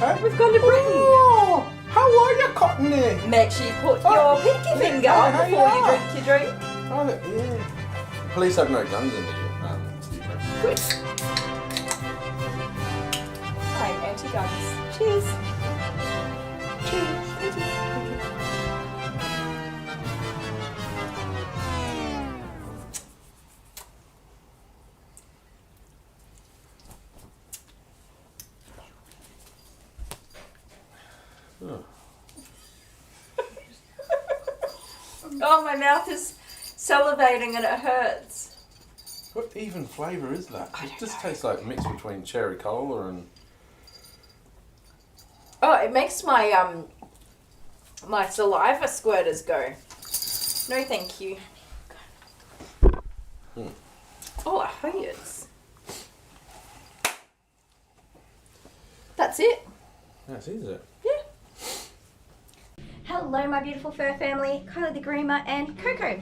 Okay. We've gone to Britain. Oh, how are you, Cottony? Make sure you put your pinky finger on before you drink your drink. Oh, yeah. Police have no guns in the Good. I'm anti-guns. Cheers. Cheers. Thank you. Thank you. Oh. Oh, my mouth is salivating and it hurts. What even flavour is that? I It don't just know. tastes like a mix between cherry cola and... Oh, it makes my my saliva squirters go. No, thank you. Oh, it hurts. That's it. That's easy. Yeah. Hello, my beautiful fur family. Kylie the Groomer and Coco.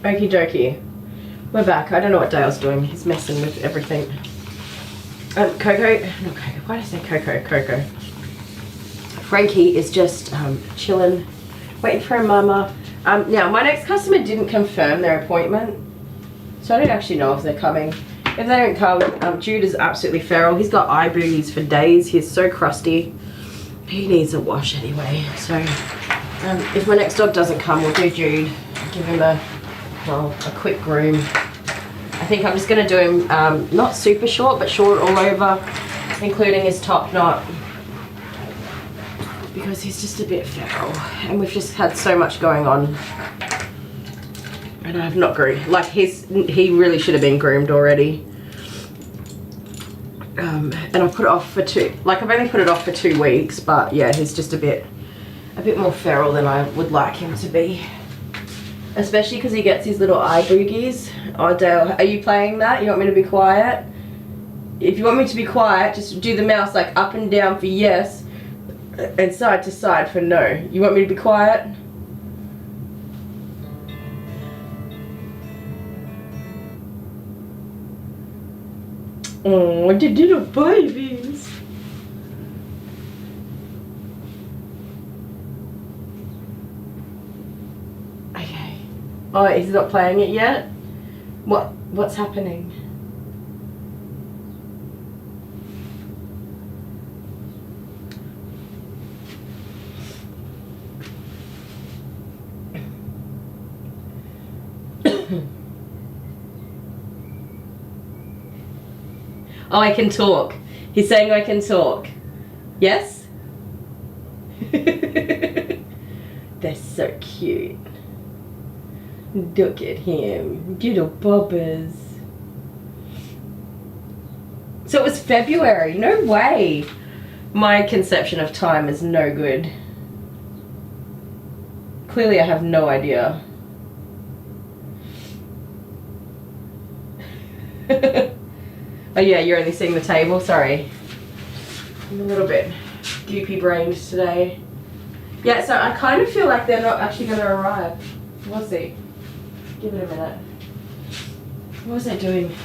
Okie dokie. We're back. I don't know what Dale's doing. He's messing with everything. Coco, not Coco, why did I say Coco? Coco. Frankie is just chilling, waiting for her mama. Now, my next customer didn't confirm their appointment, so I don't actually know if they're coming. If they don't come, Jude is absolutely feral. He's got eye boogies for days. He's so crusty. He needs a wash anyway. So, if my next dog doesn't come, we'll do Jude. Give him a quick groom. I think I'm just going to do him not super short, but short all over, including his top knot, because he's just a bit feral and we've just had so much going on and I have not groomed. Like he really should have been groomed already. And I put it off for I've only put it off for 2 weeks, but yeah, he's just a bit more feral than I would like him to be. Especially because he gets his little eye boogies. Oh, Dale, are you playing that? You want me to be quiet? If you want me to be quiet, just do the mouse like up and down for yes, and side to side for no. You want me to be quiet? Oh, the little babies. Okay. Oh, he's not playing it yet? What's happening? Oh, I can talk. He's saying I can talk. Yes? They're so cute. Look at him. Little bobbers. So it was February. No way. My conception of time is no good. Clearly I have no idea. Oh yeah, you're only seeing the table. Sorry. I'm a little bit goopy brained today. Yeah, so I kind of feel like they're not actually going to arrive. We'll see. Give it a minute. What was I doing?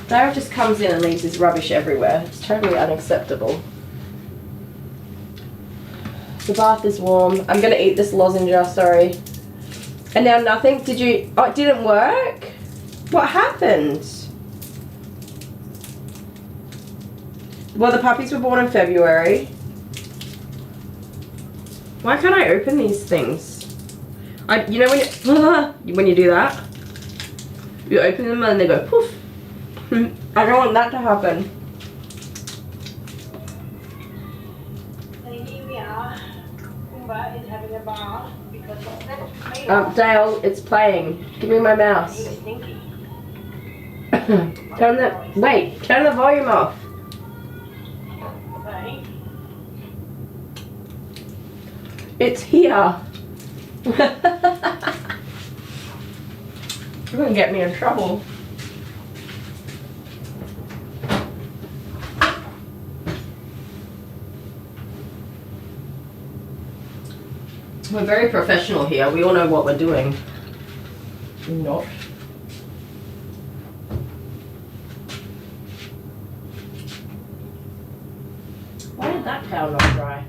Dale just comes in and leaves his rubbish everywhere. It's totally unacceptable. The bath is warm. I'm going to eat this lozenge, sorry. And now nothing? Did you... Oh, it didn't work? What happened? Well, the puppies were born in February. Why can't I open these things? You know when you do that? You open them and they go poof. I don't want that to happen. Kumba is having a bath because Dale, it's playing. Give me my mouse. Turn the volume off. Okay. It's here. You're gonna get me in trouble. We're very professional here. We all know what we're doing. Not. Why did that towel not dry?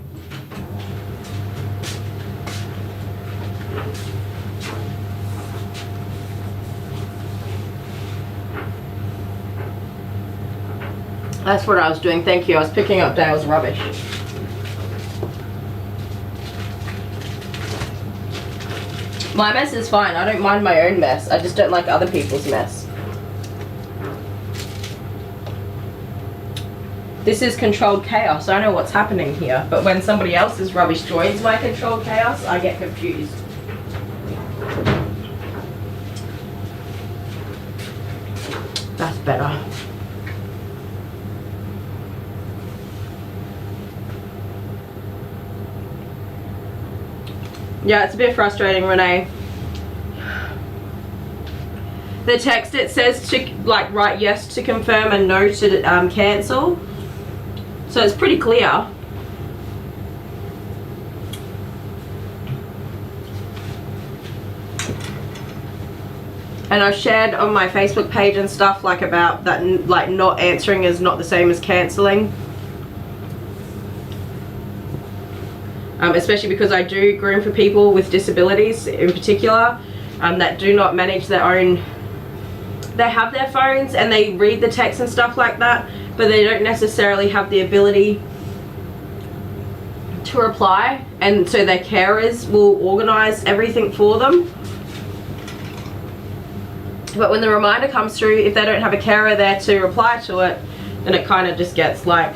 That's what I was doing. Thank you. I was picking up Dale's rubbish. My mess is fine. I don't mind my own mess. I just don't like other people's mess. This is controlled chaos. I know what's happening here. But when somebody else's rubbish joins my controlled chaos, I get confused. That's better. Yeah, it's a bit frustrating, Renee. The text, it says to like write yes to confirm and no to cancel. So it's pretty clear. And I've shared on my Facebook page and stuff like about that, like not answering is not the same as cancelling. Especially because I do groom for people with disabilities in particular that do not manage their own. They have their phones and they read the text and stuff like that, but they don't necessarily have the ability to reply, and so their carers will organise everything for them. But when the reminder comes through, if they don't have a carer there to reply to it, then it kind of just gets like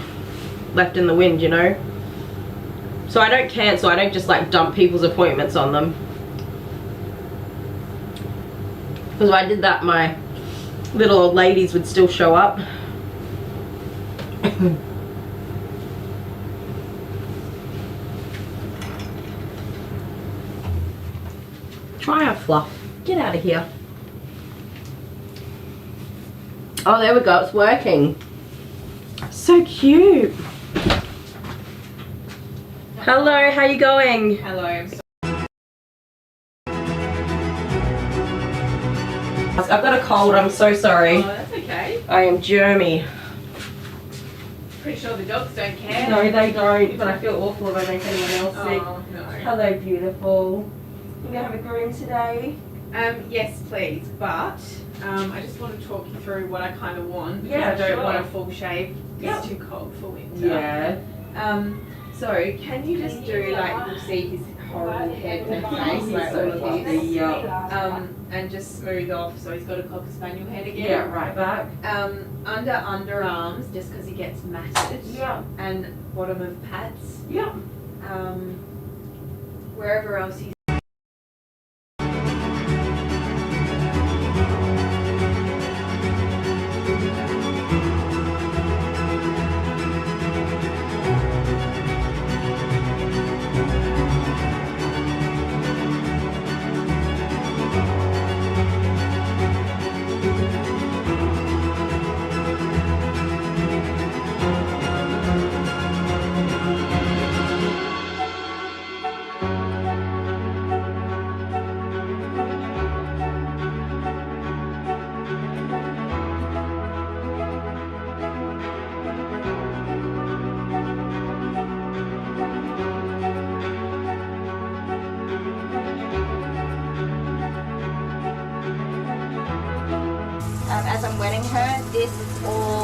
left in the wind, you know. So I don't cancel, I don't just like dump people's appointments on them. Because if I did that, my little old ladies would still show up. Try a fluff. Get out of here. Oh, there we go, it's working. So cute. Hello, how you going? Hello. I've got a cold, I'm so sorry. Oh, that's okay. I am germy. Pretty sure the dogs don't care. No, they don't, but I feel awful if I make anyone else sick. Oh, no. Hello, beautiful. You gonna have a groom today? Yes, please, but I just want to talk you through what I kind of want. Because Yeah, I don't sure. want a full shave. Yep. It's too cold for winter. Yeah. So can you just do like, you'll see his horrible head and face, like So all of fluffy, this, yeah. and just smooth off so he's got a Cocker Spaniel head again. Yeah, right back. Under underarms, just because he gets matted. Yeah. And bottom of pads. Yeah. Wherever else he's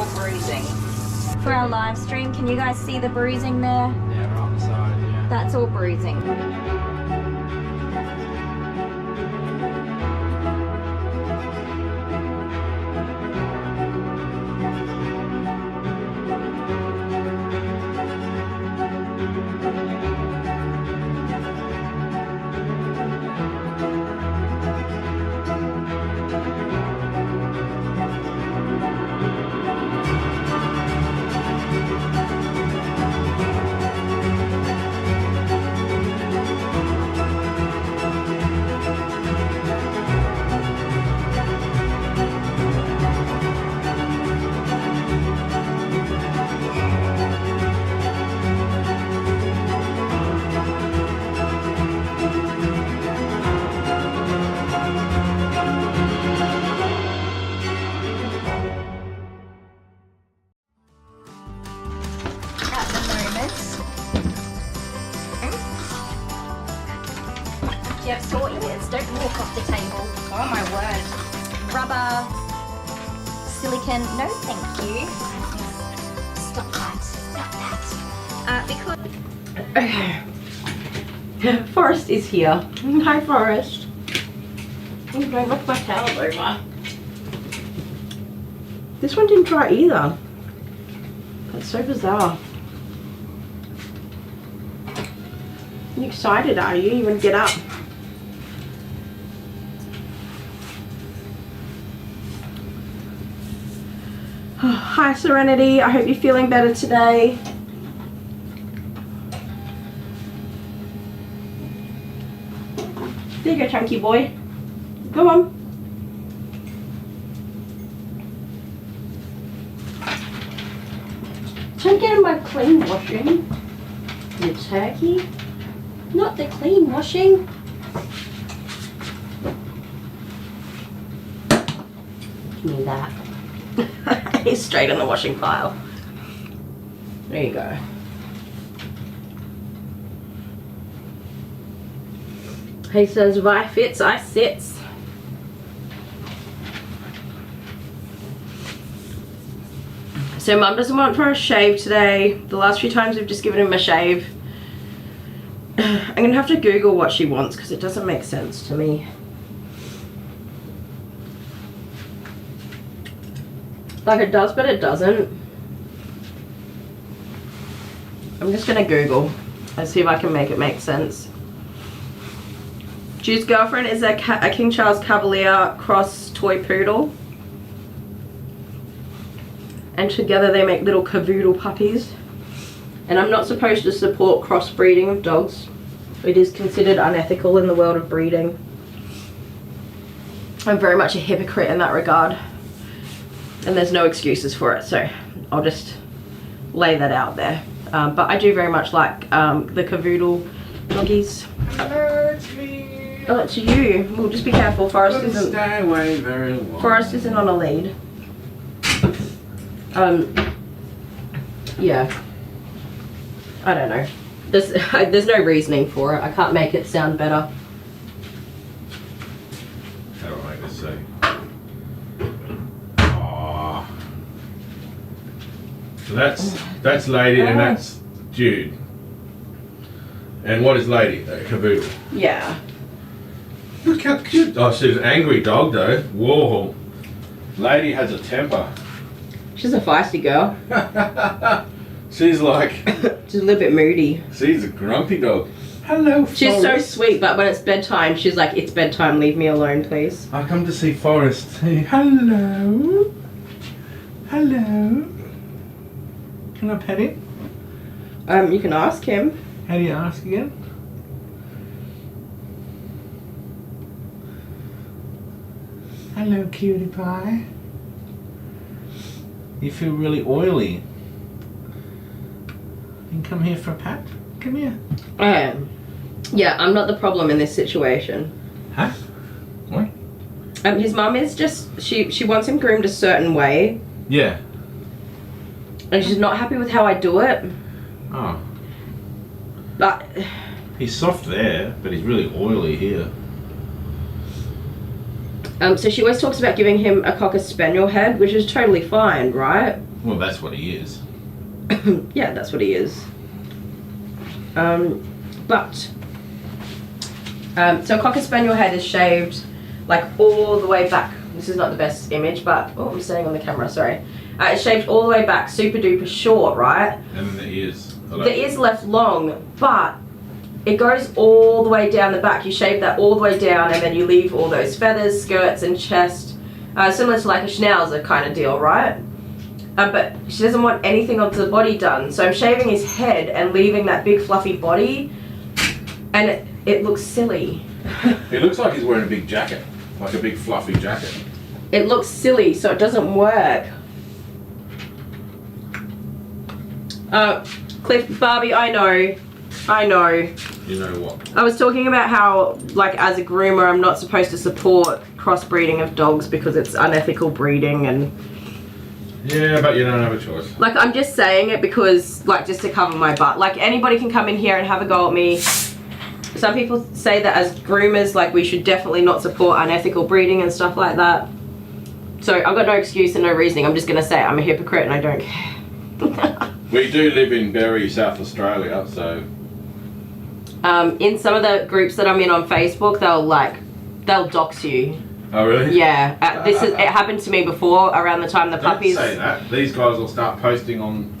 all bruising. For our live stream, can you guys see the bruising there? Yeah, right on the side, yeah. That's all bruising. At the moment. Do you have sore ears? Don't walk off the table. Oh my word. Rubber, silicone. No, thank you. Stop that. Stop that. Because Okay. Forrest is here. Hi, Forrest. I'm going with my towel over. This one didn't dry either. That's so bizarre. You excited, are you? You want to get up? Hi, Serenity. I hope you're feeling better today. There you go, chunky boy. Go on. Don't get in my clean washing, you turkey. Not the clean washing. Give me that. He's straight in the washing pile. There you go. He says, "Vi fits, I sits." So Mum doesn't want for a shave today. The last few times we've just given him a shave. I'm gonna have to Google what she wants because it doesn't make sense to me. Like it does, but it doesn't. I'm just gonna Google and see if I can make it make sense. Jude's girlfriend is a King Charles Cavalier cross toy poodle. And together they make little cavoodle puppies. And I'm not supposed to support crossbreeding of dogs. It is considered unethical in the world of breeding. I'm very much a hypocrite in that regard. And there's no excuses for it, so I'll just lay that out there. But I do very much like the cavoodle doggies. Hello, it's me. Oh, it's you. Well, just be careful. Forrest isn't. Stay away very long. Forrest isn't on a lead. Yeah. I don't know. There's no reasoning for it. I can't make it sound better. Alright, let's see. Oh. So that's Lady and that's Jude. And what is Lady? A cavoodle. Yeah. Look how cute. Oh, she's an angry dog though. Whoa. Lady has a temper. She's a feisty girl. She's like... She's a little bit moody. She's a grumpy dog. Hello, Forrest. She's so sweet, but when it's bedtime, she's like, "It's bedtime, leave me alone, please." I come to see Forrest. Hello. Hello. Can I pet him? You can ask him. How do you ask again? Hello, cutie pie. You feel really oily. You can come here for a pat. Come here. Yeah, I'm not the problem in this situation. Huh? What? His mum is just, she wants him groomed a certain way. Yeah. And she's not happy with how I do it. Oh. But He's soft there, but he's really oily here. so she always talks about giving him a Cocker Spaniel head, which is totally fine, right? Well, that's what he is. Yeah, that's what he is. So Cocker Spaniel head is shaved like all the way back. This is not the best image, but I'm staying on the camera, sorry. It's shaved all the way back, super duper short, right? And then the ears. The ears left long, but it goes all the way down the back. You shave that all the way down and then you leave all those feathers, skirts and chest, similar to like a Schnauzer kind of deal, right? But she doesn't want anything onto the body done. So I'm shaving his head and leaving that big fluffy body, and it looks silly. It looks like he's wearing a big jacket, like a big fluffy jacket. It looks silly, so it doesn't work. Cliff, Barbie, I know. You know what? I was talking about how, like, as a groomer, I'm not supposed to support crossbreeding of dogs because it's unethical breeding and... Yeah, but you don't have a choice. Like, I'm just saying it because, like, just to cover my butt. Like, anybody can come in here and have a go at me. Some people say that as groomers, like, we should definitely not support unethical breeding and stuff like that. So, I've got no excuse and no reasoning. I'm just going to say I'm a hypocrite and I don't care. We do live in Berry, South Australia, so... In some of the groups that I'm in on Facebook, they'll dox you. Oh, really? Yeah, it happened to me before around the time the puppies... Don't say that. These guys will start posting on...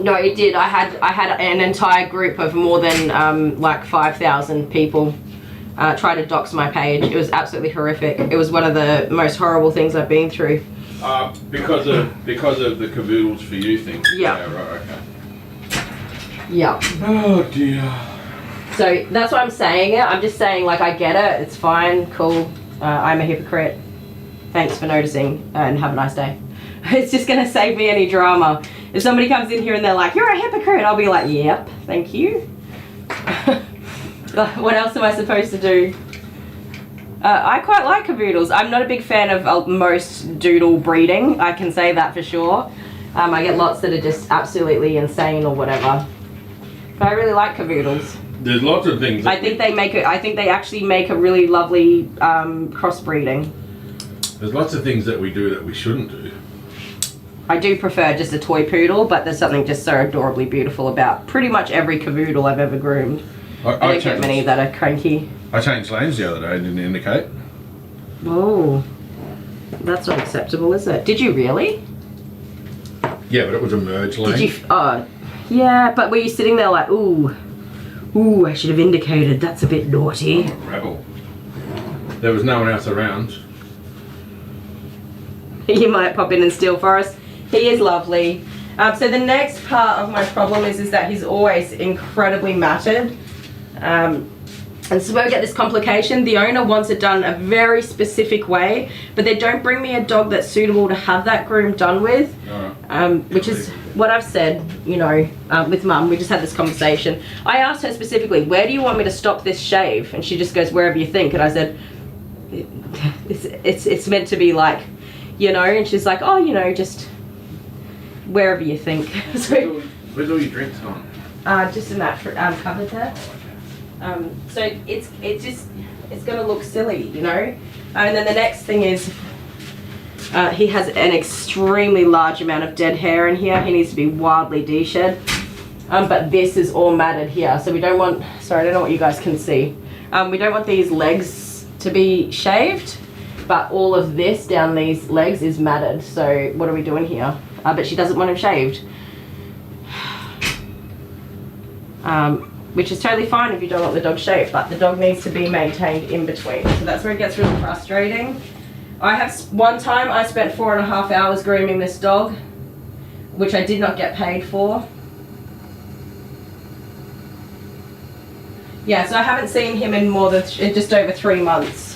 No, it did. I had an entire group of more than like 5,000 people try to dox my page. It was absolutely horrific. It was one of the most horrible things I've been through. Because of the cavoodles for you thing. Yeah. Yeah, right, okay. Yeah. Oh dear. So that's why I'm saying it. I'm just saying, like, I get it. It's fine, cool. I'm a hypocrite. Thanks for noticing and have a nice day. It's just gonna save me any drama. If somebody comes in here and they're like, "You're a hypocrite," I'll be like, "Yep, thank you." What else am I supposed to do? I quite like cavoodles. I'm not a big fan of most doodle breeding. I can say that for sure. I get lots that are just absolutely insane or whatever. But I really like cavoodles. There's lots of things. I think they actually make a really lovely crossbreeding. There's lots of things that we do that we shouldn't do. I do prefer just a toy poodle, but there's something just so adorably beautiful about pretty much every cavoodle I've ever groomed. I don't get many that are cranky. I changed lanes the other day and didn't indicate. Oh, that's not acceptable, is it? Did you really? Yeah, but it was a merge lane. Did you? Oh, yeah, but were you sitting there like, ooh, I should have indicated, that's a bit naughty. I'm a rebel. There was no one else around. You might pop in and steal for us. He is lovely. So the next part of my problem is that he's always incredibly matted. And so we get this complication. The owner wants it done a very specific way, but they don't bring me a dog that's suitable to have that groom done with, which is what I've said, you know, with Mum. We just had this conversation. I asked her specifically, where do you want me to stop this shave? And she just goes, wherever you think. And I said, it's meant to be like, you know, and she's like, oh, you know, just wherever you think. So, where's all your drinks on? just in that cupboard there. So it's gonna look silly, you know. And then the next thing is he has an extremely large amount of dead hair in here. He needs to be wildly de-shed. But this is all matted here, so we don't want. Sorry, I don't know what you guys can see. We don't want these legs to be shaved, but all of this down these legs is matted. So what are we doing here? But she doesn't want him shaved. Which is totally fine if you don't want the dog shaved, but the dog needs to be maintained in between. So that's where it gets really frustrating. One time I spent 4.5 hours grooming this dog, which I did not get paid for. Yeah, so I haven't seen him in more than just over 3 months,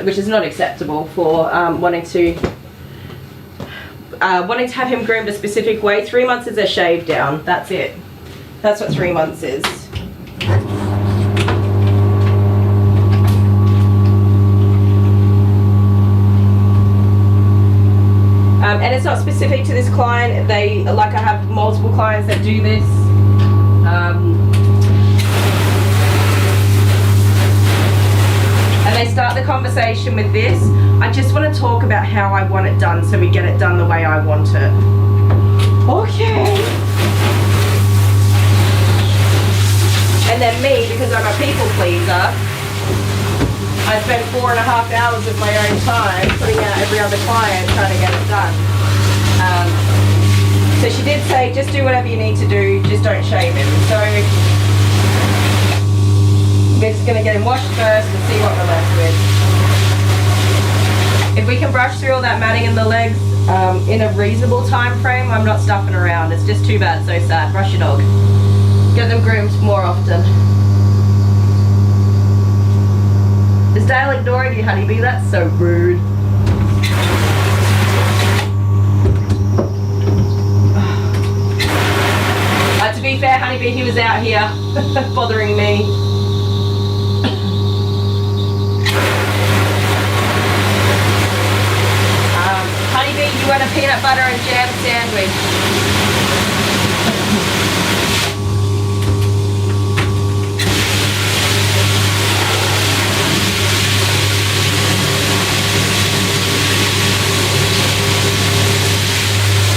which is not acceptable for wanting to have him groomed a specific way. 3 months is a shave down. That's it. That's what 3 months is. And it's not specific to this client. I have multiple clients that do this. And they start the conversation with this. I just want to talk about how I want it done so we get it done the way I want it. Okay. And then me, because I'm a people pleaser, I spend 4.5 hours of my own time putting out every other client trying to get it done. So she did say, just do whatever you need to do, just don't shave him. So we're just going to get him washed first and see what we're left with. If we can brush through all that matting in the legs in a reasonable time frame, I'm not stuffing around. It's just too bad, so sad. Brush your dog. Get them groomed more often. Is Dale ignoring you, honeybee? That's so rude. To be fair, honeybee, he was out here bothering me. Honeybee, you want a peanut butter and jam sandwich?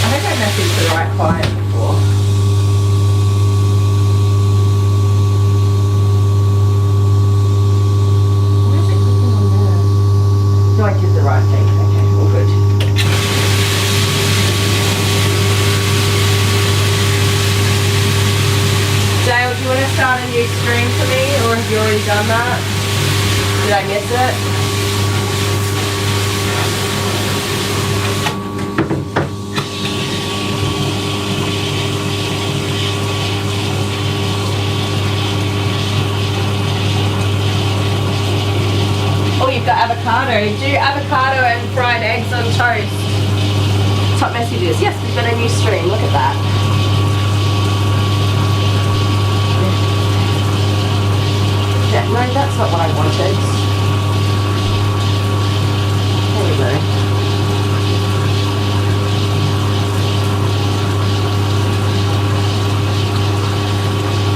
I think I messaged the right client before. Why is it clicking on there? No, I did the right thing. Okay, all good. Dale, do you want to start a new stream for me, or have you already done that? Did I miss it? Oh, you've got avocado. Do avocado and fried eggs on toast. Top messages. Yes, we've got a new stream. Look at that. Yeah, no, that's not what I wanted. There we go.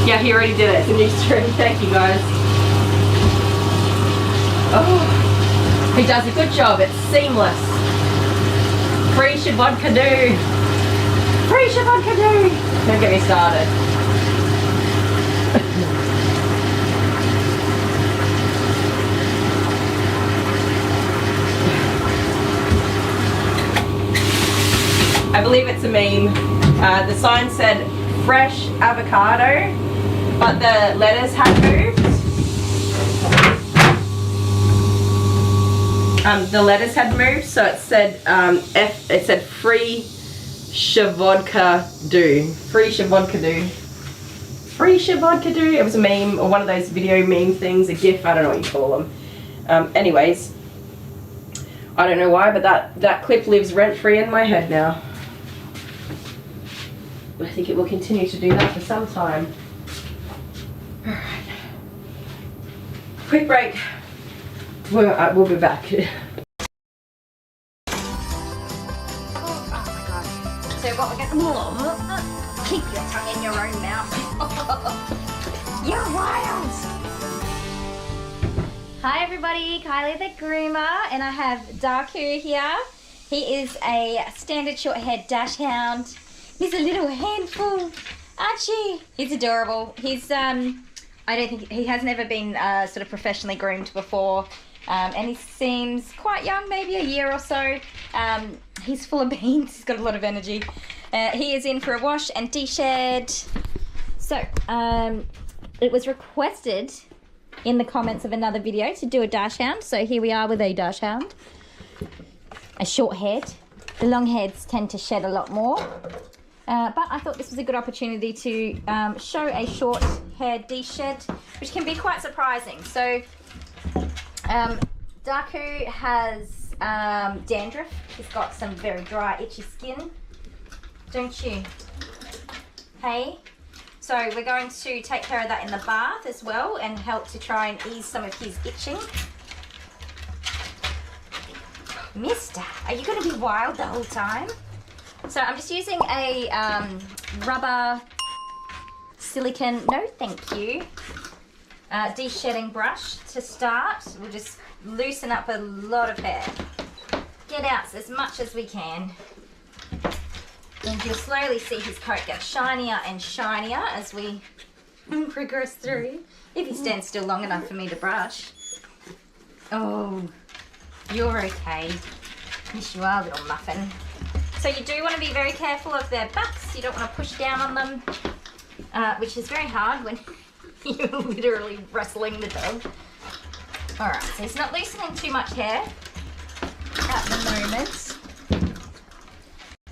Yeah, he already did it. It's a new stream. Thank you, guys. Oh, he does a good job. It's seamless. Free Shabodka do. Free Shabodka do. Don't get me started. I believe it's a meme. The sign said fresh avocado, but the letters had moved. The letters had moved, so it said it said free Shavodka do. Free Shavodka do. Free Shavodka do. It was a meme, or one of those video meme things, a GIF, I don't know what you call them. Anyways, I don't know why, but that clip lives rent-free in my head now. I think it will continue to do that for some time. Alright. Quick break. We'll be back. Oh my god. So what we're gonna keep your tongue in your own mouth. You're wild! Hi everybody, Kylie the Groomer, and I have Darku here. He is a standard short haired dash hound. He's a little handful, Archie. He's adorable. He's I don't think he has never been sort of professionally groomed before. And he seems quite young, maybe a year or so. He's full of beans, he's got a lot of energy. He is in for a wash and de-shed. So, it was requested in the comments of another video to do a dash hound. So here we are with a dash hound. A short head. The long heads tend to shed a lot more. But I thought this was a good opportunity to show a short hair de-shed, which can be quite surprising. So, Darku has dandruff. He's got some very dry, itchy skin, don't you? Hey? So we're going to take care of that in the bath as well and help to try and ease some of his itching. Mister, are you going to be wild the whole time? So I'm just using a rubber silicone, no thank you, de-shedding brush to start. We'll just loosen up a lot of hair. Get out as much as we can. And you'll slowly see his coat get shinier and shinier as we progress through. If he stands still long enough for me to brush. Oh, you're okay. Yes, you are, little muffin. So you do want to be very careful of their backs. You don't want to push down on them, which is very hard when you're literally wrestling the dog. Alright, so he's not loosening too much hair at the moment.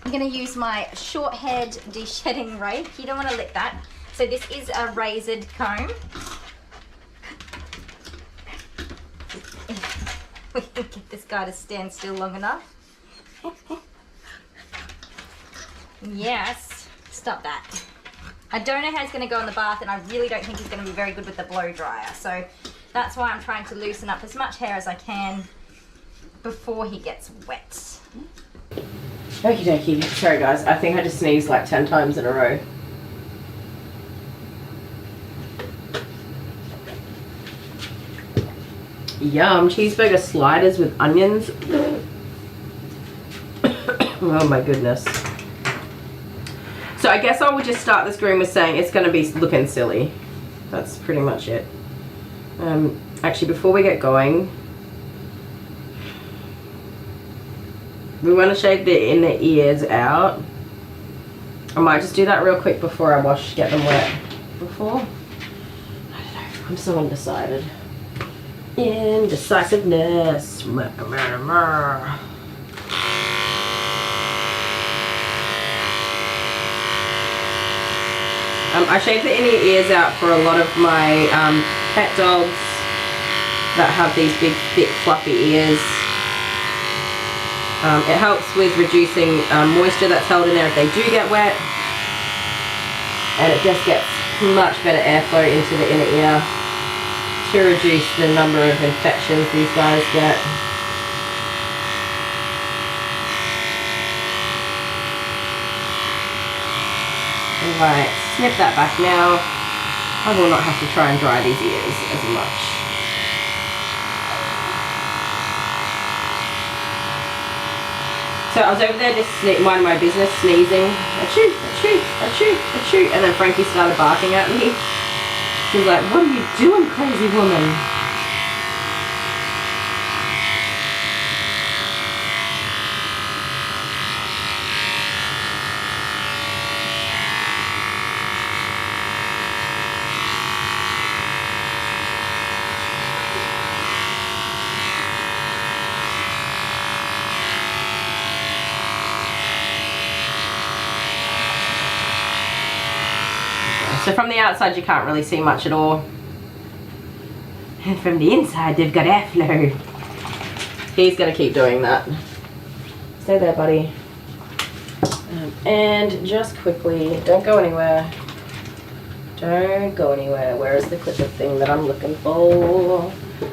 I'm going to use my short haired de-shedding rake. You don't want to lick that. So this is a razored comb. We can get this guy to stand still long enough. Yes, stop that. I don't know how he's going to go in the bath, and I really don't think he's going to be very good with the blow dryer. So that's why I'm trying to loosen up as much hair as I can before he gets wet. Okie dokie. Sorry guys, I think I just sneezed like 10 times in a row. Yum, cheeseburger sliders with onions. Oh my goodness. So I guess I would just start this groom with saying it's going to be looking silly. That's pretty much it. Actually, before we get going, we want to shave the inner ears out. I might just do that real quick before I get them wet. Before? I don't know. I'm so undecided. Indecisiveness. I shave the inner ears out for a lot of my pet dogs that have these big, thick, fluffy ears. It helps with reducing moisture that's held in there if they do get wet. And it just gets much better airflow into the inner ear to reduce the number of infections these guys get. Alright, snip that back now. I will not have to try and dry these ears as much. So I was over there just minding my business, sneezing. Achoo, achoo, achoo, achoo. And then Frankie started barking at me. She was like, "What are you doing, crazy woman?" So from the outside you can't really see much at all. And from the inside they've got airflow. He's going to keep doing that. Stay there, buddy. And just quickly, don't go anywhere. Don't go anywhere. Where is the clipper thing that I'm looking for?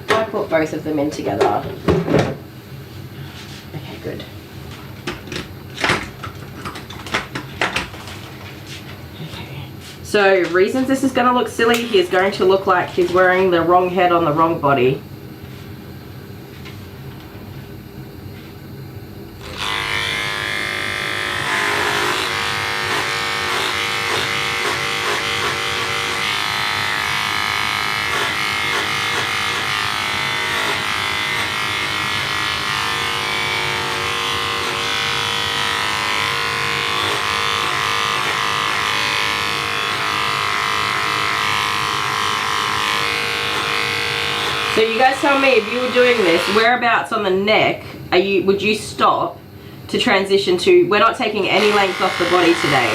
I put both of them in together. Okay, good. So, reasons this is going to look silly, he's going to look like he's wearing the wrong head on the wrong body. So you guys tell me, if you were doing this, whereabouts on the neck would you stop to transition to, we're not taking any length off the body today.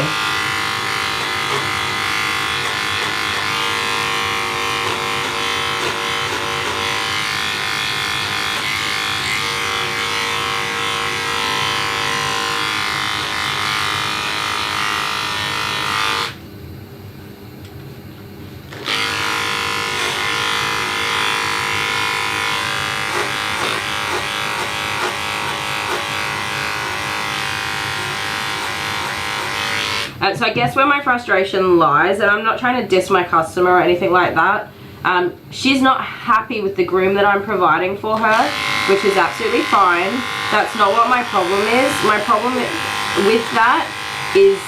So I guess where my frustration lies, and I'm not trying to diss my customer or anything like that, She's not happy with the groom that I'm providing for her, which is absolutely fine. That's not what my problem is. My problem with that is,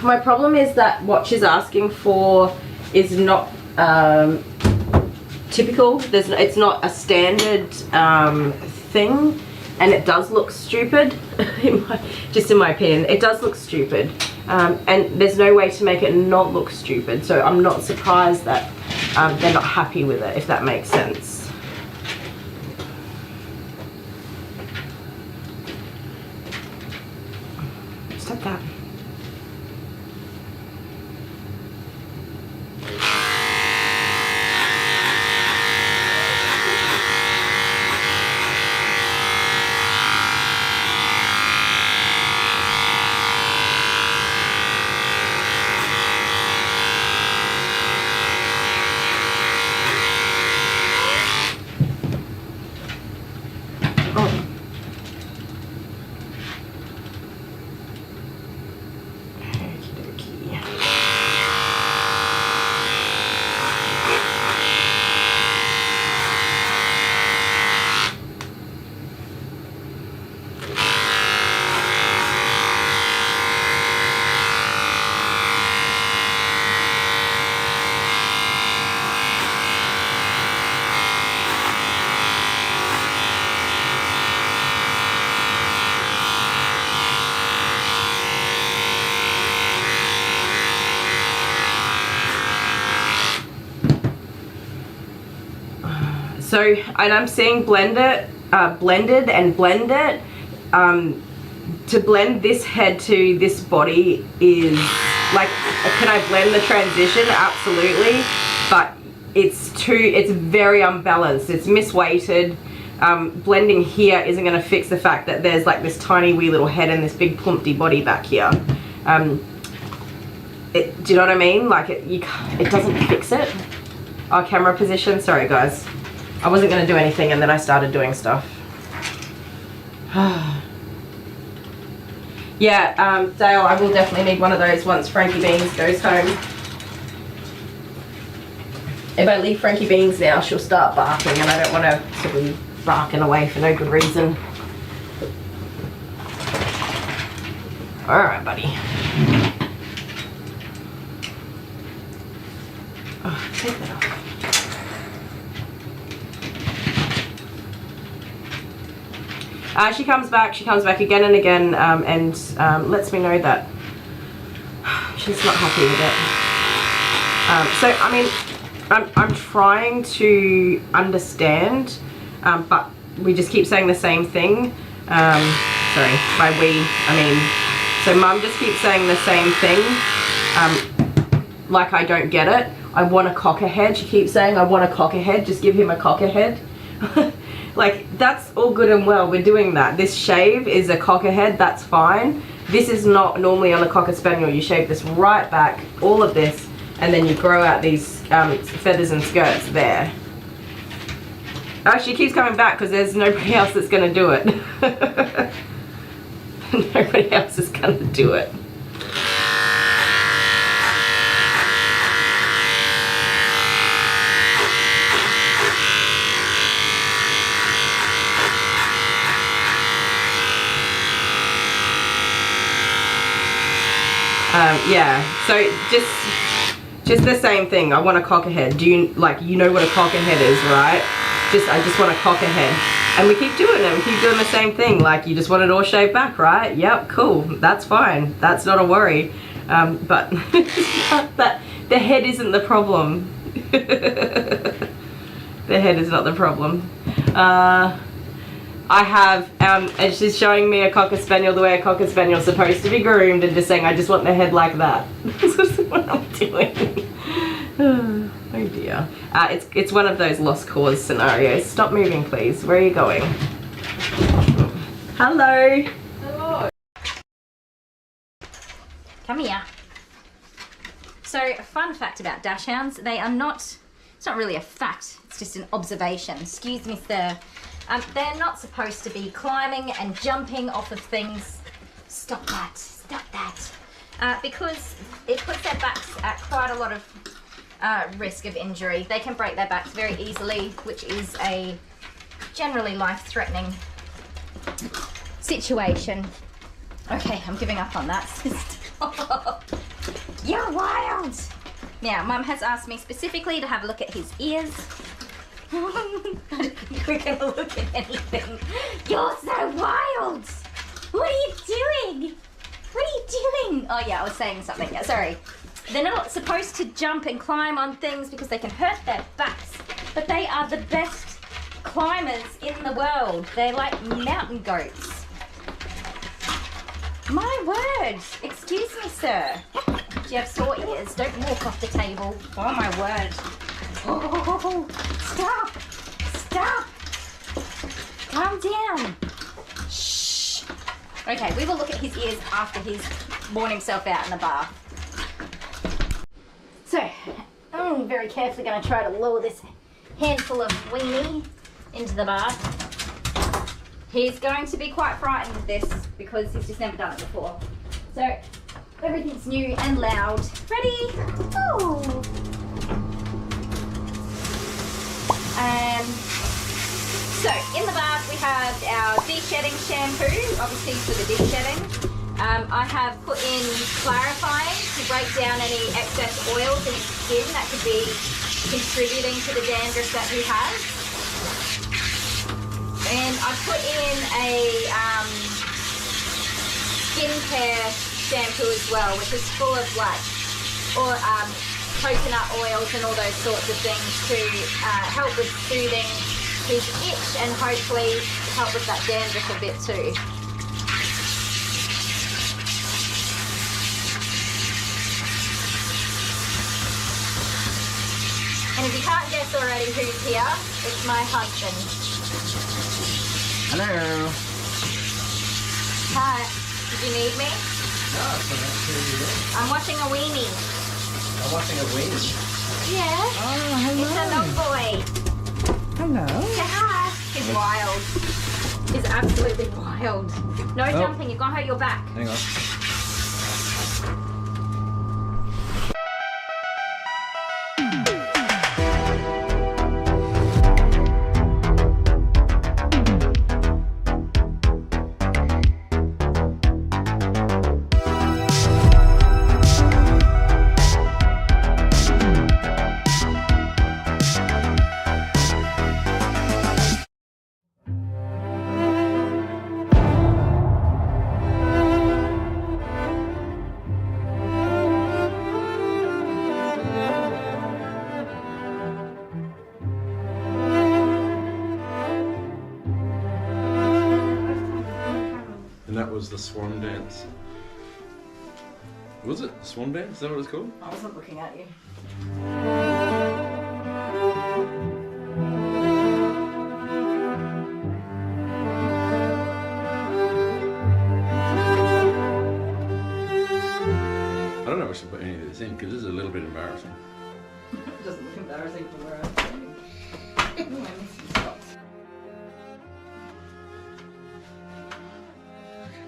my problem is that what she's asking for is not typical. It's not a standard thing, and it does look stupid. Just in my opinion, it does look stupid, and there's no way to make it not look stupid. So I'm not surprised that they're not happy with it, if that makes sense. Stop that. So, and I'm seeing blended and blend it. To blend this head to this body is like, can I blend the transition? Absolutely, but it's very unbalanced. It's misweighted. Blending here isn't going to fix the fact that there's like this tiny wee little head and this big plumpy body back here. Do you know what I mean? Like it doesn't fix it. Our camera position. Sorry guys. I wasn't going to do anything and then I started doing stuff. Yeah, Dale, I will definitely need one of those once Frankie Beans goes home. If I leave Frankie Beans now, she'll start barking and I don't want her to be barking away for no good reason. Alright, buddy. Oh, take that off. She comes back again and again, and lets me know that she's not happy with it. So, I mean, I'm trying to understand, but we just keep saying the same thing. Sorry, by we, I mean, so Mum just keeps saying the same thing, like I don't get it. I want a cocker head. She keeps saying, I want a cocker head. Just give him a cocker head. Like, that's all good and well, we're doing that. This shave is a cocker head, that's fine. This is not normally on a Cocker Spaniel. You shave this right back, all of this, and then you grow out these feathers and skirts there. Actually, it keeps coming back because there's nobody else that's going to do it. Nobody else is going to do it. Yeah, so just the same thing. I want a cocker head. Do you, like, you know what a cocker head is, right? I just want a cocker head. And we keep doing it. We keep doing the same thing. Like, you just want it all shaved back, right? Yep, cool. That's fine. That's not a worry. But the head isn't the problem. The head is not the problem. I have, and she's showing me a Cocker Spaniel the way a Cocker Spaniel is supposed to be groomed, and just saying, I just want the head like that. This is what I'm doing. Oh dear. It's one of those lost cause scenarios. Stop moving, please. Where are you going? Hello. Hello. Come here. So, a fun fact about dachshunds, they are not, it's not really a fact, it's just an observation. Excuse me, sir. They're not supposed to be climbing and jumping off of things. Stop that, because it puts their backs at quite a lot of risk of injury. They can break their backs very easily, which is a generally life-threatening situation. Okay, I'm giving up on that. Stop. You're wild. Now, Mum has asked me specifically to have a look at his ears. I don't think we're gonna look at anything. You're so wild. What are you doing? What are you doing? Oh yeah, I was saying something. Yeah, sorry. They're not supposed to jump and climb on things because they can hurt their backs, but they are the best climbers in the world. They're like mountain goats. My word. Excuse me, sir. Do you have sore ears? Don't walk off the table. Oh my word. Oh, stop. Stop. Calm down. Shh. Okay, we will look at his ears after he's worn himself out in the bath. So, I'm very carefully going to try to lure this handful of weenie into the bath. He's going to be quite frightened of this because he's just never done it before. So, everything's new and loud. Ready? Ooh. So, in the bath we have our de-shedding shampoo, obviously for the de-shedding. I have put in clarifying to break down any excess oils in his skin that could be contributing to the dandruff that he has. And I put in a skincare shampoo as well, which is full of like coconut oils and all those sorts of things to help with soothing his itch and hopefully help with that dandruff a bit too. And if you can't guess already who's here, it's my husband. Hello. Hi. Did you need me? No, it's not actually. I'm watching a weenie. I'm watching a weenie. Yeah. Oh, hello. It's a long boy. Hello. Say hi. He's wild. He's absolutely wild. No jumping. You're going to hurt your back. Hang on. That was the swan dance. Was it swan dance? Is that what it's called? I wasn't looking at you. I don't know if I should put any of this in because this is a little bit embarrassing. It doesn't look embarrassing from where I'm standing. Ooh, I missed some spots.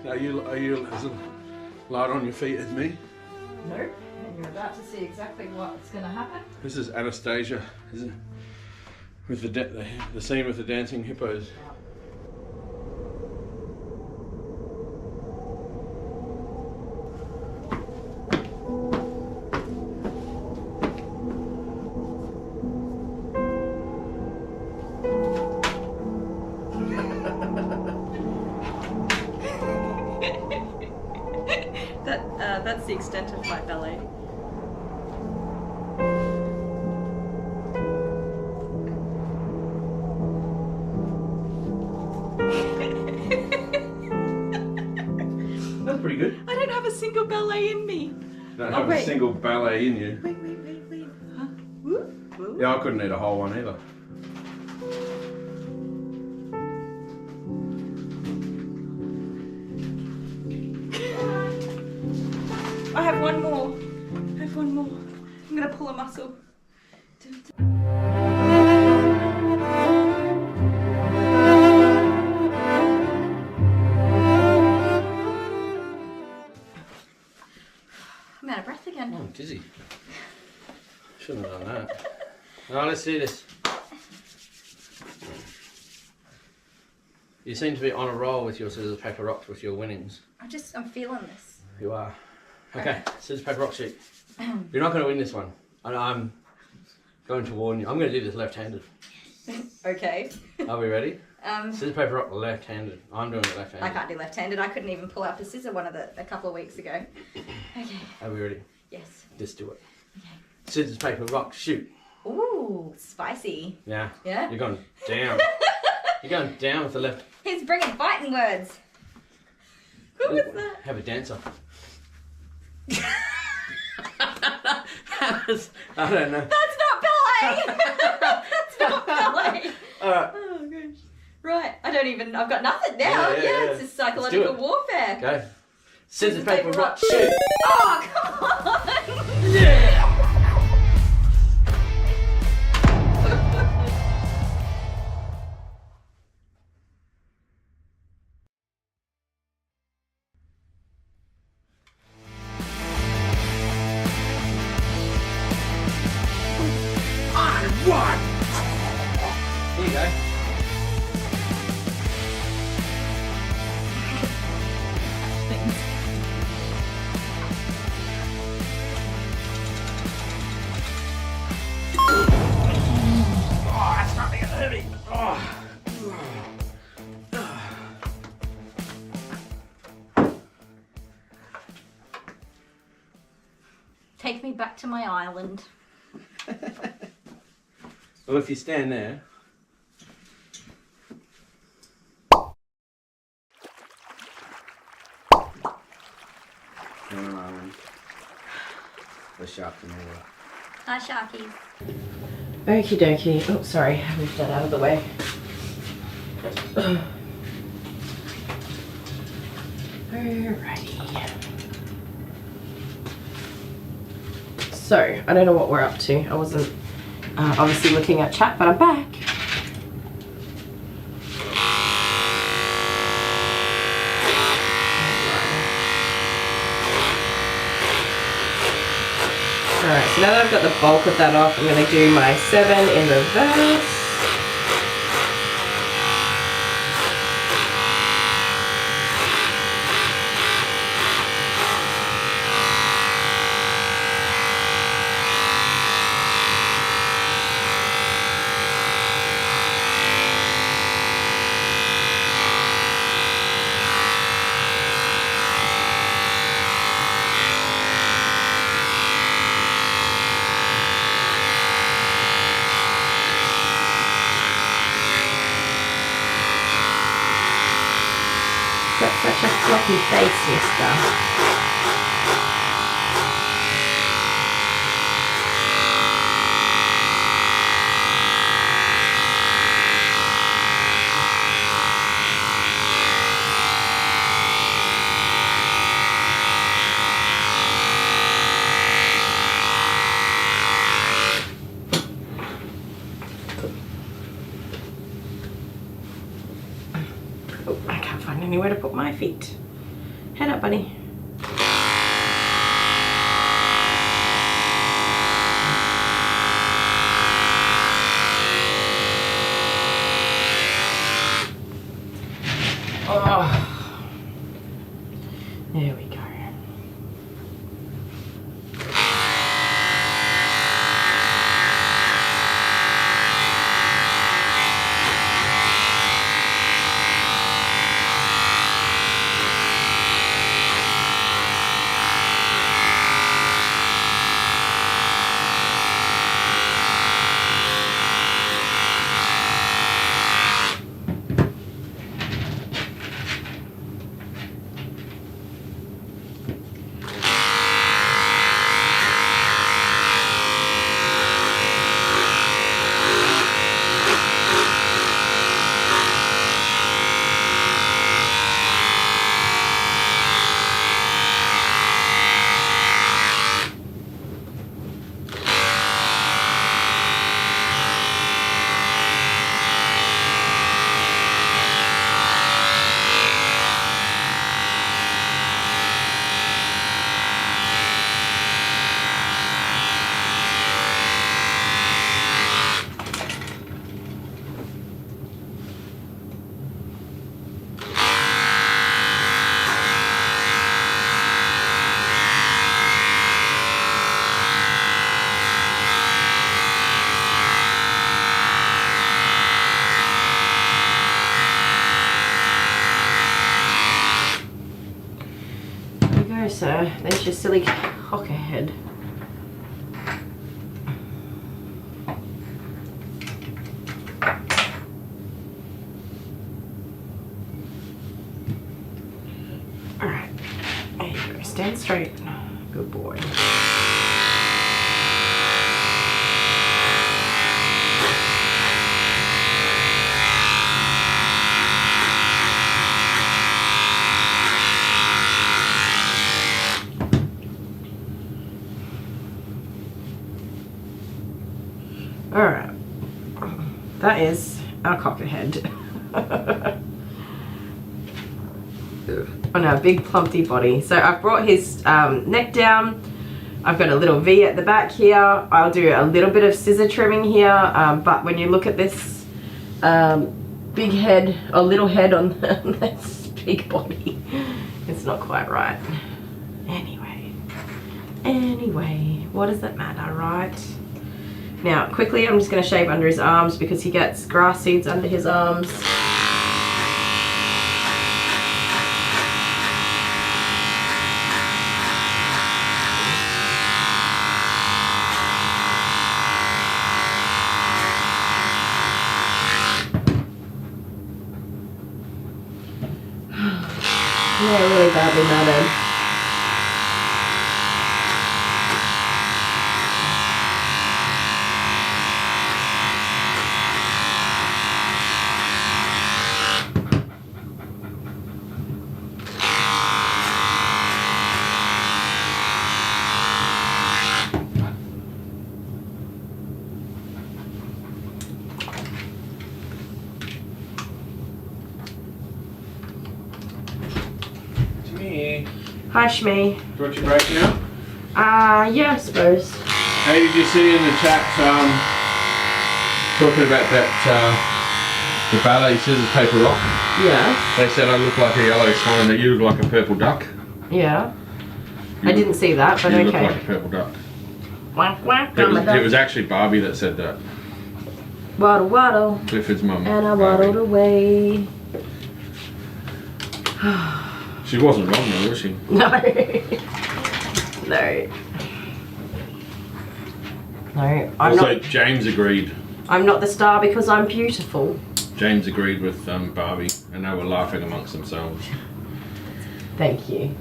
Are you as light on your feet as me? Nope. And you're about to see exactly what's going to happen. This is Anastasia, isn't it? With the scene with the dancing hippos. That's the extent of my ballet. That's pretty good. I don't have a single ballet in me. Don't have a single ballet in you. Wait. Huh? Woo? Yeah, I couldn't eat a whole one either. I have one more. I'm gonna pull a muscle. I'm out of breath again. Oh, I'm dizzy. Shouldn't have done that. Now let's do this. You seem to be on a roll with your scissors, paper, rocks with your winnings. I'm feeling this. You are. Okay, scissors, paper, rock, shoot. You're not going to win this one. I'm going to warn you. I'm going to do this left-handed. Okay. Are we ready? Scissors, paper, rock, left-handed. I'm doing it left-handed. I can't do left-handed. I couldn't even pull out the scissor a couple of weeks ago. Okay. Are we ready? Yes. Just do it. Okay. Scissors, paper, rock, shoot. Ooh, spicy. Yeah. Yeah? You're going down. You're going down with the left. He's bringing fighting words. What was that? Have a dancer. I don't know. That's not ballet! That's not ballet! Alright. Oh gosh. Right, I've got nothing now. Yeah. It's just psychological warfare. Go. Scissors, paper, rock, shoot. Oh, come on! Yeah! What? Here you go. Oh, that's not even heavy. Oh. Take me back to my island. Well, if you stand there. You're on an island. The sharks in the water. Hi, Sharkies. Okie dokie. Oh, sorry. I moved that out of the way. Alrighty. So, I don't know what we're up to. I wasn't obviously looking at chat, but I'm back. Alright, so now that I've got the bulk of that off, I'm going to do my 7 in reverse. Got such a floppy face, mister. Oh, I can't find anywhere to put my feet. Head up, buddy. Oh. There we go. No, sir. There's your silly hocker head. Alright. There you go. Stand straight. Good boy. Alright, that is our cockerhead. On our big plumpy body. So I've brought his neck down. I've got a little V at the back here. I'll do a little bit of scissor trimming here, but when you look at this big head, or little head on this big body, it's not quite right. Anyway, what does it matter, right? Now, quickly, I'm just going to shave under his arms because he gets grass seeds under his arms. Yeah, really badly matted. Hi, Shmee. Do you want your break now? Yeah, I suppose. Hey, did you see in the chat talking about that the ballet scissors paper rock? Yeah. They said I look like a yellow swan and that you look like a purple duck. Yeah. I didn't see that, but you okay. look like a purple duck. Quack, quack, It was actually Barbie that said that. Waddle, waddle. Clifford's mum. And I waddled away. She wasn't wrong though, was she? No. No. No, I'm Also, not. James agreed. I'm not the star because I'm beautiful. James agreed with Barbie, and they were laughing amongst themselves. Thank you.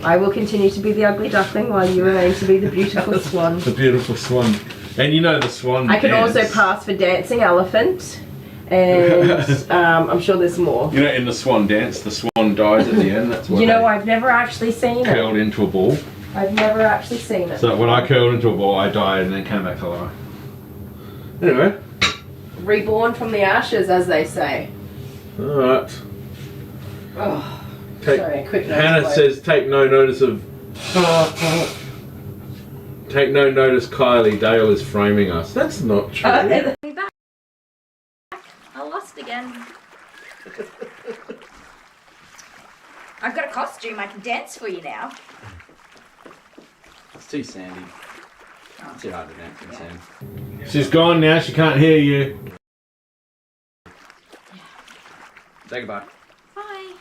I will continue to be the ugly duckling while you remain to be the beautiful swan. The beautiful swan. And you know the swan I can dance. also pass for dancing elephant, and I'm sure there's more. You know, in the swan dance, the swan dies at the end. That's why You know, they I've never actually seen curled it. into a ball. I've never actually seen it. So when I curled into a ball, I died and then came back to life. Anyway. Reborn from the ashes, as they say. Alright. Oh, sorry, quick note. Hannah says, take no notice of... Take no notice, Kylie. Dale is framing us. That's not true. Me back. I lost again. I've got a costume. I can dance for you now. It's too sandy. It's too hard to dance in sand. She's gone now. She can't hear you. Say goodbye. Bye.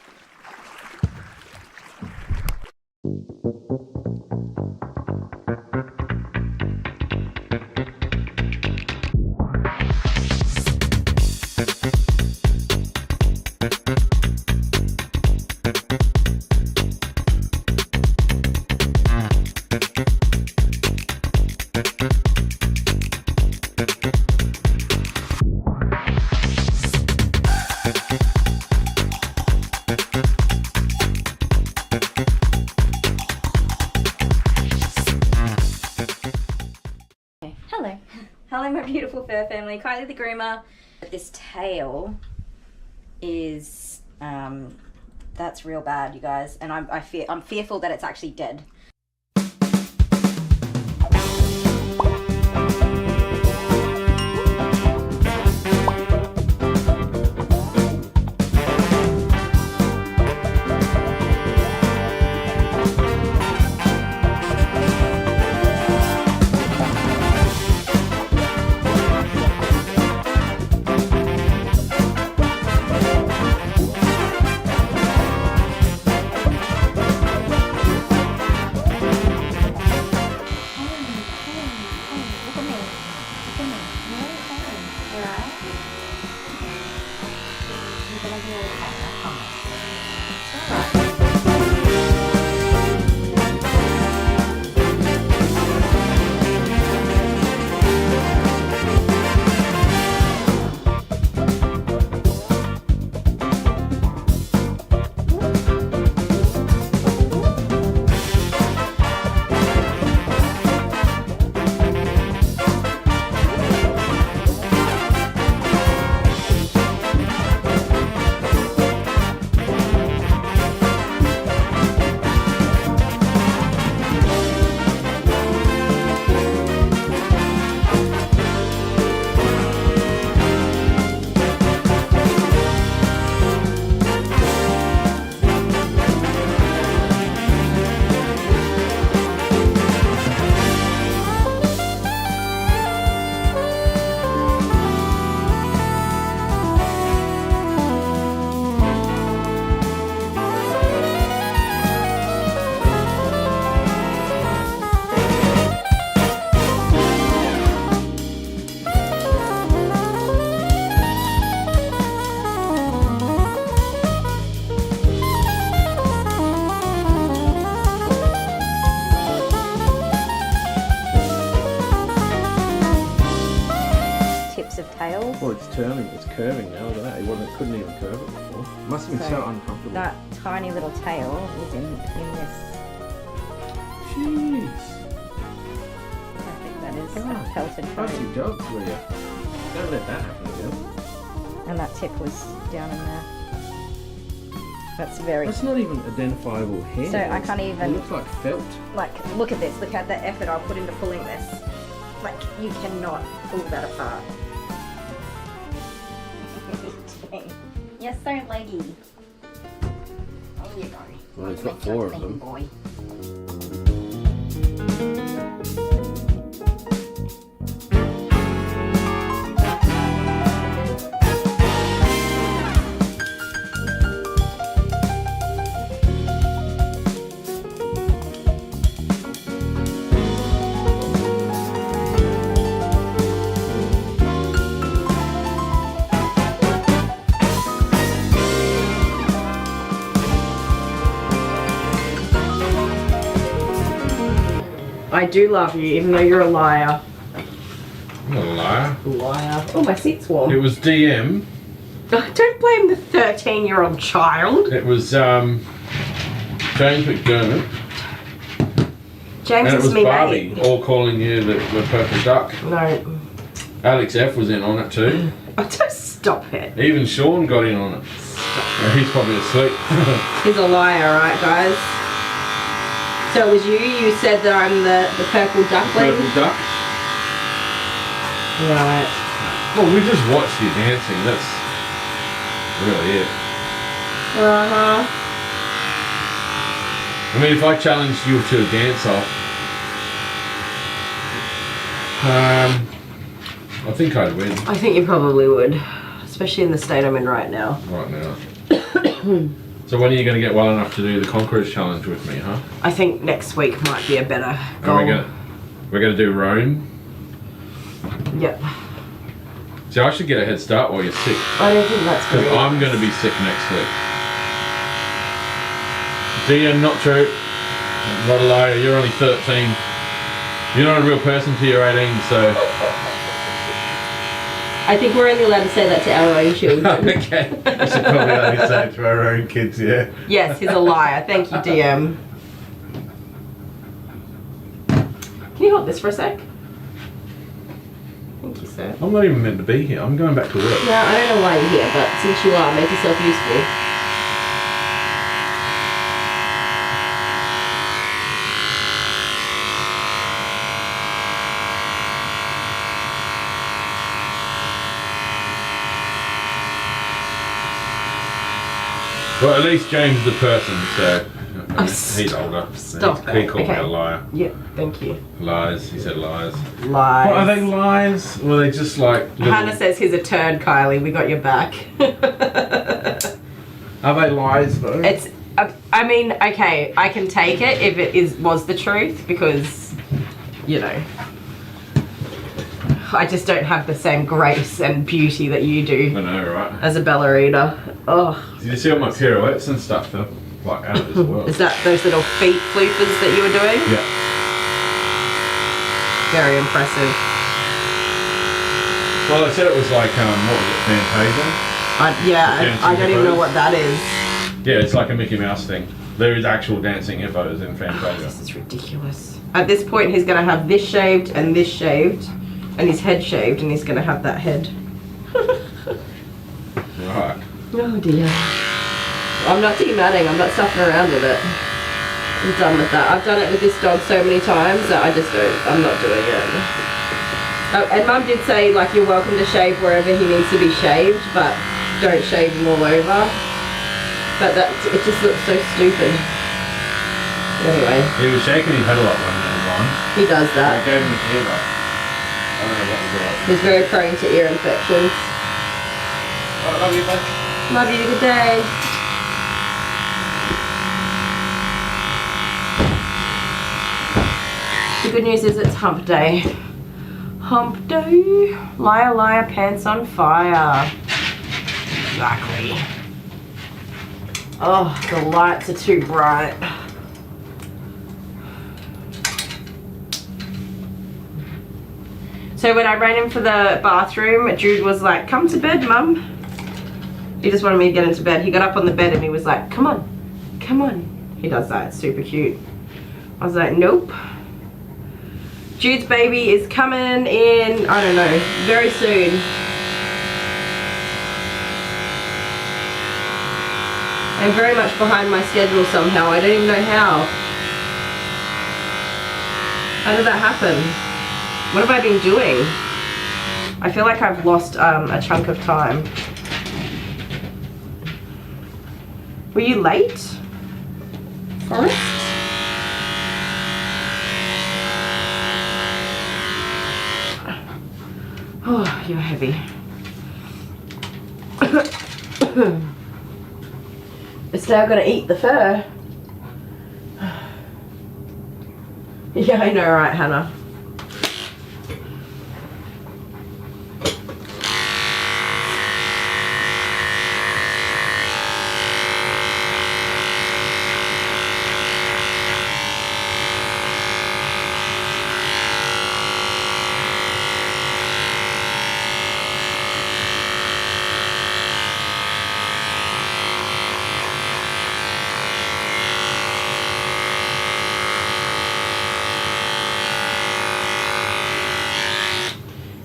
Hello, my beautiful fur family. Kylie the Groomer. This tail is, that's real bad, you guys. And I'm fearful that it's actually dead. turning. It's curving now. Look at that. It couldn't even curve it before. It must have been so uncomfortable. That tiny little tail is in this. Jeez. I think that is God. a pelted How's foam. your dog, Leah? Don't let that happen again. And that tip was down in there. That's very. That's not even identifiable hair. So I can't even. It looks like felt. Like, look at this. Look at the effort I'll put into pulling this. Like, you cannot pull that apart. You're so leggy. Oh, you go. Well, it's got 4 of them. Boy. I do love you, even though you're a liar. I'm not a liar. Liar. Oh, my seat's warm. It was DM. Don't blame the 13-year-old child. It was James McDermott. James And it is was me Barbie, mate. all calling you the purple duck. No. Alex F was in on it too. Oh, don't stop it. Even Sean got in on it. He's probably asleep. He's a liar, right, guys? So it was you? You said that I'm the purple duckling? Purple duck. Right. Well, we just watched you dancing. That's really it. Uh-huh. I mean, if I challenged you to a dance off, I think I'd win I think you probably would. Especially in the state I'm in right now. right now. So when are you going to get well enough to do the Conquerors Challenge with me, huh? I think next week might be a better goal. And we're going to do Rome. Yep. See, I should get a head start while you're sick. I don't think that's Because good. I'm going to be sick next week. DM, not true. Not a liar, you're only 13. You're not a real person till you're 18, so... I think we're only allowed to say that to our own children. Okay. I should probably only say it to our own kids, yeah. Yes, he's a liar. Thank you, DM. Can you hold this for a sec? Thank you, sir. I'm not even meant to be here. I'm going back to work. No, I don't know why you're here, but since you are, make yourself useful. Well, at least James is the person, so Oh, he's older. Stop He it. called me Okay. a liar. Yep, thank you. Lies. He said lies. Lies. What are they lies? Or are they just like little... Hannah says he's a turd, Kylie. We got your back. Are they lies though? It's. I mean, okay, I can take it if it was the truth because, you know, I just don't have the same grace and beauty that you I do know, right? as a ballerina. Oh, Did you see all my pirouettes and stuff though? Like out of this world. is that those little feet floopers that you were doing? Yeah. Very impressive. Well, they said it was like, what was it, Fantasia? I don't even know what that is. Yeah, it's like a Mickey Mouse thing. There is actual dancing hippos in Fantasia. This is ridiculous. At this point, he's going to have this shaved, and his head shaved, and he's going to have that head. Right. Oh dear. I'm not dematting, I'm not stuffing around with it. I'm done with that. I've done it with this dog so many times that I'm not doing it. Oh, and Mum did say, like, you're welcome to shave wherever he needs to be shaved, but don't shave him all over. But it just looks so stupid. Anyway. He was shaking his head a lot when he was on. He does I that. gave him a ear up. I don't know what was right. He's very prone to ear infections. Oh, love you, bud. Love you, good day. The good news is it's hump day. Hump day. Liar, liar, pants on fire. Exactly. Oh, the lights are too bright. So when I ran in for the bathroom, Jude was like, come to bed, Mum. He just wanted me to get into bed. He got up on the bed and he was like, come on, come on. He does that, it's super cute. I was like, nope. Jude's baby is coming in, I don't know, very soon. I'm very much behind my schedule somehow. I don't even know how. How did that happen? What have I been doing? I feel like I've lost a chunk of time. Were you late, Forrest? Oh, you're heavy. Is Dale gonna eat the fur? Yeah, I know, right, Hannah?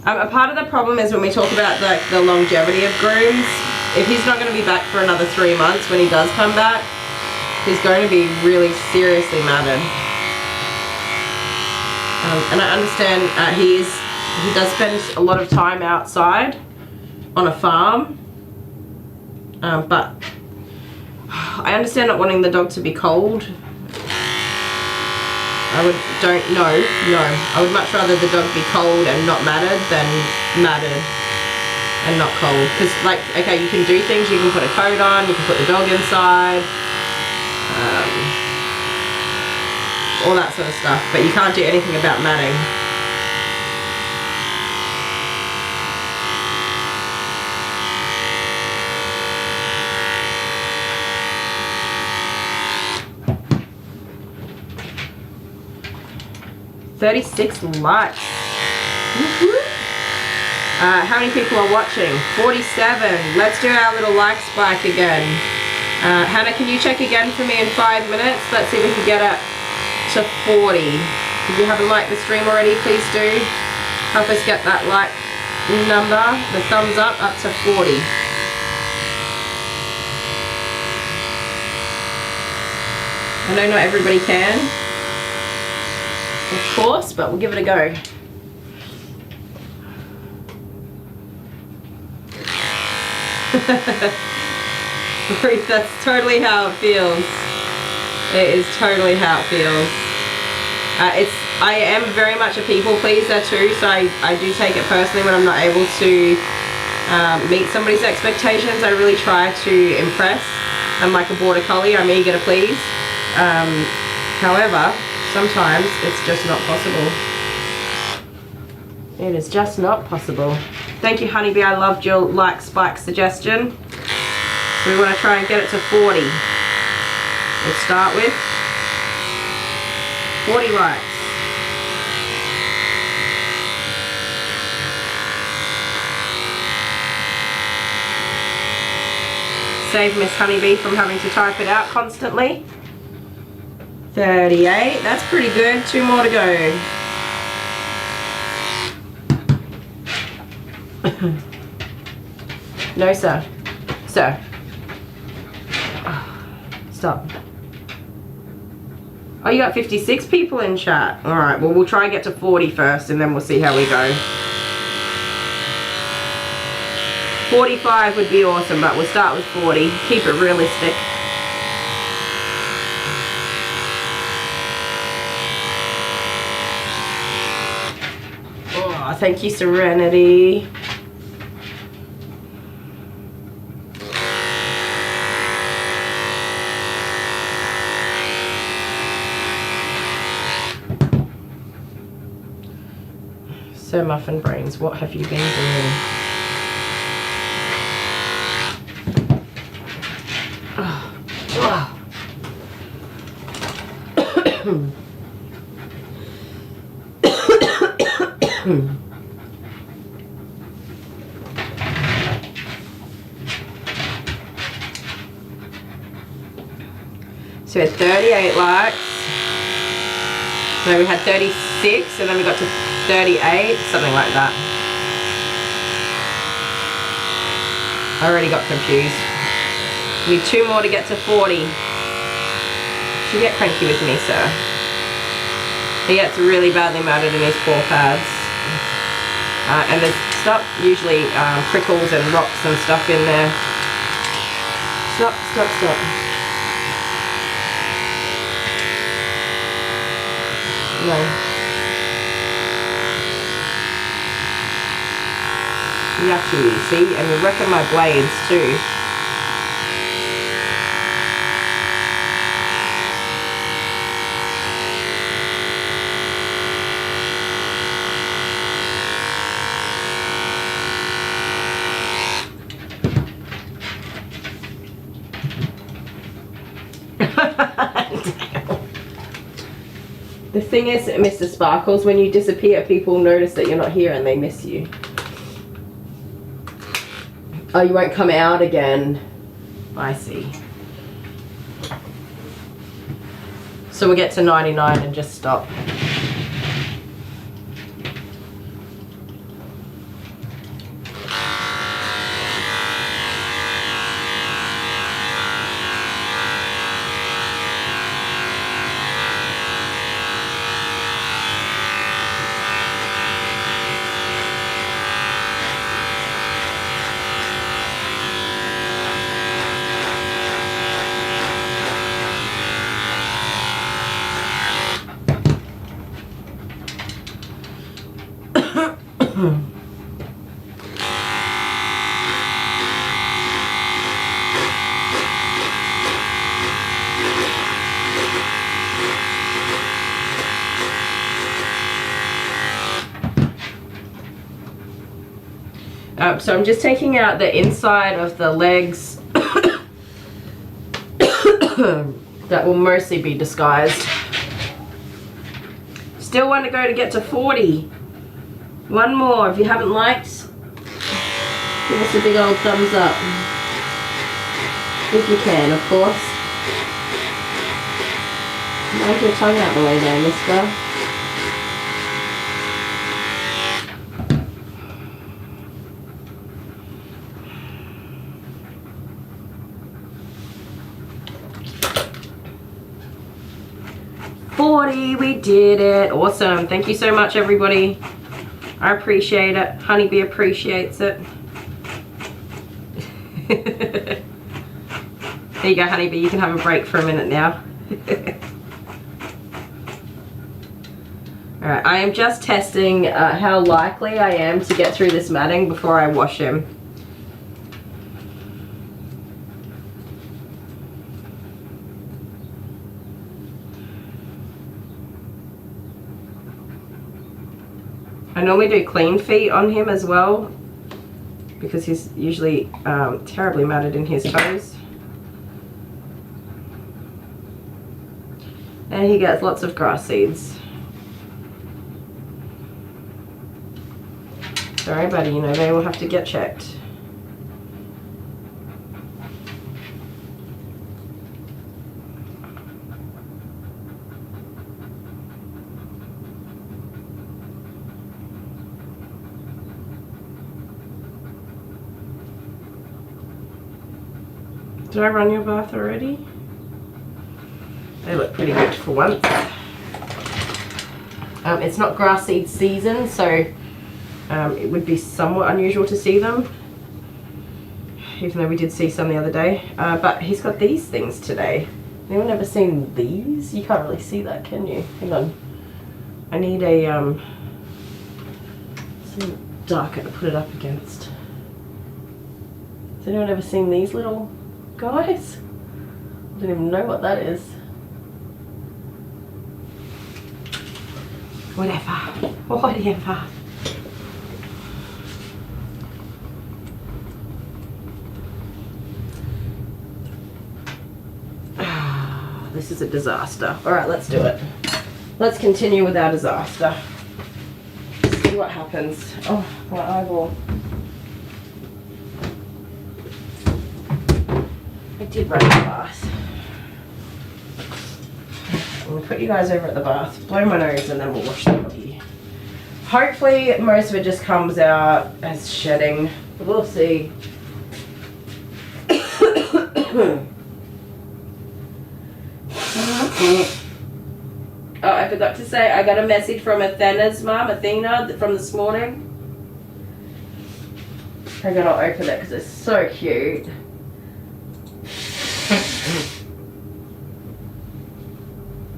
A part of the problem is when we talk about the longevity of grooms, if he's not going to be back for another 3 months when he does come back, he's going to be really seriously matted. And I understand he does spend a lot of time outside on a farm, but I understand not wanting the dog to be cold. I would much rather the dog be cold and not matted than matted and not cold. Because, like, okay, you can do things, you can put a coat on, you can put the dog inside, all that sort of stuff, but you can't do anything about matting. $36 likes. How many people are watching? 47. Let's do our little like spike again. Hannah, can you check again for me in 5 minutes? Let's see if we can get it to 40. If you haven't liked the stream already, please do. Help us get that like number, the thumbs up to 40. I know not everybody can, of course, but we'll give it a go. Ruth, that's totally how it feels. It is totally how it feels. I am very much a people pleaser too, so I do take it personally when I'm not able to meet somebody's expectations. I really try to impress. I'm like a border collie, I'm eager to please. However, sometimes it's just not possible. It is just not possible. Thank you, Honeybee. I loved your like spike suggestion. So we want to try and get it to 40. We'll start with 40 likes. Save Miss Honeybee from having to type it out constantly. 38, that's pretty good. 2 more to go. No, sir. Sir. Stop. Oh, you got 56 people in chat. Alright, well, we'll try and get to 40 first and then we'll see how we go. 45 would be awesome, but we'll start with 40. Keep it realistic. Oh, thank you, Serenity. So Muffin Brains, what have you been doing? So we had 38 likes. No, we had 36 and then we got to 38, something like that. I already got confused. We need 2 more to get to 40. You get cranky with me, sir. He gets really badly matted in his paw pads. And there's stuff, usually prickles and rocks and stuff in there. Stop, stop, stop. No. Yucky, see? And you're wrecking my blades too. The thing is, Mr. Sparkles, when you disappear, people notice that you're not here and they miss you. Oh, you won't come out again. I see. So we'll get to 99 and just stop. So I'm just taking out the inside of the legs that will mostly be disguised. Still want to go to get to 40. One more. If you haven't liked, give us a big old thumbs up. If you can, of course. Mind your tongue out the way there, mister. We did it. Awesome. Thank you so much, everybody. I appreciate it. Honeybee appreciates it. There you go, Honeybee. You can have a break for a minute now. Alright, I am just testing how likely I am to get through this matting before I wash him. I normally do clean feet on him as well because he's usually terribly matted in his toes. And he gets lots of grass seeds. Sorry, buddy, you know, they will have to get checked. Did I run your bath already? They look pretty good for once. It's not grass seed season, so it would be somewhat unusual to see them, even though we did see some the other day. But he's got these things today. Anyone ever seen these? You can't really see that, can you? Hang on. I need a something darker to put it up against. Has anyone ever seen these little guys? I don't even know what that is. Whatever. This is a disaster. Alright, let's do it. Let's continue with our disaster. See what happens. Oh, my eyeball. I did run the bath. I'm gonna put you guys over at the bath, blow my nose, and then we'll wash the doggy. Hopefully most of it just comes out as shedding. We'll see. Oh, I forgot to say, I got a message from Athena's mum, Athena, from this morning. I'm gonna open it because it's so cute.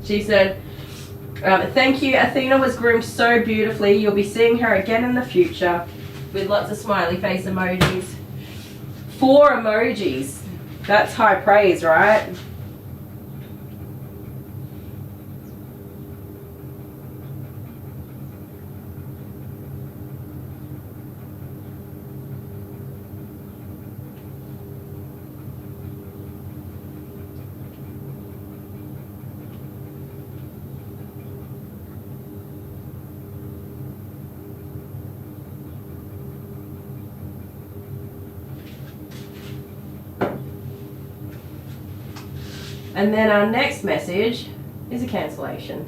She said, thank you, Athena was groomed so beautifully. You'll be seeing her again in the future. With lots of smiley face emojis. 4 emojis. That's high praise, right? And then our next message is a cancellation.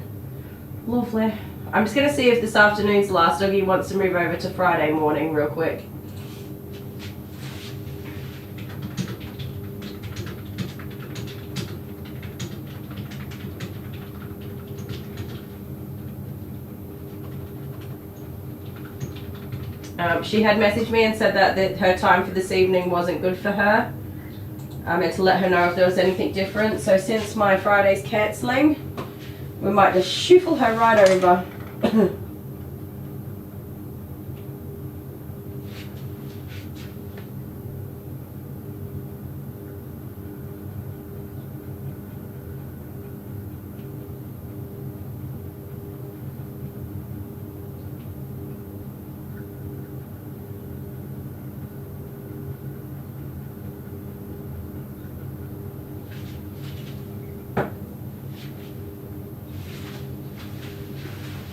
Lovely. I'm just gonna see if this afternoon's last doggy wants to move over to Friday morning real quick. She had messaged me and said that her time for this evening wasn't good for her. And to let her know if there was anything different. So since my Friday's cancelling, we might just shuffle her right over.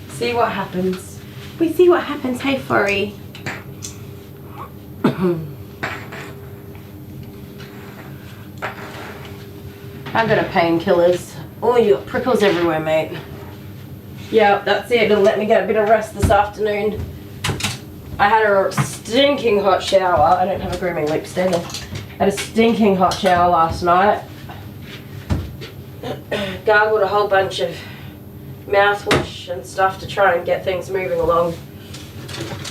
See what happens. We see what happens, hey furry. I'm gonna painkillers. Oh, you got prickles everywhere, mate. Yeah, that's it. It'll let me get a bit of rest this afternoon. I had a stinking hot shower. I don't have a grooming lipstick. I had a stinking hot shower last night. Gargled a whole bunch of mouthwash and stuff to try and get things moving along.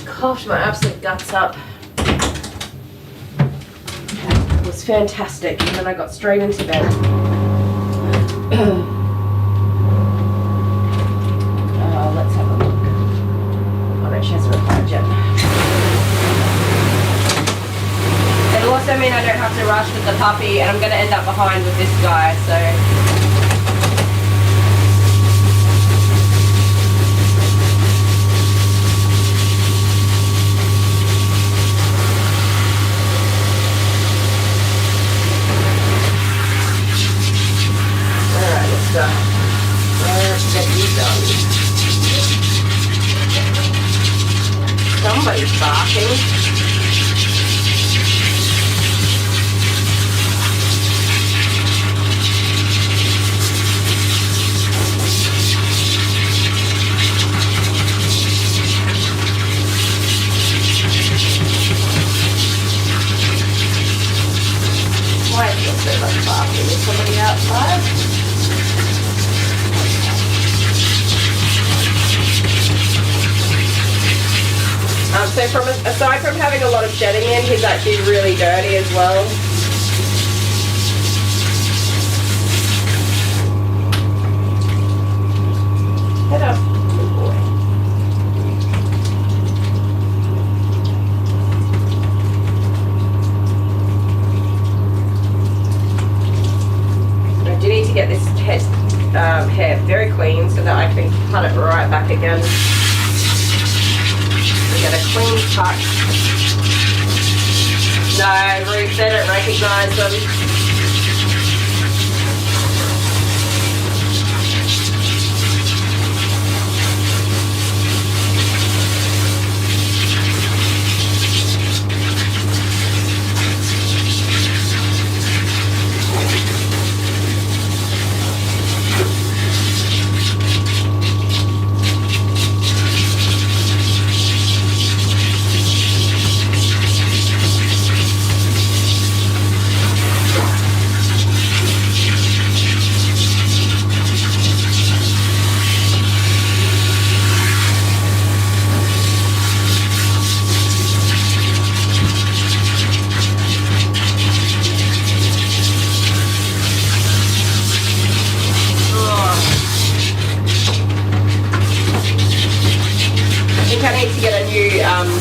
Coughed my absolute guts up. It was fantastic, and then I got straight into bed. Let's have a look. Oh no, she hasn't replied yet. It'll also mean I don't have to rush with the puppy, and I'm going to end up behind with this guy, so. Let's get these done. Somebody's barking. Why is there so much barking? Is somebody outside? So aside from having a lot of shedding in, he's actually really dirty as well. Head up, good boy. I do need to get this hair very clean so that I can cut it right back again. Get a clean cut. No, Ruth, they don't recognise them.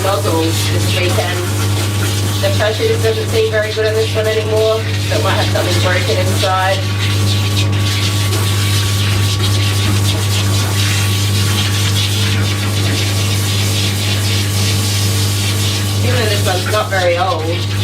nozzle this weekend. The pressure just doesn't seem very good on this one anymore, so it might have something broken inside. Even though this one's not very old.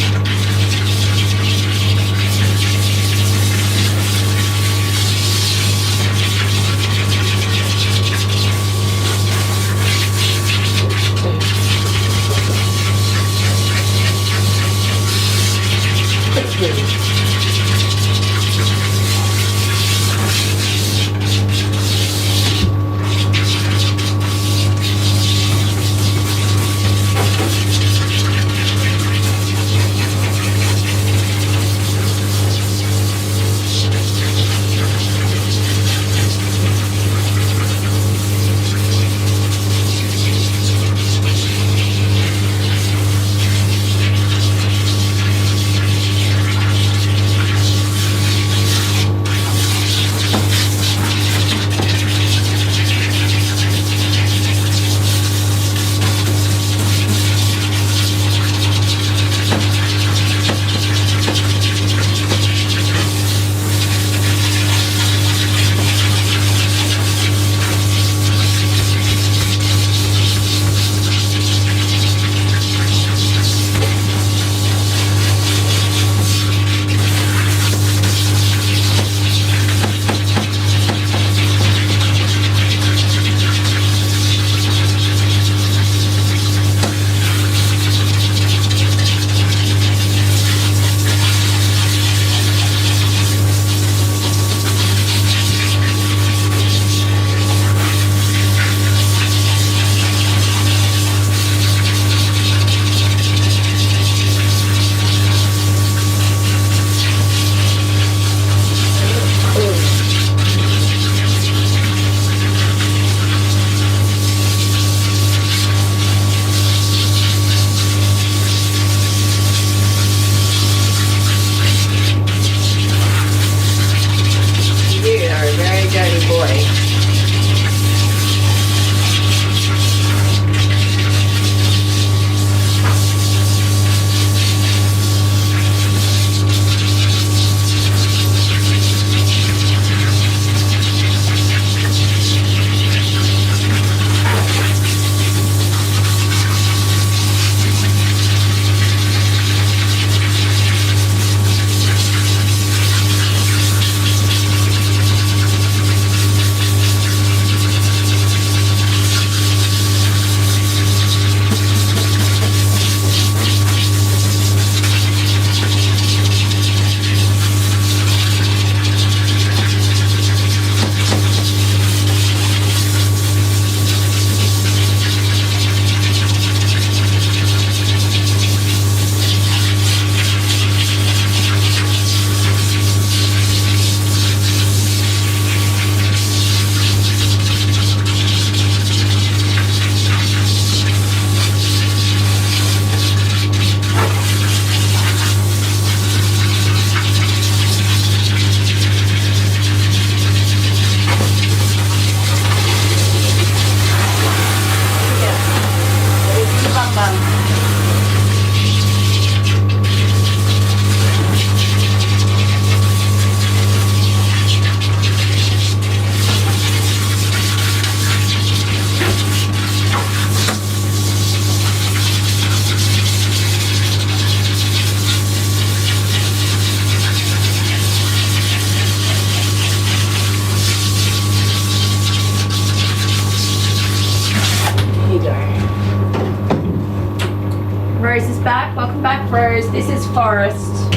Rose is back. Welcome back, Rose. This is Forrest.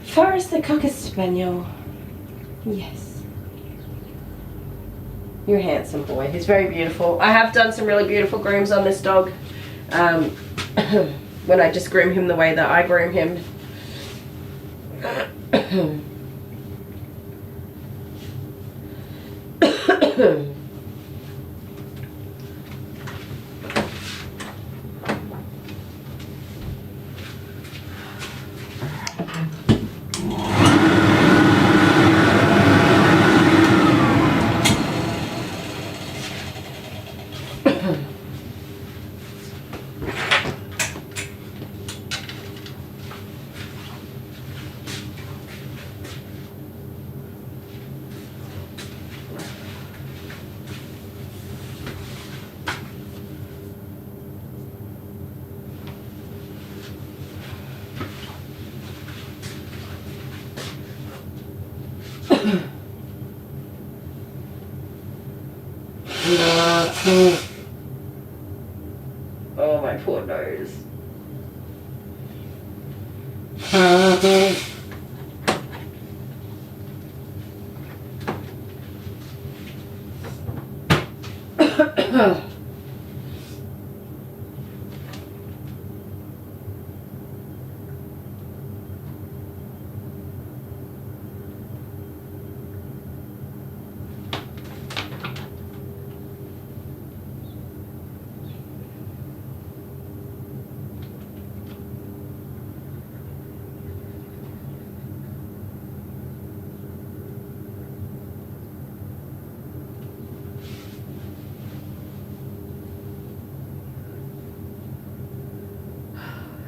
Forrest the Cocker Spaniel. Yes. You're a handsome boy. He's very beautiful. I have done some really beautiful grooms on this dog. When I just groom him the way that I groom him. Oh, my poor nose.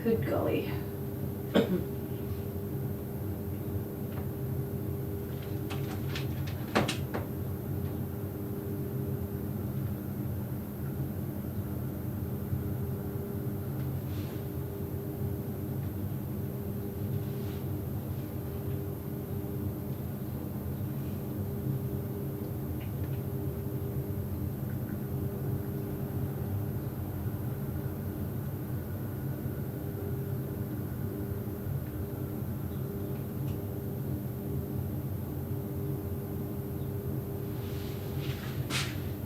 Good golly.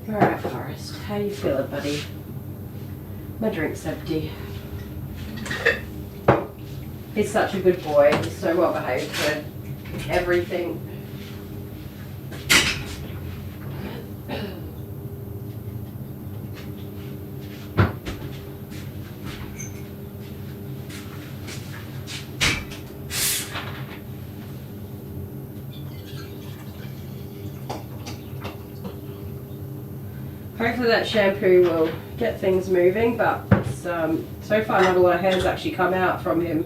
Alright, Forrest, how you feeling, buddy? My drink's empty. He's such a good boy. He's so well behaved for everything. Hopefully that shampoo will get things moving, but it's, so far not a lot of hair's actually come out from him.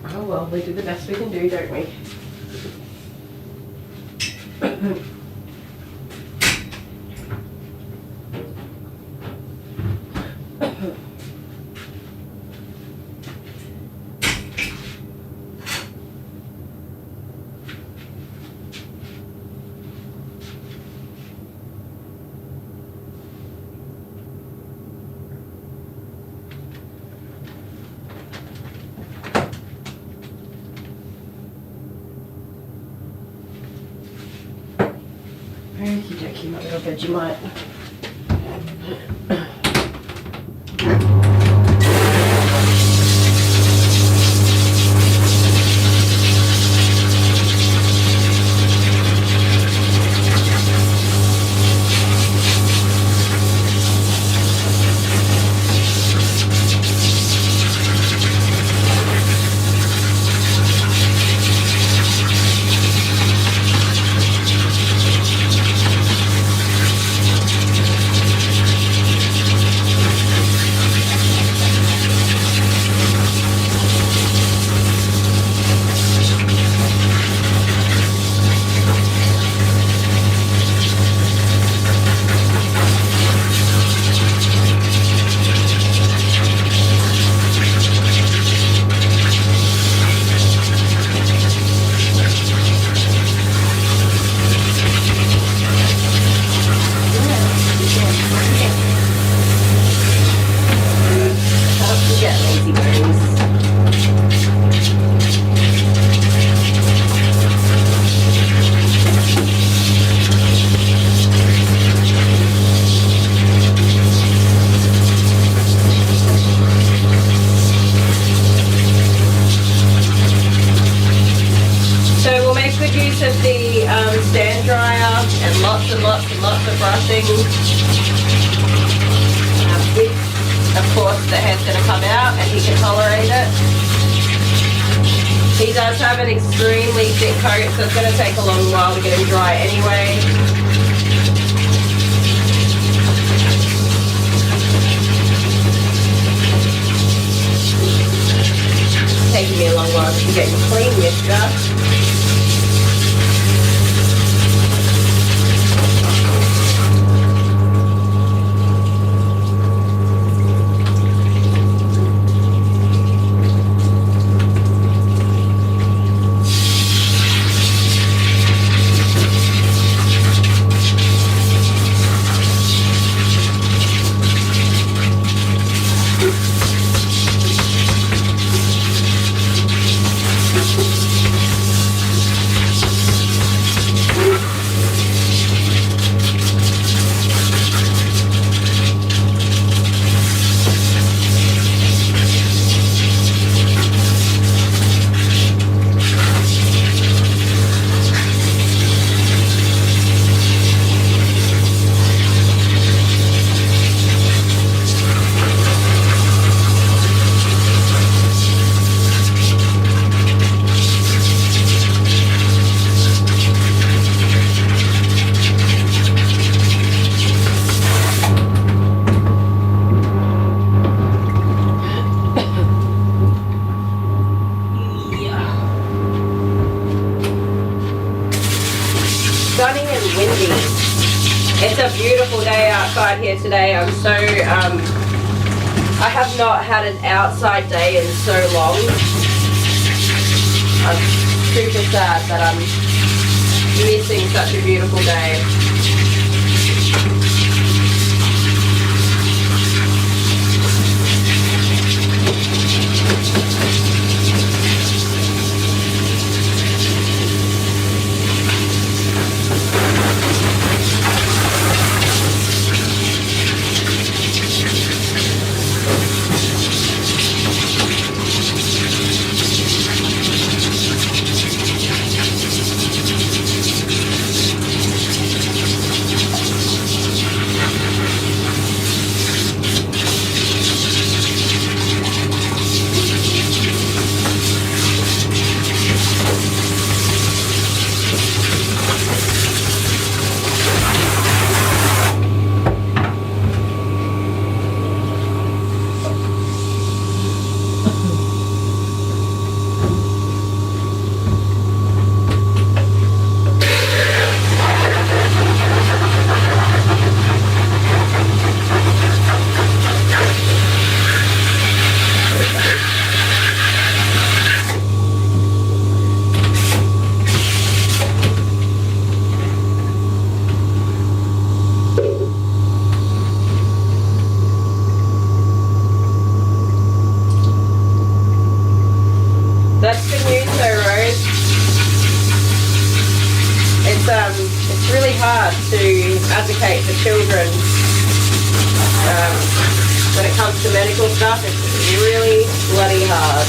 Oh well, we do the best we can do, don't we? Okie dokie, my little Vegemite. Stand dryer and lots of brushing. With, of course, the hair's going to come out and he can tolerate it. He does have an extremely thick coat, so it's going to take a long while to get him dry anyway. Taking me a long while to get him clean, mister. outside here today. I'm so, I have not had an outside day in so long. I'm super sad that I'm missing such a beautiful day. That's good news though, Rose. It's really hard to advocate for children when it comes to medical stuff. It's really bloody hard.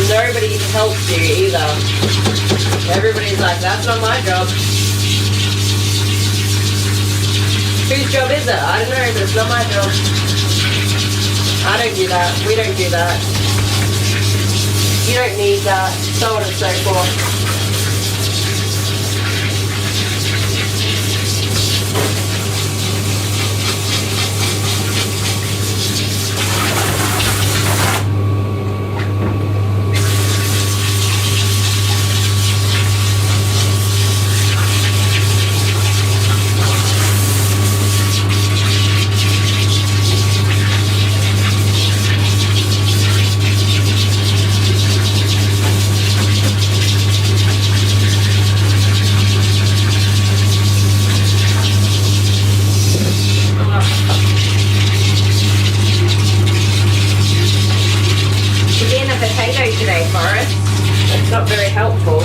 Nobody helps you either. Everybody's like, that's not my job. Whose job is it? I don't know, but it's not my job. I don't do that. We don't do that. You don't need that. So on and so forth. Today, Forrest. It's not very helpful.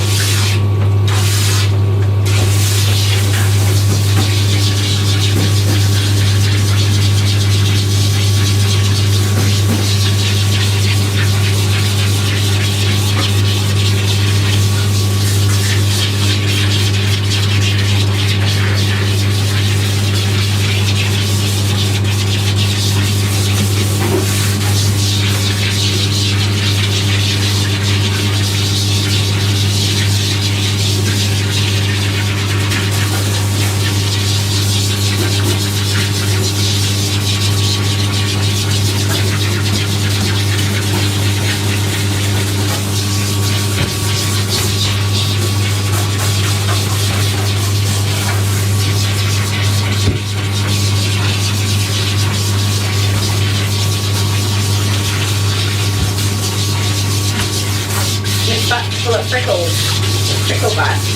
Full of prickles, prickle bites.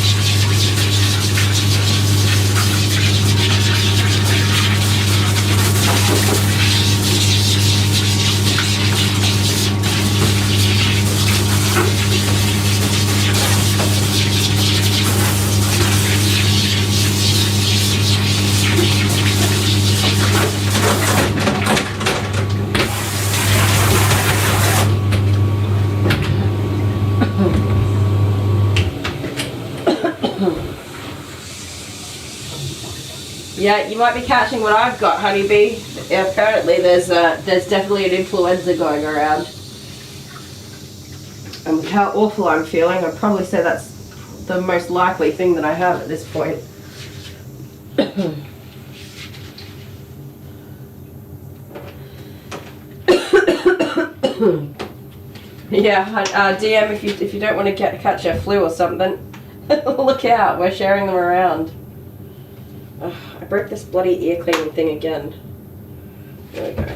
Yeah, you might be catching what I've got, honeybee. Apparently there's definitely an influenza going around. And with how awful I'm feeling, I'd probably say that's the most likely thing that I have at this point. Yeah, DM if you don't want to catch a flu or something. Look out, we're sharing them around. Ugh, I broke this bloody ear cleaning thing again. There we go.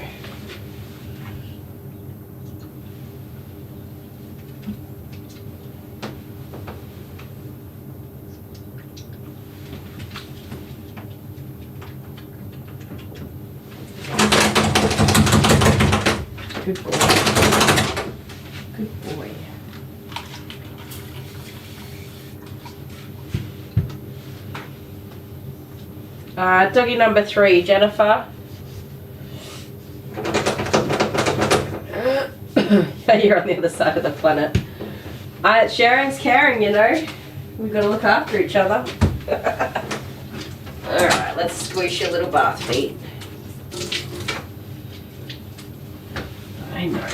Good boy. Good boy. Doggy number 3, Jennifer. You're on the other side of the planet. Sharing's caring, you know. We've got to look after each other. Alright, let's squish your little bath feet. I know.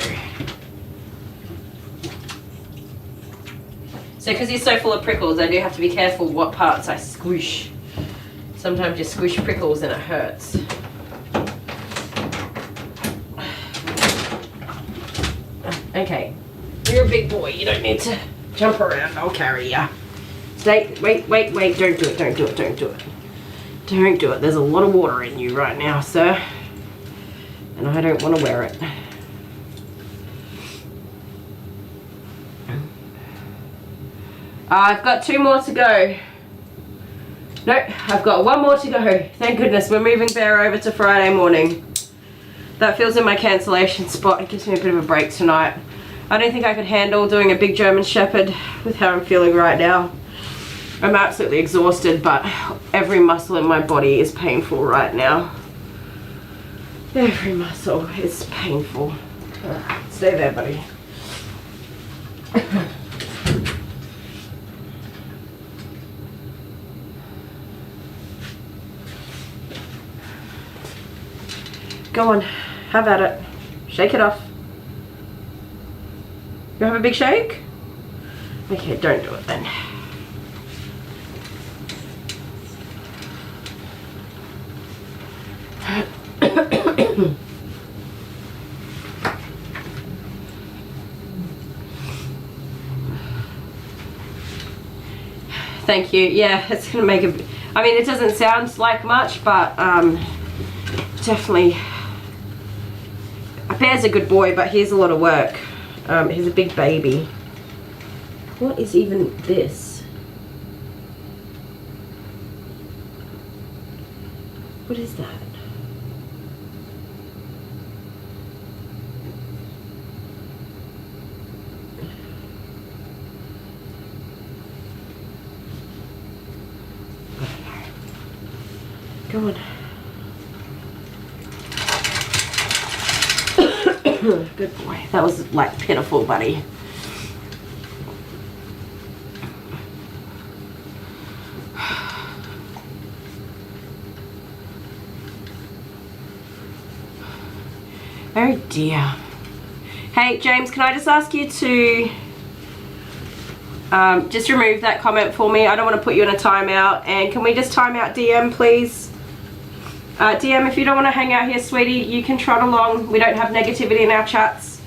So because he's so full of prickles, I do have to be careful what parts I squish. Sometimes you squish prickles and it hurts. Okay, you're a big boy. You don't need to jump around. I'll carry ya. Stay. Wait. Don't do it. Don't do it. Don't do it. Don't do it. There's a lot of water in you right now, sir. And I don't want to wear it. I've got 2 more to go. Nope, I've got 1 more to go. Thank goodness, we're moving Bear over to Friday morning. That feels in my cancellation spot. It gives me a bit of a break tonight. I don't think I could handle doing a big German Shepherd with how I'm feeling right now. I'm absolutely exhausted, but every muscle in my body is painful right now. Every muscle is painful. Stay there, buddy. Go on, have at it. Shake it off. You have a big shake? Okay, don't do it then. Thank you. Yeah, it's gonna make a. I mean, it doesn't sound like much, but definitely. Bear's a good boy, but he's a lot of work. He's a big baby. What is even this? What is that? Go on. Good boy. That was like pitiful, buddy. Oh dear. Hey James, can I just ask you to just remove that comment for me? I don't want to put you in a timeout. And can we just time out DM, please? DM, if you don't want to hang out here, sweetie, you can trot along. We don't have negativity in our chats.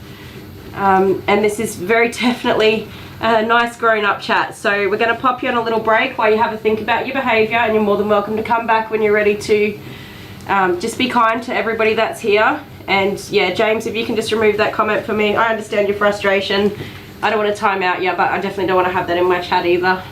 And this is very definitely a nice grown-up chat. So we're going to pop you on a little break while you have a think about your behaviour, and you're more than welcome to come back when you're ready to. Just be kind to everybody that's here. And yeah, James, if you can just remove that comment for me. I understand your frustration. I don't want to time out you, but I definitely don't want to have that in my chat either.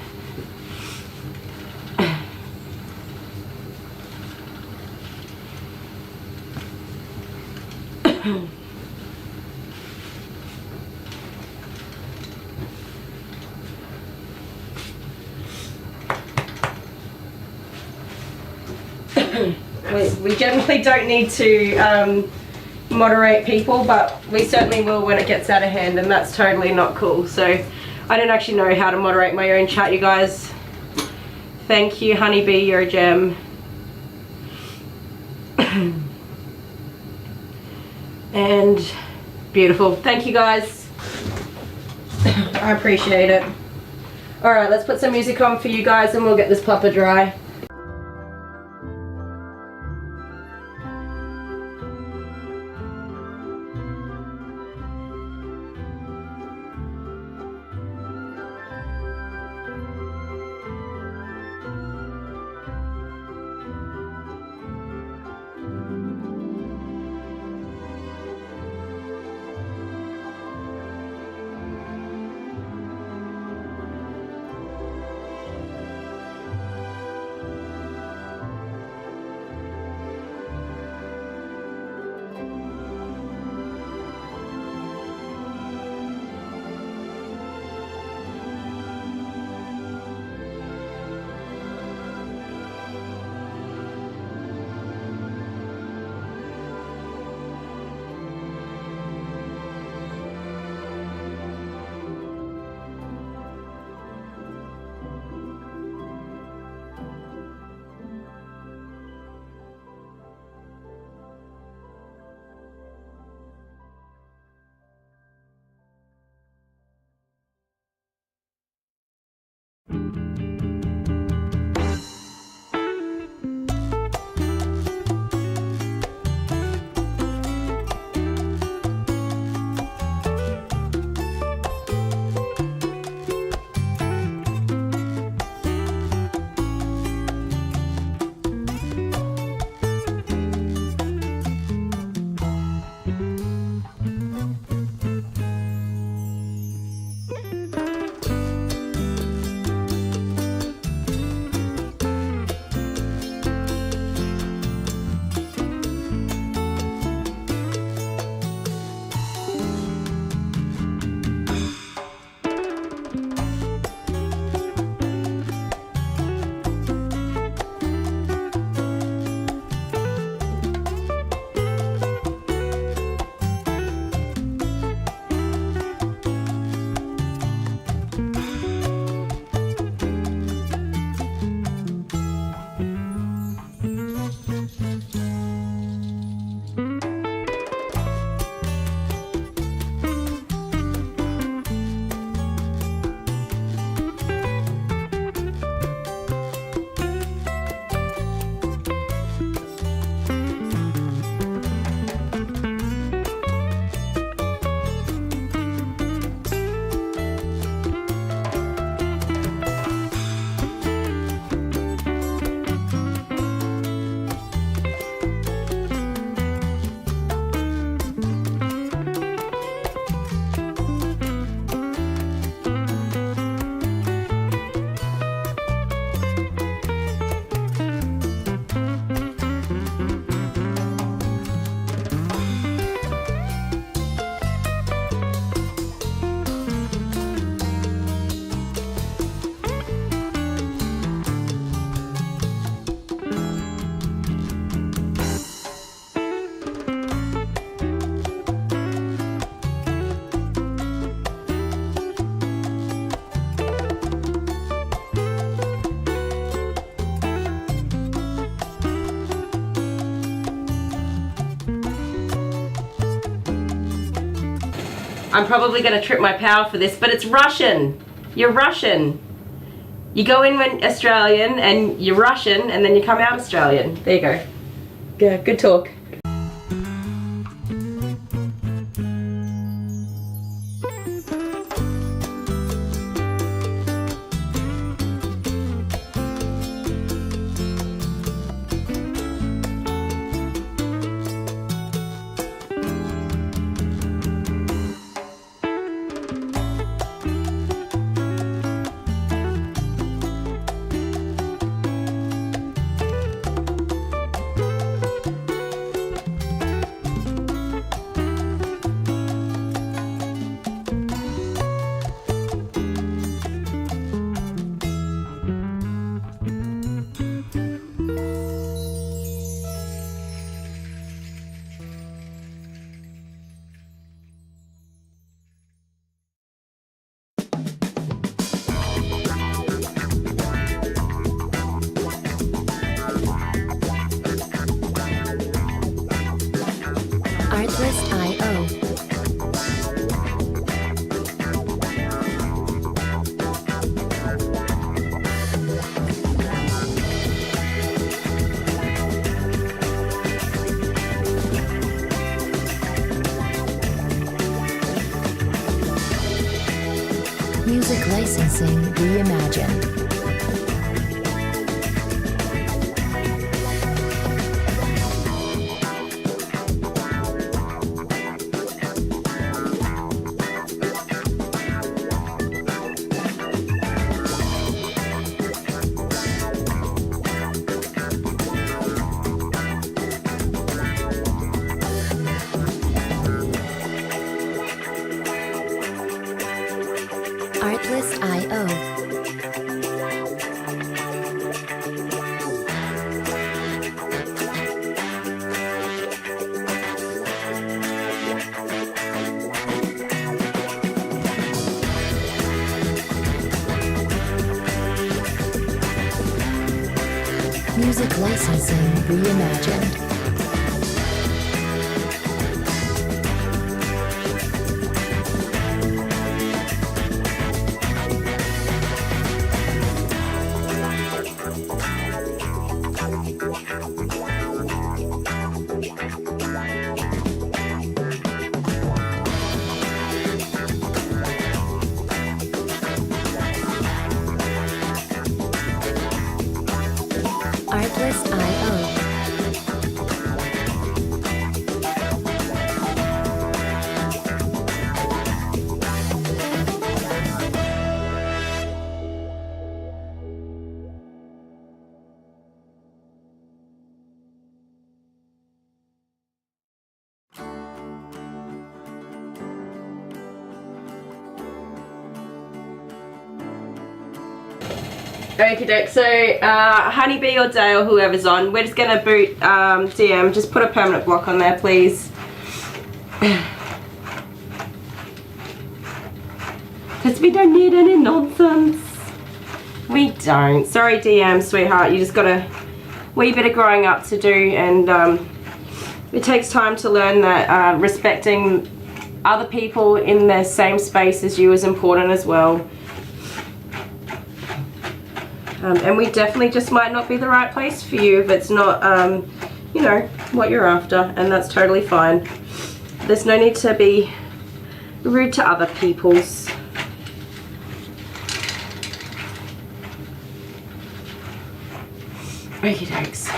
We generally don't need to moderate people, but we certainly will when it gets out of hand, and that's totally not cool. So I don't actually know how to moderate my own chat, you guys. Thank you, Honeybee, you're a gem. And beautiful. Thank you, guys. I appreciate it. All right, let's put some music on for you guys and we'll get this pupper dry. I'm probably going to trip my pal for this, but it's Russian. You're Russian. You go in when Australian and you're Russian and then you come out Australian. There you go. Yeah, good talk. Artlist.io. Music licensing reimagined. Artlist.io. Music licensing reimagined. Okie doke, so Honeybee or Dale, whoever's on, we're just gonna boot DM. Just put a permanent block on there, please. Because we don't need any nonsense. We don't. Sorry, DM, sweetheart. You just got a wee bit of growing up to do, and it takes time to learn that respecting other people in the same space as you is important as well. And we definitely just might not be the right place for you if it's not, you know, what you're after, and that's totally fine. There's no need to be rude to other people's. Okie dokes.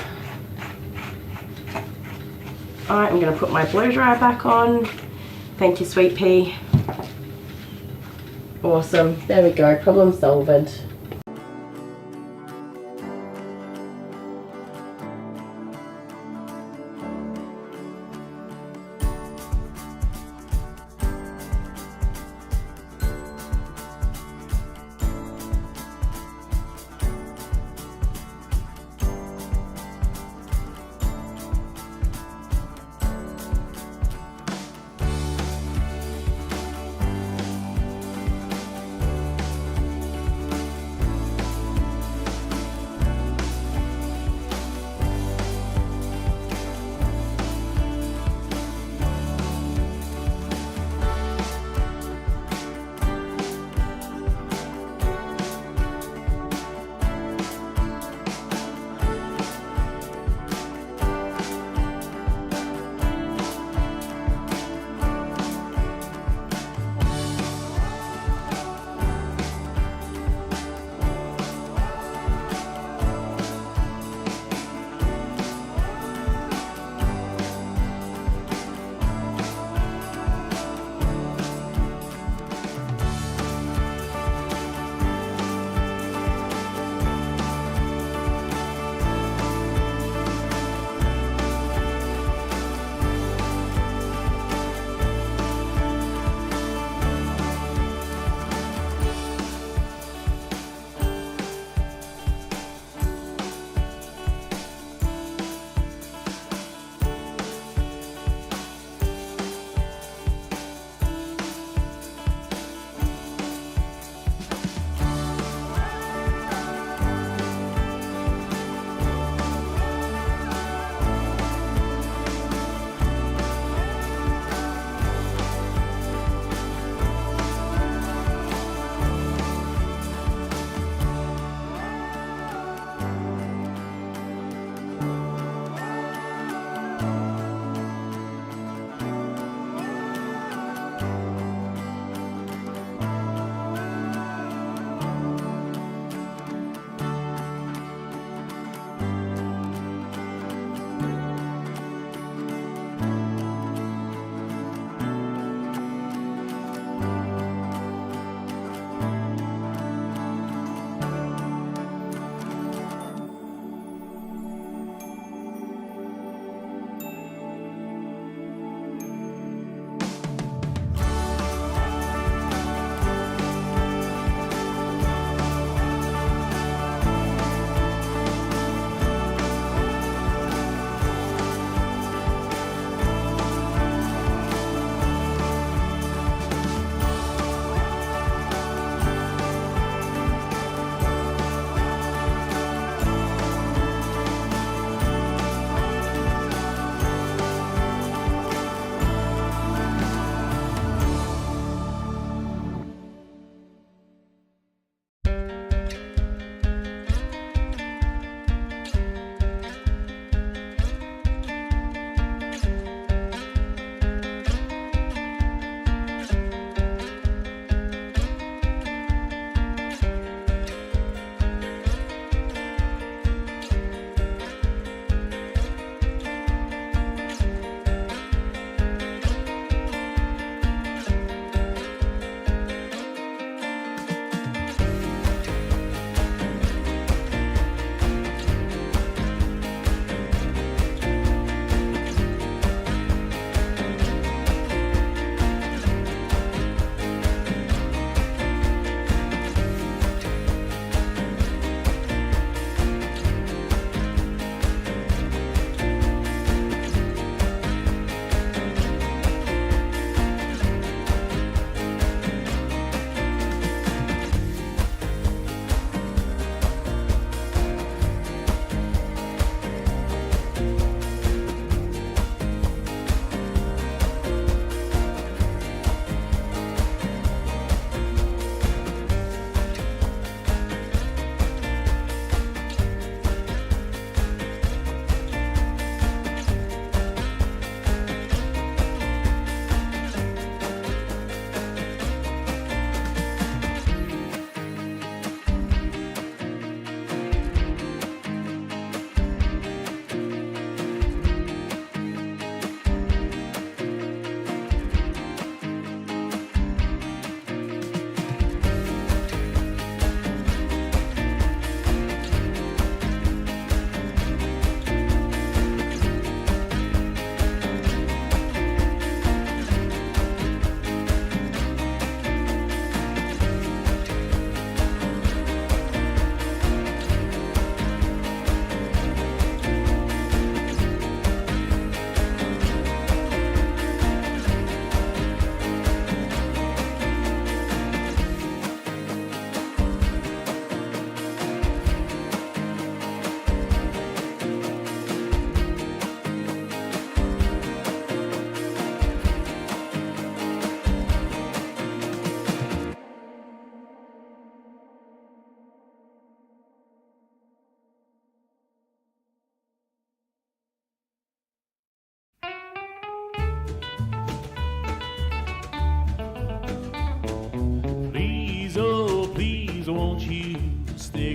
Alright, I'm going to put my blow dryer back on. Thank you, Sweet Pea. Awesome. There we go. Problem solved.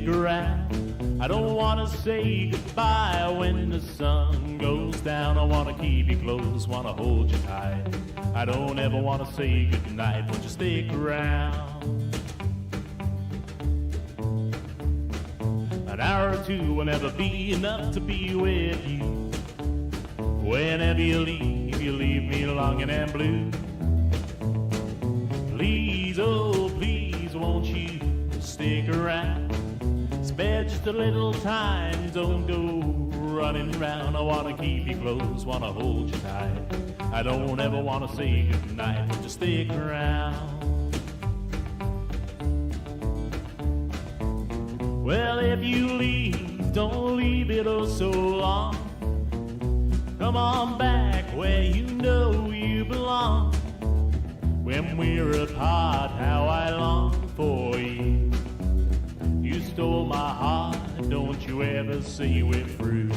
stick around. I don't wanna say goodbye when the sun goes down. I wanna keep you close, wanna hold you tight. I don't ever wanna say goodnight, won't you stick around? An hour or two will never be enough to be with you. Whenever you leave me longing and blue. Please, oh please, won't you stick around? Spare just a little time, don't go running around. I wanna keep you close, wanna hold you tight. I don't ever wanna say goodnight, won't you stick around? Well, if you leave, don't leave it oh so long. Come on back where you know you belong. When we're apart, how I long for you. You stole my heart, don't you ever say we're through.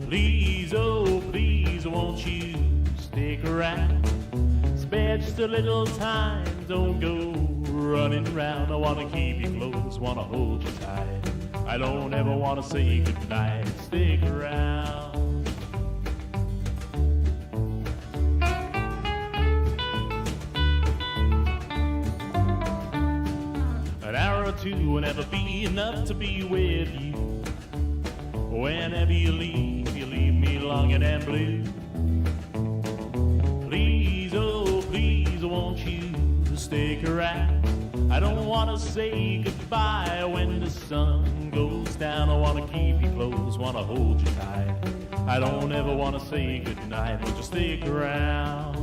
Please, oh please, won't you stick around? Spare just a little time, don't go running around. I wanna keep you close, wanna hold you tight. I don't ever wanna say goodnight, stick around. An hour or two will never be enough to be with you. Whenever you leave me longing and blue. Please, oh please, won't you stick around? I don't wanna say goodbye when the sun goes down. I wanna keep you close, wanna hold you tight. I don't ever wanna say goodnight, won't you stick around?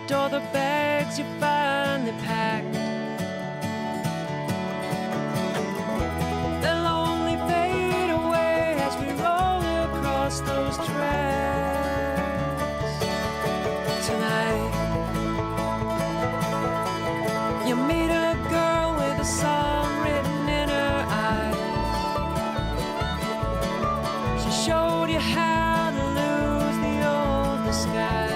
packed all the bags you finally packed. They'll only fade away as we roll across those tracks. Tonight, you meet a girl with a song written in her eyes. She showed you how to lose the old disguise.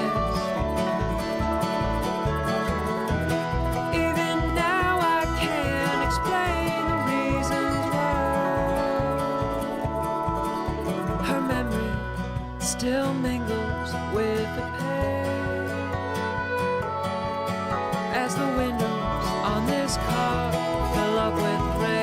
Still mingles with the pain as the windows on this car fill up with rain.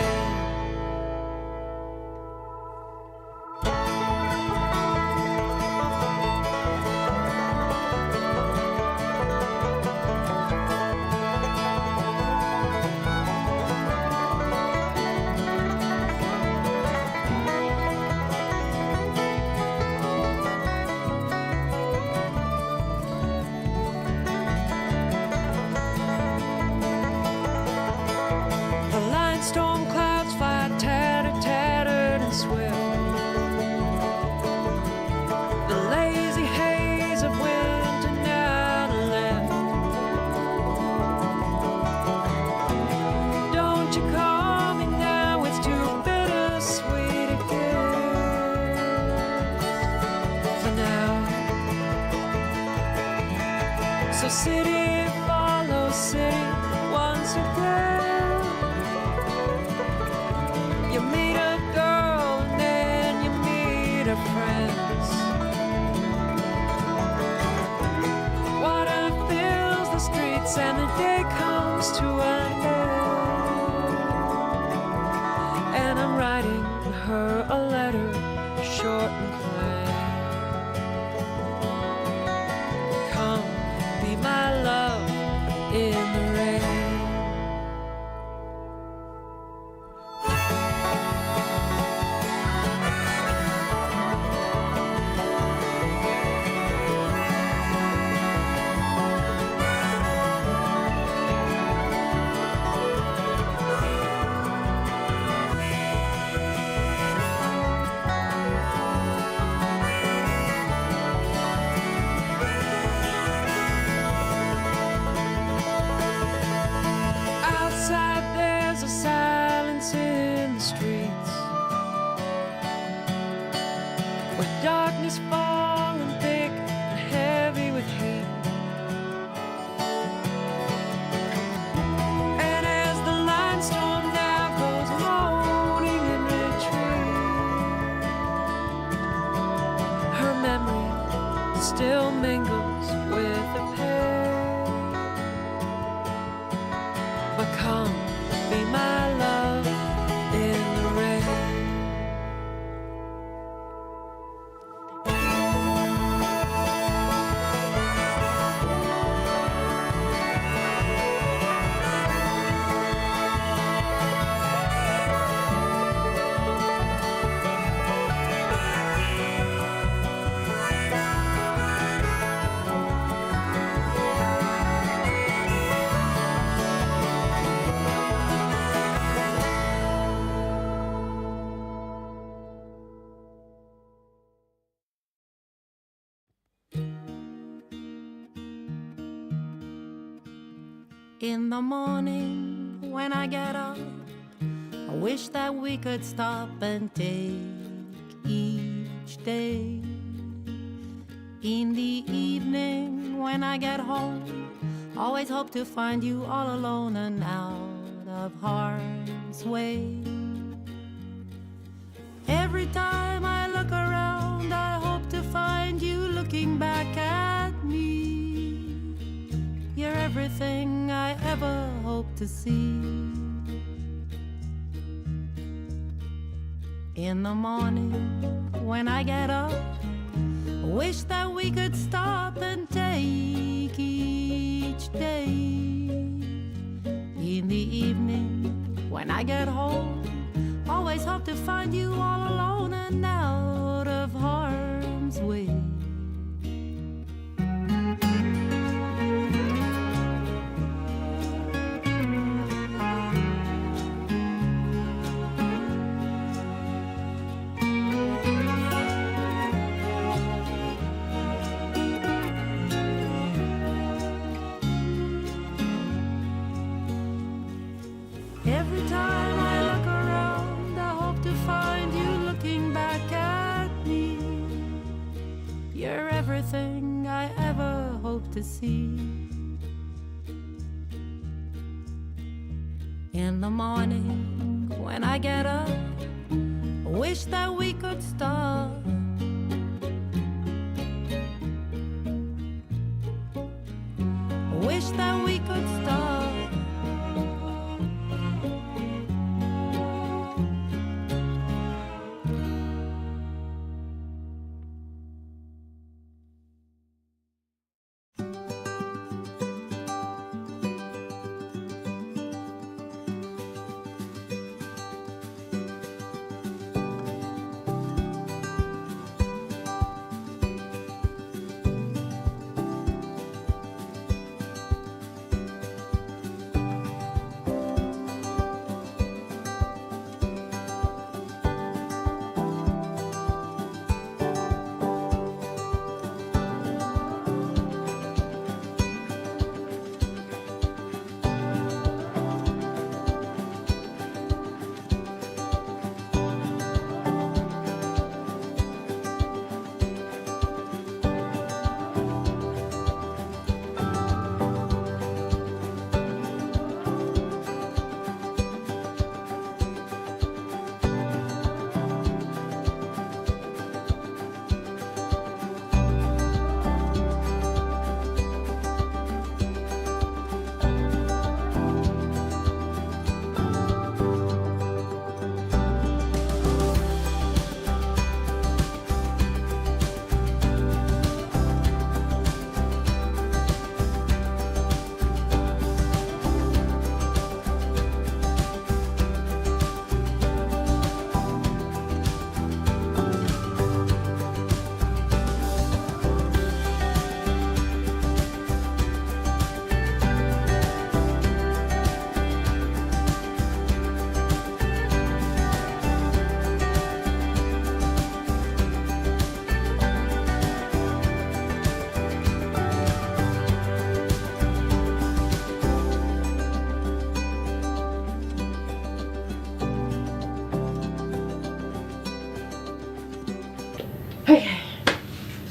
Storm clouds fly tattered, tattered and swift. The lazy haze of winter now left. Don't you call me now, it's too bittersweet a gift. For now, so city follows city once again. You meet a girl and then you meet her friends. Water fills the streets and the day comes to an end. And I'm writing her a letter, short and plain. Come, be my love in the rain. Silence in the streets, with darkness falling thick and heavy with heat. And as the line storm now goes moaning in retreat, her memory still mingles with the pain. But come, be my love in the rain. In the morning when I get up, I wish that we could stop and take each day. In the evening when I get home, always hope to find you all alone and out of harm's way. Every time I look around, I hope to find you looking back at me. You're everything I ever hoped to see. In the morning when I get up, I wish that we could stop and take each day. In the evening when I get home, always hope to find you all alone and out of harm's way. to see. In the morning when I get up, I wish that we could stop. I wish that we could stop.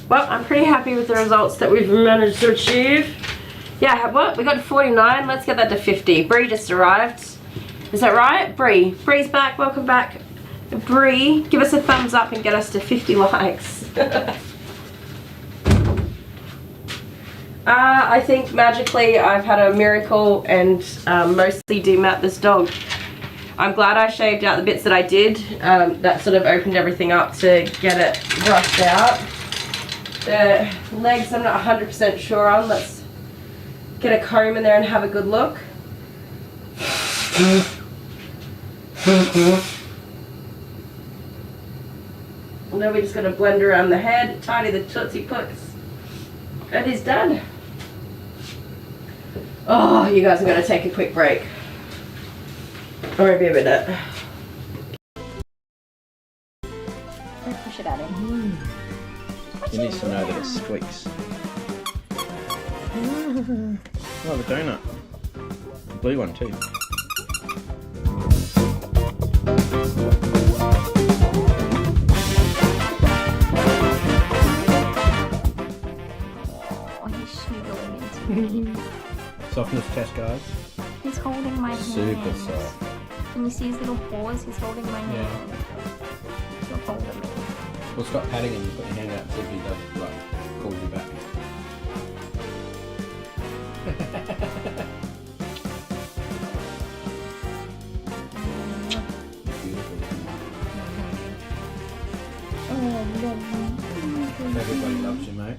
Well, I'm pretty happy with the results that we've managed to achieve. Yeah, what? We got to 49. Let's get that to 50. Bree just arrived. Is that right? Bree. Bree's back. Welcome back. Bree, give us a thumbs up and get us to 50 likes. I think magically I've had a miracle and mostly demat this dog. I'm glad I shaved out the bits that I did. That sort of opened everything up to get it brushed out. The legs I'm not 100% sure on. Let's get a comb in there and have a good look. And then we just got to blend around the head, tidy the tootsie puts, and he's done. Oh, you guys are going to take a quick break. Or maybe a minute. Don't push it at him. You need to know that it squeaks. Oh, the donut. The blue one too. Oh, he's sniggling into me. Softness test, guys. He's holding my hand. Super soft. Can you see his little paws? He's holding my hand. He's not holding me. Well, stop patting him and put your hand out so if he does, like, calls you back. Everybody loves you, mate.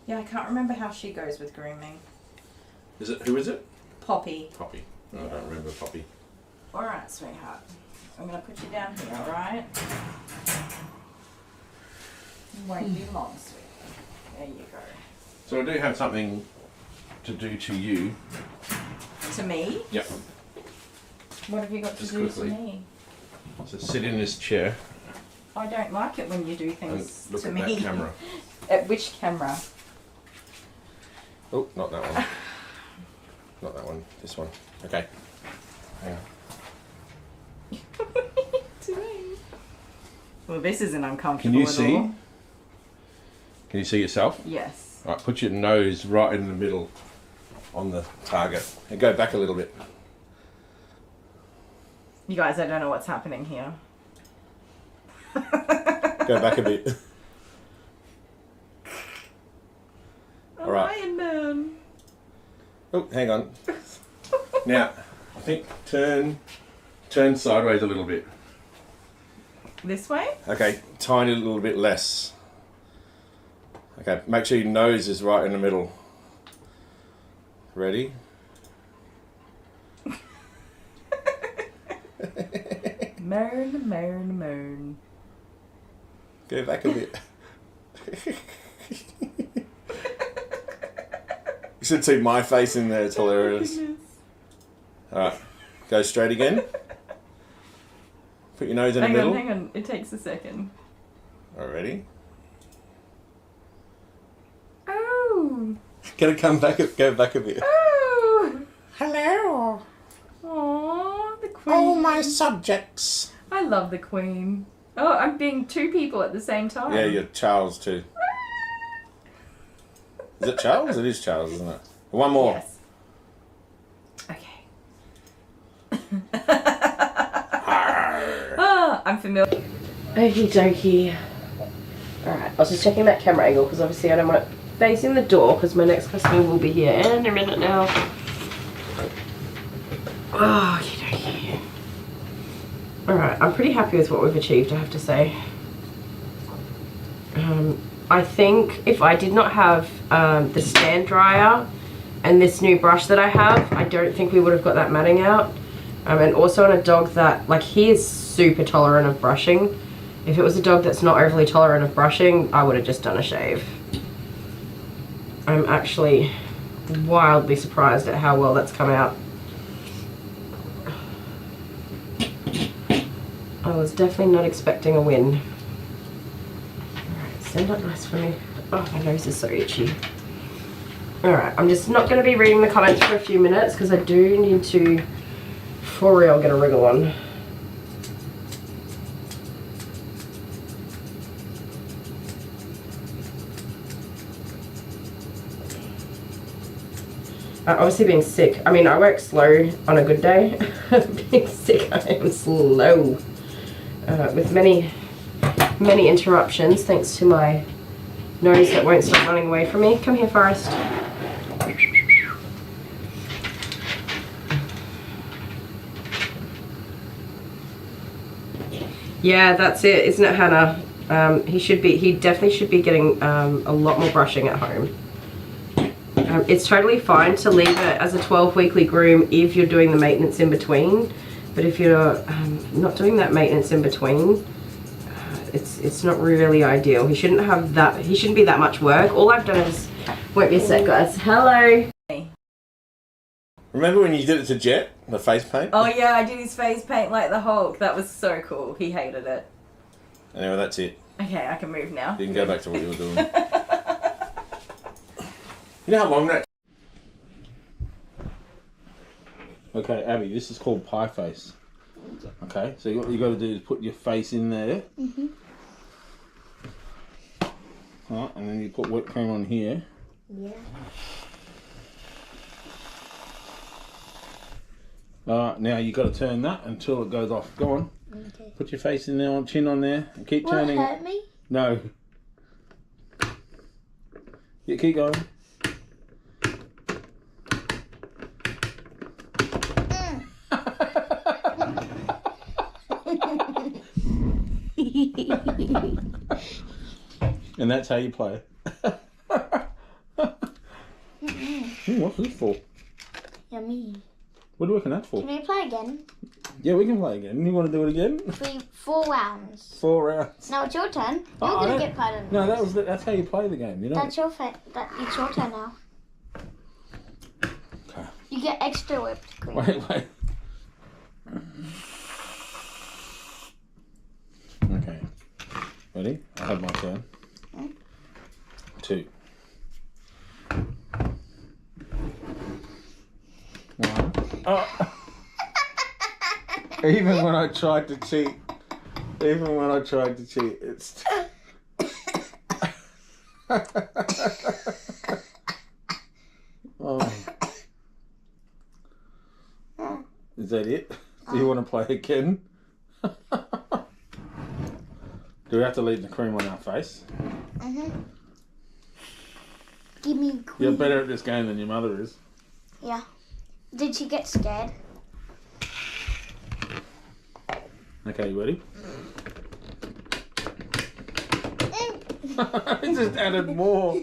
Yeah, I can't remember how she goes with grooming. Is it? Who is it? Poppy. Poppy. No, I don't remember Poppy. Alright, sweetheart. I'm going to put you down here, alright? Won't be long, sweetheart. There you go. So I do have something to do to you. To me? Yep. What have you got Just to do quickly. to me? So sit in this chair I don't like it when you do and things look to at me. that camera. At which camera? Oh, not that one. Not that that one. This one. Okay. Hang on. Well, this isn't uncomfortable Can you at see? all. Can you see yourself? Yes. All right, put your nose right in the middle on the target. And go back a little bit. You guys, I don't know what's happening here. Go back a bit. All right. Iron Man. Oh, hang on. Now, I think turn sideways a little bit. This way? Okay, tiny little bit less. Okay, make sure your nose is right in the middle. Ready? Moan, moan, moan. Go back a bit. You should see my face in there, it's hilarious. Alright, go straight again. Put your nose in the middle. Hang on, it takes a second. Alright, ready? Oh! Can it come back? Go back a bit. Oh! Hello! Aww, the Queen. All my subjects! I love the Queen. Oh, I'm being two people at the same time. Yeah, you're Charles too. Is it Charles? It is Charles, isn't it? One more. Yes. Okay. I'm familiar. Okie dokie. Alright, I was just checking that camera angle because obviously I don't want it facing the door because my next customer will be here in a minute now. Oh, okie dokie. Alright, I'm pretty happy with what we've achieved, I have to say. I think if I did not have the stand dryer and this new brush that I have, I don't think we would have got that matting out. And also on a dog that, like, he is super tolerant of brushing. If it was a dog that's not overly tolerant of brushing, I would have just done a shave. I'm actually wildly surprised at how well that's come out. I was definitely not expecting a win. Alright, stand up nice for me. Oh, my nose is so itchy. Alright, I'm just not going to be reading the comments for a few minutes because I do need to, for real, get a wriggle on. Obviously being sick, I mean, I work slow on a good day. Being sick, I am slow. With many interruptions thanks to my nose that won't stop running away from me. Come here, Forrest. Yeah, that's it, isn't it, Hannah? He definitely should be getting a lot more brushing at home. It's totally fine to leave it as a 12-weekly groom if you're doing the maintenance in between. But if you're not doing that maintenance in between, it's not really ideal. He shouldn't have that. He shouldn't be that much work. All I've done is, won't be a sec, guys. Hello. Remember when you did it to Jet, the face paint? Oh yeah, I did his face paint like the Hulk. That was so cool. He hated it. Anyway, that's it. Okay, I can move now. You can go back to what you were doing. You know how long that... Okay, Abby, this is called pie face. Okay, so what you got to do is put your face in there. Mm-hmm. Alright, and then you put whipped cream on here. Yeah. Alright, now you got to turn that until it goes off. Go on. Okay. Put your face in there, chin on there, and keep turning. Will it hurt me? No. Yeah, keep going. And that's how you play. What's this for? Yummy. What do you reckon that's for? Can we play again? Yeah, we can play again. You want to do it again? 4 rounds. 4 rounds. Now it's your turn. You're Oh, gonna get part of No, that's how you play the game. You know. It's your turn now. Okay. You get extra whipped cream. Wait. Okay. Ready? I have my turn. 2. 1, Oh. Even when I tried to cheat, it's... Oh. Is that it? Do you want to play again? Do we have to leave the cream on our face? Give me cream. You're better at this game than your mother is. Yeah. Did she get scared? Okay, you ready? I just added more.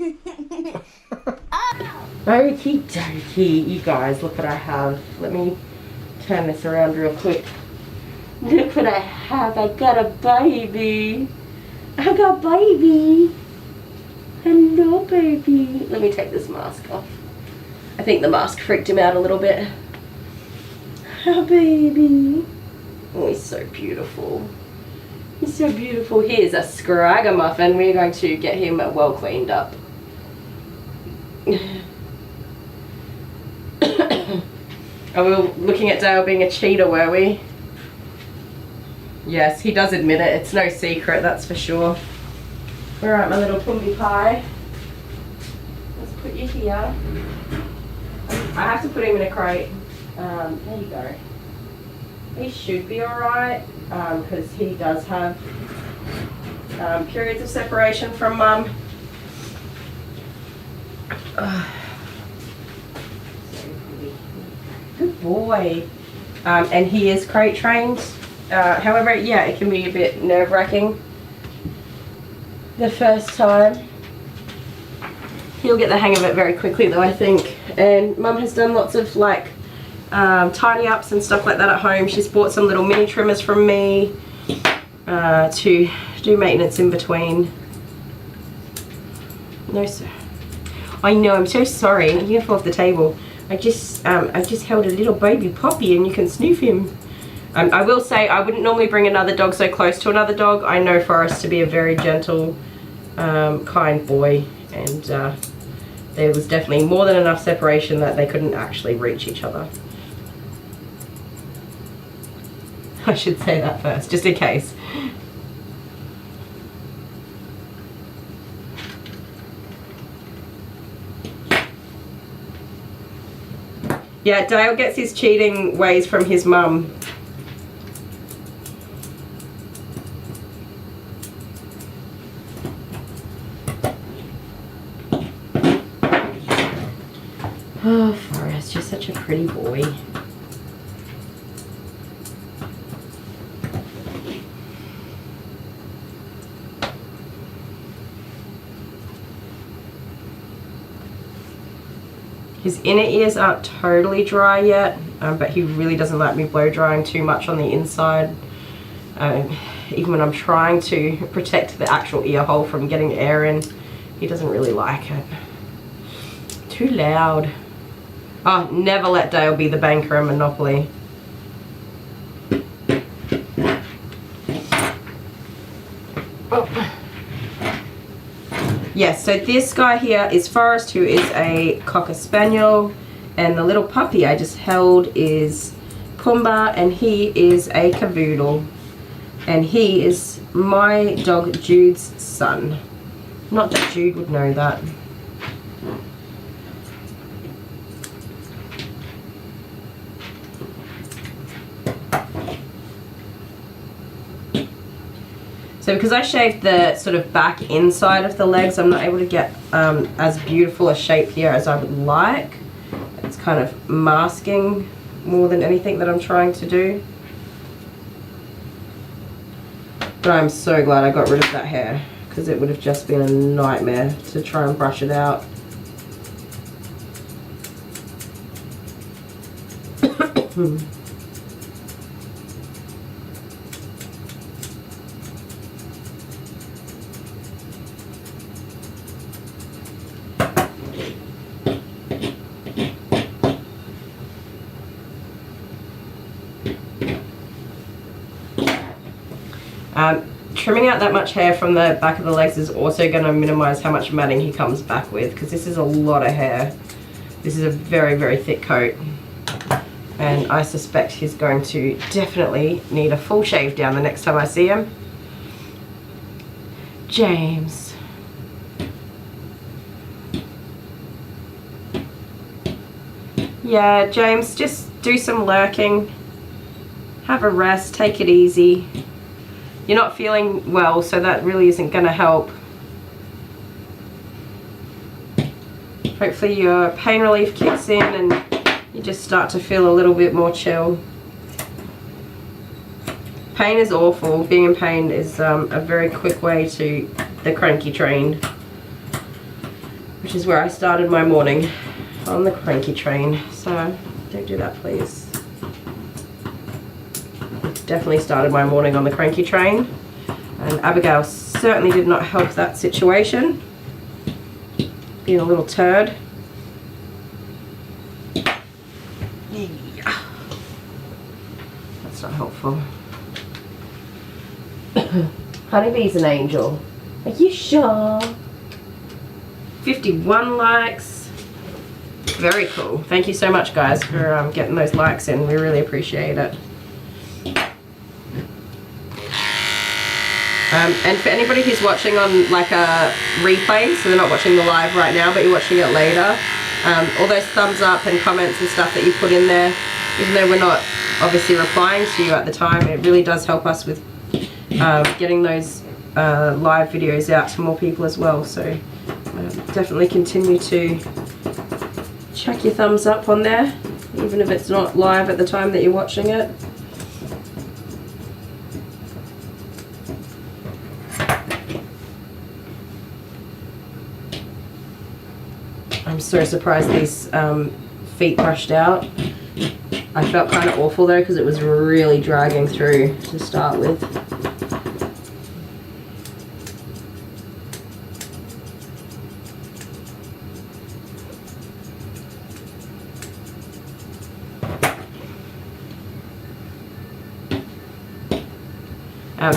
Okie dokie, you guys, look what I have. Let me turn this around real quick. Look what I have. I got a baby. I got baby. Hello, baby. Let me take this mask off. I think the mask freaked him out a little bit. Oh, baby. Oh, he's so beautiful. He's so beautiful. Here's a scragamuffin. We're going to get him well cleaned up. Are we looking at Dale being a cheater, were we? Yes, he does admit it. It's no secret, that's for sure. Alright, my little Pumby pie. Let's put you here. I have to put him in a crate. There you go. He should be alright, because he does have periods of separation from Mum. Good boy. And he is crate trained. However, yeah, it can be a bit nerve-wracking the first time. He'll get the hang of it very quickly though, I think. And Mum has done lots of like tidy ups and stuff like that at home. She's bought some little mini trimmers from me to do maintenance in between. No, sir. I know, I'm so sorry. You're gonna fall off the table. I just held a little baby puppy and you can sniff him. I will say I wouldn't normally bring another dog so close to another dog. I know Forrest to be a very gentle, kind boy, and there was definitely more than enough separation that they couldn't actually reach each other. I should say that first, just in case. Yeah, Dale gets his cheating ways from his mum. Oh, Forrest, you're such a pretty boy. His inner ears aren't totally dry yet, but he really doesn't like me blow drying too much on the inside. Even when I'm trying to protect the actual ear hole from getting air in, he doesn't really like it. Too loud. Oh, never let Dale be the banker in Monopoly. Oh. Yes, so this guy here is Forrest, who is a Cocker Spaniel, and the little puppy I just held is Pumbaa, and he is a Cavoodle, and he is my dog Jude's son. Not that Jude would know that. So because I shaved the sort of back inside of the legs, I'm not able to get as beautiful a shape here as I would like. It's kind of masking more than anything that I'm trying to do. But I'm so glad I got rid of that hair, because it would have just been a nightmare to try and brush it out. Trimming out that much hair from the back of the legs is also going to minimize how much matting he comes back with, because this is a lot of hair. This is a very, very thick coat. and I suspect he's going to definitely need a full shave down the next time I see him. James. Yeah, James, just do some lurking. Have a rest, take it easy. You're not feeling well, so that really isn't going to help. Hopefully your pain relief kicks in and you just start to feel a little bit more chill. Pain is awful. Being in pain is a very quick way to the cranky train, which is where I started my morning, on the cranky train. So don't do that, please. Definitely started my morning on the cranky train, and Abigail certainly did not help that situation, being a little turd. Yeah. That's not helpful. Honeybee's an angel. Are you sure? 51 likes. Very cool. Thank you so much, guys, for getting those likes in. We really appreciate it. And for anybody who's watching on like a replay, so they're not watching the live right now, but you're watching it later, all those thumbs up and comments and stuff that you put in there, even though we're not obviously replying to you at the time, it really does help us with getting those live videos out to more people as well. So definitely continue to chuck your thumbs up on there, even if it's not live at the time that you're watching it. I'm so surprised these feet brushed out. I felt kind of awful though, because it was really dragging through to start with.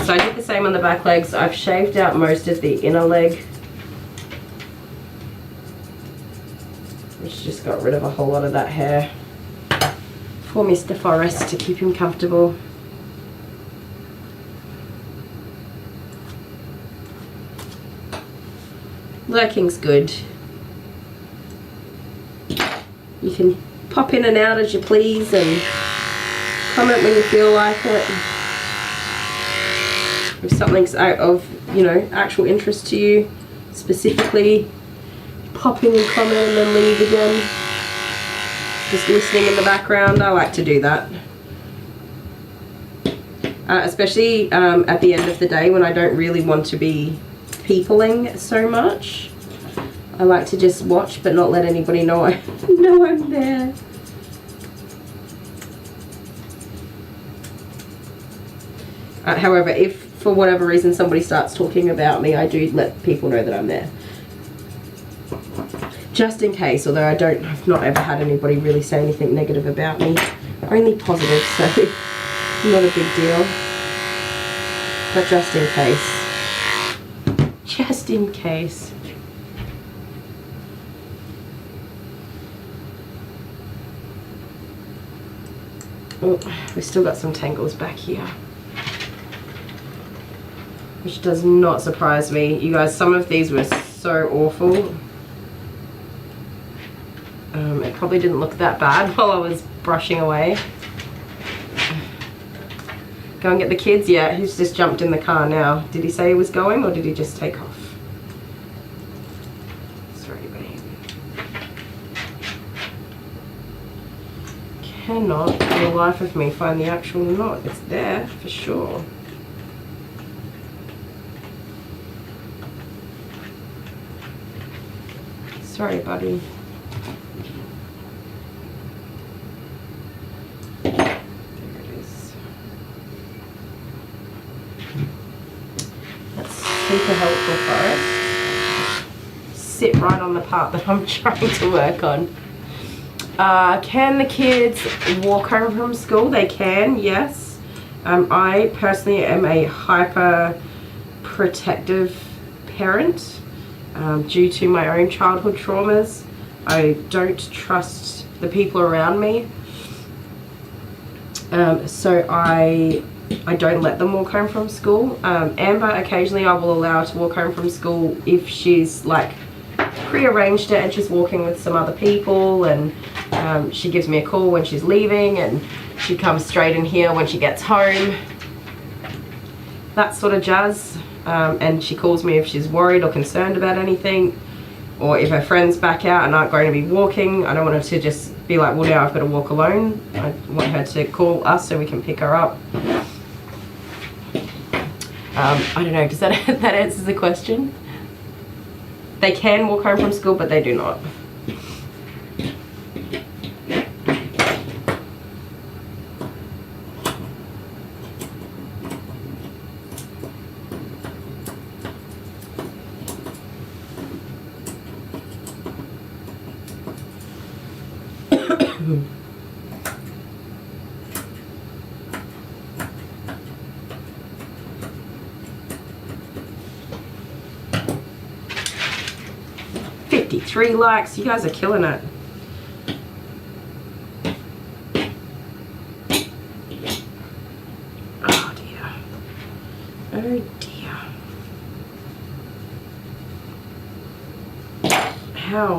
So I did the same on the back legs. I've shaved out most of the inner leg, which just got rid of a whole lot of that hair for Mr. Forrest to keep him comfortable. Lurking's good. You can pop in and out as you please and comment when you feel like it. If something's out of, you know, actual interest to you, specifically, pop in and comment and then leave again. Just listening in the background, I like to do that. Especially at the end of the day when I don't really want to be peopling so much. I like to just watch but not let anybody know I'm there. However, if for whatever reason somebody starts talking about me, I do let people know that I'm there. Just in case, although I've not ever had anybody really say anything negative about me. Only positive, so not a big deal. But just in case. Just in case. Oh, we've still got some tangles back here, which does not surprise me. You guys, some of these were so awful. It probably didn't look that bad while I was brushing away. Go and get the kids? Yeah, he's just jumped in the car now. Did he say he was going or did he just take off? Sorry, babe. Cannot for the life of me find the actual knot. It's there for sure. Sorry, buddy. There it is. That's super helpful for us. Sit right on the part that I'm trying to work on. Can the kids walk home from school? They can, yes. I personally am a hyper protective parent. Due to my own childhood traumas, I don't trust the people around me. So I don't let them walk home from school. Amber, occasionally I will allow her to walk home from school if she's like pre-arranged it and she's walking with some other people, and she gives me a call when she's leaving and she comes straight in here when she gets home. That sort of jazz. And she calls me if she's worried or concerned about anything, or if her friends back out and aren't going to be walking. I don't want her to just be like, well, now I've got to walk alone. I want her to call us so we can pick her up. I don't know, does that answer the question? They can walk home from school, but they do not. Three likes, you guys are killing it. Oh dear. Oh dear.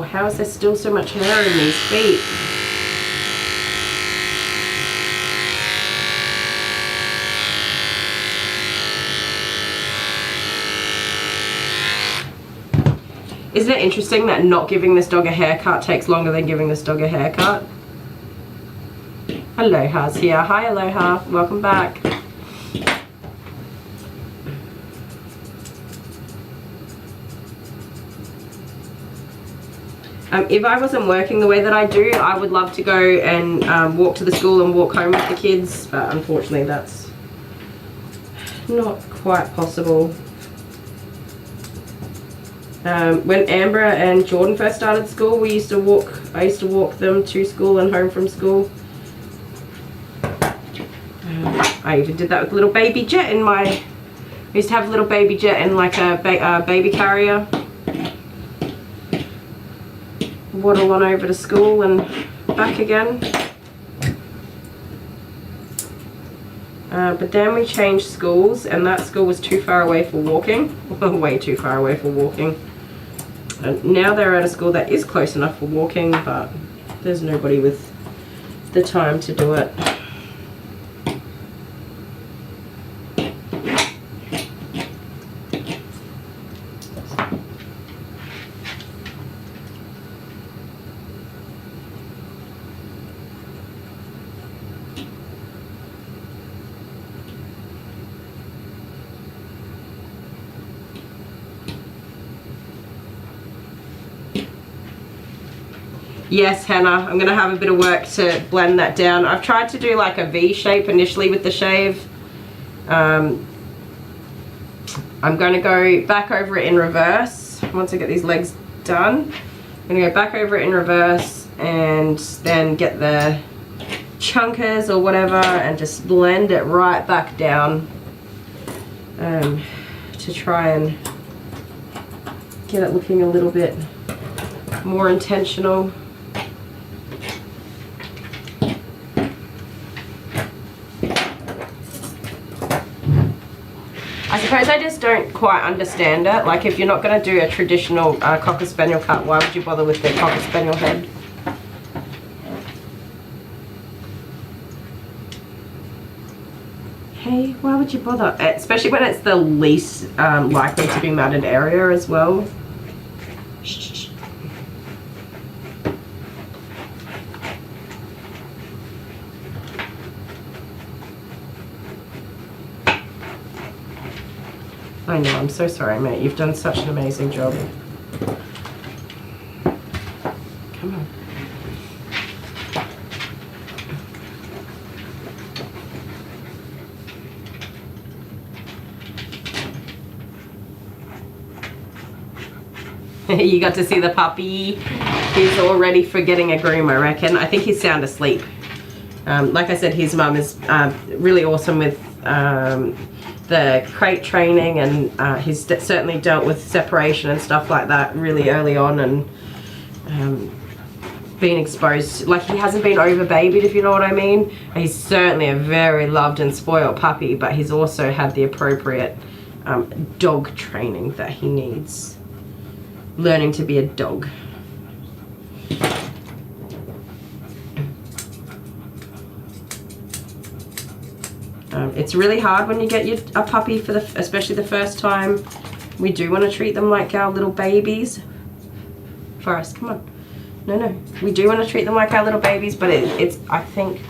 How is there still so much hair in these feet? Isn't it interesting that not giving this dog a haircut takes longer than giving this dog a haircut? Aloha's here. Hi Aloha, welcome back. If I wasn't working the way that I do, I would love to go and walk to the school and walk home with the kids, but unfortunately that's not quite possible. When Amber and Jordan first started school, I used to walk them to school and home from school. I even did that with little baby Jet in my, I used to have little baby Jet in like a baby carrier. Waddle on over to school and back again. But then we changed schools, and that school was too far away for walking. Way too far away for walking. And now they're at a school that is close enough for walking, but there's nobody with the time to do it. Yes, Hannah, I'm going to have a bit of work to blend that down. I've tried to do like a V shape initially with the shave. I'm going to go back over it in reverse once I get these legs done. I'm going to go back over it in reverse and then get the chunkers or whatever and just blend it right back down to try and get it looking a little bit more intentional. I suppose I just don't quite understand it. Like, if you're not going to do a traditional Cocker Spaniel cut, why would you bother with the Cocker Spaniel head? Hey, why would you bother? Especially when it's the least likely to be matted area as well. I know, I'm so sorry, mate. You've done such an amazing job. Come on. You got to see the puppy. He's all ready for getting a groom, I reckon. I think he's sound asleep. Like I said, his mum is really awesome with the crate training, and he's certainly dealt with separation and stuff like that really early on, and been exposed, like he hasn't been over babied, if you know what I mean. He's certainly a very loved and spoiled puppy, but he's also had the appropriate dog training that he needs. Learning to be a dog. It's really hard when you get a puppy for especially the first time. We do want to treat them like our little babies. Forrest, come on. No. We do want to treat them like our little babies, but it's I think,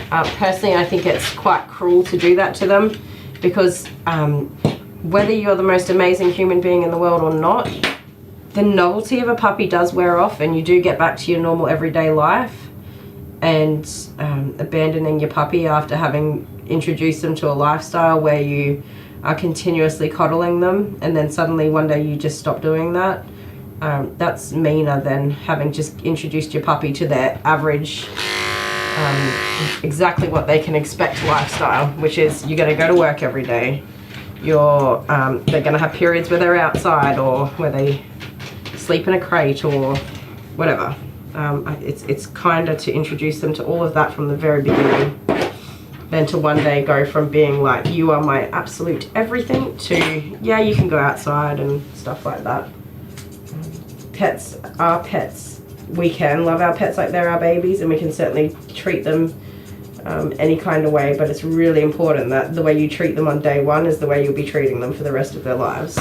personally, I think it's quite cruel to do that to them, because whether you're the most amazing human being in the world or not, the novelty of a puppy does wear off, and you do get back to your normal everyday life. And abandoning your puppy after having introduced them to a lifestyle where you are continuously coddling them, and then suddenly one day you just stop doing that, that's meaner than having just introduced your puppy to their average, exactly what they can expect lifestyle, which is you're going to go to work every day, they're going to have periods where they're outside or where they sleep in a crate or whatever. It's kinder to introduce them to all of that from the very beginning than to one day go from being like, you are my absolute everything, to, yeah, you can go outside and stuff like that. Pets are pets. We can love our pets like they're our babies, and we can certainly treat them any kind of way, but it's really important that the way you treat them on day one is the way you'll be treating them for the rest of their lives.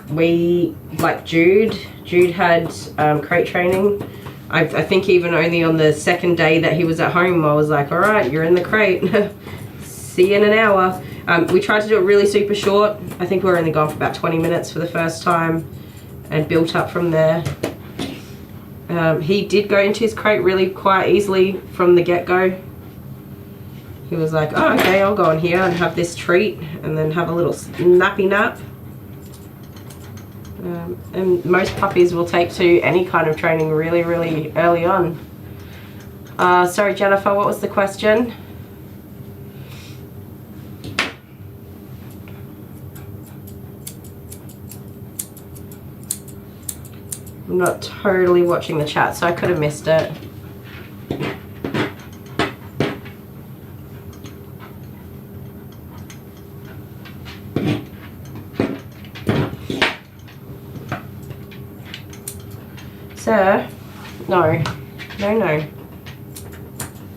We, like Jude had crate training. I think even only on the second day that he was at home, I was like, all right, you're in the crate. See you in an hour. We tried to do it really super short. I think we were only gone for about 20 minutes for the first time, and built up from there. He did go into his crate really quite easily from the get-go. He was like, oh, okay, I'll go in here and have this treat and then have a little nappy nap. And most puppies will take to any kind of training really, really early on. Sorry, Jennifer, what was the question? I'm not totally watching the chat, so I could have missed it. Sir, no.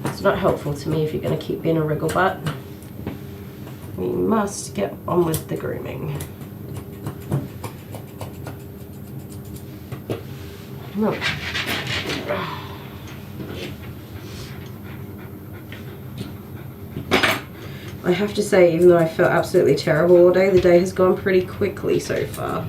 It's not helpful to me if you're going to keep being a wriggle butt. We must get on with the grooming. Come on. I have to say, even though I felt absolutely terrible all day, the day has gone pretty quickly so far.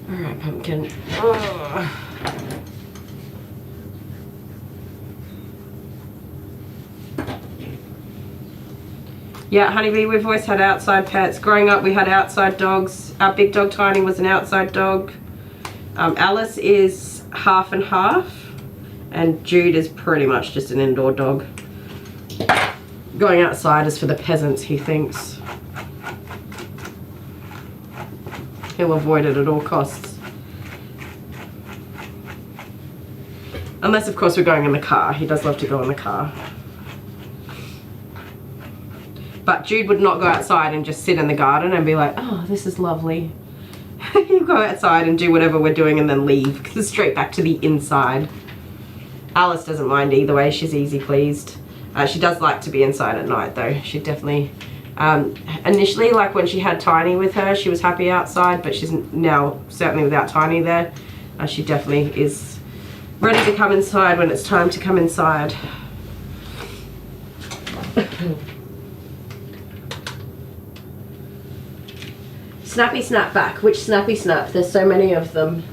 Alright, pumpkin. Oh. Yeah, Honeybee, we've always had outside pets. Growing up, we had outside dogs. Our big dog, Tiny, was an outside dog. Alice is half and half. And Jude is pretty much just an indoor dog. Going outside is for the peasants, he thinks. He'll avoid it at all costs. Unless, of course, we're going in the car. He does love to go in the car. But Jude would not go outside and just sit in the garden and be like, oh, this is lovely. You go outside and do whatever we're doing and then leave, because it's straight back to the inside. Alice doesn't mind either way. She's easy pleased. She does like to be inside at night, though. She definitely... initially, like when she had Tiny with her, she was happy outside, but she's now, certainly without Tiny there, she definitely is ready to come inside when it's time to come inside. Snappy snap back. Which snappy snap? There's so many of them.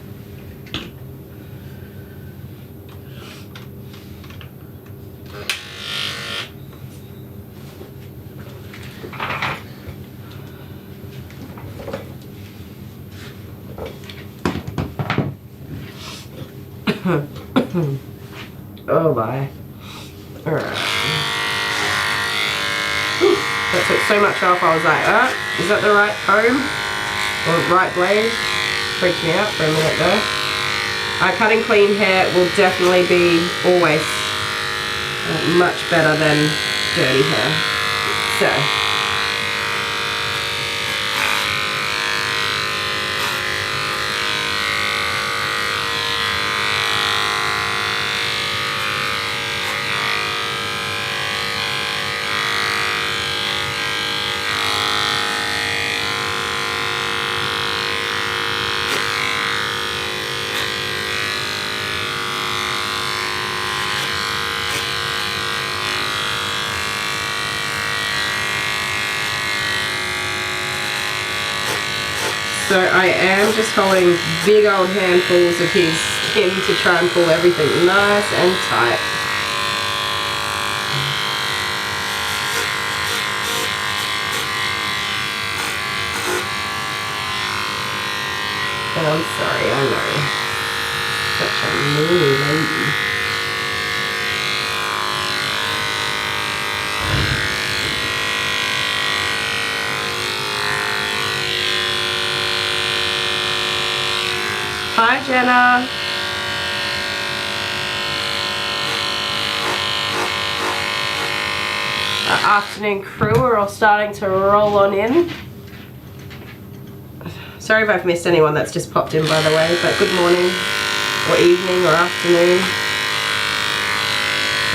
Oh my. Alright. That took so much off, I was like, is that the right comb? Or right blade? Freaked me out for a minute though. Cutting clean hair will definitely be always much better than dirty hair. So. So I am just holding big old handfuls of his skin to try and pull everything nice and tight. And I'm sorry, I know. Such a mean lady. Hi, Jenna. Our afternoon crew are all starting to roll on in. Sorry if I've missed anyone that's just popped in, by the way, but good morning, or evening, or afternoon,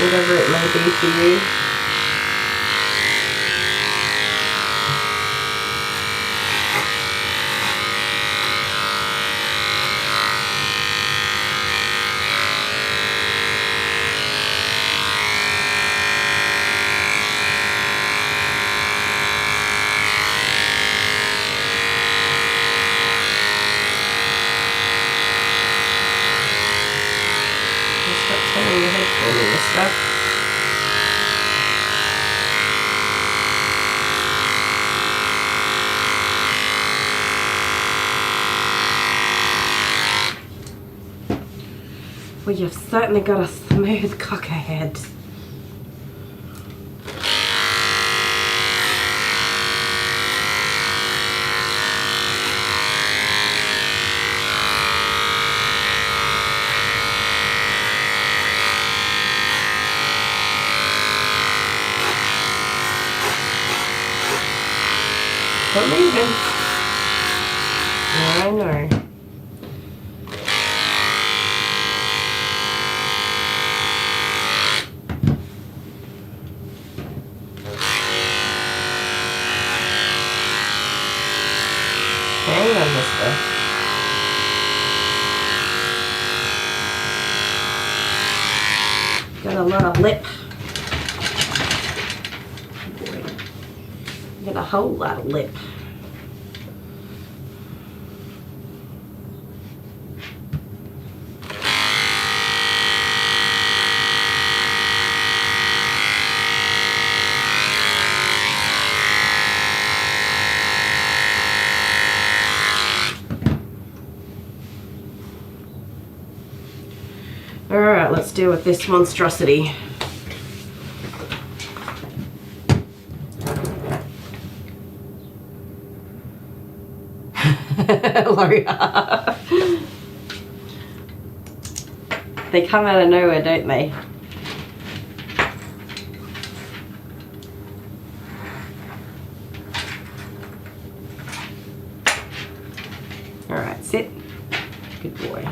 whatever it may be for you. Turning your head for me and stuff. Well, you've certainly got a smooth cocker head. Stop moving. I know. Hang on, mister. Got a lot of lip. Got a whole lot of lip. Alright, let's deal with this monstrosity. Loria. They come out of nowhere, don't they? Alright, sit. Good boy.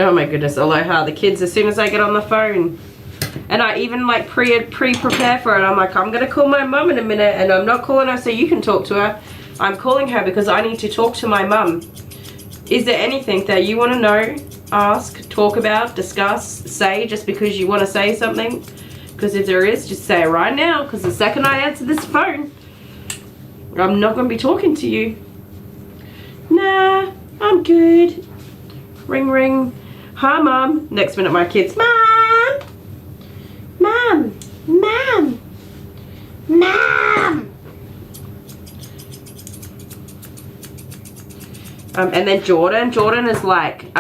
Oh my goodness, aloha. The kids, as soon as I get on the phone, and I even like pre-prepare for it. I'm like, I'm gonna call my mum in a minute, and I'm not calling her so you can talk to her. I'm calling her because I need to talk to my mum. Is there anything that you want to know, ask, talk about, discuss, say just because you want to say something? Because if there is, just say it right now, because the second I answer this phone, I'm not going to be talking to you. Nah, I'm good. Ring, ring. Hi, Mum. Next minute, my kids, Mom! Mom! Mom! Mom! And then Jordan is like,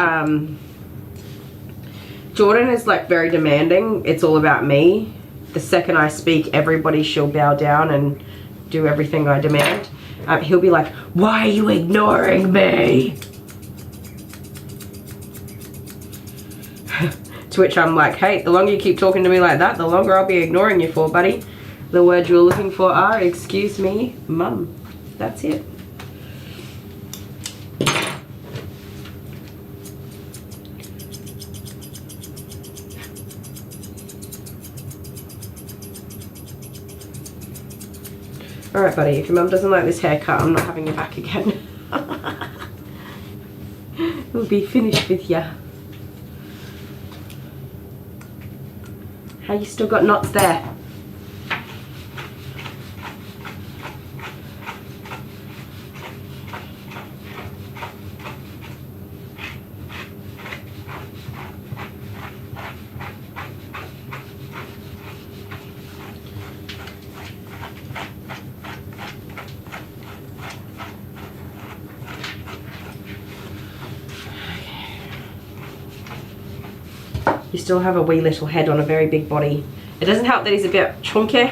very demanding. It's all about me. The second I speak, everybody shall bow down and do everything I demand. He'll be like, why are you ignoring me? To which I'm like, hey, the longer you keep talking to me like that, the longer I'll be ignoring you for, buddy. The words you're looking for are, excuse me, Mum. That's it. Alright, buddy, if your mum doesn't like this haircut, I'm not having you back again. We'll be finished with ya. How you still got knots there? You still have a wee little head on a very big body. It doesn't help that he's a bit chunky.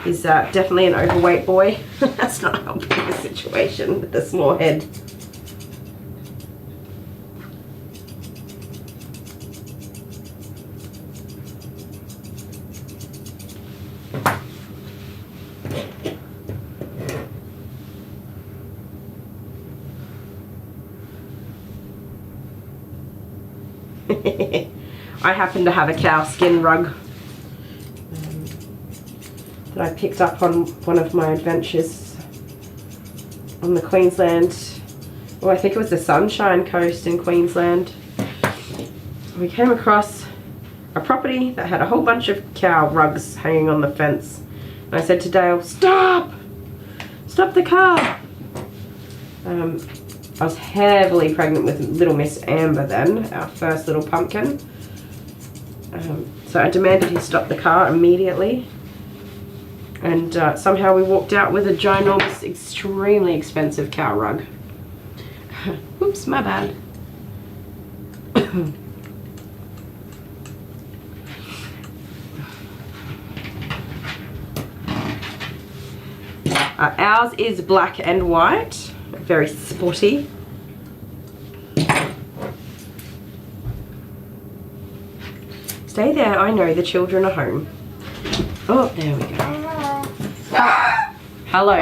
He's definitely an overweight boy. That's not helping the situation with the small head. I happen to have a cow skin rug that I picked up on one of my adventures on the Queensland, well, I think it was the Sunshine Coast in Queensland. We came across a property that had a whole bunch of cow rugs hanging on the fence. And I said to Dale, stop! Stop the car! I was heavily pregnant with little Miss Amber then, our first little pumpkin. So I demanded he stop the car immediately. And somehow we walked out with a ginormous, extremely expensive cow rug. Oops, my bad. Ours is black and white, very sporty. Stay there, I know the children are home. Oh, there we go. Hello.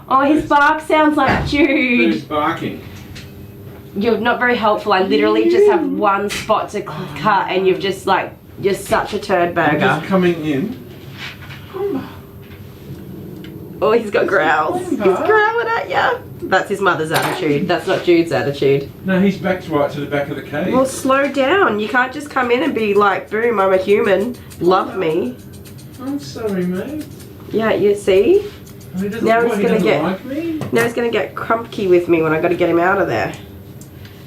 Oh, his bark sounds like Jude. Who's barking? You're not very helpful. I literally just have one spot to cut and you've just like, you're such a turd burger. I'm just coming in. Oh, he's got growls. He's growling at ya. That's his mother's attitude. That's not Jude's attitude. No, he's backed right to the back of the cage. Well, slow down. You can't just come in and be like, boom, I'm a human. Love me. I'm sorry, mate. Yeah, you see? Now he's gonna get like me? Now he's gonna get crumpy with me when I gotta get him out of there.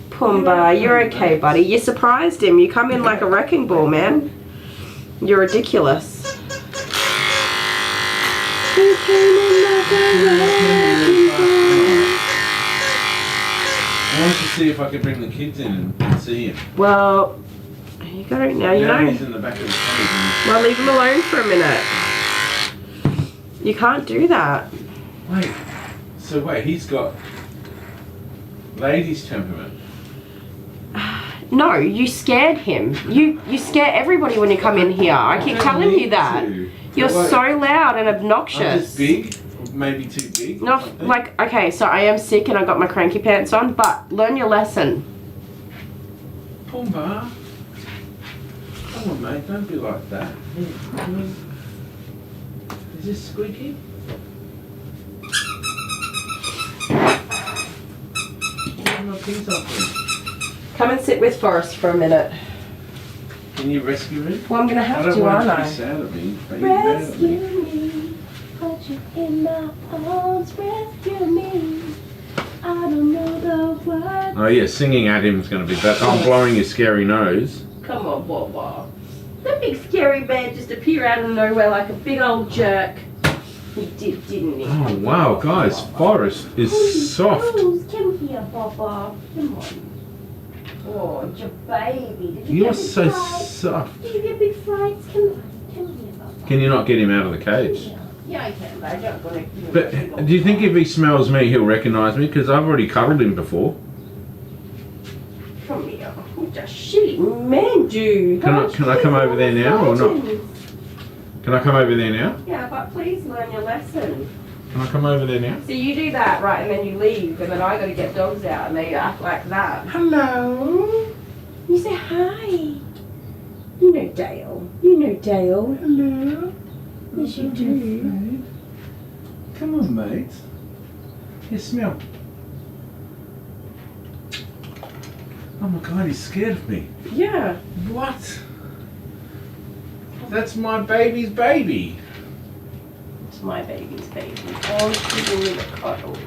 Pumbaa, you're okay, buddy. You surprised him. You come in like a wrecking ball, man. You're ridiculous. You came in like a wrecking ball. I wanted to see if I could bring the kids in and see him. Well, there you go. Now you know. He's in the back of the cage. Well, leave him alone for a minute. You can't do that. Wait. So wait, he's got ladies' temperament. No, you scared him. You scare everybody when you come in here. I keep telling you that. You're so loud and obnoxious. I'm just big, maybe too big. No, like, okay, so I am sick and I got my cranky pants on, but learn your lesson. Pumbaa. Come on, mate, don't be like that. Is this squeaky? My things off him. Come and sit with Forrest for a minute. Can you rescue me? Well, I'm going to have I don't to, want aren't you to I? be sad at me, but you're mad at Rescue me. me, put you in my arms, rescue me. I don't know the words. Oh yeah, singing at him is going to be better. I'm blowing his scary nose. Come on, Wawa. That big scary man just appeared out of nowhere like a big old jerk. He did, didn't he? Oh wow, guys, Forrest is soft. Come here, Papa. Come on. Oh, it's your baby. Did you You're get big so frights? soft. Did you get big frights? Come on. Come here, Papa. Can you not get him out of the cage? Yeah, I can, but I don't want to. But do you think if he smells me, he'll recognise me? Because I've already cuddled him before. Come here. What a shitty man, dude. Can I come over there now or not? Can I come over there now? Yeah, but please learn your lesson. Can I come over there now? So you do that, right, and then you leave, and then I got to get dogs out, and they act like that. Hello. You say hi. You know Dale. You know Dale. Hello. Yes, you do. Come on, mate. Here, smell. Oh my God, he's scared of me. Yeah. What? That's my baby's baby. It's my baby's baby. Oh, she's giving me the cuddles.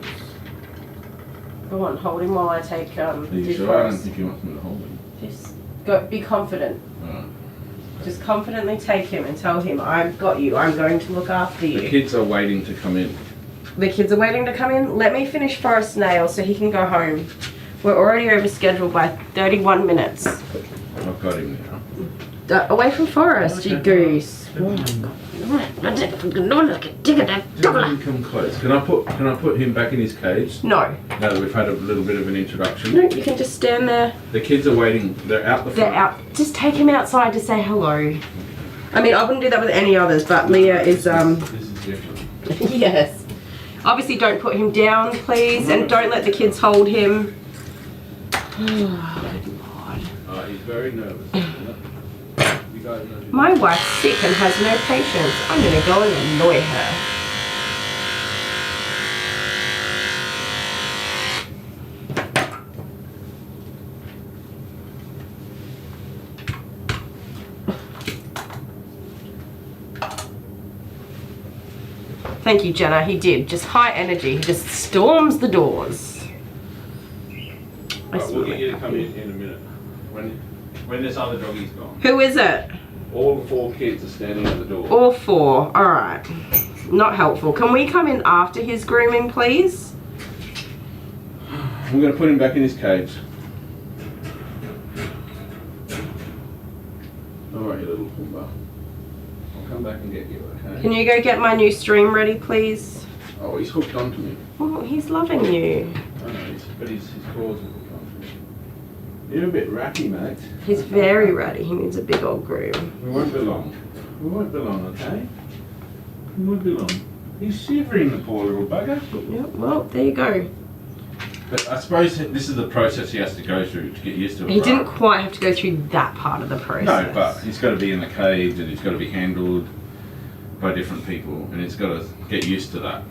Go on, hold him while I take Are you his sure? I don't first. think he wants me to hold him. Just go, be confident. Alright. Just confidently take him and tell him, I've got you. I'm going to look after you. The kids are waiting to come in. The kids are waiting to come in. Let me finish Forrest's nails so he can go home. We're already over scheduled by 31 minutes. I've got him now. Away from Forrest, you goose. Don't come close. Can I put him back in his cage? No. Now that we've had a little bit of an introduction. No, you can just stand there. The kids are waiting. They're out the front. They're out. Just take him outside to say hello. I mean, I wouldn't do that with any others, but Leah is, This is different. yes. Obviously, don't put him down, please, and don't let the kids hold him. Oh, he's very nervous. You guys know who- My wife's sick and has no patience. I'm gonna go and annoy her. Thank you, Jenna. He did. Just high energy. He just storms the doors. Right, we'll get you to come in a minute. When this other doggy's gone. Who is it? All 4 kids are standing at the door. All 4. Alright. Not helpful. Can we come in after his grooming, please? I'm going to put him back in his cage. Alright, you little Pumbaa. I'll come back and get you, okay? Can you go get my new stream ready, please? Oh, he's hooked onto me. Oh, he's loving you. I know, but his claws are hooked onto me. You're a bit ratty, mate. He's very ratty. He needs a big old groom. We won't be long. We won't be long, okay? We won't be long. He's shivering, the poor little bugger. Yep, well, there you go. But I suppose this is the process he has to go through to get used to it. He right? didn't quite have to go through that part of the process. No, but he's got to be in the cage and he's got to be handled by different people, and he's got to get used to that.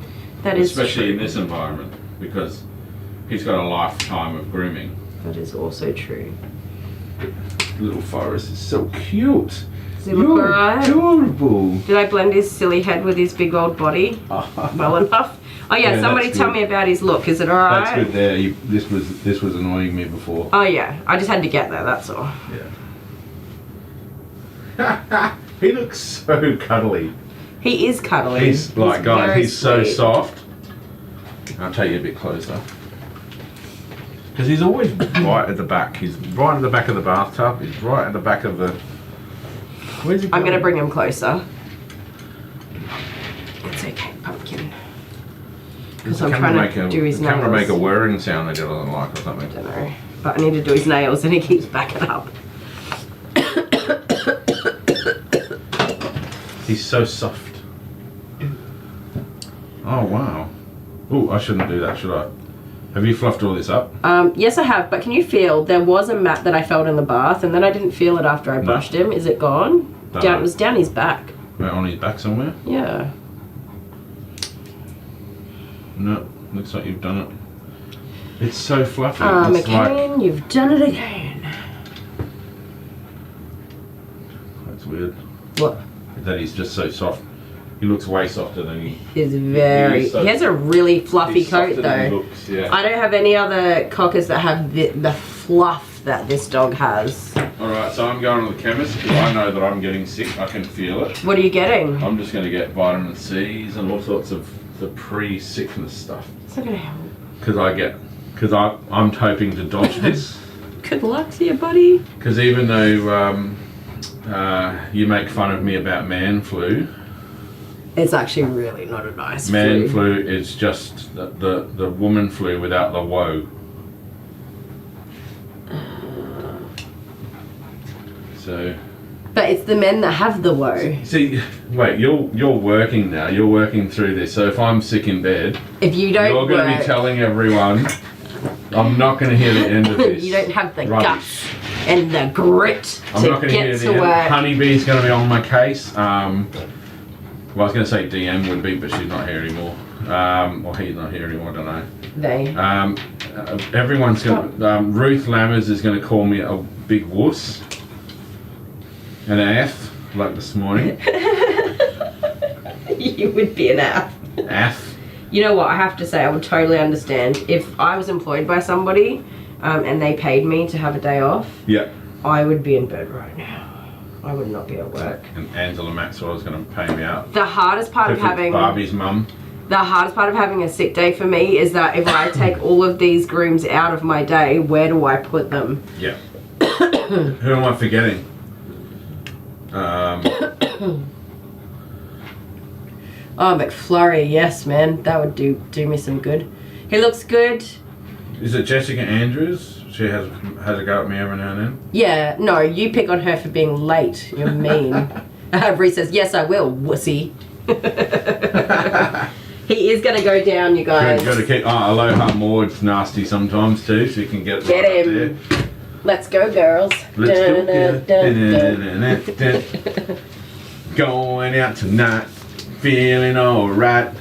That is especially true. in this environment, because he's got a lifetime of grooming. That is also true. Little Forrest is so cute. Does he look You're alright? adorable. Did I blend his silly head with his big old body well enough? Oh yeah, Yeah, somebody that's tell good. me about his look. Is it alright? That's good there. This was annoying me before. Oh yeah, I just had to get there, that's all. Yeah. He looks so cuddly. He is cuddly. He's like, guys, very he's so sweet. soft. I'll take you a bit closer. Because he's always right at the back. He's right at the back of the bathtub. He's right at the back of the... Where's he I'm going? gonna bring him closer. It's okay, Pumpkin. Because I'm trying to do his the camera nails. make a whirring sound that he doesn't like or something. I don't know. But I need to do his nails and he keeps backing up. He's so soft. Oh, wow. Oh, I shouldn't do that, should I? Have you fluffed all this up? Yes, I have. But can you feel there was a mat that I felt in the bath, and then I didn't feel it after I brushed him. Is it gone? Down. It was down his back. Right, on his back somewhere? Yeah. No, looks like you've done it. It's so fluffy. It's McCain, you've done it again. That's weird. What? That he's just so soft. He looks way softer than he. He's very. He has a really fluffy coat though. Looks, yeah. I don't have any other cockers that have the fluff that this dog has. Alright, so I'm going to the chemist because I know that I'm getting sick. I can feel it. What are you getting? I'm just going to get vitamin C's and all sorts of the pre-sickness stuff. It's not going to help. Because I'm hoping to dodge this. Good luck to you, buddy. Because even though you make fun of me about man flu, it's actually really not a nice man flu is just the woman flu without the woe. So. But it's the men that have the woe. See, wait, you're working now. You're working through this. So if I'm sick in bed, if you don't, you're going to be telling everyone. I'm not going to hear the end of this. You don't have the guts and the grit I'm to not going to hear get the to end. work. Honeybee's going to be on my case. Well, I was going to say DM would be, but she's not here anymore. Or he's not here anymore, I don't know. They. Everyone's going to... Ruth Lammers is going to call me a big wuss. An F, like this morning. You would be an F. F. You know what, I have to say, I would totally understand. If I was employed by somebody and they paid me to have a day off, yeah, I would be in bed right now. I would not be at work. And Angela Maxwell is going to pay me out. The hardest part of having... Barbie's mum. The hardest part of having a sick day for me is that if I take all of these grooms out of my day, where do I put them? Yeah. Who am I forgetting? Oh, McFlurry, yes, man. That would do me some good. He looks good. Is it Jessica Andrews? She has a go at me every now and then. Yeah, no, you pick on her for being late. You're mean. Bree says, yes, I will, wussy. He is going to go down, you guys. Got to keep. Aloha Maud's nasty sometimes too, so you can get right him. Up there. Let's go, girls. Let's go. Going out tonight, feeling alright.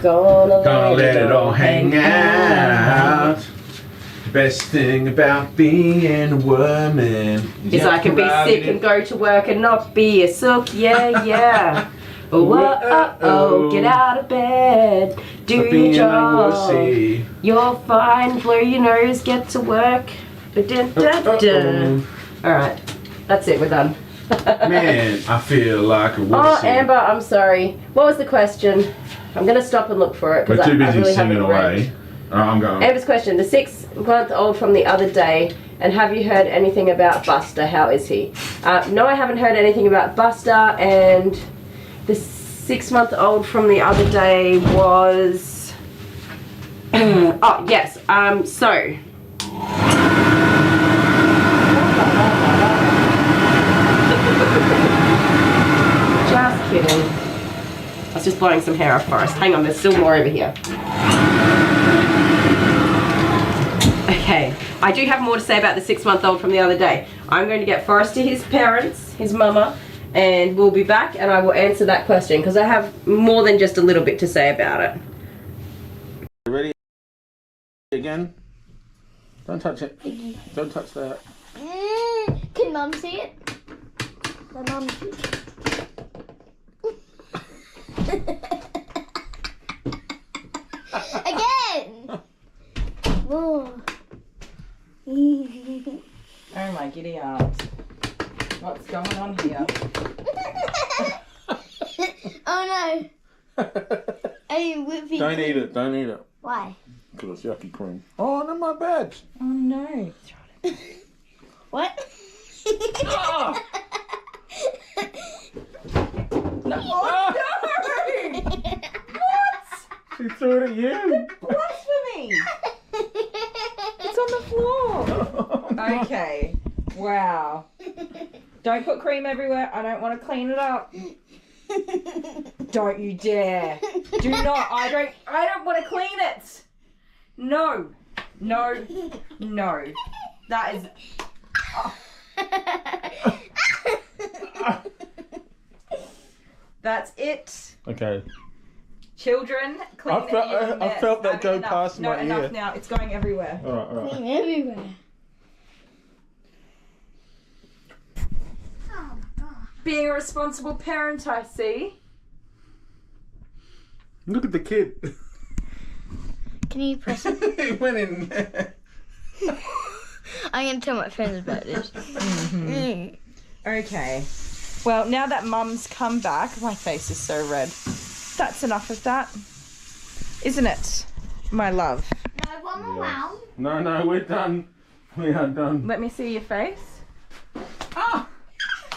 Gonna let it all hang out. Best thing about being a woman is I can be sick and go to work and not be a sook. Yeah, yeah. Oh, get out of bed. Do your job. You're fine. Blow your nose. Get to work. Alright, that's it. We're done. Man, I feel like a wussy. Oh, Amber, I'm sorry. What was the question? I'm going to stop and look for it. We're too busy really singing away. I'm going. Amber's question, the 6-month-old from the other day, and have you heard anything about Buster? How is he? No, I haven't heard anything about Buster, and the 6-month-old from the other day was... oh, yes. So... Just kidding. I was just blowing some hair off for us. Hang on, there's still more over here. Okay, I do have more to say about the 6-month-old from the other day. I'm going to get Forrest to his parents, his mama, and we'll be back and I will answer that question because I have more than just a little bit to say about it. You ready? Again? Don't touch it. Don't touch that. Can Mum see it? My mum. Again! Whoa. Oh my giddy aunt. What's going on here? Oh no. Are you whipping? Don't eat it. Don't eat it. Why? Because it's yucky cream. Oh, no, my badge. Oh no. What? Oh. No. Oh, no. What? She threw it at you. Blasphemy. It's on the floor. Okay. Wow. Don't put cream everywhere. I don't want to clean it up. Don't you dare. Do not. I don't want to clean it. No. No. No. That is... Oh. That's it. Okay. Children, clean the ear. I felt that go past my ear. No, enough now. It's going everywhere. Alright. Clean everywhere. Oh my god. Being a responsible parent, I see. Look at the kid. Can you press it? He went in there. I'm gonna tell my friends about this. Okay. Well, now that Mum's come back, my face is so red. That's enough of that. Isn't it, my love? No, one more round. No, we're done. We are done. Let me see your face.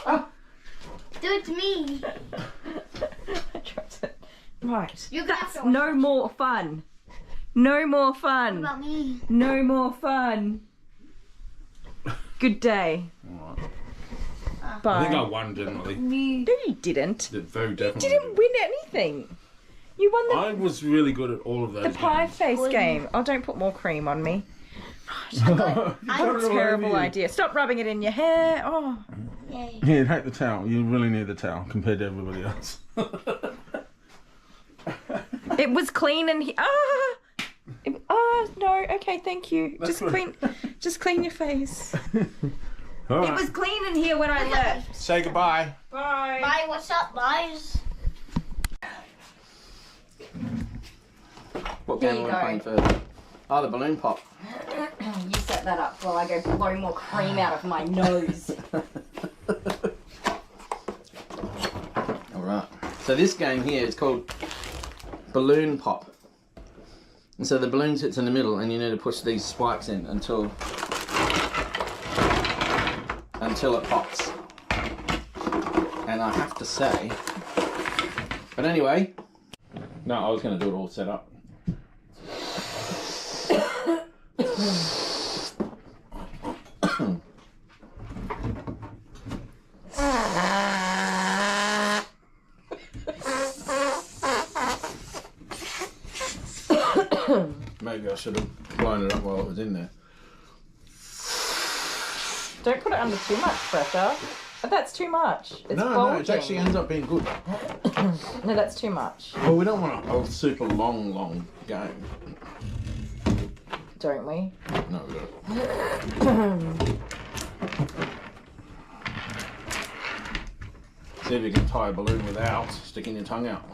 Do it to me. I dropped it. Right. You're gonna have That's to watch no more fun. No more fun. What about me? No more fun. Good day. Alright. Bye. I think I won, generally. No, you didn't. Very You definitely. didn't win anything. You won the I was really good at all of those. The pie games. face game. Oh, don't put more cream on me. You What got it a all over terrible you. idea. Stop rubbing it in your hair. Oh. Yay. Here, take the towel. You really need the towel compared to everybody else. It was clean and no. Okay, thank you. That's Just clean your face. All right. It was clean in here when I left. Say goodbye. Bye. Bye, what's up, guys? What Here game you are we go. playing first? Oh, the balloon pop. You set that up while I go blow more cream out of my nose. Alright. So this game here is called balloon pop. And so the balloon sits in the middle and you need to push these spikes in until it pops. And I have to say... But anyway... No, I was going to do it all set up. Maybe I should have blown it up while it was in there. Don't put it under too much pressure. That's too much. It's No, it bulging. actually ends up being good. No, that's too much. Well, we don't want a super long game. Don't we? No, we don't. See if you can tie a balloon without sticking your tongue out.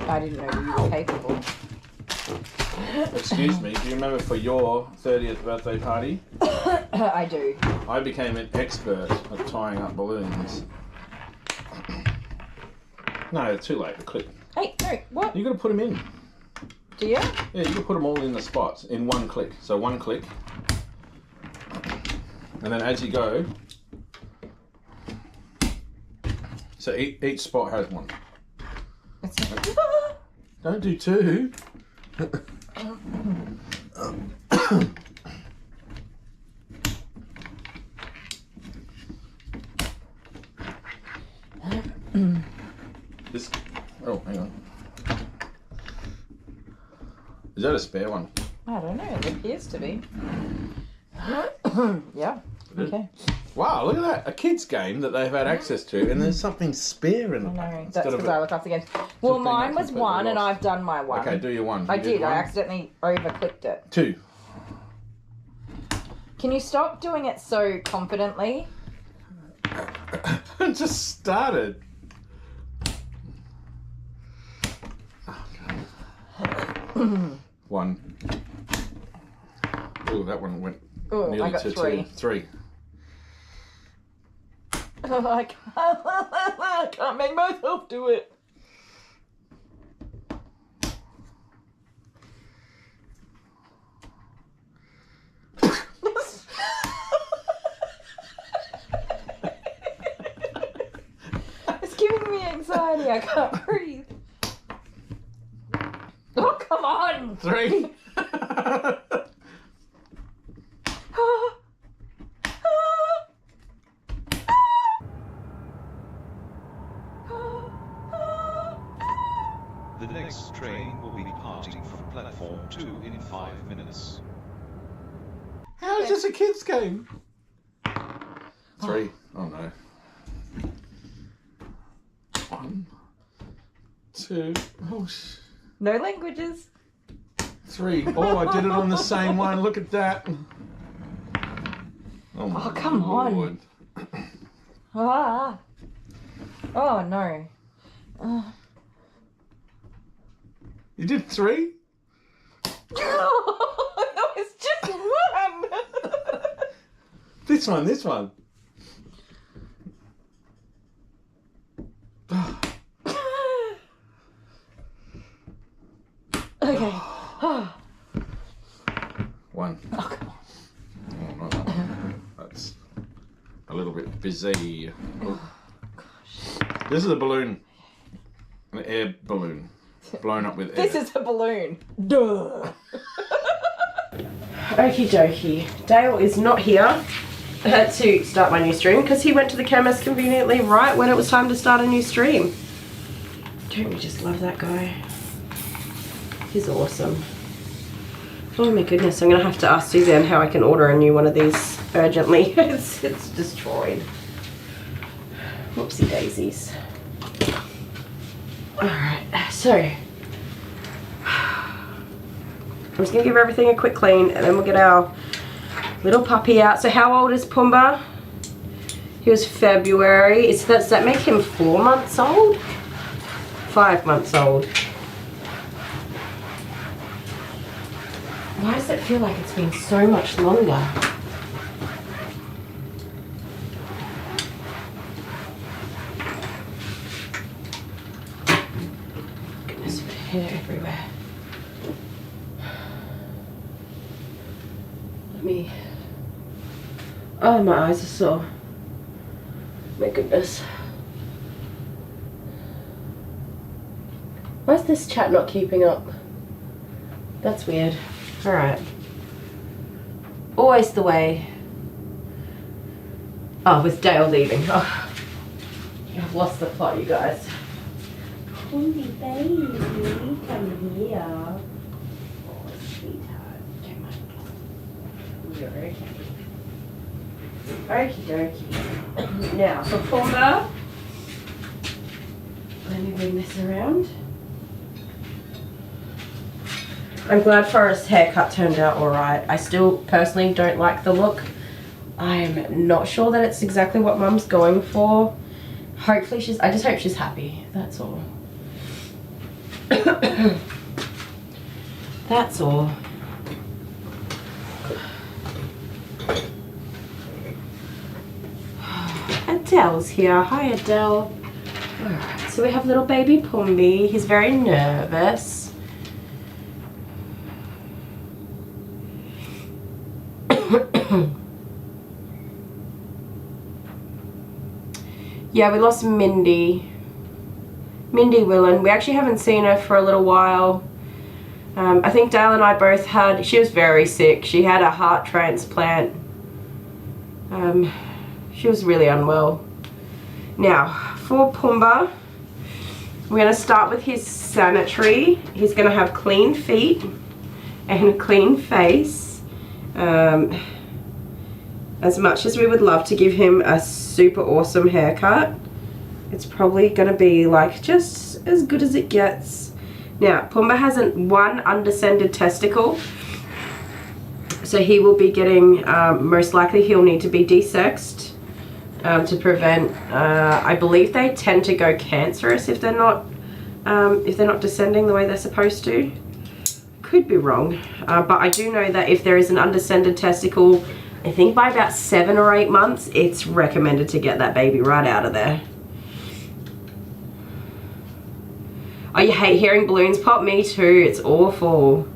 I didn't know you were capable. Excuse me, do you remember for your 30th birthday party? I do. I became an expert at tying up balloons. No, it's too late. Click. Hey, no, what? You got to put them in. Do you? Yeah, you can put them all in the spots in one click. So one click, and then as you go, so each spot has one. Don't do two. This. Oh, hang on. Is that a spare one? I don't know. It appears to be. Yeah. Okay. Wow, look at that. A kid's game that they've had access to, and there's something spare in it. I know. Instead That's of because I look after games. Well, thing mine that's was one, and completely I've done my one. Okay, do your one. I You did. I one? accidentally over-clicked it. Two. Can you stop doing it so confidently? It just started. One. Oh, that one went Oh, nearly I got to three. two. Three. I can't make myself do it. It's giving me anxiety. I can't breathe. Oh, come on. Three. The next train will be departing from platform 2 in 5 minutes. How is this a kids' game? 3. Oh no. 1, 2. Oh. No languages. 3. Oh, I did it on the same one. Look at that. Oh, Oh, come on. Ah. Oh no. Oh. You did 3? That was just one. This one. Okay. 1. Oh, come on. Oh, not that one. That's a little bit busy. Oh. This is a balloon. An air balloon. Blown up with air. This is a balloon. Duh. Okie dokie. Dale is not here to start my new stream because he went to the chemist conveniently right when it was time to start a new stream. Don't we just love that guy? He's awesome. Oh my goodness, I'm going to have to ask Suzanne how I can order a new one of these urgently. It's destroyed. Whoopsie daisies. Alright, so I'm just going to give everything a quick clean and then we'll get our little puppy out. So how old is Pumbaa? He was February. Does that make him 4 months old? 5 months old. Why does it feel like it's been so much longer? Goodness, hair everywhere. Let me... Oh, my eyes are sore. My goodness. Why is this chat not keeping up? That's weird. Alright. Always the way. Oh, with Dale leaving. Oh. I've lost the plot, you guys. Holy baby, come here. Oh, sweetheart. Come on. You're okay. Okie dokie. Now, for Pumbaa, let me bring this around. I'm glad Forrest's haircut turned out alright. I still personally don't like the look. I'm not sure that it's exactly what Mum's going for. Hopefully I just hope she's happy. That's all. That's all. Adele's here. Hi, Adele. Alright, so we have little baby Pumbaa. He's very nervous. Yeah, we lost Mindy Willen. We actually haven't seen her for a little while. I think Dale and I both had, she was very sick. She had a heart transplant. She was really unwell. Now, for Pumbaa, we're going to start with his sanitary. He's going to have clean feet and a clean face. As much as we would love to give him a super awesome haircut, it's probably going to be like just as good as it gets. Now, Pumbaa has one undescended testicle, so he will be getting, most likely he'll need to be desexed to prevent, I believe they tend to go cancerous if they're not descending the way they're supposed to. Could be wrong, but I do know that if there is an undescended testicle, I think by about 7 or 8 months, it's recommended to get that baby right out of there. Oh, you hate hearing balloons pop? Me too, it's awful.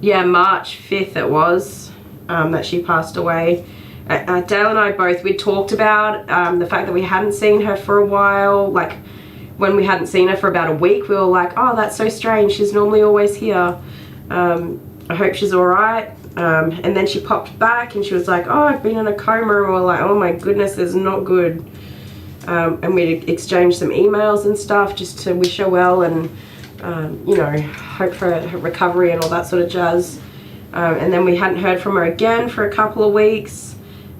Yeah, March 5th it was that she passed away. Dale and I both, we talked about the fact that we hadn't seen her for a while. Like, when we hadn't seen her for about a week, we were like, oh, that's so strange. She's normally always here. I hope she's all right. And then she popped back and she was like, oh, I've been in a coma. And we were like, oh my goodness, this is not good. and we exchanged some emails and stuff just to wish her well and you know, hope for her recovery and all that sort of jazz. And then we hadn't heard from her again for a couple of weeks.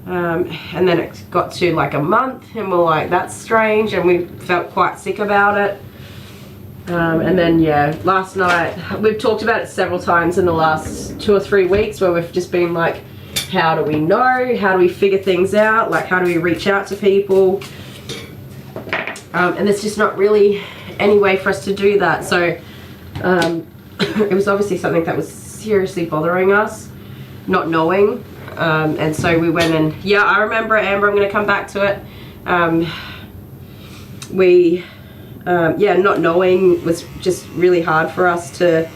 And then it got to like a month and we're like, that's strange, and we felt quite sick about it. And then yeah, last night, we've talked about it several times in the last 2 or 3 weeks where we've just been like, how do we know? How do we figure things out? Like, how do we reach out to people? And there's just not really any way for us to do that. So it was obviously something that was seriously bothering us, not knowing. And so we went and, yeah, I remember it, Amber, I'm going to come back to it. Yeah, not knowing was just really hard for us to,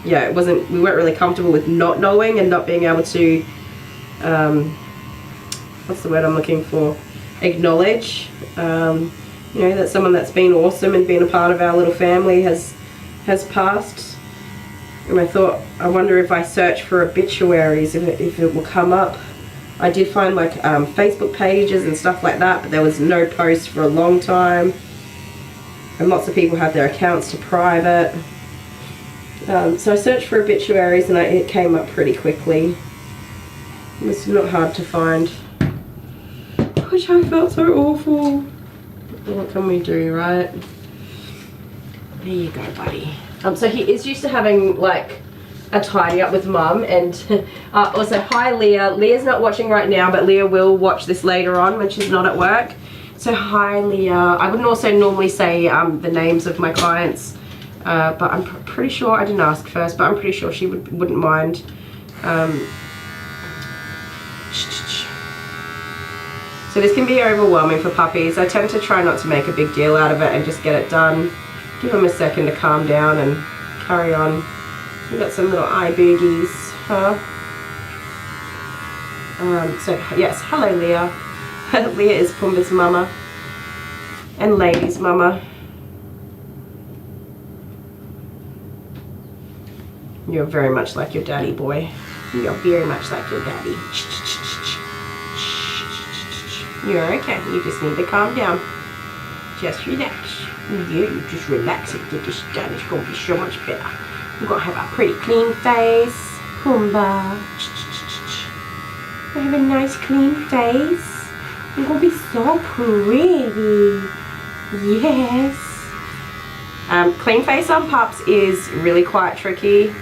yeah, we weren't really comfortable with not knowing and not being able to, what's the word I'm looking for, acknowledge, you know, that someone that's been awesome and been a part of our little family has passed. And I thought, I wonder if I search for obituaries, if it will come up. I did find like Facebook pages and stuff like that, but there was no posts for a long time. And lots of people had their accounts to private. So I searched for obituaries and it came up pretty quickly. It was not hard to find. Which I felt so awful. What can we do, right? There you go, buddy. So he is used to having like a tidy up with mum, and also hi Leah. Leah's not watching right now, but Leah will watch this later on when she's not at work. So hi Leah. I wouldn't also normally say the names of my clients, but I'm pretty sure, I didn't ask first, but I'm pretty sure she wouldn't mind. So this can be overwhelming for puppies. I tend to try not to make a big deal out of it and just get it done. Give them a second to calm down and carry on. We've got some little eye boogies, huh? So yes, hello Leah. Leah is Pumbaa's mama and Lady's mama. You're very much like your daddy, boy. You're very much like your daddy. You're okay. You just need to calm down. Just relax. Yeah, you just relax and get this done. It's going to be so much better. We're going to have a pretty clean face. Pumbaa. We have a nice clean face. We're going to be so pretty. Yes. Clean face on pups is really quite tricky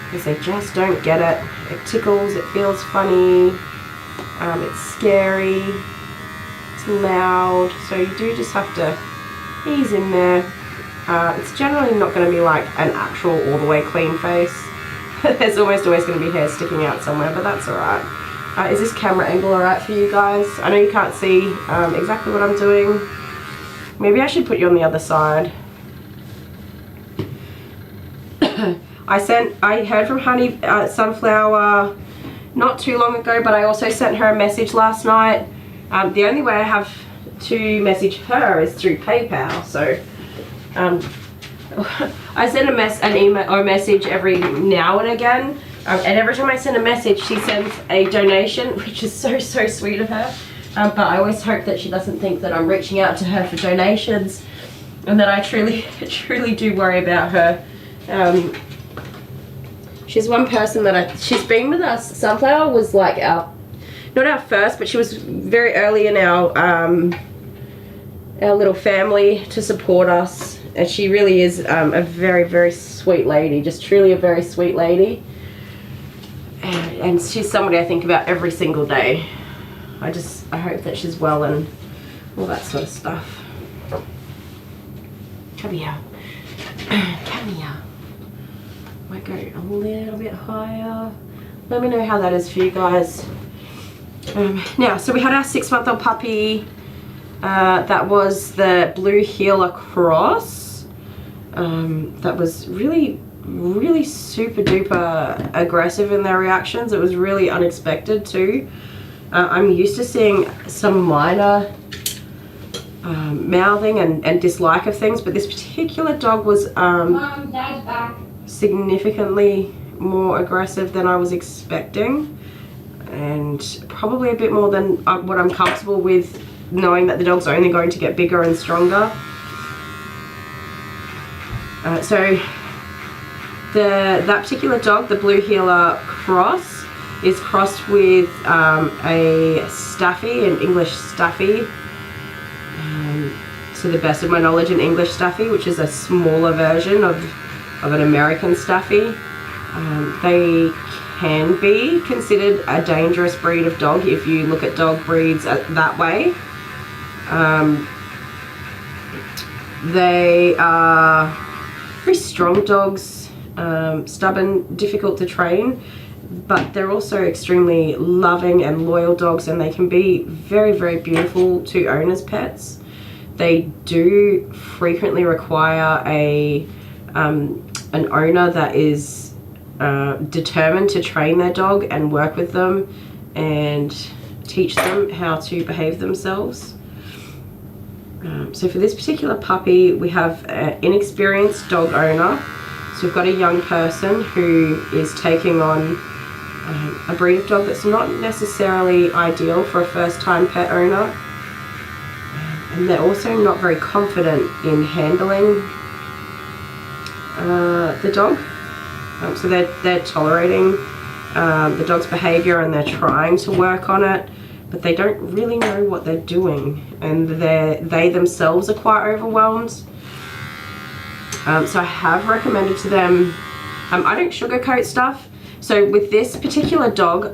because they just don't get it. It tickles, it feels funny, it's scary, it's loud, so you do just have to ease in there. It's generally not going to be like an actual all the way clean face. There's almost always going to be hair sticking out somewhere, but that's alright. Is this camera angle alright for you guys? I know you can't see exactly what I'm doing. Maybe I should put you on the other side. I heard from Honey Sunflower not too long ago, but I also sent her a message last night. The only way I have to message her is through PayPal, so I send an email or a message every now and again, and every time I send a message she sends a donation, which is so sweet of her, but I always hope that she doesn't think that I'm reaching out to her for donations, and that I truly do worry about her. She's one person that she's been with us. Sunflower was like not our first, but she was very early in our little family to support us, and she really is a very sweet lady, just truly a very sweet lady, and she's somebody I think about every single day. I hope that she's well and all that sort of stuff. Come here. Come here. Might go a little bit higher. Let me know how that is for you guys. Now, so we had our 6-month-old puppy. That was the blue heeler cross. That was really super duper aggressive in their reactions. It was really unexpected too. I'm used to seeing some minor mouthing and dislike of things, but this particular dog was Mom, Dad's back. Significantly more aggressive than I was expecting. and probably a bit more than what I'm comfortable with, knowing that the dog's only going to get bigger and stronger. So that particular dog, the Blue Heeler Cross, is crossed with a Staffy, an English Staffy. To the best of my knowledge, an English Staffy, which is a smaller version of an American Staffy. They can be considered a dangerous breed of dog if you look at dog breeds that way. They are very strong dogs, stubborn, difficult to train, but they're also extremely loving and loyal dogs, and they can be very, very beautiful to owners' pets. They do frequently require an owner that is determined to train their dog and work with them and teach them how to behave themselves. So for this particular puppy, we have an inexperienced dog owner. So we've got a young person who is taking on a breed of dog that's not necessarily ideal for a first-time pet owner. And they're also not very confident in handling the dog. So they're tolerating the dog's behavior, and they're trying to work on it, but they don't really know what they're doing, and they themselves are quite overwhelmed. So I have recommended to them, I don't sugarcoat stuff. So with this particular dog,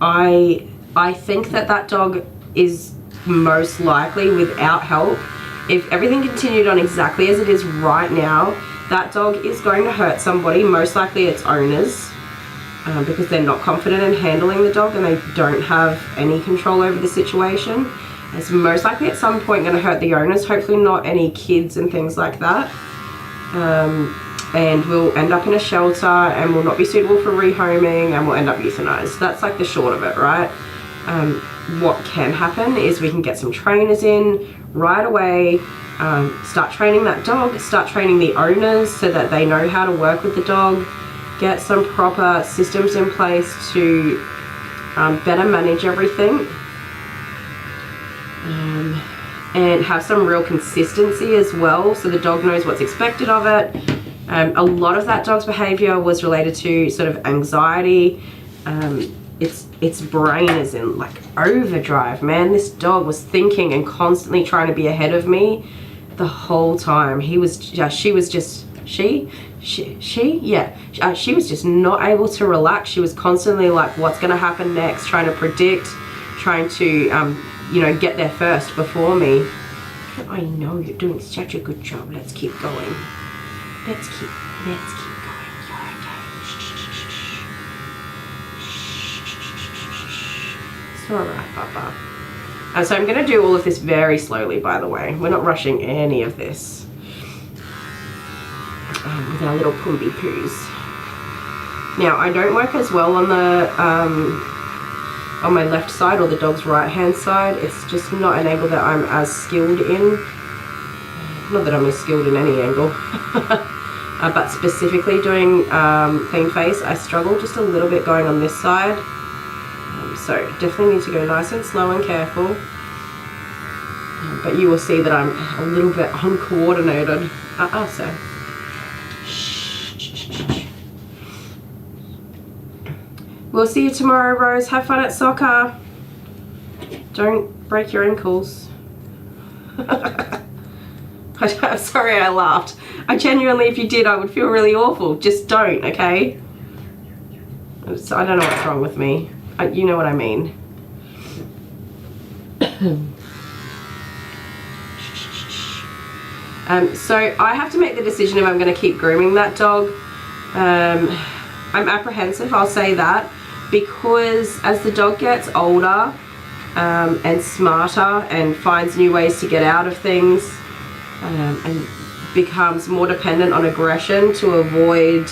I think that dog is most likely without help. If everything continued on exactly as it is right now, that dog is going to hurt somebody, most likely its owners, because they're not confident in handling the dog and they don't have any control over the situation. It's most likely at some point going to hurt the owners, hopefully not any kids and things like that. And we'll end up in a shelter and will not be suitable for rehoming, and we'll end up euthanized. That's like the short of it, right? What can happen is we can get some trainers in right away, start training that dog, start training the owners so that they know how to work with the dog, get some proper systems in place to better manage everything, and have some real consistency as well, so the dog knows what's expected of it. A lot of that dog's behavior was related to sort of anxiety. Its brain is in like overdrive, man. This dog was thinking and constantly trying to be ahead of me the whole time. She was just not able to relax. She was constantly like, what's going to happen next, trying to predict, trying to you know, get there first before me. I know you're doing such a good job. Let's keep going. Let's keep going. You're okay. It's alright, Papa. And so I'm going to do all of this very slowly, by the way. We're not rushing any of this. With our little Pumby poos. Now, I don't work as well on the on my left side or the dog's right hand side. It's just not an angle that I'm as skilled in. Not that I'm as skilled in any angle. But specifically doing clean face, I struggle just a little bit going on this side. So definitely need to go nice and slow and careful. But you will see that I'm a little bit uncoordinated. So. We'll see you tomorrow, Rose. Have fun at soccer. Don't break your ankles. I'm sorry I laughed. I genuinely, if you did, I would feel really awful. Just don't, okay? So I don't know what's wrong with me. You know what I mean. So I have to make the decision if I'm going to keep grooming that dog. I'm apprehensive, I'll say that, because as the dog gets older and smarter and finds new ways to get out of things, and becomes more dependent on aggression to avoid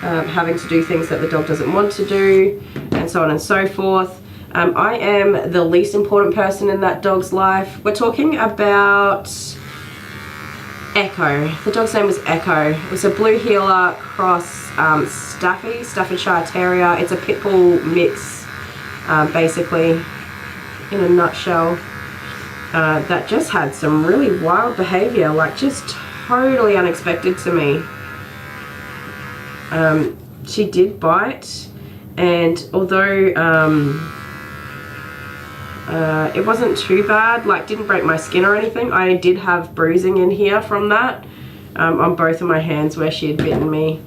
having to do things that the dog doesn't want to do, and so on and so forth. I am the least important person in that dog's life. We're talking about Echo. The dog's name was Echo. It was a Blue Heeler cross Staffordshire Terrier. It's a pit bull mix basically, in a nutshell, that just had some really wild behavior, like just totally unexpected to me. She did bite, and although it wasn't too bad, like didn't break my skin or anything, I did have bruising in here from that, on both of my hands where she had bitten me.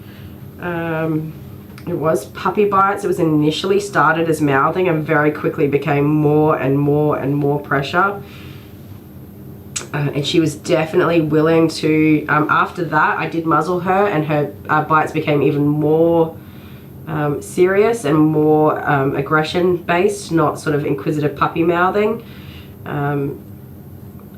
It was puppy bites. It was initially started as mouthing and very quickly became more and more and more pressure. And she was definitely willing to, after that I did muzzle her, and her bites became even more serious and more aggression based, not sort of inquisitive puppy mouthing.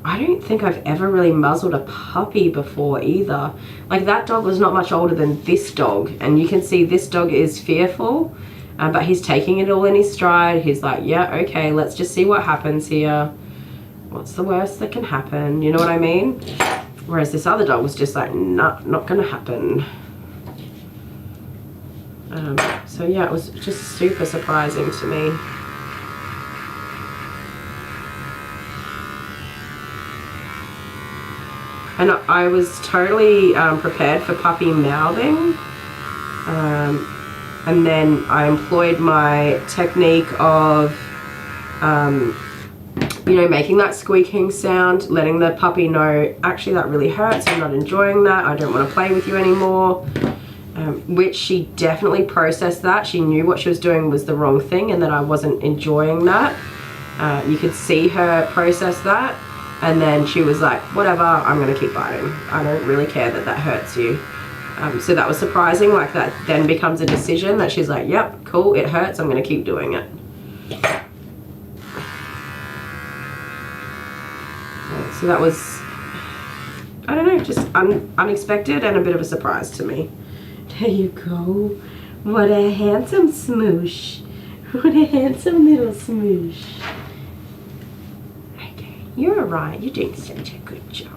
I don't think I've ever really muzzled a puppy before either. Like, that dog was not much older than this dog, and you can see this dog is fearful, but he's taking it all in his stride. He's like, yeah, okay, let's just see what happens here. What's the worst that can happen? You know what I mean? Whereas this other dog was just like, nah, not gonna happen. So yeah, it was just super surprising to me. And I was totally prepared for puppy mouthing. And then I employed my technique of, you know, making that squeaking sound, letting the puppy know, actually that really hurts, I'm not enjoying that, I don't want to play with you anymore. Which she definitely processed that. She knew what she was doing was the wrong thing and that I wasn't enjoying that. You could see her process that. And then she was like, whatever, I'm going to keep biting. I don't really care that that hurts you. So that was surprising. Like, that then becomes a decision that she's like, yep, cool, it hurts, I'm going to keep doing it. So that was, I don't know, just unexpected and a bit of a surprise to me. There you go. What a handsome smoosh. What a handsome little smoosh. You're alright, you're doing such a good job.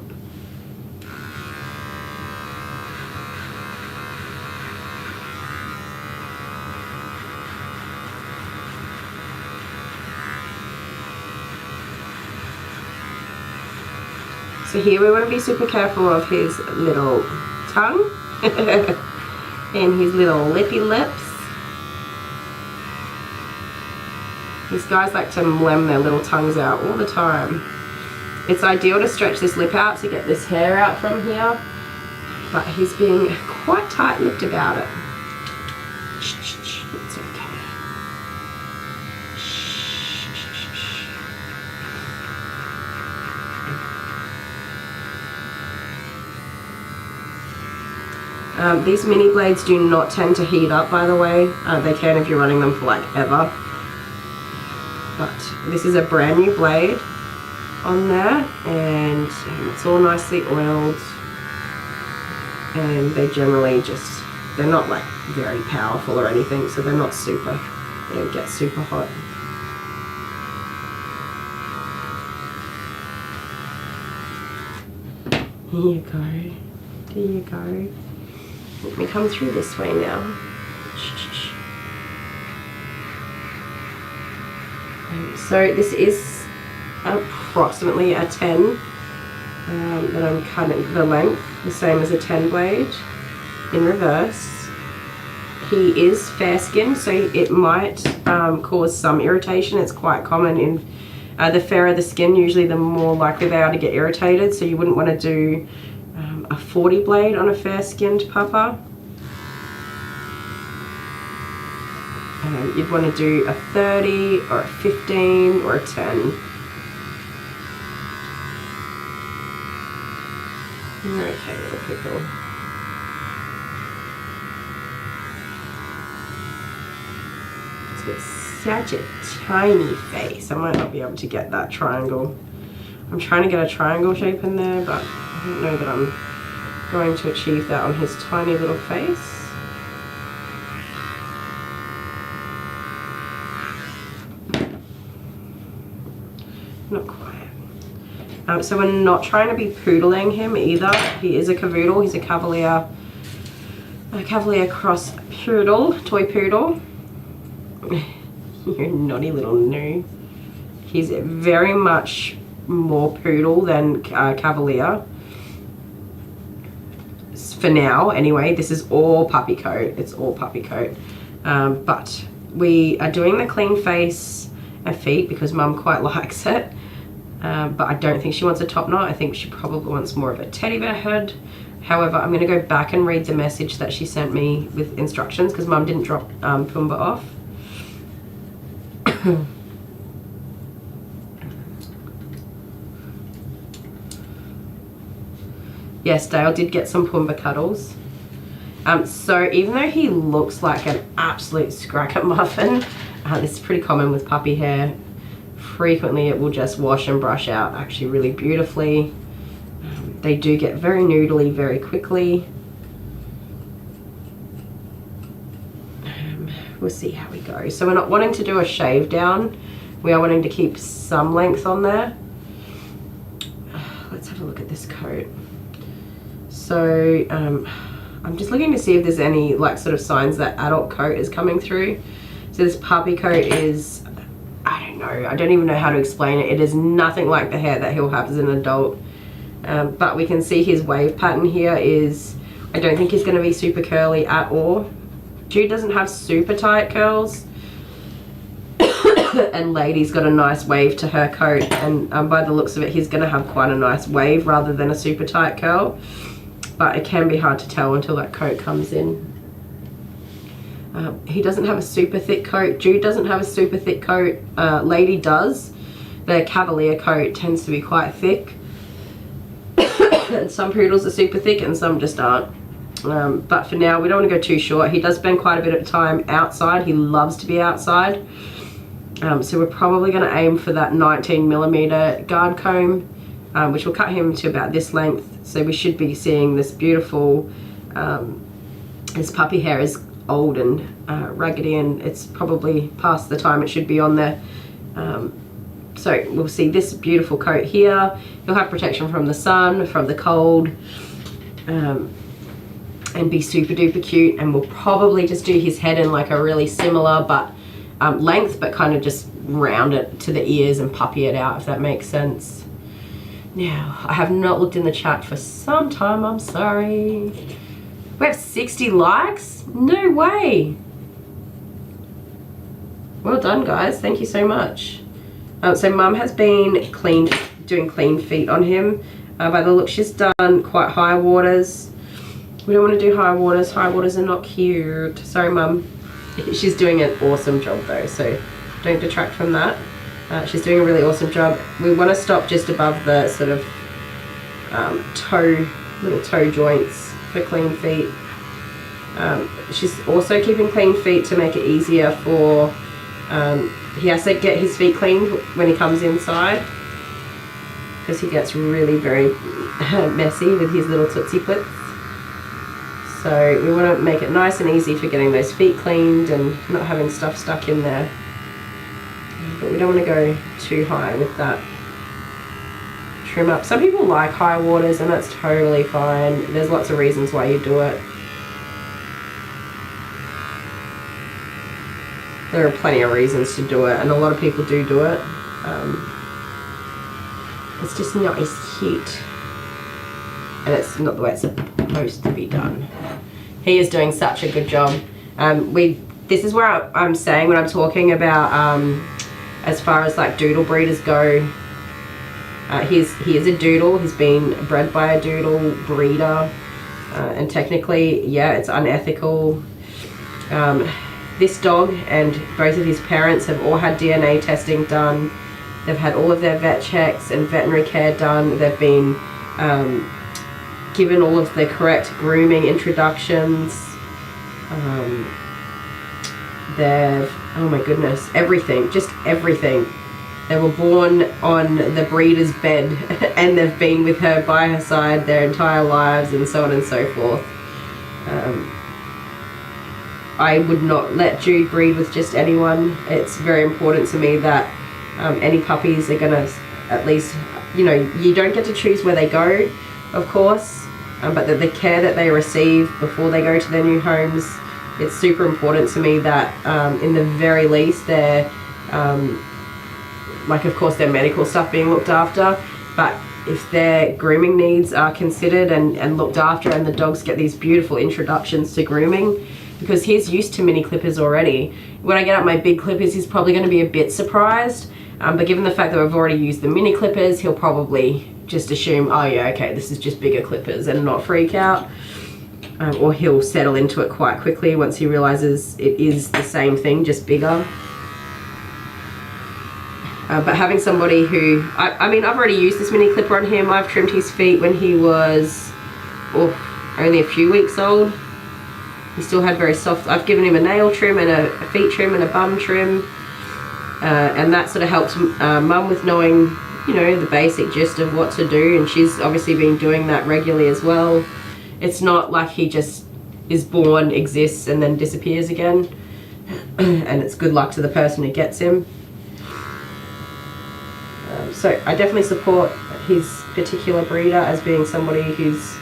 So here we want to be super careful of his little tongue and his little lippy lips. These guys like to blem their little tongues out all the time. It's ideal to stretch this lip out to get this hair out from here, but he's being quite tight-lipped about it. It's okay. These mini blades do not tend to heat up, by the way. They can if you're running them for like ever. But this is a brand new blade on there, and it's all nicely oiled, and they generally just, they're not like very powerful or anything, so they're not super, they don't get super hot. Here you go, there you go. Let me come through this way now. So this is approximately a 10 that I'm cutting the length, the same as a 10 blade in reverse. He is fair skinned, so it might cause some irritation. It's quite common in the fairer the skin, usually the more likely they are to get irritated, so you wouldn't want to do a 40 blade on a fair skinned pupper. You'd want to do a 30 or a 15 or a 10. Okay, little pickle. It's such a tiny face. I might not be able to get that triangle. I'm trying to get a triangle shape in there, but I don't know that I'm going to achieve that on his tiny little face. Not quite. So we're not trying to be poodling him either. He is a cavoodle. He's a Cavalier cross poodle, toy poodle. You naughty little new. He's very much more poodle than Cavalier. For now, anyway. This is all puppy coat. It's all puppy coat. But we are doing the clean face and feet because Mum quite likes it. But I don't think she wants a top knot. I think she probably wants more of a teddy bear head. However, I'm going to go back and read the message that she sent me with instructions because Mum didn't drop Pumbaa off. Yes, Dale did get some Pumbaa cuddles. So even though he looks like an absolute scracker muffin, this is pretty common with puppy hair. Frequently it will just wash and brush out actually really beautifully. They do get very noodly very quickly. We'll see how we go. So we're not wanting to do a shave down. We are wanting to keep some length on there. Let's have a look at this coat. So I'm just looking to see if there's any like sort of signs that adult coat is coming through. So this puppy coat is, I don't know, I don't even know how to explain it. It is nothing like the hair that he'll have as an adult. But we can see his wave pattern here is, I don't think he's going to be super curly at all. Jude doesn't have super tight curls. And Lady's got a nice wave to her coat. And by the looks of it, he's going to have quite a nice wave rather than a super tight curl. But it can be hard to tell until that coat comes in. He doesn't have a super thick coat. Jude doesn't have a super thick coat. Lady does. The Cavalier coat tends to be quite thick. And some poodles are super thick and some just aren't. But for now, we don't want to go too short. He does spend quite a bit of time outside. He loves to be outside. So we're probably going to aim for that 19mm guard comb, which will cut him to about this length. So we should be seeing this beautiful, his puppy hair is old and raggedy, and it's probably past the time it should be on there. So we'll see this beautiful coat here. He'll have protection from the sun, from the cold, and be super duper cute. And we'll probably just do his head in like a really similar but length, but kind of just round it to the ears and puppy it out, if that makes sense. Now, I have not looked in the chat for some time, I'm sorry. We have 60 likes? No way. Well done, guys. Thank you so much. So Mum has been doing clean feet on him. By the look, she's done quite high waters. We don't want to do high waters. High waters are not cute. Sorry, Mum. She's doing an awesome job though, so don't detract from that. She's doing a really awesome job. We want to stop just above the sort of little toe joints for clean feet. She's also keeping clean feet to make it easier for, he has to get his feet cleaned when he comes inside because he gets really very messy with his little Tootsie Plits. So we want to make it nice and easy for getting those feet cleaned and not having stuff stuck in there. But we don't want to go too high with that trim up. Some people like high waters and that's totally fine. There's lots of reasons why you do it. There are plenty of reasons to do it, and a lot of people do it. It's just not as cute, and it's not the way it's supposed to be done. He is doing such a good job. This is where I'm saying when I'm talking about as far as like doodle breeders go. He is a doodle. He's been bred by a doodle breeder, and technically, yeah, it's unethical. This dog and both of his parents have all had DNA testing done. They've had all of their vet checks and veterinary care done. They've been given all of the correct grooming introductions. Oh my goodness, everything, just everything. They were born on the breeder's bed and they've been with her by her side their entire lives and so on and so forth. I would not let Jude breed with just anyone. It's very important to me that any puppies are gonna at least, you know, you don't get to choose where they go, of course, but that the care that they receive before they go to their new homes it's super important to me that in the very least they're like, of course, their medical stuff being looked after, but if their grooming needs are considered and looked after, and the dogs get these beautiful introductions to grooming, because he's used to mini clippers already. When I get out my big clippers, he's probably going to be a bit surprised, but given the fact that I've already used the mini clippers, he'll probably just assume, oh yeah, okay, this is just bigger clippers, and not freak out. Or he'll settle into it quite quickly once he realizes it is the same thing, just bigger. But having somebody who, I mean, I've already used this mini clipper on him. I've trimmed his feet when he was only a few weeks old. He still had very soft, I've given him a nail trim and a feet trim and a bum trim. And that sort of helped Mum with knowing, you know, the basic gist of what to do. And she's obviously been doing that regularly as well. It's not like he just is born, exists, and then disappears again. And it's good luck to the person who gets him. So I definitely support his particular breeder as being somebody who's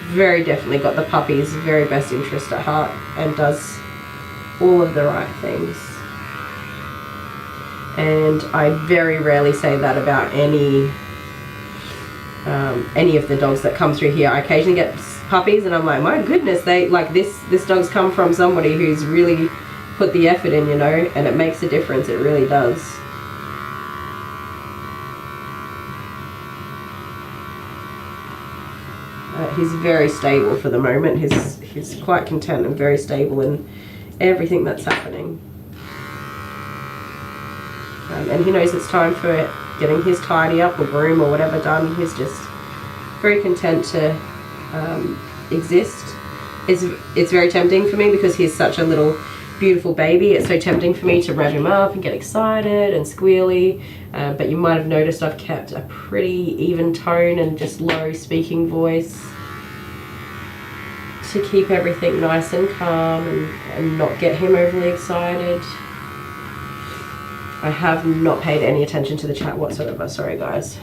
very definitely got the puppy's very best interest at heart and does all of the right things. And I very rarely say that about any of the dogs that come through here. I occasionally get puppies and I'm like, my goodness, they like this dog's come from somebody who's really put the effort in, you know, and it makes a difference. It really does. He's very stable for the moment. He's quite content and very stable in everything that's happening. And he knows it's time for getting his tidy up or groom or whatever done. He's just very content to exist. It's very tempting for me because he's such a little beautiful baby. It's so tempting for me to rev him up and get excited and squealy. But you might have noticed I've kept a pretty even tone and just low speaking voice to keep everything nice and calm and not get him overly excited. I have not paid any attention to the chat whatsoever. Sorry, guys.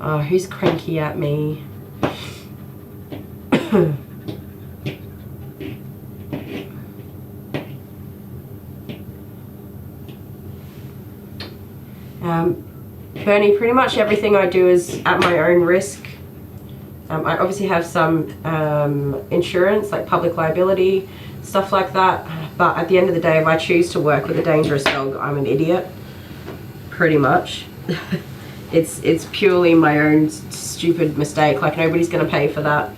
Oh, who's cranky at me? Bernie, pretty much everything I do is at my own risk. I obviously have some insurance, like public liability, stuff like that. But at the end of the day, if I choose to work with a dangerous dog, I'm an idiot, pretty much. It's purely my own stupid mistake. Like, nobody's going to pay for that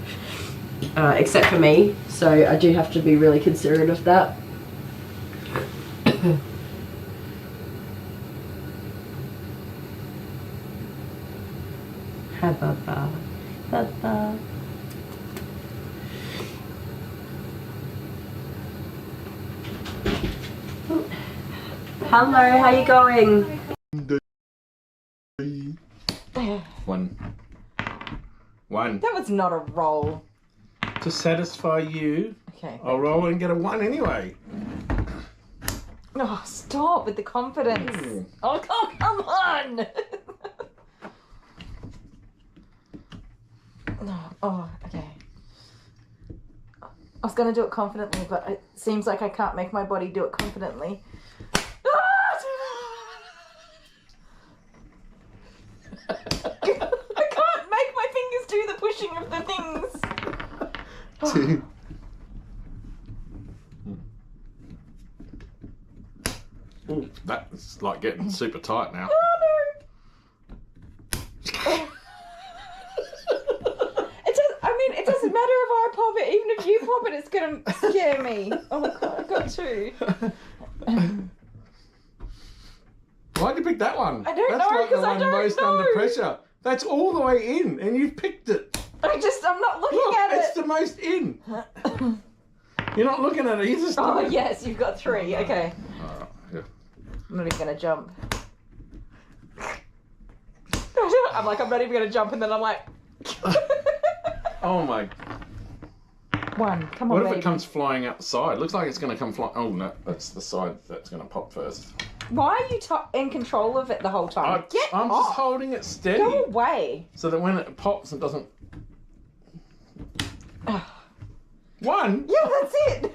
except for me. So I do have to be really considerate of that. Ba-ba-ba. Ba-ba. Hello, how you going? One. That was not a roll. To satisfy you, okay, I'll roll and get a 1 anyway. Oh, stop with the confidence. Oh, come on. Oh, okay. I was going to do it confidently, but it seems like I can't make my body do it confidently. I can't make my fingers do the pushing of the things. 2. Ooh, that's like getting super tight now. Oh, no. It doesn't matter if I pop it, even if you pop it, it's going to scare me. Oh my god, I got 2. Why'd you pick that one? I don't know, because I don't know. Most under pressure. That's all the way in, and you've picked it. I'm not looking Look, at it. it's the most in. You're not looking at it, you're just Oh, yes, you've got 3, okay. Yeah. I'm not even going to jump. I'm like, I'm not even going to jump, and then I'm like... Oh my... 1, come on, What if baby. it comes flying outside? Looks like it's going to come flying... Oh no, that's the side that's going to pop first. Why are you in control of it the whole time? I'm just holding it steady. Go away. So that when it pops, it doesn't. One? Yeah, that's it.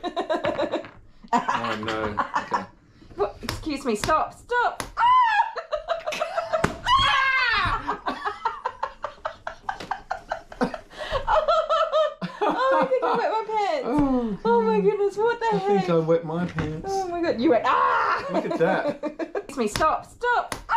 Oh no. Okay. What? Excuse me. Stop. Stop. Oh, I think I wet my pants. Oh my goodness, what the heck? I think I wet my pants. Oh my god, you went, ah! Look at that. Excuse me, stop, stop. Ah!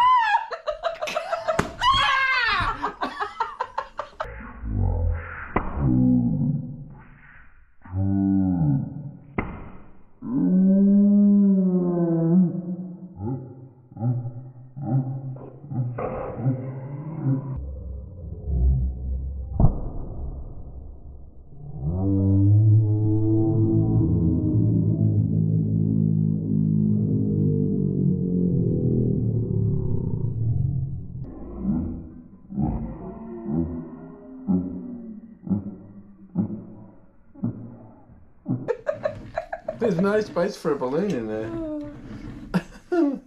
There's no space for a balloon in there.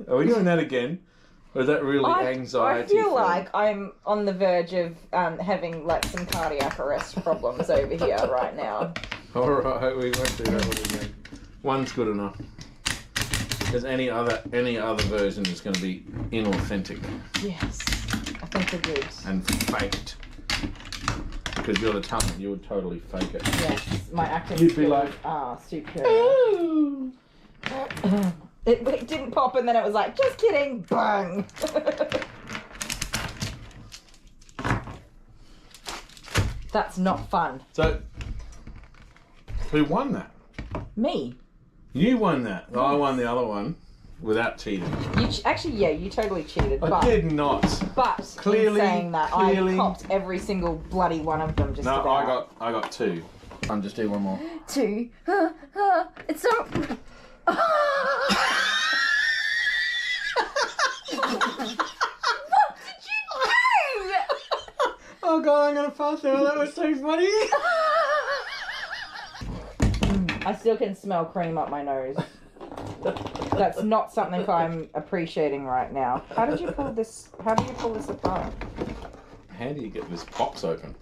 Are we doing that again? Or is that really anxiety? I feel like I'm on the verge of having like some cardiac arrest problems over here right now. Alright, we won't do that one again. One's good enough. Because any other version is going to be inauthentic. Yes, I think we're good. And faked. Because you're the talent, you would totally fake it. Yes, my acting You'd be like, superior. It didn't pop and then it was like, just kidding, bang. That's not fun. So, who won that? Me. You won that. I won the other one without cheating. Actually, yeah, you totally cheated. I did not. But Clearly, in saying that, I copped every single bloody one of them. Just about. I got two. I'll just do one more. Two. It's so. What did you do? Oh god, I'm gonna pass out. That was so funny. I still can smell cream up my nose. That's not something I'm appreciating right now. How did you pull this? How do you pull this apart? How do you get this box open?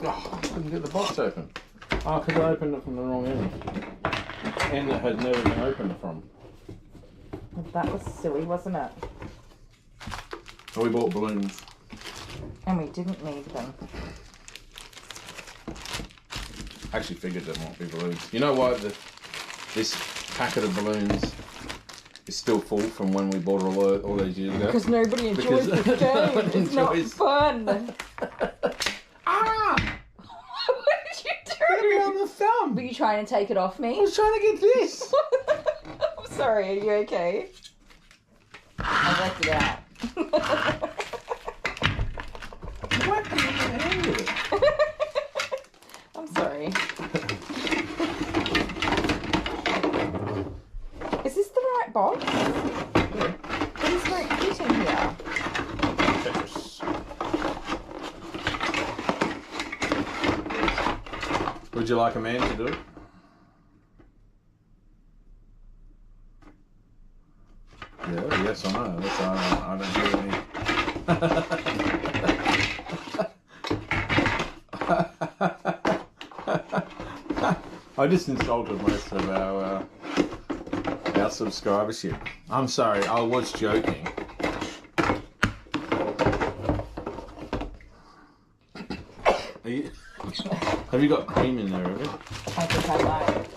Oh, I couldn't get the box open. Oh, because I opened it from the wrong end. End that has never been opened from. That was silly, wasn't it? So we bought balloons. And we didn't need them. I actually figured there might be balloons. You know why this packet of balloons is still full from when we bought it all those years ago? Because nobody enjoys this game. It's not fun. Ah! What did you do? It's gonna be on the thumb. Were you trying to take it off me? I was trying to get this. I'm sorry, are you okay? I left it out. What the hell? I'm sorry. Is this the right box? There's no heat in here. Tetris. Would you like a man to do it? Yeah, yes or no. That's, I don't hear any. I just insulted most of our subscribership. I'm sorry, I was joking. Have you got cream in there, have you? I think I lied.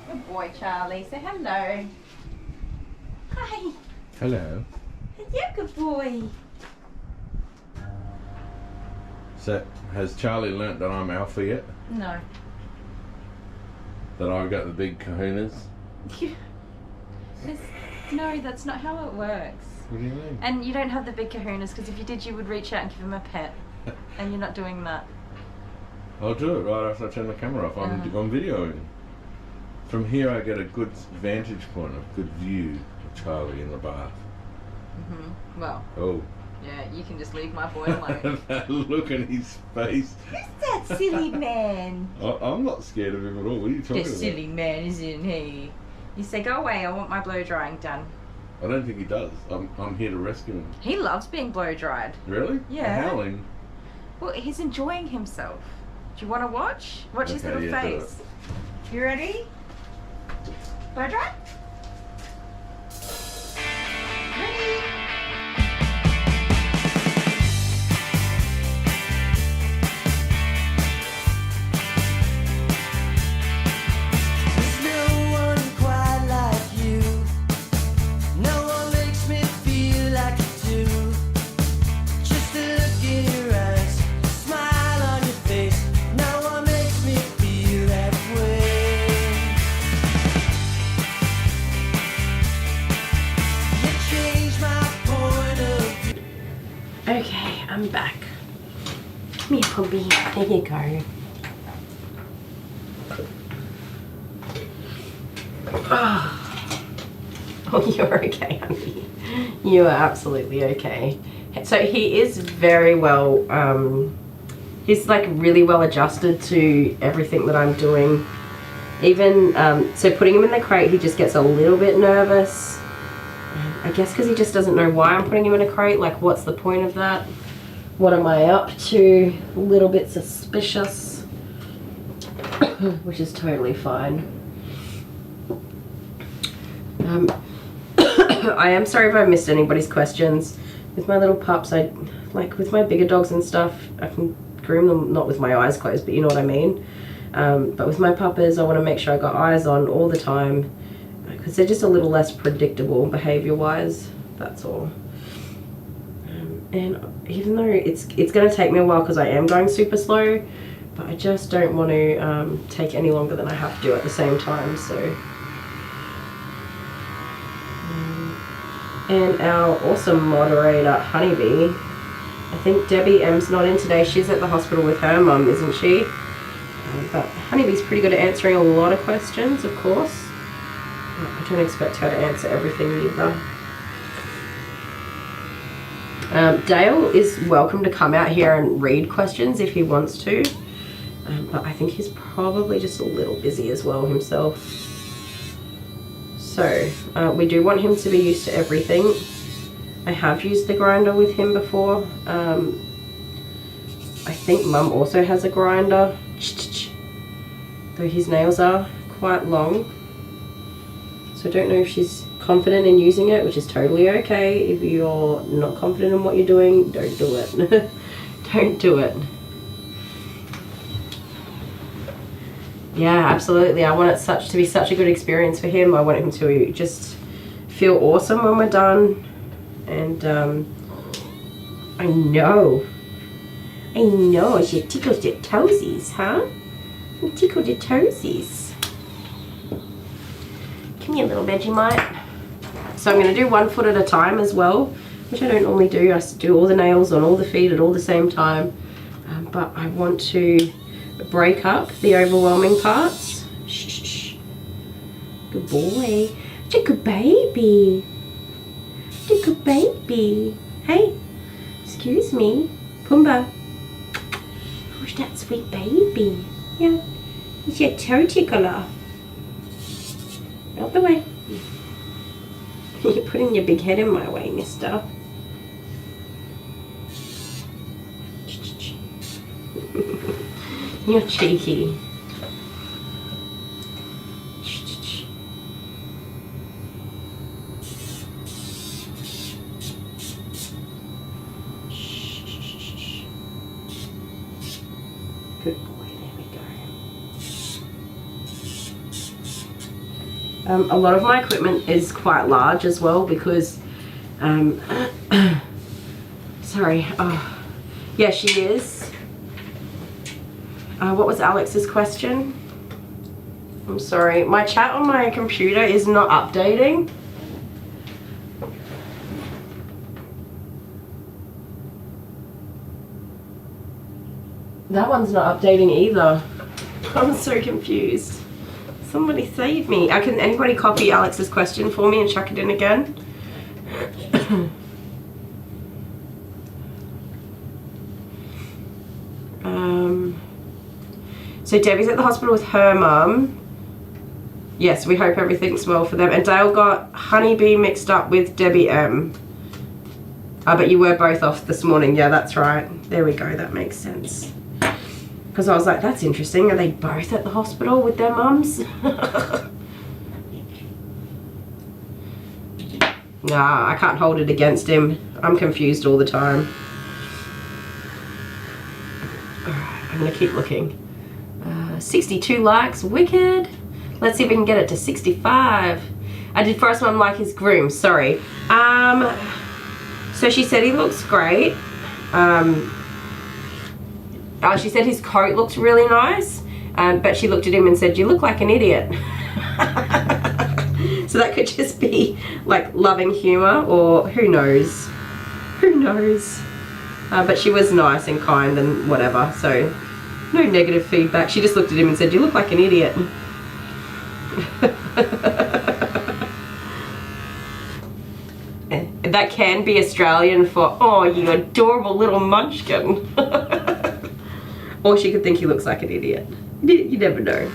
Good boy, Charlie. Say hello. Hi. Hello. Yeah, good boy. So, has Charlie learnt that I'm alpha yet? No. That I've got the big kahunas? No, that's not how it works. What do you mean? And you don't have the big kahunas, because if you did, you would reach out and give him a pet. And you're not doing that. I'll do it right after I turn the camera off. I'm videoing. From here I get a good vantage point, a good view of Charlie in the bath. Well. Oh. Yeah, you can just leave my boy alone. That look in his face. Who's that silly man? I'm not scared of him at all. What are you talking about? Silly man, isn't he? You say, go away, I want my blow drying done. I don't think he does. I'm here to rescue him. He loves being blow dried. Really? Yeah. Howling. Well, he's enjoying himself. Do you want to watch? Watch his little yeah, face. You ready? Blow dry? Ready? Okay, I'm back. Come here, puppy. There you go. Oh, you're okay, honey. You are absolutely okay. So he is very well, he's like really well adjusted to everything that I'm doing. Even, so putting him in the crate, he just gets a little bit nervous. I guess because he just doesn't know why I'm putting him in a crate. Like, what's the point of that? What am I up to? A little bit suspicious, which is totally fine. I am sorry if I missed anybody's questions. With my little pups, with my bigger dogs and stuff, I can groom them, not with my eyes closed, but you know what I mean. But with my puppers, I want to make sure I got eyes on all the time, because they're just a little less predictable behavior-wise, that's all. And even though it's going to take me a while because I am going super slow, but I just don't want to take any longer than I have to at the same time, so. And our awesome moderator, Honeybee, I think Debbie M's not in today. She's at the hospital with her mum, isn't she? But Honeybee's pretty good at answering a lot of questions, of course. I don't expect her to answer everything either. Dale is welcome to come out here and read questions if he wants to. But I think he's probably just a little busy as well himself. So, we do want him to be used to everything. I have used the grinder with him before. I think Mum also has a grinder, though his nails are quite long. So I don't know if she's confident in using it, which is totally okay. If you're not confident in what you're doing, don't do it. Don't do it. Yeah, absolutely. I want it to be such a good experience for him. I want him to just feel awesome when we're done. And I know she tickled your toesies, huh? You tickled your toesies. Come here, little Vegemite. So I'm going to do 1 foot at a time as well, which I don't normally do. I do all the nails on all the feet at all the same time. But I want to break up the overwhelming parts. Shh, shh, shh. Good boy. Such a good baby. Such a good baby. Hey, excuse me. Pumbaa. Who's that sweet baby? Yeah, he's your toe tickler. Out the way. You're putting your big head in my way, mister. You're cheeky. Good boy, there we go. A lot of my equipment is quite large as well because, sorry, yeah, she is. What was Alex's question? I'm sorry, my chat on my computer is not updating. That one's not updating either. I'm so confused. Somebody save me. Can anybody copy Alex's question for me and chuck it in again? So Debbie's at the hospital with her mum. Yes, we hope everything's well for them. And Dale got Honeybee mixed up with Debbie M. But you were both off this morning. Yeah, that's right. There we go. That makes sense. Because I was like, that's interesting. Are they both at the hospital with their mums? Nah, I can't hold it against him. I'm confused all the time. Alright, I'm going to keep looking. 62 likes. Wicked. Let's see if we can get it to 65. I did first one like his groom. Sorry. So she said he looks great. She said his coat looks really nice. But she looked at him and said, "You look like an idiot." So that could just be like loving humor, or who knows. Who knows. But she was nice and kind and whatever. So no negative feedback. She just looked at him and said, "You look like an idiot." That can be Australian for, "Oh, you adorable little munchkin." Or she could think he looks like an idiot. You never know.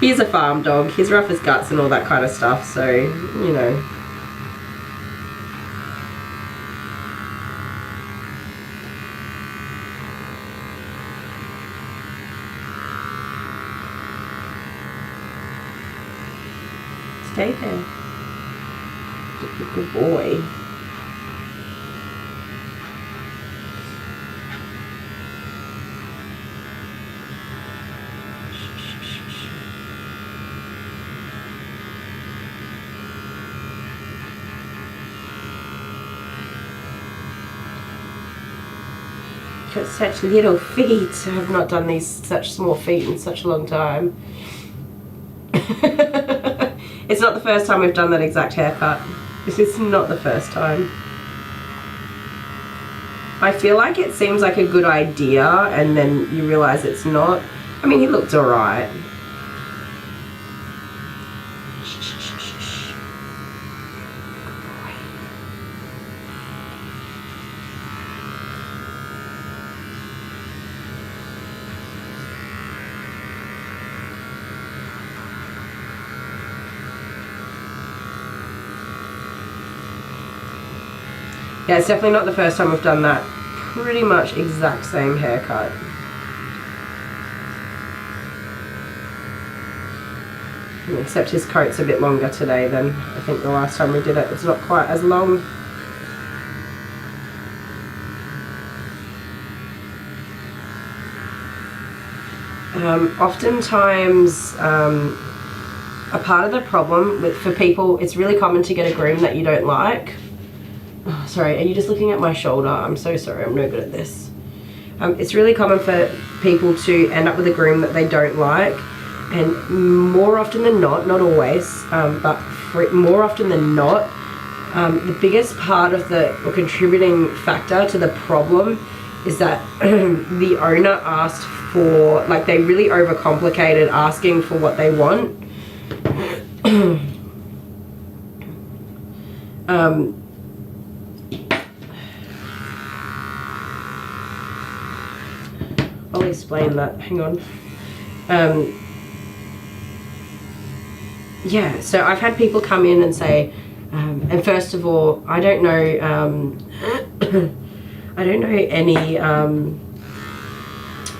He's a farm dog. He's rough as guts and all that kind of stuff, so, you know. Stay there. Good boy. Got such little feet. I have not done these such small feet in such a long time. It's not the first time we've done that exact haircut. This is not the first time. I feel like it seems like a good idea and then you realise it's not. I mean, he looked alright. Yeah, it's definitely not the first time we've done that. Pretty much exact same haircut. Except his coat's a bit longer today than I think the last time we did it. It's not quite as long. Oftentimes, a part of the problem for people, it's really common to get a groom that you don't like. Oh, sorry, are you just looking at my shoulder? I'm so sorry, I'm no good at this. It's really common for people to end up with a groom that they don't like, and more often than not, not always, but more often than not, the biggest part of the contributing factor to the problem is that the owner asked for, like, they really overcomplicated asking for what they want. I'll explain that, hang on. Yeah, so I've had people come in and say, and first of all, I don't know, I don't know any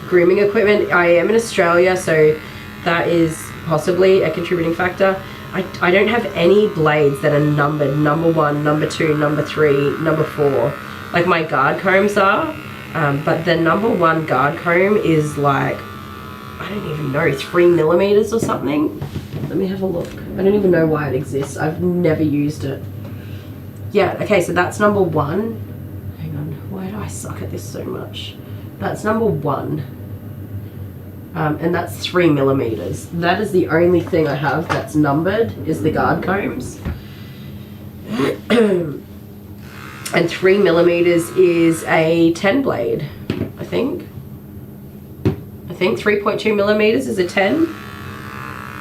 grooming equipment. I am in Australia, so that is possibly a contributing factor. I don't have any blades that are numbered, number 1, number 2, number 3, number 4, like my guard combs are. But the number 1 guard comb is like, I don't even know, 3 millimeters or something. Let me have a look. I don't even know why it exists. I've never used it. Yeah, okay, so that's number 1. Hang on, why do I suck at this so much? That's number 1. And that's 3 millimeters. That is the only thing I have that's numbered, is the guard combs. And 3 millimeters is a 10 blade, I think. 3.2 millimeters is a 10,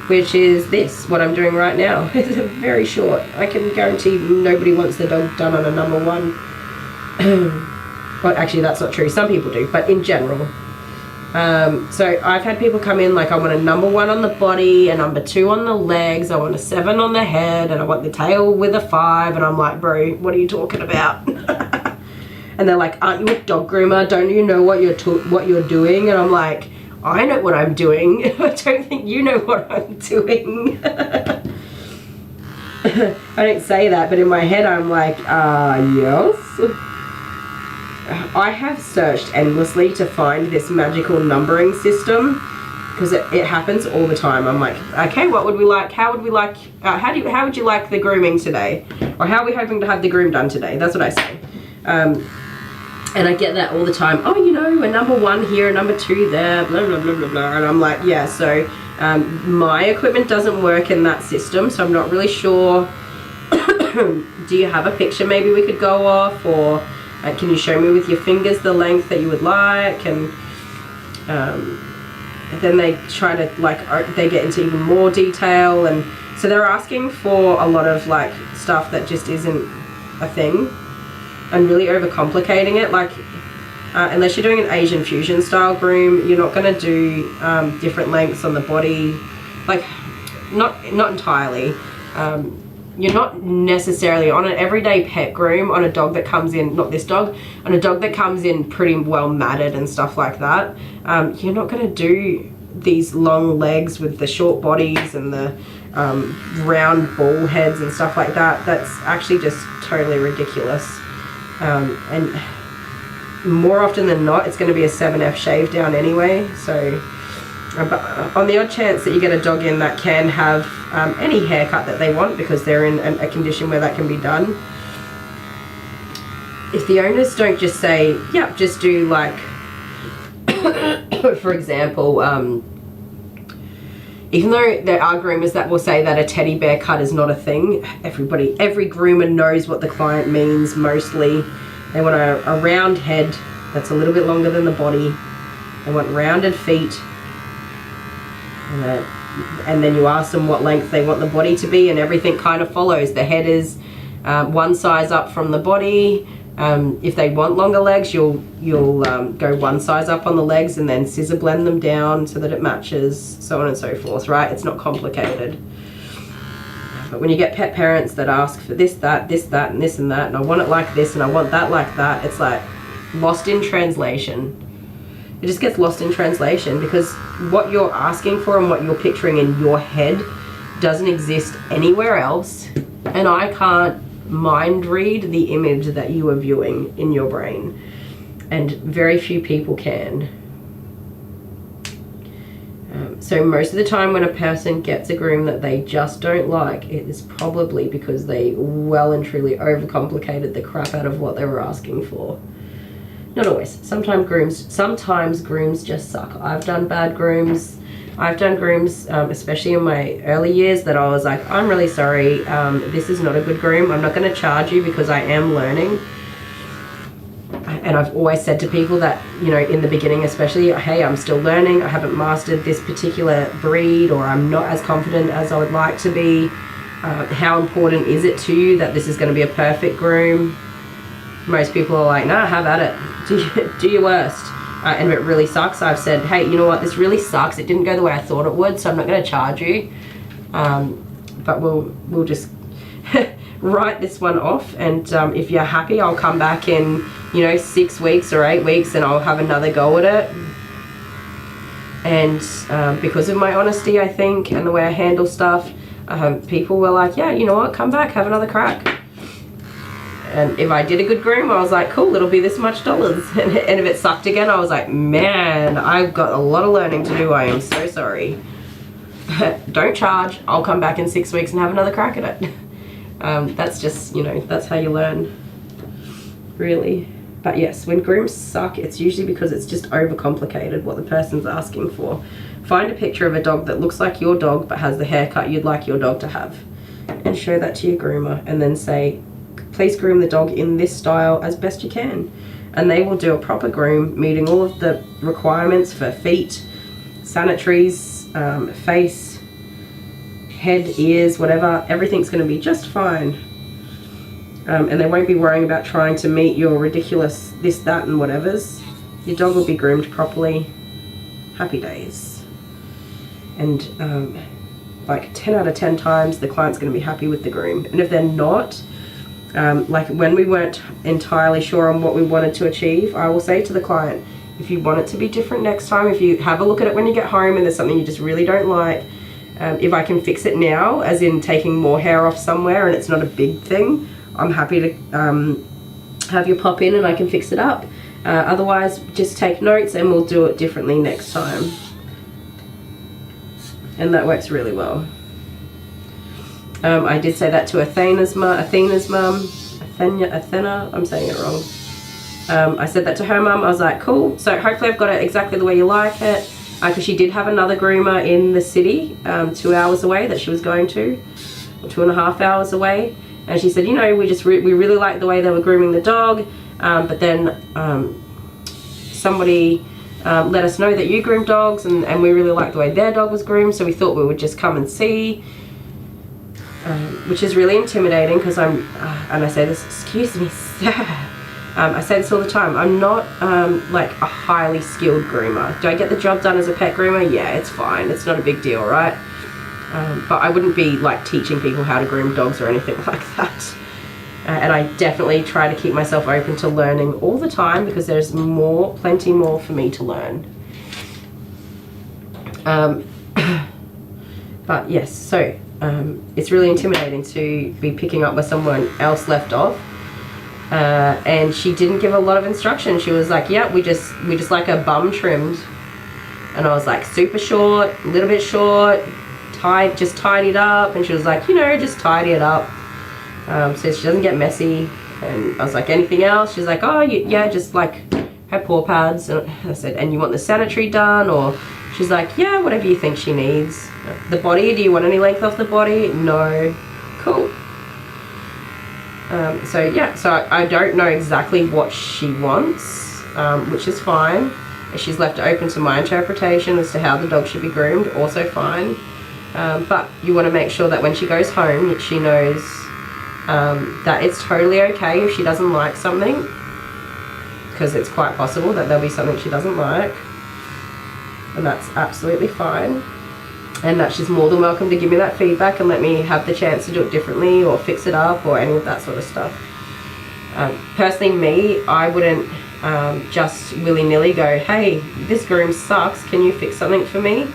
which is this, what I'm doing right now. It's very short. I can guarantee nobody wants their dog done on a number 1. Well, actually, that's not true. Some people do, but in general. So I've had people come in like, I want a number 1 on the body, a number 2 on the legs, I want a 7 on the head, and I want the tail with a 5. And I'm like, bro, what are you talking about? And they're like, aren't you a dog groomer? Don't you know what you're doing? And I'm like, I know what I'm doing. I don't think you know what I'm doing. I don't say that, but in my head I'm like, yes. I have searched endlessly to find this magical numbering system because it happens all the time. I'm like, okay, what would we like? How would we like? How would you like the grooming today? Or how are we hoping to have the groom done today? That's what I say. And I get that all the time. Oh, you know, a number 1 here, a number 2 there, blah, blah, blah, blah, blah. And I'm like, yeah, so my equipment doesn't work in that system, so I'm not really sure. Do you have a picture maybe we could go off? Or can you show me with your fingers the length that you would like? And then they try to, like, they get into even more detail. And so they're asking for a lot of, like, stuff that just isn't a thing. And really overcomplicating it, like unless you're doing an Asian fusion style groom, you're not going to do different lengths on the body, like not entirely. You're not necessarily on an everyday pet groom on a dog that comes in, not this dog, on a dog that comes in pretty well matted and stuff like that. You're not going to do these long legs with the short bodies and the round ball heads and stuff like that. That's actually just totally ridiculous. And more often than not, it's going to be a 7F shave down anyway. So on the odd chance that you get a dog in that can have any haircut that they want because they're in a condition where that can be done, if the owners don't just say, yep, just do like, for example, even though there are groomers that will say that a teddy bear cut is not a thing, every groomer knows what the client means mostly. They want a round head that's a little bit longer than the body. They want rounded feet. And then you ask them what length they want the body to be, and everything kind of follows. The head is 1 size up from the body. If they want longer legs, you'll go 1 size up on the legs and then scissor blend them down so that it matches, so on and so forth, right? It's not complicated. But when you get pet parents that ask for this, that, and this and that, and I want it like this and I want that like that, it's like lost in translation. It just gets lost in translation because what you're asking for and what you're picturing in your head doesn't exist anywhere else, and I can't mind read the image that you are viewing in your brain, and very few people can. So most of the time when a person gets a groom that they just don't like, it is probably because they well and truly overcomplicated the crap out of what they were asking for. Not always. Sometimes grooms just suck. I've done bad grooms. I've done grooms, especially in my early years, that I was like, I'm really sorry, this is not a good groom. I'm not going to charge you because I am learning. And I've always said to people that, you know, in the beginning especially, hey, I'm still learning. I haven't mastered this particular breed, or I'm not as confident as I would like to be. How important is it to you that this is going to be a perfect groom? Most people are like, nah, have at it. Do your worst. And if it really sucks, I've said, hey, you know what, this really sucks. It didn't go the way I thought it would, so I'm not going to charge you. But we'll just write this one off, and if you're happy, I'll come back in, 6 weeks or 8 weeks, and I'll have another go at it. And because of my honesty, I think, and the way I handle stuff, people were like, yeah, you know what, come back, have another crack. And if I did a good groom, I was like, cool, it'll be this much dollars. And if it sucked again, I was like, man, I've got a lot of learning to do. I am so sorry. Don't charge. I'll come back in 6 weeks and have another crack at it. That's just, that's how you learn, really. But yes, when grooms suck, it's usually because it's just overcomplicated what the person's asking for. Find a picture of a dog that looks like your dog but has the haircut you'd like your dog to have, and show that to your groomer, and then say, please groom the dog in this style as best you can. And they will do a proper groom, meeting all of the requirements for feet, sanitaries, face, head, ears, whatever. Everything's going to be just fine. And they won't be worrying about trying to meet your ridiculous this, that, and whatevers. Your dog will be groomed properly. Happy days. And like 10 out of 10 times, the client's going to be happy with the groom. And if they're not, like when we weren't entirely sure on what we wanted to achieve, I will say to the client, if you want it to be different next time, if you have a look at it when you get home and there's something you just really don't like, if I can fix it now, as in taking more hair off somewhere and it's not a big thing, I'm happy to have you pop in and I can fix it up. Otherwise, just take notes and we'll do it differently next time. And that works really well. I did say that to Athena's mum, Athena, I'm saying it wrong. I said that to her mum. I was like, cool, so hopefully I've got it exactly the way you like it. Because she did have another groomer in the city, 2 hours away that she was going to, or 2.5 hours away. And she said, you know, we really liked the way they were grooming the dog, but then somebody let us know that you groom dogs, and we really liked the way their dog was groomed, so we thought we would just come and see. Which is really intimidating because I'm, and I say this, excuse me, sir. I say this all the time. I'm not like a highly skilled groomer. Do I get the job done as a pet groomer? Yeah, it's fine. It's not a big deal, right? But I wouldn't be like teaching people how to groom dogs or anything like that. And I definitely try to keep myself open to learning all the time because there's plenty more for me to learn. But yes, so it's really intimidating to be picking up where someone else left off. And she didn't give a lot of instruction. She was like, yeah, we just like a bum trimmed. And I was like, super short, a little bit short, just tidied up. And she was like, you know, just tidy it up. So she doesn't get messy. And I was like, anything else? She's like, oh, yeah, just like her paw pads. And I said, and you want the sanitary done? Or she's like, yeah, whatever you think she needs. The body, do you want any length off the body? No. Cool. So yeah, so I don't know exactly what she wants, which is fine. She's left it open to my interpretation as to how the dog should be groomed, also fine. But you want to make sure that when she goes home, she knows that it's totally okay if she doesn't like something, because it's quite possible that there'll be something she doesn't like, and that's absolutely fine. And that she's more than welcome to give me that feedback and let me have the chance to do it differently or fix it up or any of that sort of stuff. Personally, me, I wouldn't just willy-nilly go, hey, this groom sucks, can you fix something for me?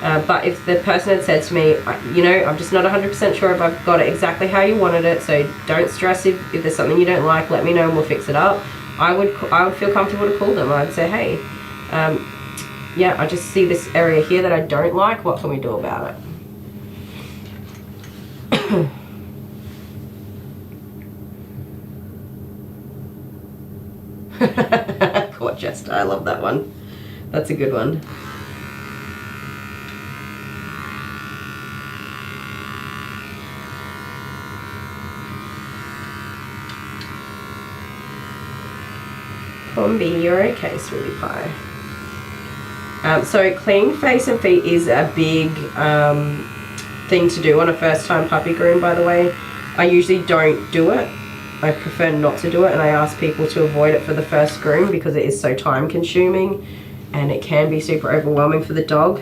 But if the person had said to me, you know, I'm just not 100% sure if I've got it exactly how you wanted it, so don't stress if there's something you don't like, let me know and we'll fix it up. I would feel comfortable to call them. I'd say, hey, yeah, I just see this area here that I don't like. What can we do about it? Poor Jester, I love that one. That's a good one. Combi, you're okay, sweetie pie. So clean face and feet is a big thing to do on a first time puppy groom, by the way. I usually don't do it. I prefer not to do it, and I ask people to avoid it for the first groom because it is so time consuming and it can be super overwhelming for the dog.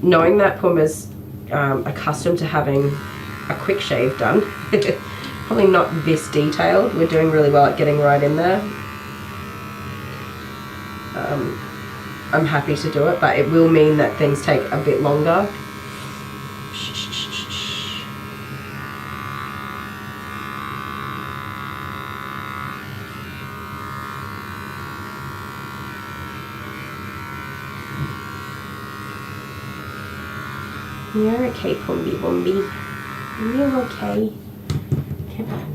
Knowing that Pumbaa's accustomed to having a quick shave done, probably not this detailed, we're doing really well at getting right in there. I'm happy to do it, but it will mean that things take a bit longer. You're okay, Pumby Bumby. You're okay. Come on.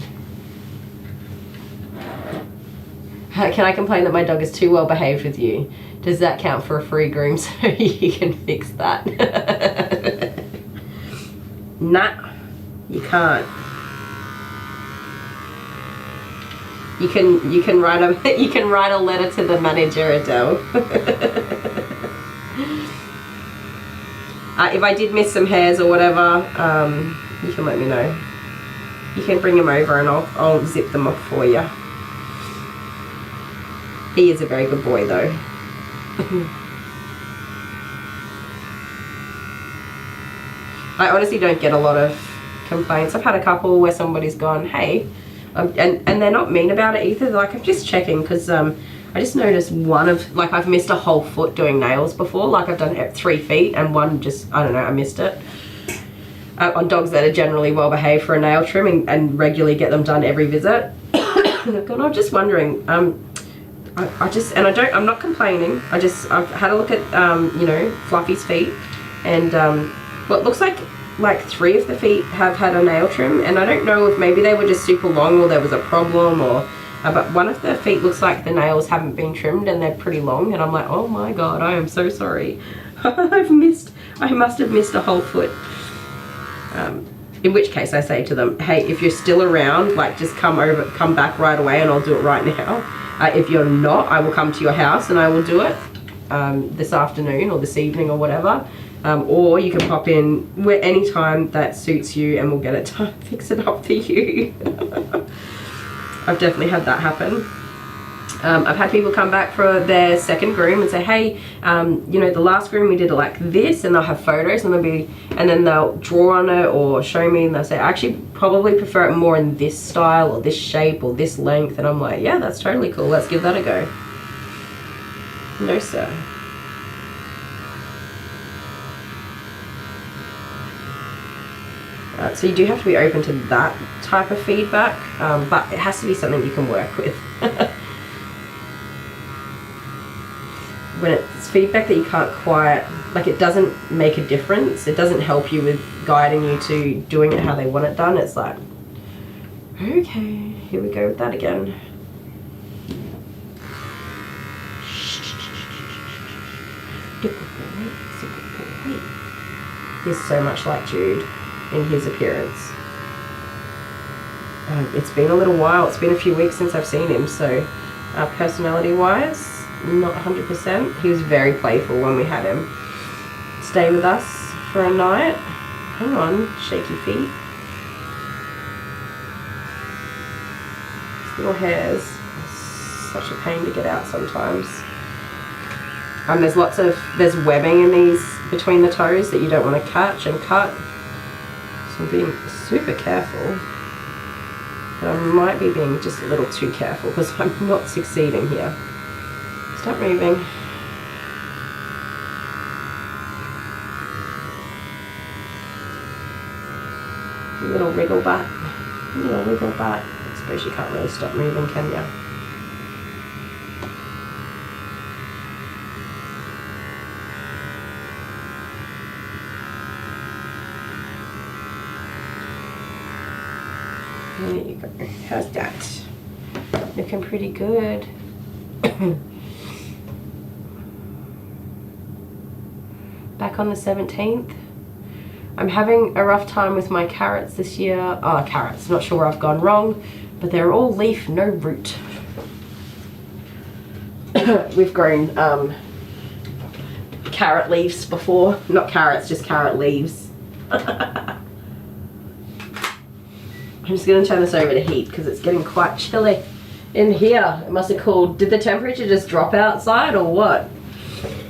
Can I complain that my dog is too well behaved with you? Does that count for a free groom so you can fix that? Nah, you can't. You can write a letter to the manager, Adele. If I did miss some hairs or whatever, you can let me know. You can bring them over and I'll zip them off for you. He is a very good boy though. I honestly don't get a lot of complaints. I've had a couple where somebody's gone, hey, and they're not mean about it either. They're like, I'm just checking because I just noticed like I've missed a whole foot doing nails before. Like I've done 3 feet and one just, I don't know, I missed it. On dogs that are generally well behaved for a nail trim and regularly get them done every visit. And I'm just wondering, I'm not complaining. I've had a look at, you know, Fluffy's feet, and what looks like 3 of the feet have had a nail trim, and I don't know if maybe they were just super long or there was a problem, or but one of the feet looks like the nails haven't been trimmed and they're pretty long, and I'm like, oh my god, I am so sorry. I must have missed a whole foot. In which case I say to them, hey, if you're still around, like just come back right away and I'll do it right now. If you're not, I will come to your house and I will do it this afternoon or this evening or whatever. Or you can pop in any time that suits you and we'll get it done, fix it up for you. I've definitely had that happen. I've had people come back for their second groom and say, hey, you know, the last groom we did it like this, and they'll have photos and then they'll draw on it or show me, and they'll say, I actually probably prefer it more in this style or this shape or this length, and I'm like, yeah, that's totally cool, let's give that a go. No sir. So you do have to be open to that type of feedback, but it has to be something you can work with. When it's feedback that you can't quite, like, it doesn't make a difference, it doesn't help you with guiding you to doing it how they want it done, it's like, okay, here we go with that again. He's so much like Jude in his appearance. It's been a little while, it's been a few weeks since I've seen him, so personality wise, not 100%. He was very playful when we had him stay with us for a night. Hang on, shaky feet. His little hairs are such a pain to get out sometimes. There's webbing in these between the toes that you don't want to catch and cut. So I'm being super careful. But I might be being just a little too careful because I'm not succeeding here. Stop moving. Little wriggle back. Little wiggle back. I suppose you can't really stop moving, can you? There you go. How's that? Looking pretty good. Back on the 17th. I'm having a rough time with my carrots this year. Oh, carrots. Not sure where I've gone wrong, but they're all leaf, no root. We've grown carrot leaves before. Not carrots, just carrot leaves. I'm just going to turn this over to heat because it's getting quite chilly in here. It must have cooled. Did the temperature just drop outside or what?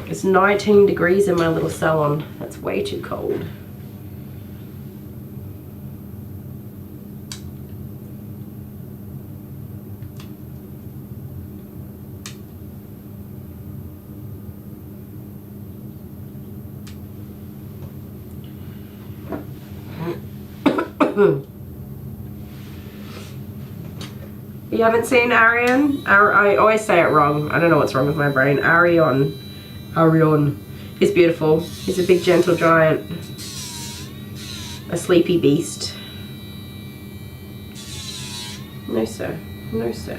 It's 19 degrees in my little salon. That's way too cold. You haven't seen Arion? I always say it wrong. I don't know what's wrong with my brain. Arion. He's beautiful. He's a big gentle giant. A sleepy beast. No sir. No sir.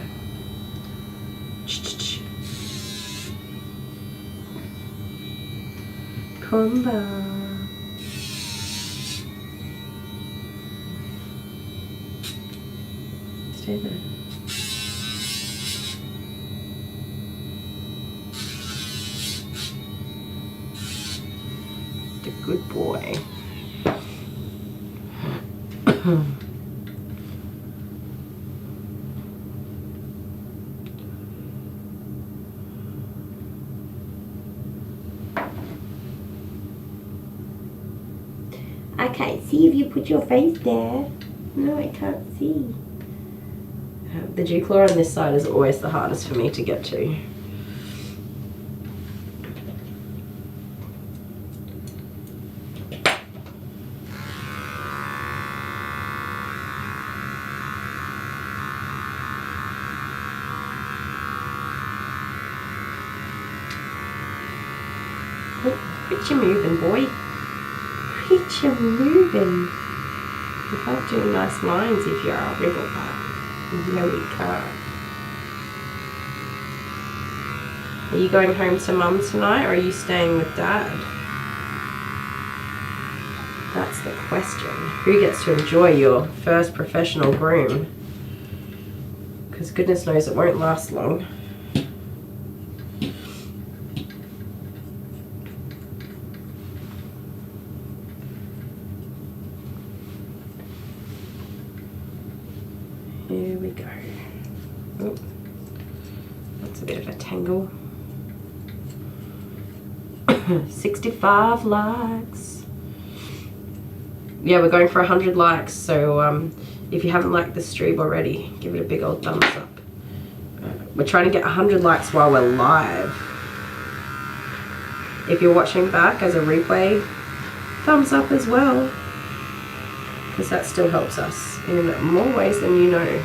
Come back. Stay there. The good boy. I can't see if you put your face there. No, I can't see. The dew claw on this side is always the hardest for me to get to. Quit your moving, boy. Quit your moving. You can't do nice lines if you're a rebel part. No, you can't. Are you going home to Mum tonight, or are you staying with Dad? That's the question. Who gets to enjoy your first professional groom? Because goodness knows it won't last long. Here we go. Oh, that's a bit of a tangle. 65 likes. Yeah, we're going for 100 likes, so if you haven't liked the stream already, give it a big old thumbs up. We're trying to get 100 likes while we're live. If you're watching back as a replay, thumbs up as well, because that still helps us in more ways than you know.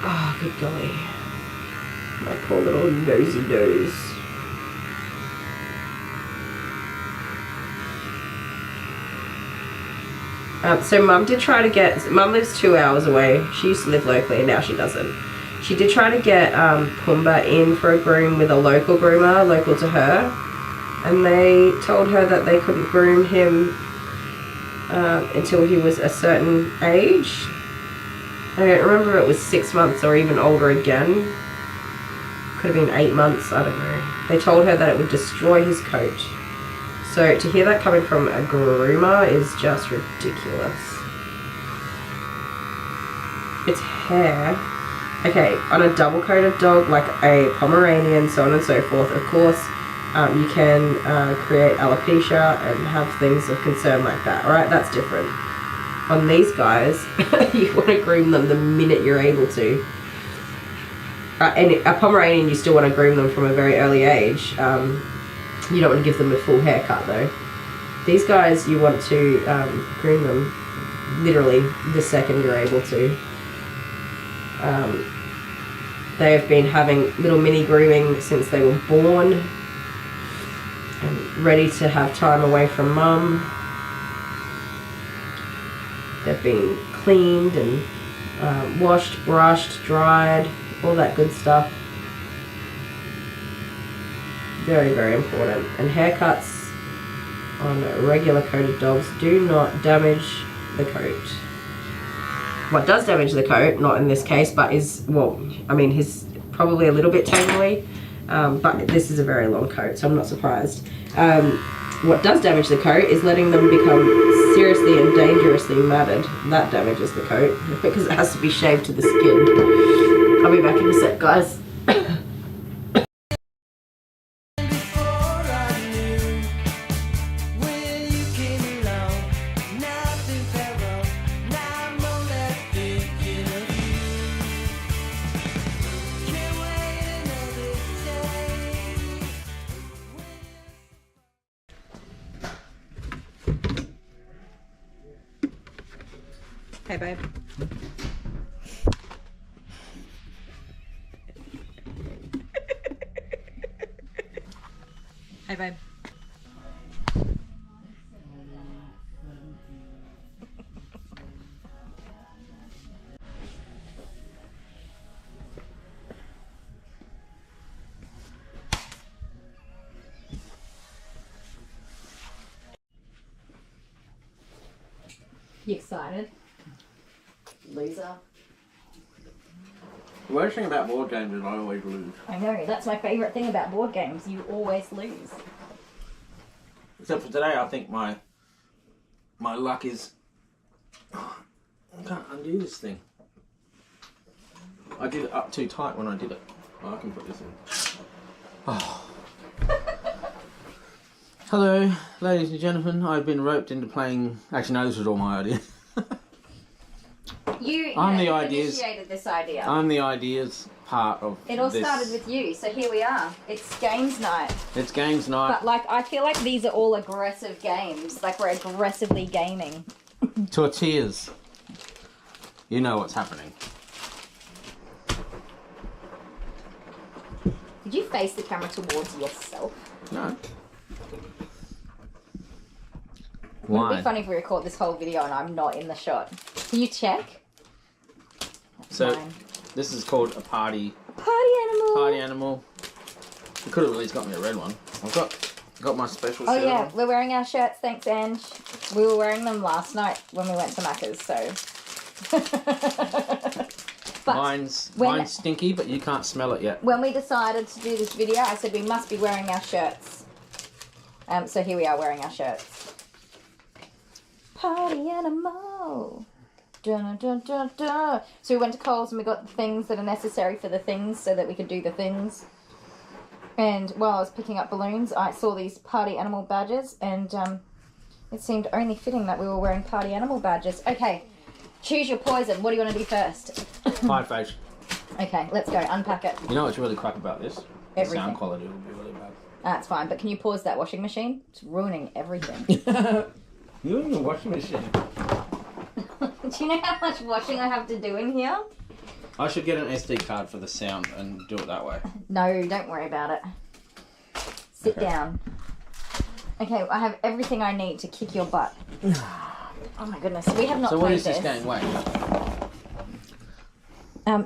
Oh, good golly. My poor little nosy nose. So Mum did try to get, Mum lives 2 hours away. She used to live locally and now she doesn't. She did try to get Pumbaa in for a groom with a local groomer, local to her. And they told her that they couldn't groom him until he was a certain age. I don't remember if it was 6 months or even older again. Could have been 8 months, I don't know. They told her that it would destroy his coat. So to hear that coming from a groomer is just ridiculous. It's hair. Okay, on a double-coated dog like a Pomeranian, so on and so forth, of course, you can create alopecia and have things of concern like that, alright? That's different. On these guys, you want to groom them the minute you're able to. And a Pomeranian, you still want to groom them from a very early age. You don't want to give them a full haircut though. These guys, you want to groom them literally the second you're able to. They have been having little mini grooming since they were born and ready to have time away from Mum. They've been cleaned and washed, brushed, dried, all that good stuff. Very, very important. And haircuts on regular coated dogs do not damage the coat. What does damage the coat, not in this case, but is, well, I mean, he's probably a little bit tangly, but this is a very long coat, so I'm not surprised. What does damage the coat is letting them become seriously and dangerously matted. That damages the coat because it has to be shaved to the skin. I'll be back in a sec, guys. Hey, babe. Hey, babe. You excited? Loser. The worst thing about board games is I always lose. I know, that's my favourite thing about board games. You always lose. Except for today, I think my luck is... I can't undo this thing. I did it up too tight when I did it. Oh, I can put this in. Oh. Hello, ladies and gentlemen. I've been roped into playing... Actually, no, this was all my idea. I'm the ideas. Initiated this idea. I'm the ideas part of It all this. started with you, so here we are. It's games night. It's games night. But like, I feel like these are all aggressive games. Like we're aggressively gaming. Tortillas. You know what's happening. Did you face the camera towards yourself? No. It would be funny if we record this whole video and I'm not in the shot. Can you check? So, Fine. this is called a party animal. Party animal. You could have at least got me a red one. I've got my special shirt yeah, on. we're wearing our shirts, thanks Ange. We were wearing them last night when we went to Macca's, so... Mine's stinky, but you can't smell it yet. When we decided to do this video, I said we must be wearing our shirts. So here we are wearing our shirts. Party animal. Dun, dun, dun, dun. So we went to Coles and we got the things that are necessary for the things so that we could do the things. And while I was picking up balloons, I saw these party animal badges and it seemed only fitting that we were wearing party animal badges. Okay, choose your poison. What do you want to do first? Pie face. Okay, let's go. Unpack it. You know what's really crap about this? Everything. The sound quality will be really bad. That's fine, but can you pause that washing machine? It's ruining everything. You're in the washing machine. Do you know how much washing I have to do in here? I should get an SD card for the sound and do it that way. No, don't worry about it. Sit down. Okay, I have everything I need to kick your butt. Oh my goodness, we have not So played what is this this. game? Wait.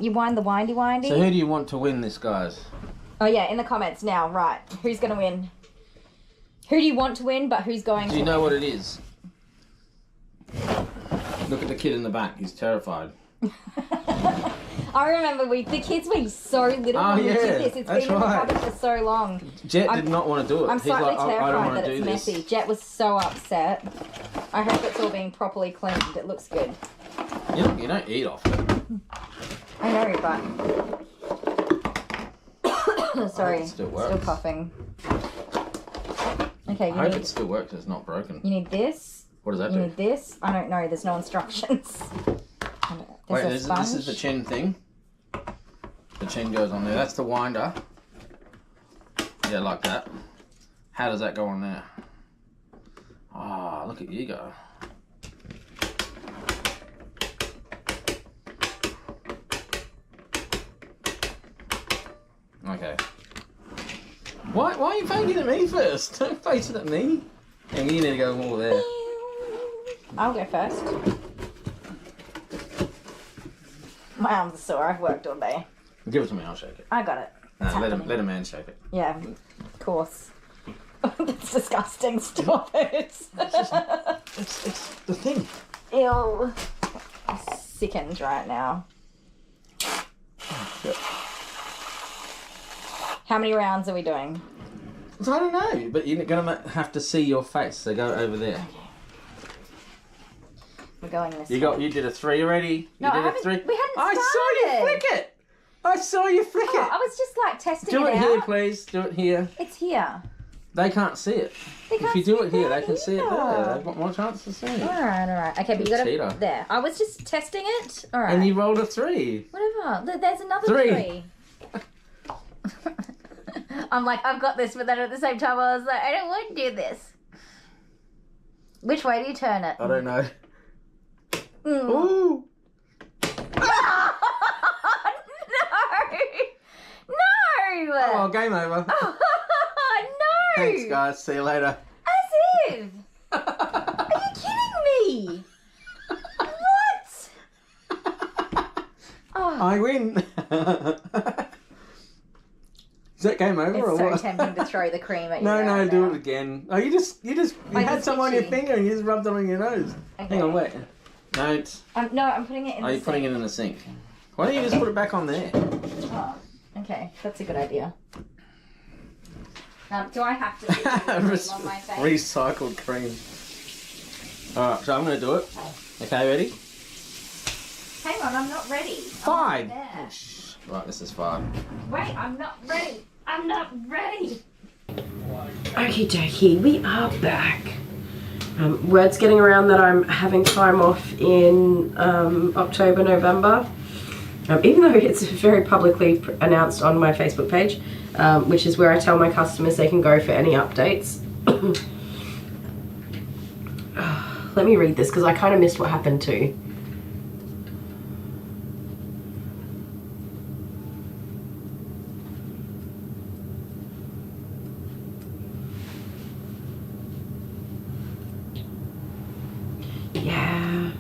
You wind the windy windy. So who do you want to win this, guys? Oh yeah, in the comments now, right. Who's going to win? Who do you want to win, but who's going to Do you win? know what it is? Look at the kid in the back. He's terrified. I remember the kids were so little when we did this. It's been in the cupboard for so long. Jet did not want to do it. I'm slightly I don't terrified want that to it's do this. messy. Jet was so upset. I hope it's all being properly cleaned. It looks good. You don't eat off it. I know, but... Sorry, it still works. still coughing. Okay, I hope it still works. It's not broken. You need this. What does that You do? need this. I don't know. There's no instructions. Wait, this is the chin thing. The chin goes on there. That's the winder. Yeah, like that. How does that go on there? Ah, look at you go. Okay. Why are you poking at me first? Don't face it at me. And you need to go more there. I'll go first. My arms are sore. I've worked all day. Give it to me, I'll shake it. I got it. No, let a man shake it. Yeah, of course. That's disgusting. Stop it. It's the thing. Ew. I'm sickened right now. How many rounds are we doing? I don't know, but you're gonna have to see your face, so go over there. We're going this way. You did a 3 already? No, you did I a haven't, 3? we hadn't I started. saw you flick it! I saw you flick Oh, it! I was just like testing Do it it out. here, please. Do it here. It's here. They can't see it. If you do it here, they can see it there. They've got more chance to see it. Alright. Okay, but you got Cheater. it there. I was just testing it. Alright. And you rolled a 3. Whatever. There's another 3. 3. I'm like, I've got this, but then at the same time I was like, I don't want to do this. Which way do you turn it? I don't know. Ooh. No! Oh, game over. No! Thanks, guys. See you later. As if! Are you kidding me? What? Oh. I win. Is that game over It's or so what? tempting to throw the cream at you. No, right do now. it again. Oh, you had just some on your itchy. finger and you just rubbed it on your nose. Okay. Hang on, wait. No, No, I'm putting it in are the you putting it sink. in the sink? Why don't you just put it back on there? Oh, okay. That's a good idea. Do I have to put cream on my face? Recycled cream. Alright, so I'm going to do it. Okay, ready? Hang on, I'm not ready. 5. Right, this is 5. Wait, I'm not ready. I'm not ready. Okie dokie, we are back. Word's getting around that I'm having time off in October, November. Even though it's very publicly announced on my Facebook page, which is where I tell my customers they can go for any updates. Let me read this because I kind of missed what happened too. Yeah,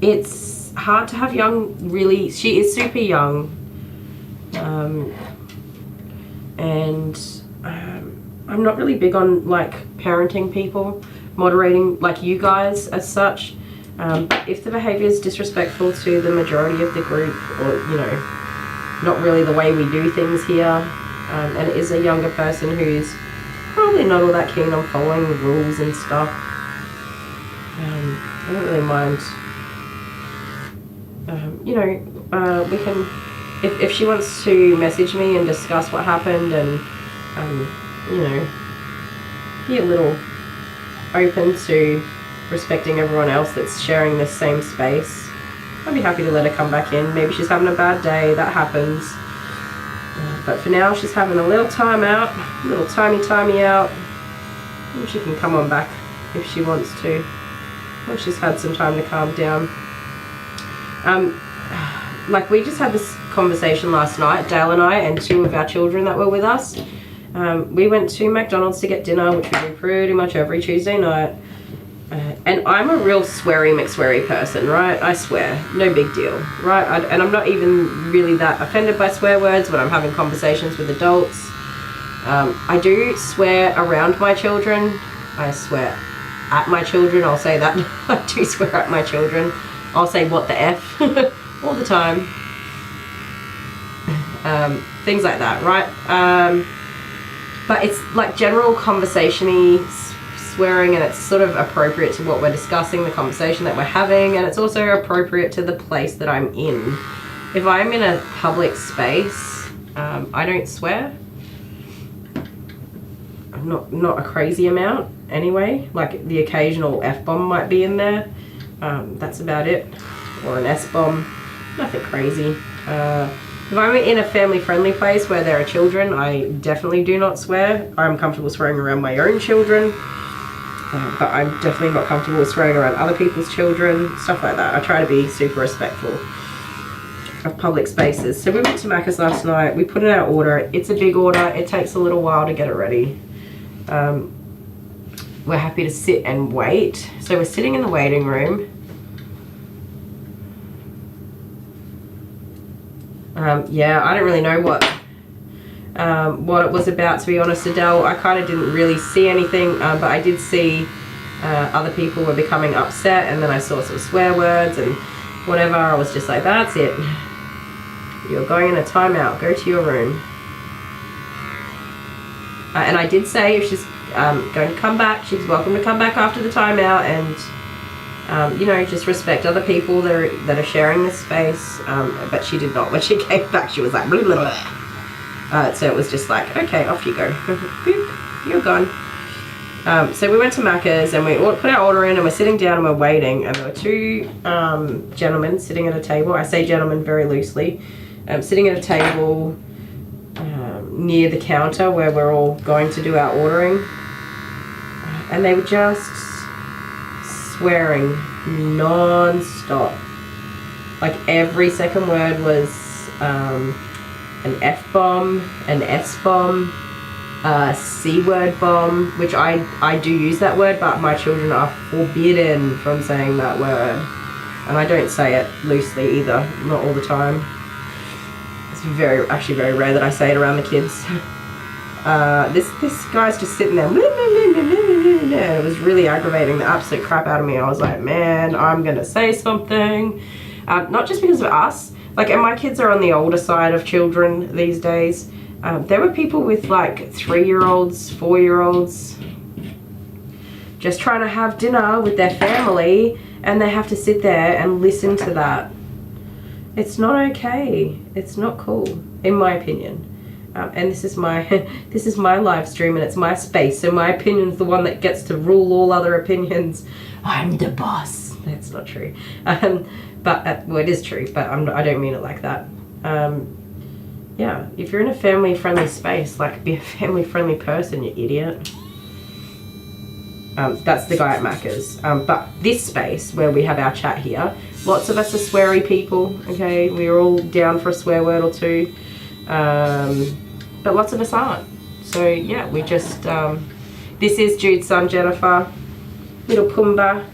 it's hard to have young, really, she is super young, and I'm not really big on like parenting people, moderating like you guys as such, but if the behavior is disrespectful to the majority of the group, or you know, not really the way we do things here, and it is a younger person who's probably not all that keen on following the rules and stuff, I don't really mind. You know, we can, if she wants to message me and discuss what happened and, you know, be a little open to respecting everyone else that's sharing this same space, I'd be happy to let her come back in. Maybe she's having a bad day, that happens. But for now, she's having a little time out, a little timey out. And she can come on back if she wants to. Well, she's had some time to calm down. Like we just had this conversation last night, Dale and I and 2 of our children that were with us. We went to McDonald's to get dinner, which we do pretty much every Tuesday night. And I'm a real sweary McSweary person, right? I swear, no big deal, right? And I'm not even really that offended by swear words when I'm having conversations with adults. I do swear around my children. I swear at my children, I'll say that. I do swear at my children. I'll say what the F all the time. Things like that, right? But it's like general conversation-y swearing, and it's sort of appropriate to what we're discussing, the conversation that we're having, and it's also appropriate to the place that I'm in. If I'm in a public space, I don't swear. Not a crazy amount anyway, like the occasional F-bomb might be in there, that's about it, or an S-bomb, nothing crazy. If I'm in a family-friendly place where there are children, I definitely do not swear. I'm comfortable swearing around my own children, but I'm definitely not comfortable swearing around other people's children, stuff like that. I try to be super respectful of public spaces. So we went to Macca's last night, we put in our order. It's a big order, it takes a little while to get it ready. We're happy to sit and wait. So we're sitting in the waiting room. Yeah, I don't really know what it was about, to be honest, Adele. I kind of didn't really see anything, but I did see other people were becoming upset, and then I saw some swear words and whatever. I was just like, that's it. You're going in a timeout. Go to your room. And I did say if she's going to come back, she's welcome to come back after the timeout, and you know, just respect other people that are sharing this space. But she did not. When she came back, she was like, blah, blah, blah. So it was just like, okay, off you go. Boop, you're gone. So we went to Macca's and we put our order in, and we're sitting down and we're waiting, and there were 2 gentlemen sitting at a table. I say gentlemen very loosely. Sitting at a table near the counter where we're all going to do our ordering, and they were just swearing non-stop. Like every second word was an F-bomb, an S-bomb, a C-word bomb, which I do use that word, but my children are forbidden from saying that word, and I don't say it loosely either, not all the time. It's actually very rare that I say it around the kids. This guy's just sitting there, and it was really aggravating the absolute crap out of me. I was like, man, I'm gonna say something. Not just because of us, Like, and my kids are on the older side of children these days. There were people with like 3-year-olds, 4-year-olds just trying to have dinner with their family, and they have to sit there and listen to that. It's not okay. It's not cool, in my opinion. And this is my this is my live stream, and it's my space, so my opinion's the one that gets to rule all other opinions. I'm the boss. That's not true. But well, it is true, but I don't mean it like that. Yeah, if you're in a family-friendly space, like, be a family-friendly person, you idiot. That's the guy at Macca's. But this space where we have our chat here, lots of us are sweary people, okay? We're all down for a swear word or two. But lots of us aren't. So yeah, we just, this is Jude's son, Jennifer, little Pumbaa.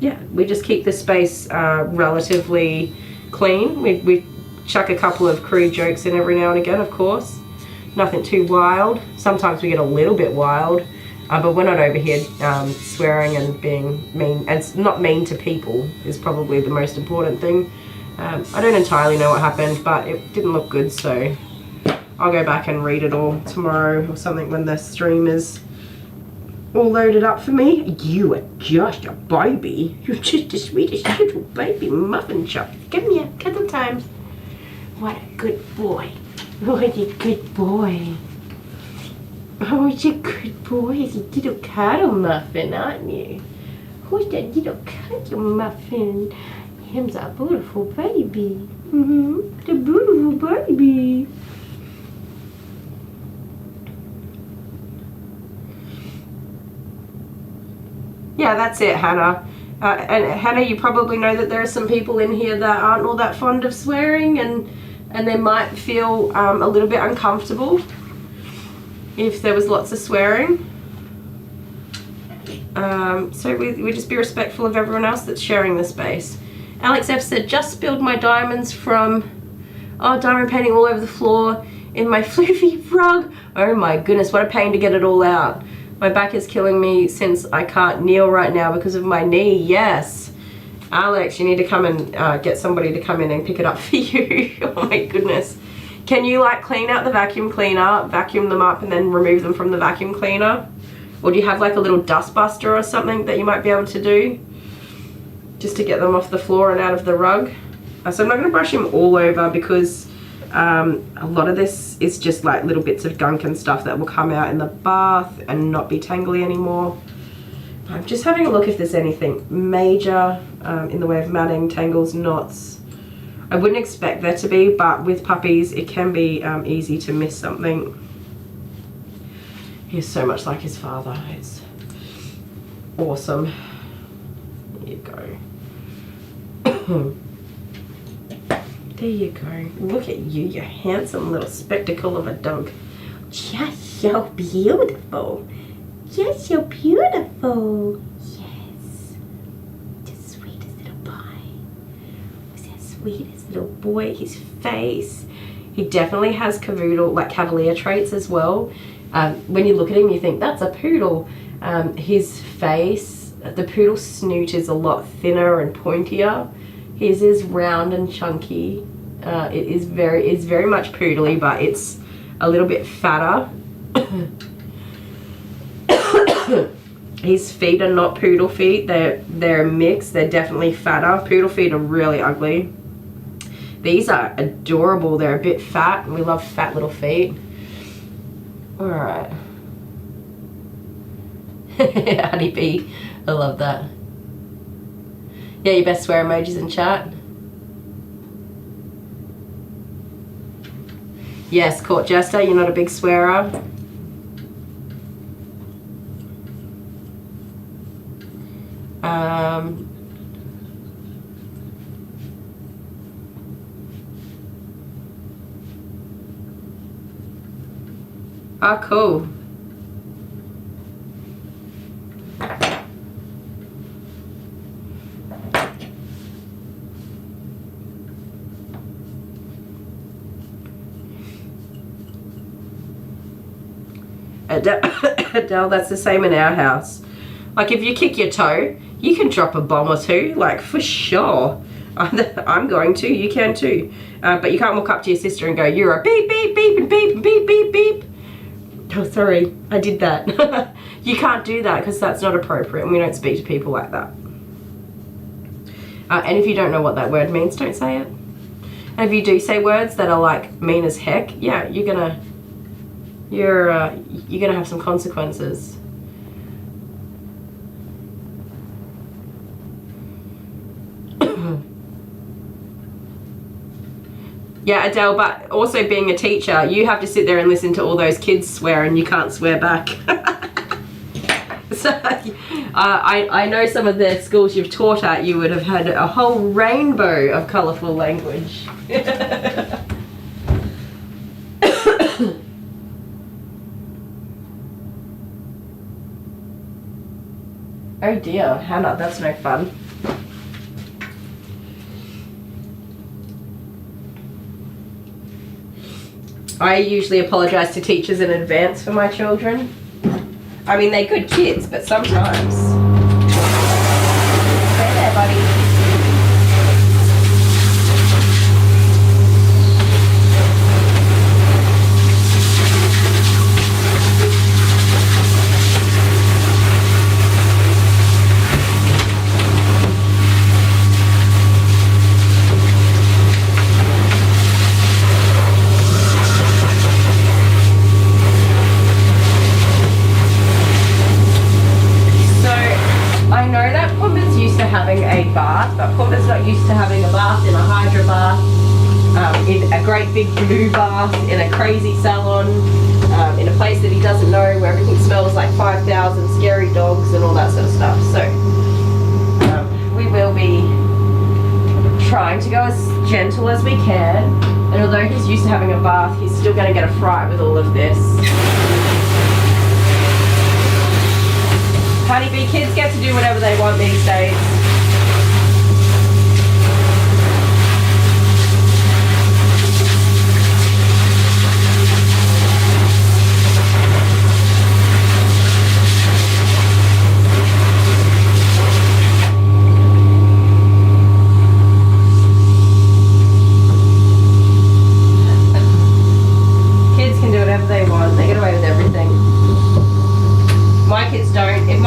Yeah, we just keep the space relatively clean. We chuck a couple of crude jokes in every now and again, of course. Nothing too wild. Sometimes we get a little bit wild. But we're not over here swearing and being mean. And it's not mean to people is probably the most important thing. I don't entirely know what happened, but it didn't look good, so I'll go back and read it all tomorrow or something when the stream is all loaded up for me. You are just a baby. You're just the sweetest little baby muffin chop. Come here, cuddle time. What a good boy. What a good boy. Oh, you're a good boy. You're a little cuddle muffin, aren't you? Who's that little cuddle muffin? Him's a beautiful baby. The beautiful baby. Yeah, that's it, Hannah. And Hannah, you probably know that there are some people in here that aren't all that fond of swearing, and they might feel a little bit uncomfortable if there was lots of swearing. So we just be respectful of everyone else that's sharing the space. Alex F said, just spilled my diamonds from, diamond painting all over the floor in my floofy rug. Oh my goodness, what a pain to get it all out. My back is killing me since I can't kneel right now because of my knee. Yes. Alex, you need to come and get somebody to come in and pick it up for you. Oh my goodness. Can you like clean out the vacuum cleaner, vacuum them up and then remove them from the vacuum cleaner? Or do you have like a little dust buster or something that you might be able to do just to get them off the floor and out of the rug? So I'm not going to brush him all over because a lot of this is just like little bits of gunk and stuff that will come out in the bath and not be tangly anymore. I'm just having a look if there's anything major in the way of matting, tangles, knots. I wouldn't expect there to be, but with puppies it can be easy to miss something. He's so much like his father. It's awesome. There you go. There you go. Look at you, you handsome little spectacle of a dog. Just so beautiful. Just so beautiful. Yes. The sweetest little boy. Who's that sweetest little boy? His face. He definitely has cavalier traits as well. When you look at him, you think that's a poodle. His face, the poodle snoot is a lot thinner and pointier. His is round and chunky. It's very much poodly, but it's a little bit fatter. His feet are not poodle feet. They're mixed. They're definitely fatter. Poodle feet are really ugly. These are adorable. They're a bit fat. We love fat little feet. All right. Honeybee. I love that. Yeah, your best swear emojis in chat. Yes, Court Jester, you're not a big swearer. Cool. Adele, that's the same in our house. Like if you kick your toe, you can drop a bomb or two, like for sure. I'm going to, you can too. But you can't walk up to your sister and go, you're a beep, beep, beep, and beep, and beep, beep, beep. Oh, sorry, I did that. You can't do that because that's not appropriate and we don't speak to people like that. And if you don't know what that word means, don't say it. And if you do say words that are like mean as heck, yeah, you're gonna have some consequences. Yeah, Adele, but also being a teacher, you have to sit there and listen to all those kids swear and you can't swear back. So I know some of the schools you've taught at, you would have had a whole rainbow of colourful language. Oh dear, Hannah, that's no fun. I usually apologise to teachers in advance for my children. I mean, they're good kids, but sometimes. Stay there, buddy. Having a bath, but Porter's not used to having a bath in a hydro bath, in a great big blue bath, in a crazy salon, in a place that he doesn't know where everything smells like 5,000 scary dogs and all that sort of stuff. So we will be trying to go as gentle as we can, and although he's used to having a bath, he's still going to get a fright with all of this. Honeybee, kids get to do whatever they want these days. Kids can do whatever they want. They get away with everything. My kids don't. If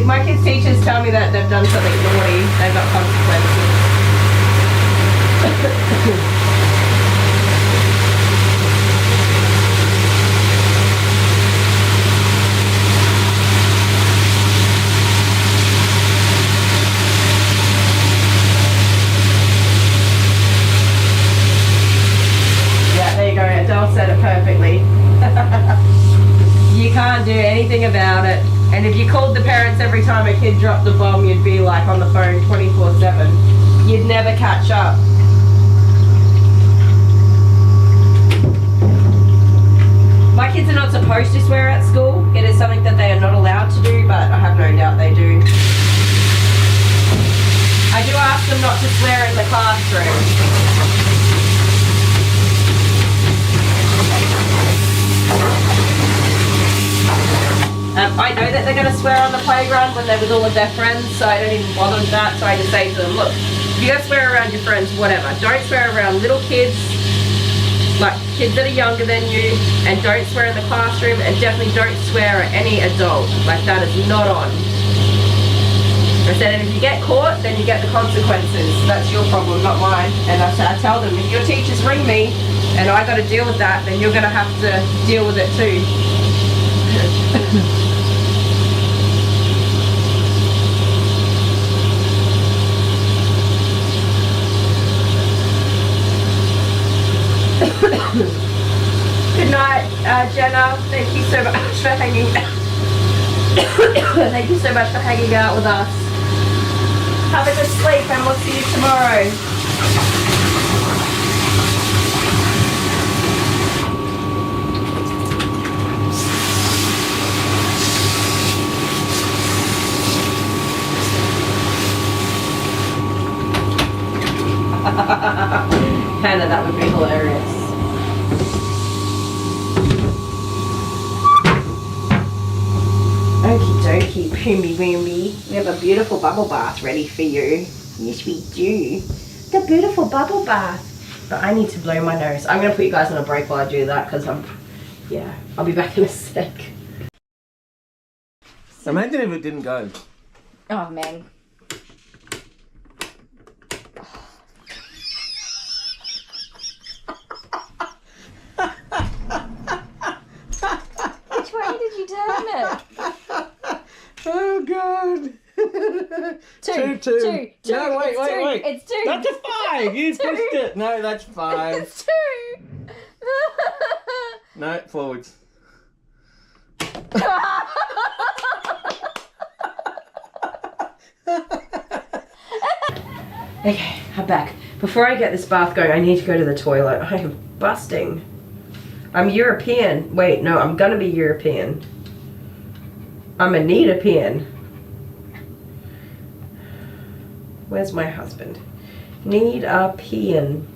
my kids' teachers tell me that they've done something naughty, they've got consequences. Yeah, there you go. Adele said it perfectly. You can't do anything about it. And if you called the parents every time a kid dropped the bomb, you'd be like on the phone 24/7. You'd never catch up. My kids are not supposed to swear at school. It is something that they are not allowed to do, but I have no doubt they do. I do ask them not to swear in the classroom. I know that they're going to swear on the playground when they're with all of their friends, so I don't even bother with that. So I just say to them, look, if you're going to swear around your friends, whatever. Don't swear around little kids, like kids that are younger than you, and don't swear in the classroom, and definitely don't swear at any adult. Like, that is not on. I said, and if you get caught, then you get the consequences. That's your problem, not mine. And I tell them, if your teachers ring me, and I got to deal with that, then you're going to have to deal with it too. Good night, Jenna. Thank you so much for hanging out. Thank you so much for hanging out with us. Have a good sleep and we'll see you tomorrow. Hannah, that would be hilarious. Okie dokie, poomy woomy. We have a beautiful bubble bath ready for you. Yes, we do. The beautiful bubble bath. But I need to blow my nose. I'm gonna put you guys on a break while I do that because yeah, I'll be back in a sec. Imagine if it didn't go. Oh man. Which way did you turn it? Oh god. Two. No, wait. It's 2. That's a 5. You pushed it. No, that's 5. It's 2. No, forwards. Okay, I'm back. Before I get this bath going, I need to go to the toilet. I am busting. I'm European. Wait, no, I'm gonna be European. I'm a Need-a-Pean. Where's my husband? Need-a-Pean.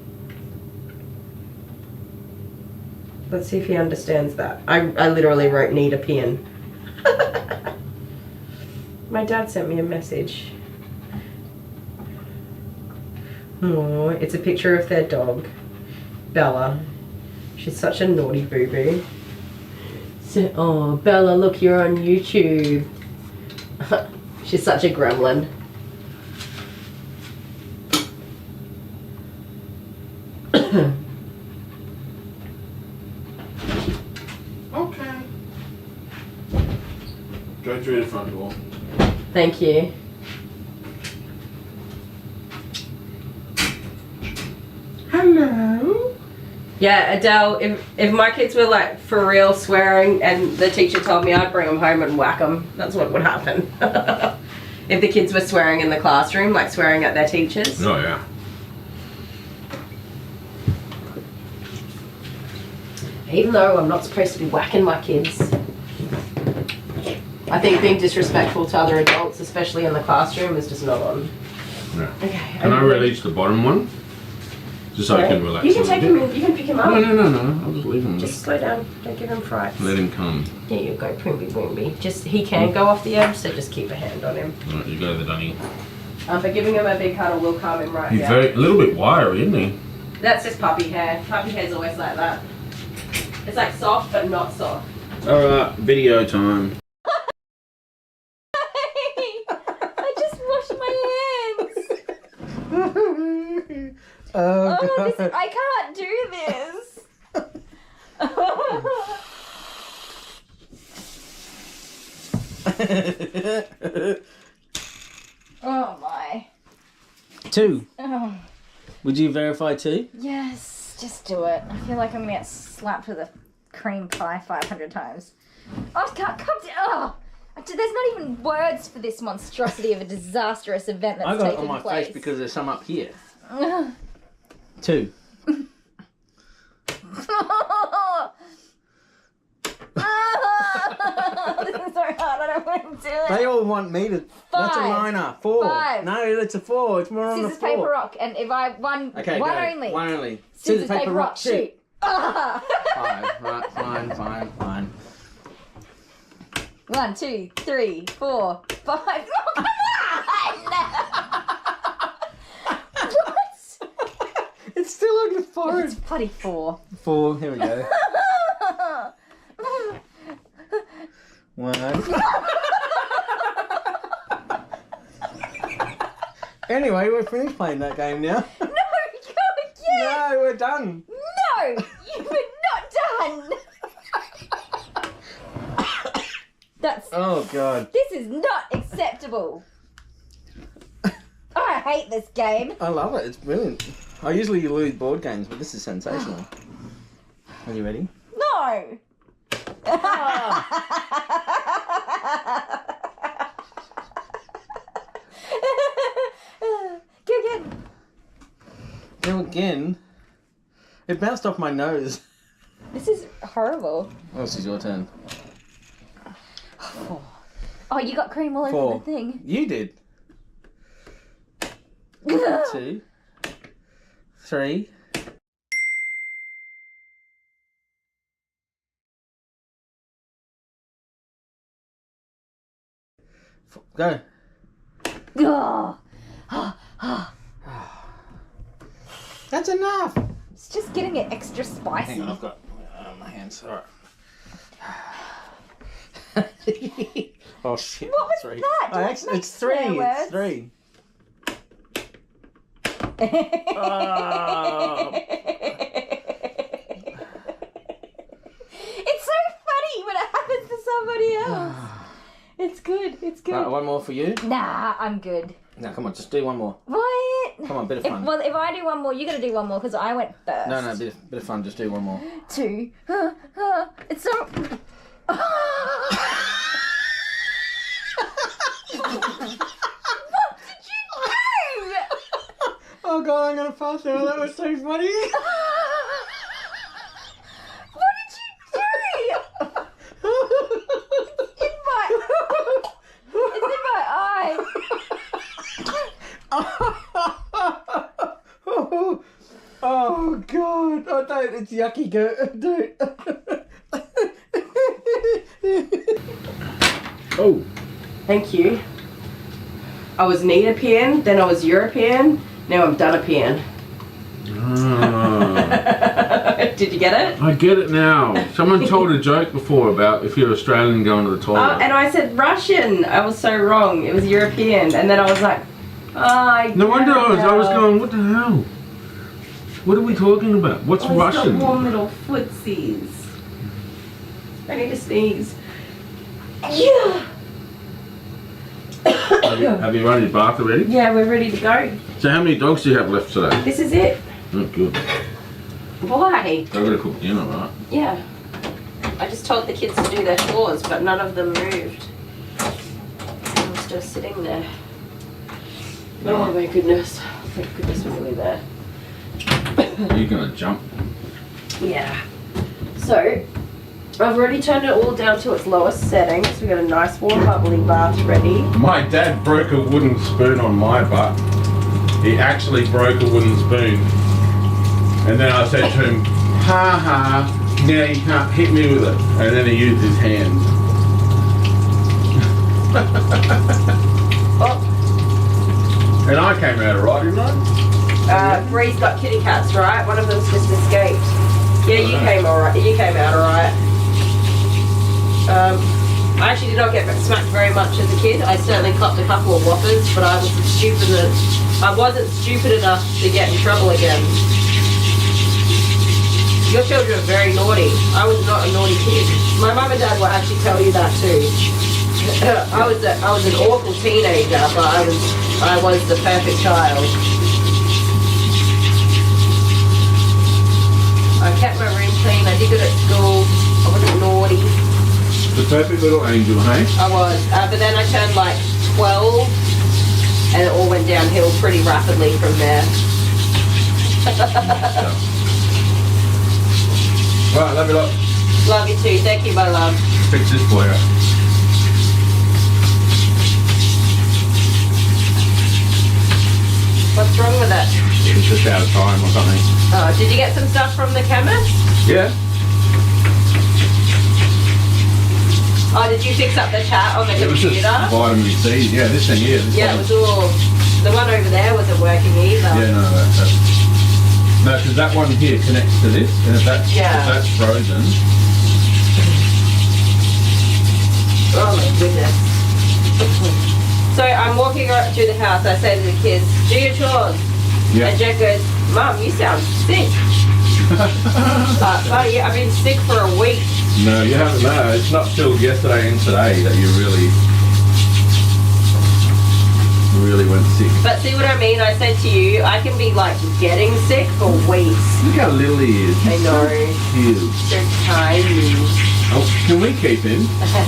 Let's see if he understands that. I literally wrote Need-a-Pean. My dad sent me a message. Oh, it's a picture of their dog, Bella. She's such a naughty boo-boo. So, oh, Bella, look, you're on YouTube. She's such a gremlin. Okay. Go through the front door. Thank you. Hello? Yeah, Adele, if my kids were like for real swearing and the teacher told me, I'd bring them home and whack them. That's what would happen. If the kids were swearing in the classroom, like swearing at their teachers. Oh yeah. Even though I'm not supposed to be whacking my kids. I think being disrespectful to other adults, especially in the classroom, is just not on. Yeah. Okay. Can I release the bottom one? Just so I can relax. You can take him in, you can pick him up. No. I'll just leave him. Just slow down. Don't give him frights. Let him come. There you go, Poomby Boomby. Just, he can go off the edge, so just keep a hand on him. Alright, you go the dunny. But giving him a big cuddle will calm him right He's down. a little bit wiry, isn't he? That's just puppy hair. Puppy hair's always like that. It's like soft, but not soft. Alright, video time. I just washed my hands. Oh, this, I can't do this. Oh my. 2. Oh. Would you verify 2? Yes, just do it. I feel like I'm gonna get slapped with a cream pie 500 times. Oh, can't come down. Oh. There's not even words for this monstrosity of a disastrous event that's I got it taking on my place. face because there's some up here. 2. This is so hard. I don't want to do it. They all want me to. 5. That's a minor. 4. 5. No, that's a 4. It's more on the Scissors, 4. paper, rock. And if I won Okay, one go. only. One only. Scissors, paper, rock, shoot. Ah. 5. Right, fine. 1, 2, 3, 4, 5. Oh, come on! What? It's still on your forehead. It's bloody 4. 4. Here we go. 1. Anyway, we're finished playing that game now. No, go again! No, we're done. No, you were not done. That's. Oh god. This is not acceptable. I hate this game. I love it. It's brilliant. I usually lose board games, but this is sensational. Are you ready? No. Go again. Go again. It bounced off my nose. This is horrible. Oh, this is your turn. Oh, you got cream all 4. over the thing. You did. 2. 3. Go. Oh. That's enough. It's just getting it extra spicy. Hang on, I've got my hands. All right. Oh shit. What was 3. that? Don't It's make 3. swear words. It's 3. It's so funny when it happens to somebody else. It's good. It's good. Right, one more for you. Nah, I'm good. No, come on, just do one more. What? Come on, bit of fun. If I do one more, you got to do one more because I went first. No, bit of fun. Just do one more. 2. It's so. What did you do? Oh god, I'm gonna pass out. That was so funny. What did you do? It's in my eye. Oh god! Oh don't! It's yucky, go! Don't! Oh, Thank you. I was Neapolitan, then I was European, now I'm Dunapian. Did you get it? I get it now. Someone told a joke before about if you're Australian going to the toilet. And I said Russian. I was so wrong. It was European. And then I was like, no wonder I was going, what the hell? What are we talking about? What's Russian? He's got warm little footsies. I need to sneeze. Yeah. Have you run your bath already? Yeah, we're ready to go. So how many dogs do you have left today? This is it. Oh, good. Why? I've got to cook dinner, right? Yeah. I just told the kids to do their chores, but none of them moved. I'm still sitting there. Oh my goodness. Thank goodness we're really there. Are you going to jump? Yeah. So, I've already turned it all down to its lowest setting, so we've got a nice warm bubbly bath ready. My dad broke a wooden spoon on my butt. He actually broke a wooden spoon. And then I said to him, ha ha, now you can't hit me with it. And then he used his hands. Oh. And I came out alright, didn't I? Bree's got kitty cats, right? One of them's just escaped. Yeah, you came alright. You came out alright. I actually did not get smacked very much as a kid. I certainly copped a couple of whoppers, but I wasn't stupid enough to get in trouble again. Your children are very naughty. I was not a naughty kid. My mum and dad will actually tell you that too. I was an awful teenager, but I was the perfect child. I kept my room clean. I did good at school. I wasn't naughty. The perfect little angel, hey? I was, but then I turned like 12, and it all went downhill pretty rapidly from there. Right, love you lot. Love you too. Thank you, my love. Fix this for you. What's wrong with it? It's just out of time or something. Oh, did you get some stuff from the chemist? Yeah. Oh, did you fix up the chat on the It was just computer? vitamin C. Yeah, this thing here. Yeah, it was all. The one over there wasn't working either. Yeah, no, no, because that one here connects to this, and if that's frozen. Oh my goodness. So I'm walking right through the house. I say to the kids, "Do your chores." Yeah. And Jack goes, "Mum, you sound sick." Buddy, I've been sick for a week. No, you haven't. No, it's not till yesterday and today that you really went sick. But see what I mean? I said to you, I can be like getting sick for weeks. Look how little he is. I know. Cute. So tiny. Oh, can we keep him?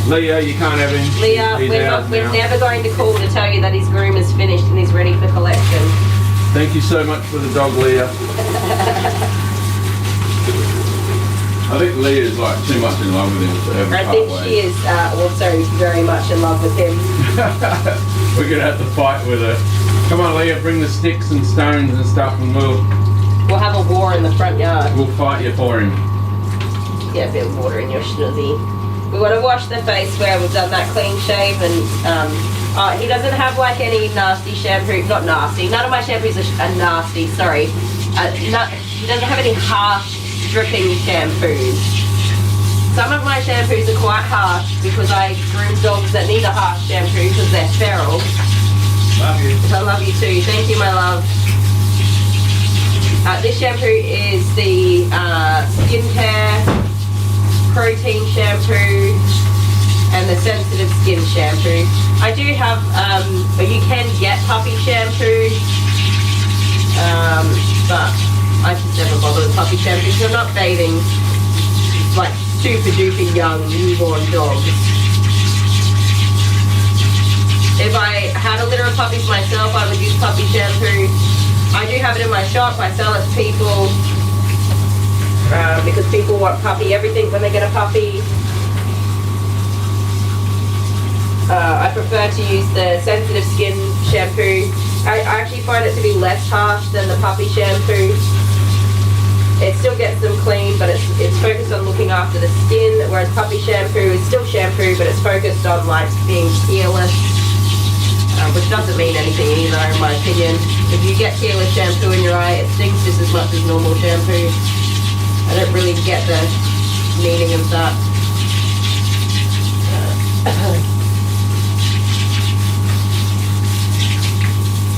Leah, you can't have him. Leah, He's out we're now. never going to call to tell you that his groom is finished and he's ready for collection. Thank you so much for the dog, Leah. I think Leah's like too much in love with him to ever I part think ways. she is also very much in love with him. We're gonna have to fight with her. Come on, Leah, bring the sticks and stones and stuff, and we'll We'll have a war in the front yard. we'll fight you for him. Get a bit of water in your schnuzzy. We want to wash the face where we've done that clean shave, and he doesn't have like any nasty shampoo. Not nasty. None of my shampoos are nasty. Sorry. he doesn't have any harsh dripping shampoos. Some of my shampoos are quite harsh because I groom dogs that need a harsh shampoo because they're feral. Love you. I love you too. Thank you, my love. This shampoo is the skincare protein shampoo and the sensitive skin shampoo. I do have, but you can get puppy shampoo, but I just never bother with puppy shampoo because I'm not bathing like super duper young newborn dogs. If I had a litter of puppies myself, I would use puppy shampoo. I do have it in my shop. I sell it to people because people want puppy everything when they get a puppy. I prefer to use the sensitive skin shampoo. I actually find it to be less harsh than the puppy shampoo. It still gets them clean, but it's focused on looking after the skin, whereas puppy shampoo is still shampoo, but it's focused on like being tearless, which doesn't mean anything either, in my opinion. If you get tearless shampoo in your eye, it stings just as much as normal shampoo. I don't really get the meaning of that.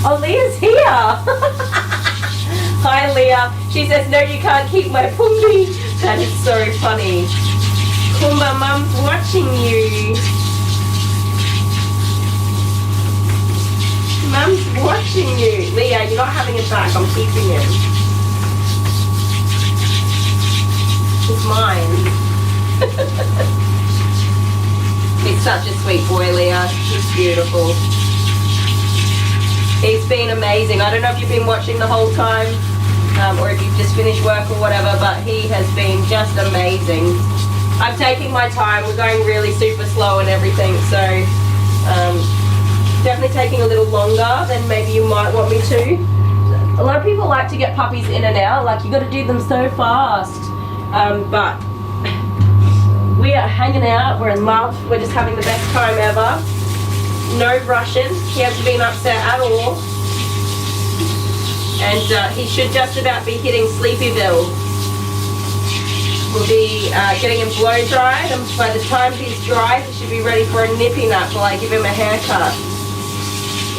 Oh, Leah's here! Hi, Leah. She says, no, you can't keep my Pumbi. That is so funny. Kumba, Mum's watching you. Mum's watching you. Leah, you're not having him back. I'm keeping him. He's mine. He's such a sweet boy, Leah. He's beautiful. He's been amazing. I don't know if you've been watching the whole time or if you've just finished work or whatever, but he has been just amazing. I'm taking my time. We're going really super slow and everything, so definitely taking a little longer than maybe you might want me to. A lot of people like to get puppies in and out, like you got to do them so fast, but we are hanging out, we're in love, we're just having the best time ever. No rushing, he hasn't been upset at all, and he should just about be hitting Sleepyville. We'll be getting him blow dried, and by the time he's dry he should be ready for a nippy nap while I give him a haircut,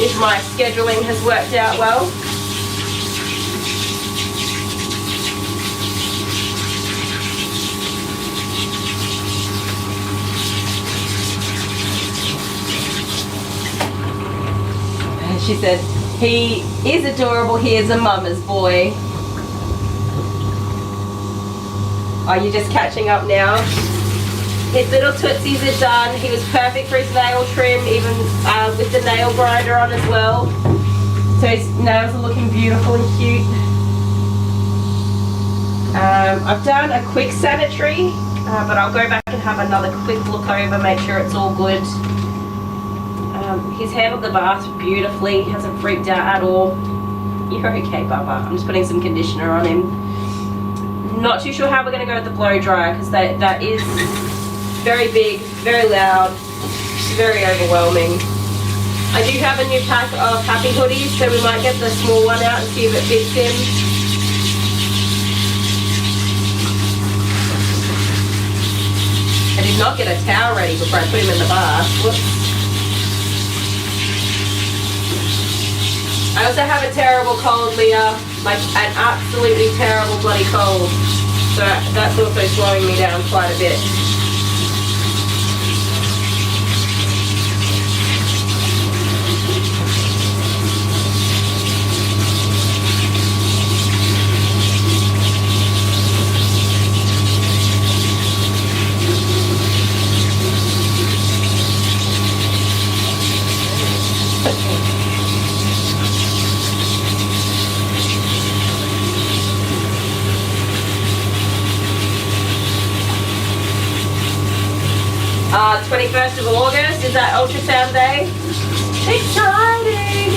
if my scheduling has worked out well. She said, he is adorable, he is a mama's boy. Are you just catching up now? His little tootsies are done. He was perfect for his nail trim, even with the nail grinder on as well. So his nails are looking beautiful and cute. I've done a quick sanitary, but I'll go back and have another quick look over, make sure it's all good. He's handled the bath beautifully, hasn't freaked out at all. You're okay, Bubba. I'm just putting some conditioner on him. Not too sure how we're going to go with the blow dryer because that is very big, very loud, very overwhelming. I do have a new pack of happy hoodies, so we might get the small one out and see if it fits him. I did not get a towel ready before I put him in the bath. Whoops. I also have a terrible cold, Leah, like an absolutely terrible bloody cold. So that's also slowing me down quite a bit. Uh, 21st of August, is that ultrasound day? Exciting!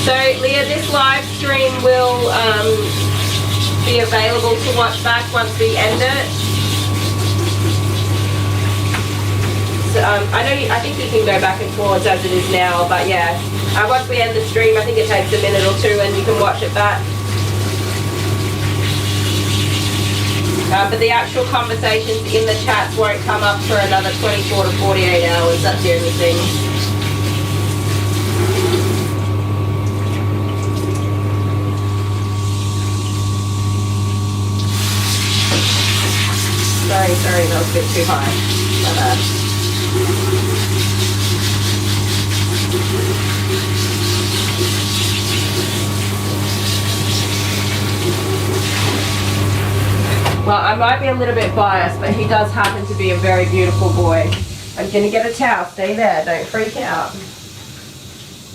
So Leah, this live stream will be available to watch back once we end it. So I think you can go back and forwards as it is now, but yeah. Once we end the stream, I think it takes a minute or two and you can watch it back. But the actual conversations in the chats won't come up for another 24 to 48 hours. That's the only thing. Sorry, that was a bit too high. My bad. Well, I might be a little bit biased, but he does happen to be a very beautiful boy. I'm gonna get a towel. Stay there. Don't freak out.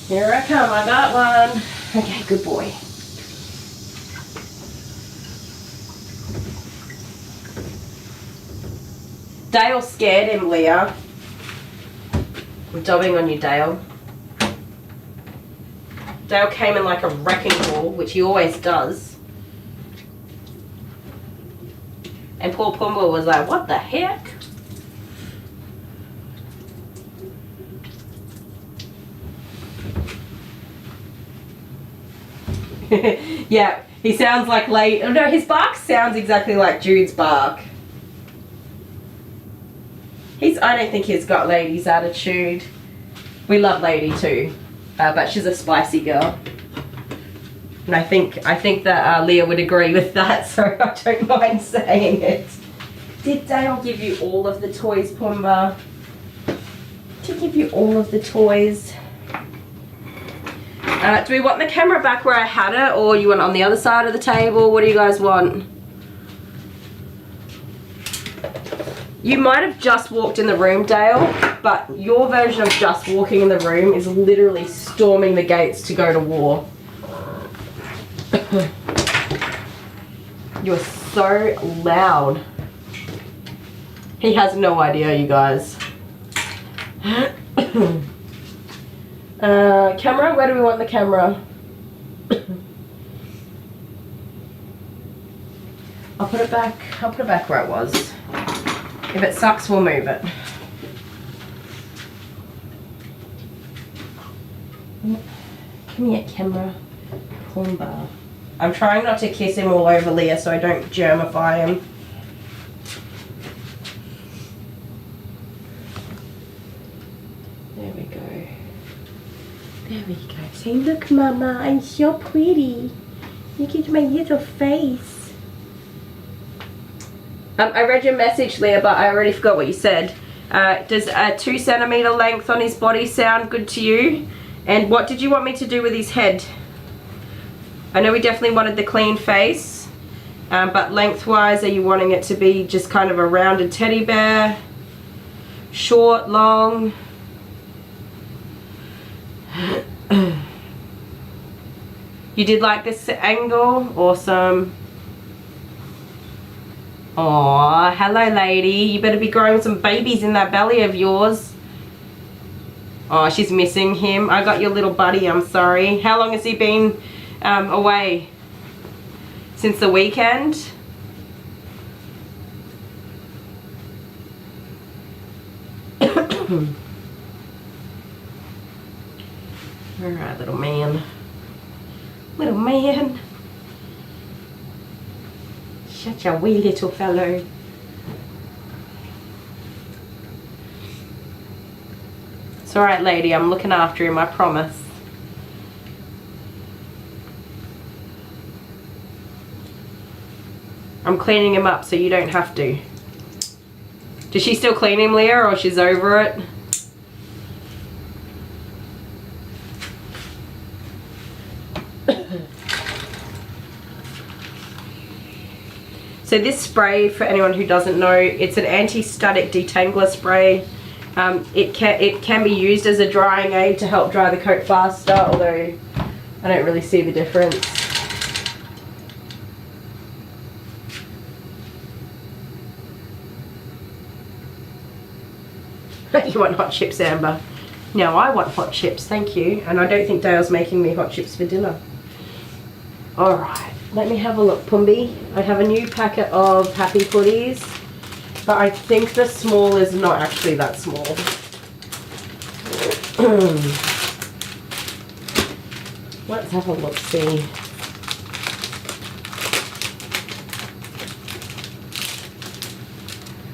Here I come. I got one. Okay, good boy. Dale scared him, Leah. I'm dobbing on you, Dale. Dale came in like a wrecking ball, which he always does. And poor Pumbaa was like, what the heck? Yeah, he sounds like Lady. No, his bark sounds exactly like Jude's bark. I don't think he's got Lady's attitude. We love Lady too, but she's a spicy girl. And I think that Leah would agree with that, so I don't mind saying it. Did Dale give you all of the toys, Pumbaa? Did he give you all of the toys? Do we want the camera back where I had it, or you want it on the other side of the table? What do you guys want? You might have just walked in the room, Dale, but your version of just walking in the room is literally storming the gates to go to war. You're so loud. He has no idea, you guys. Camera, where do we want the camera? I'll put it back where it was. If it sucks, we'll move it. Come here, camera. Pumbaa. I'm trying not to kiss him all over Leah so I don't germify him. There we go. There we go. Say, look, Mama, I'm so pretty. Look at my little face. I read your message, Leah, but I already forgot what you said. Does a 2 centimeter length on his body sound good to you? And what did you want me to do with his head? I know we definitely wanted the clean face, but lengthwise, are you wanting it to be just kind of a rounded teddy bear? Short, long? You did like this angle? Awesome. Aw, hello lady. You better be growing some babies in that belly of yours. Oh, she's missing him. I got your little buddy, I'm sorry. How long has he been away? Since the weekend? Alright, little man. Little man. Such a wee little fellow. It's alright, lady. I'm looking after him, I promise. I'm cleaning him up so you don't have to. Does she still clean him, Leah, or she's over it? So this spray, for anyone who doesn't know, it's an anti-static detangler spray. It can be used as a drying aid to help dry the coat faster, although I don't really see the difference. You want hot chips, Amber? No, I want hot chips, thank you. And I don't think Dale's making me hot chips for dinner. Alright, let me have a look, Pumbaa. I have a new packet of Happy Putties. But I think the small is not actually that small. Let's have a look-see.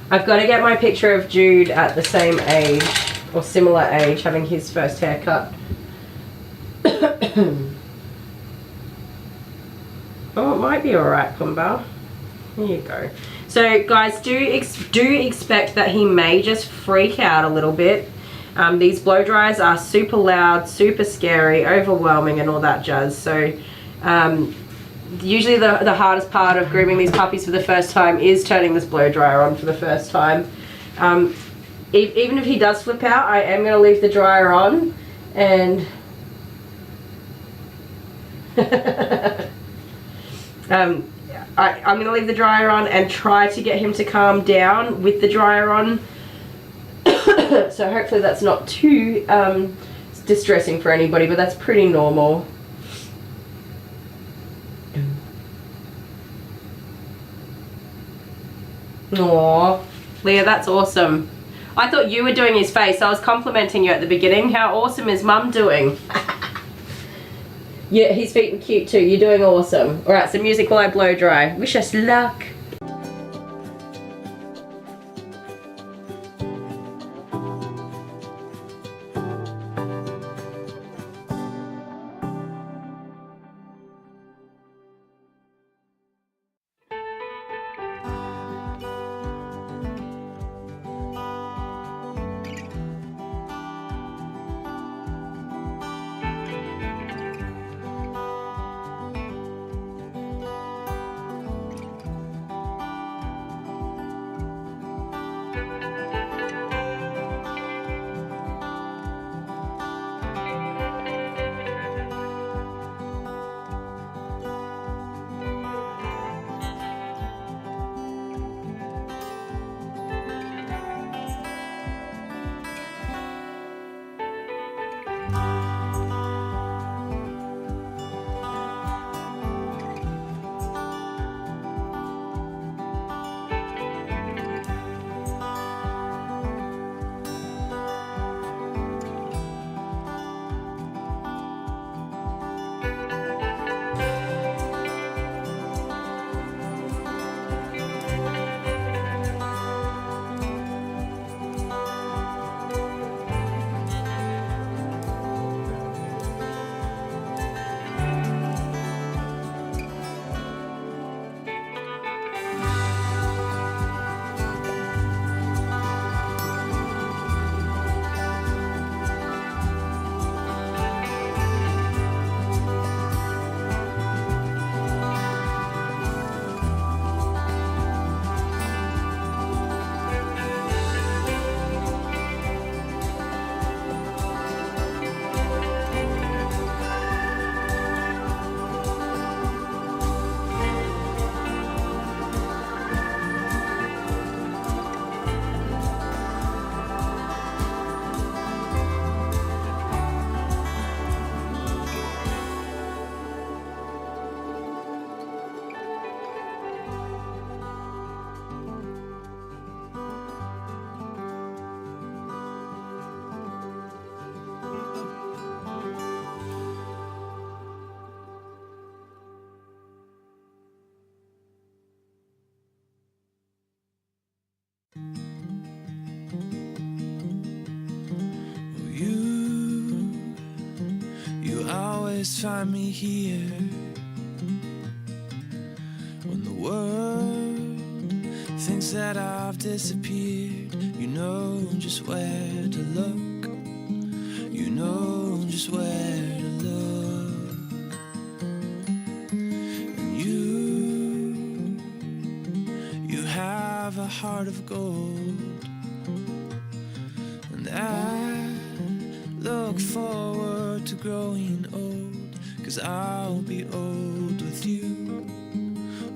I've got to get my picture of Jude at the same age, or similar age, having his first haircut. Oh, it might be alright, Pumbaa. Here you go. So, guys, do expect that he may just freak out a little bit. These blow dries are super loud, super scary, overwhelming, and all that jazz. So, usually the hardest part of grooming these puppies for the first time is turning this blow dryer on for the first time. Even if he does flip out, I am going to leave the dryer on, and I'm going to leave the dryer on and try to get him to calm down with the dryer on. So hopefully that's not too distressing for anybody, but that's pretty normal. Aww, Leah, that's awesome. I thought you were doing his face. I was complimenting you at the beginning. How awesome is Mum doing? Yeah, his feet were cute too. You're doing awesome. Alright, so music while I blow dry. Wish us luck. Find me here when the world thinks that I've disappeared. You know just where to look. You know just where to look. And you have a heart of gold. And I look forward to growing old. 'Cause I'll be old with you.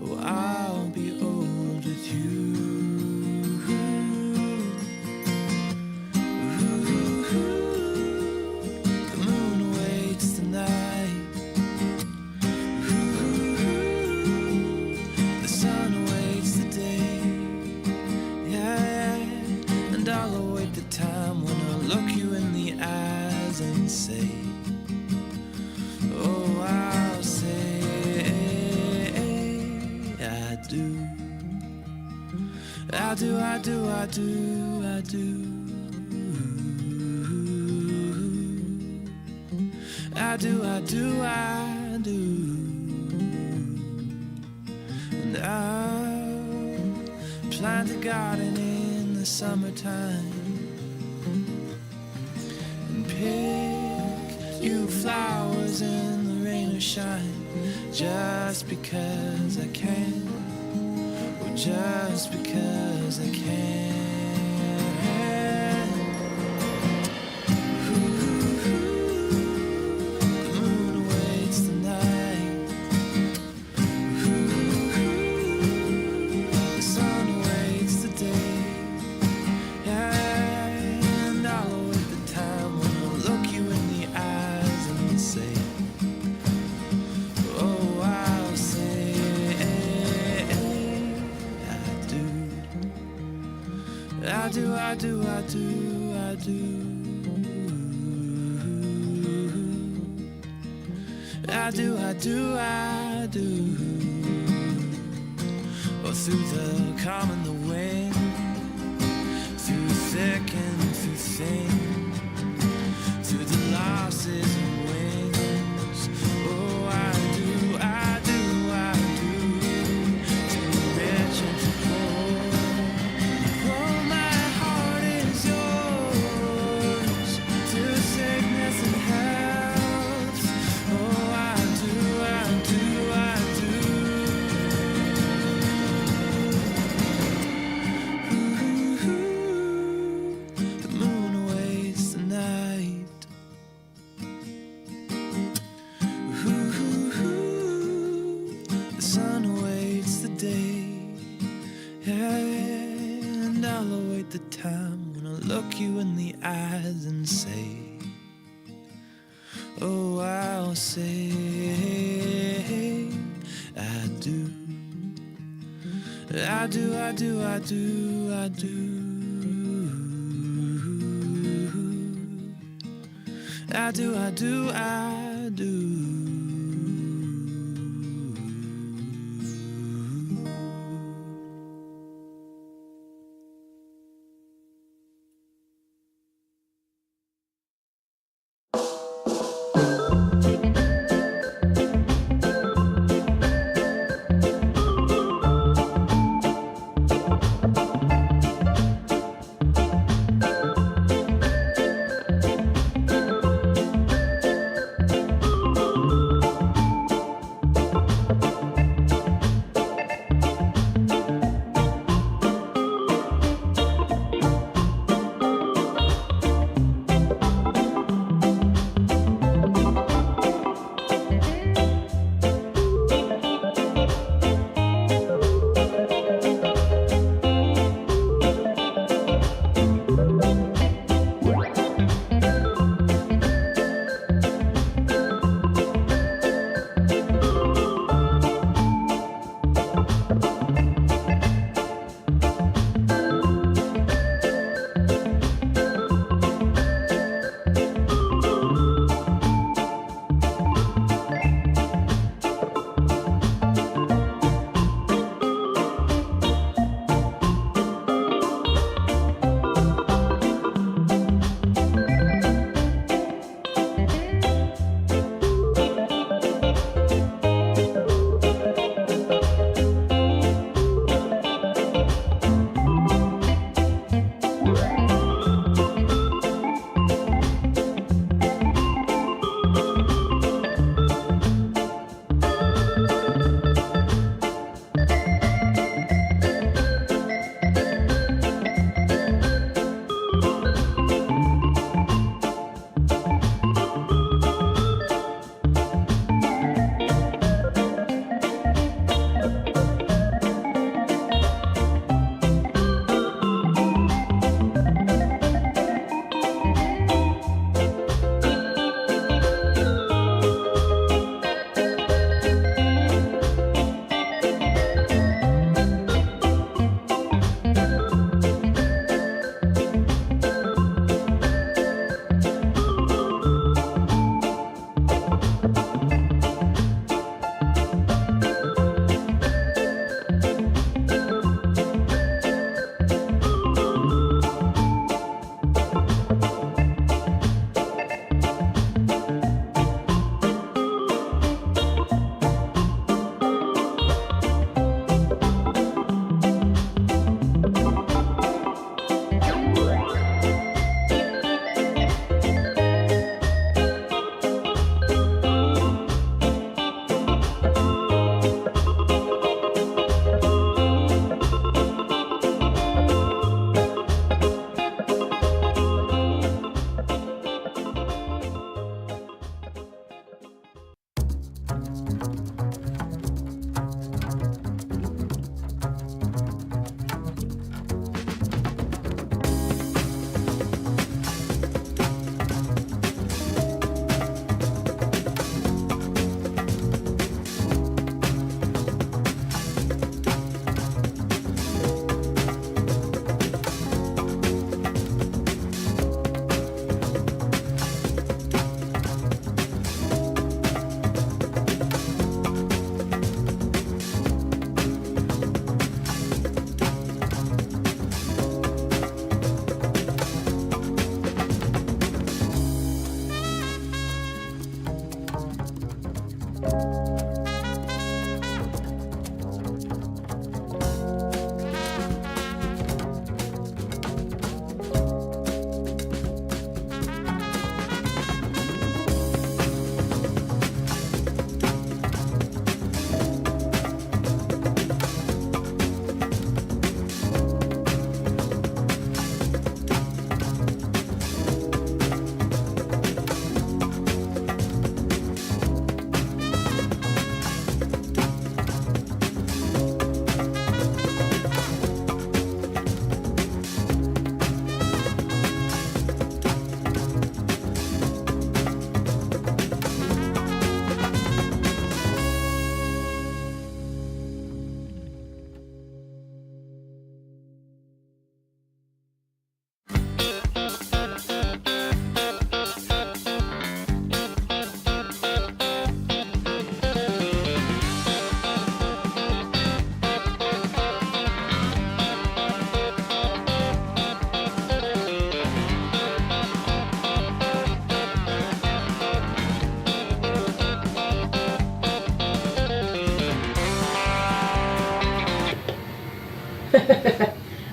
Oh, I'll be old with you. The moon awaits tonight. The sun awaits the day. Yeah, and say, oh, I'll say I do. I do, I do, I do, I do. I do, I do, I do. And I'll plant a garden in the summertime and pick you flowers in the rain or shine, just because I can, or just because I can. I do, I do, I do, I do. I do, I do, I do. Or through the calm and the wind, through thick and through thin, through the losses and wins. Oh, I do, I do, I do. Too rich and too poor. Oh, my heart is yours. Through sickness and health. Oh, I do, I do, I do. Ooh, the moon awaits the night. The sun awaits the day, and I'll await the time when I look you in the eyes and say, oh, I'll say I do. I do, I do, I do, I do. I do, I do, I do.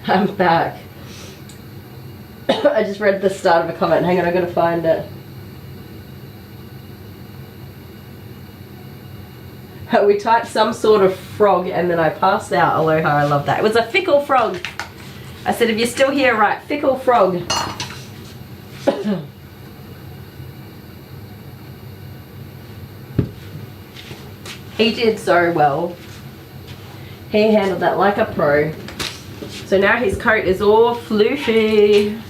I'm back. I just read the start of a comment. Hang on, I gotta find it. We typed some sort of frog and then I passed out. Aloha, I love that. It was a fickle frog. I said, if you're still here, right, fickle frog. He did so well. He handled that like a pro. So now his coat is all floofy.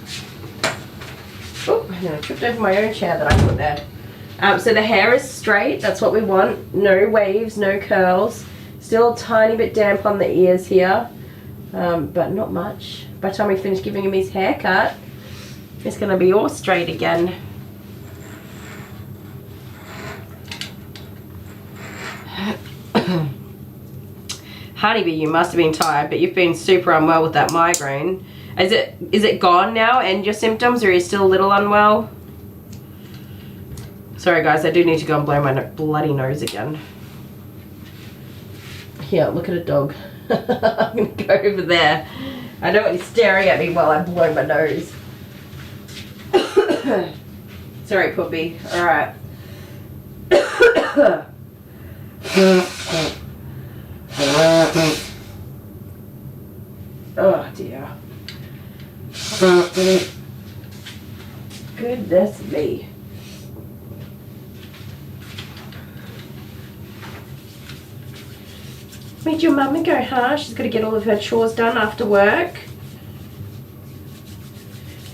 Oh, I tripped over my own chair that I put there. So the hair is straight, that's what we want. No waves, no curls. Still a tiny bit damp on the ears here, but not much. By the time we finish giving him his haircut, it's gonna be all straight again. Honeybee, you must have been tired, but you've been super unwell with that migraine. Is it gone now and your symptoms, or are you still a little unwell? Sorry guys, I do need to go and blow my bloody nose again. Here, look at a dog. I'm gonna go over there. I don't want you staring at me while I blow my nose. Sorry, puppy. Alright. Oh dear. Goodness me. Made your mummy go, huh? She's got to get all of her chores done after work.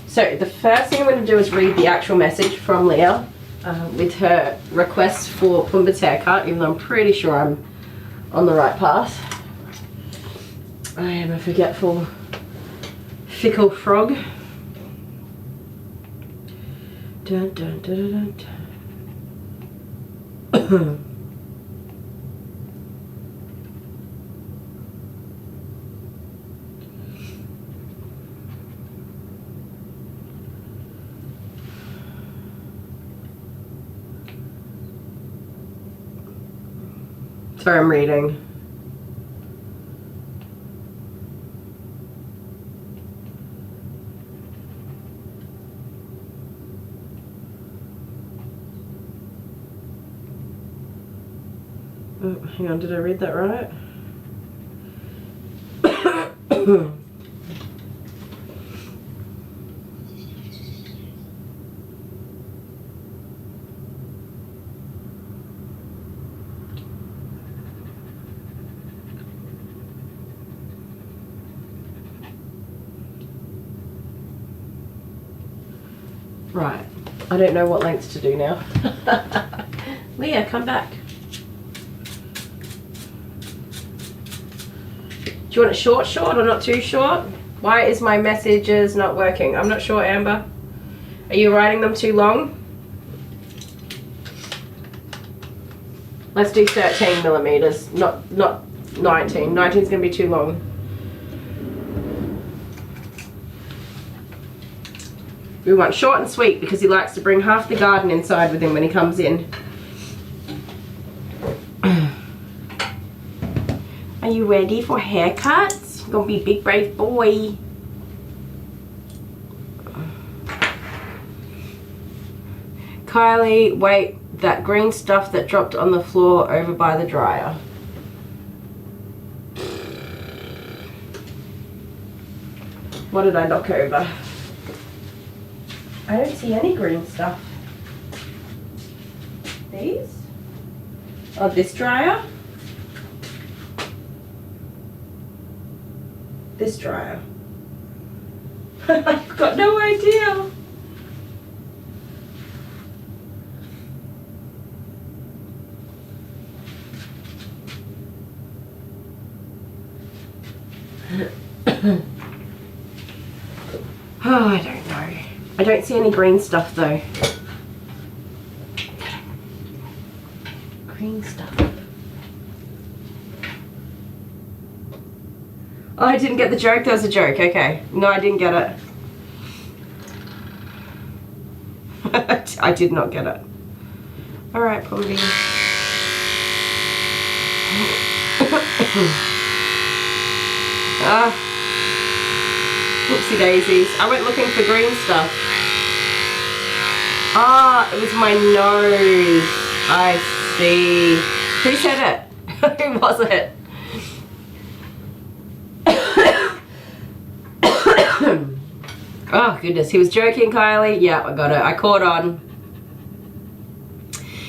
So the first thing I'm going to do is read the actual message from Leah with her request for Pumbaa's haircut, even though I'm pretty sure I'm on the right path. I am a forgetful, fickle frog. Dun, dun, dun, dun, dun. Sorry, I'm reading. Oh, hang on, did I read that right? Right, I don't know what lengths to do now. Leah, come back. Do you want it short or not too short? Why is my messages not working? I'm not sure, Amber. Are you writing them too long? Let's do 13 millimeters, not 19. 19 is going to be too long. We want short and sweet because he likes to bring half the garden inside with him when he comes in. Are you ready for haircuts? You're gonna be a big brave boy. Kylie, wait, that green stuff that dropped on the floor over by the dryer. What did I knock over? I don't see any green stuff. These? Oh, this dryer? This dryer. I've got no idea. Oh, I don't know. I don't see any green stuff though. Green stuff. Oh, I didn't get the joke. That was a joke. Okay. No, I didn't get it. I did not get it. Alright, Pomby. Whoopsie daisies. I went looking for green stuff. Ah, it was my nose. I see. Who said it? Who was it? Oh goodness, he was joking, Kylie. Yeah, I got it. I caught on.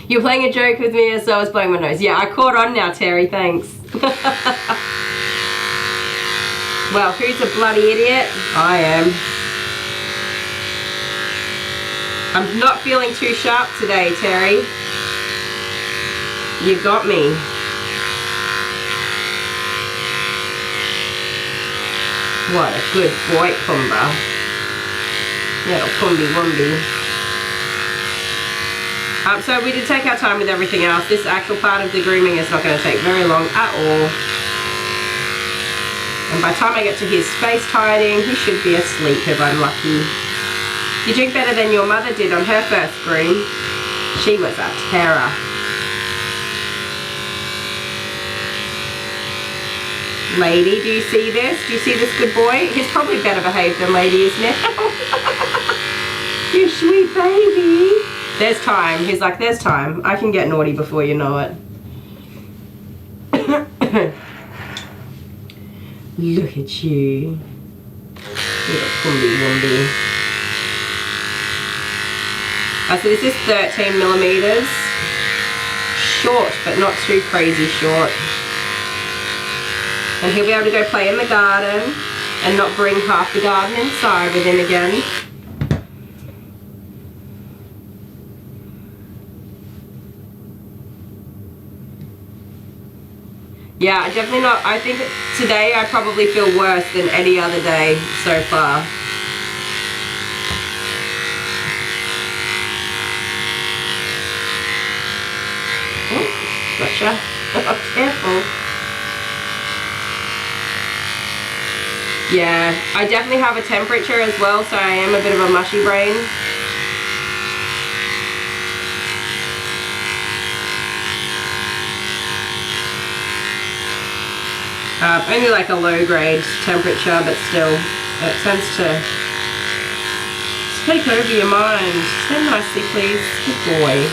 You're playing a joke with me, so I was blowing my nose. Yeah, I caught on now, Terry. Thanks. Well, who's a bloody idiot? I am. I'm not feeling too sharp today, Terry. You got me. What a good boy, Pumba. Little Pumby Wumby. So we did take our time with everything else. This actual part of the grooming is not going to take very long at all. And by the time I get to his face tidying, he should be asleep if I'm lucky. You drink better than your mother did on her first groom. She was a terror. Lady, do you see this? Do you see this good boy? He's probably better behaved than Lady is now. You sweet baby. There's time. He's like, there's time. I can get naughty before you know it. Look at you. Little Pumby Wumby. So this is 13 millimeters. Short, but not too crazy short. And he'll be able to go play in the garden and not bring half the garden inside with him again. Yeah, definitely not. I think today I probably feel worse than any other day so far. Oh, gotcha. Oh, careful. Yeah, I definitely have a temperature as well, so I am a bit of a mushy brain. Only like a low grade temperature, but still, it tends to take over your mind. Stand nicely, please. Good boy.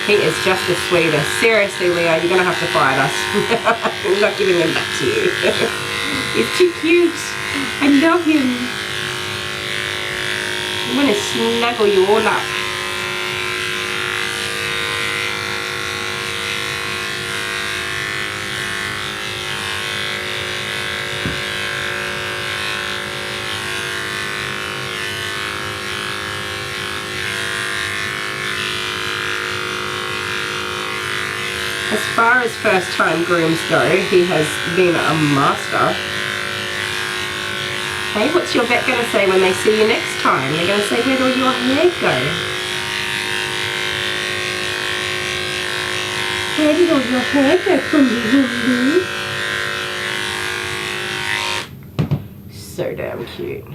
He is just the sweetest. Seriously, Leo, you're gonna have to fight us. I'm not giving him back to you. He's too cute. I love him. I'm gonna snuggle you all up. As far as first time grooms go, he has been a master. Hey, what's your vet going to say when they see you next time? They're going to say, where'd all your hair go? Where did all your hair go, Pumby? So damn cute.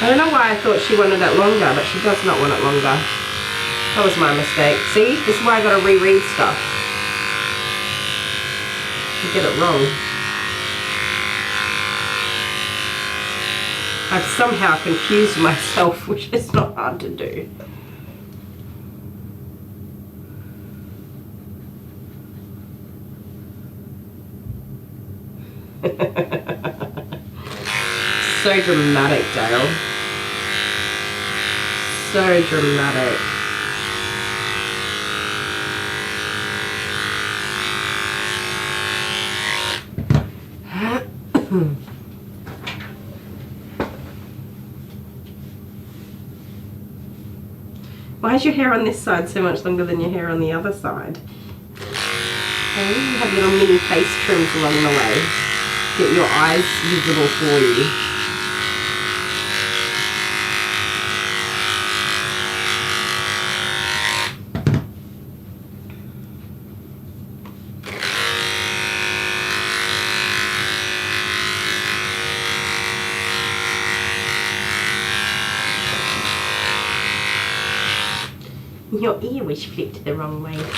I don't know why I thought she wanted it longer, but she does not want it longer. That was my mistake. See, this is why I gotta reread stuff. I get it wrong. I've somehow confused myself, which is not hard to do. So dramatic, Dale. So dramatic. Why is your hair on this side so much longer than your hair on the other side? Okay, you have little mini face trims along the way. Get your eyes visible for you. Your ear was flipped the wrong way. There we go.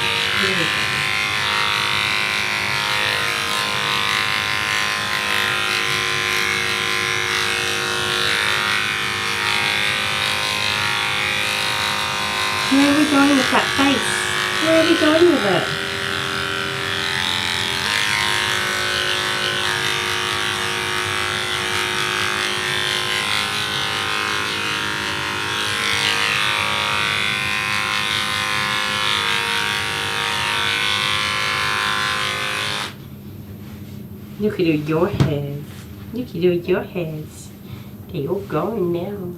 Where are we going with that face? Where are we going with it? You can do your hairs. You can do your hairs. Okay, you're going now.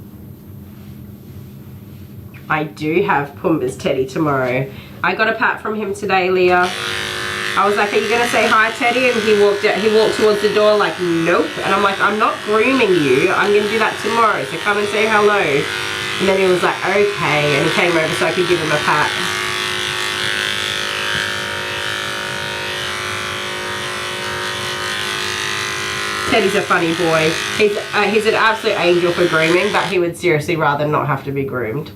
I do have Pumbaa's Teddy tomorrow. I got a pat from him today, Leah. I was like, are you gonna say hi, Teddy? And he walked towards the door like, nope. And I'm like, I'm not grooming you. I'm gonna do that tomorrow, so come and say hello. And then he was like, okay. And he came over so I could give him a pat. Teddy's a funny boy. He's an absolute angel for grooming, but he would seriously rather not have to be groomed.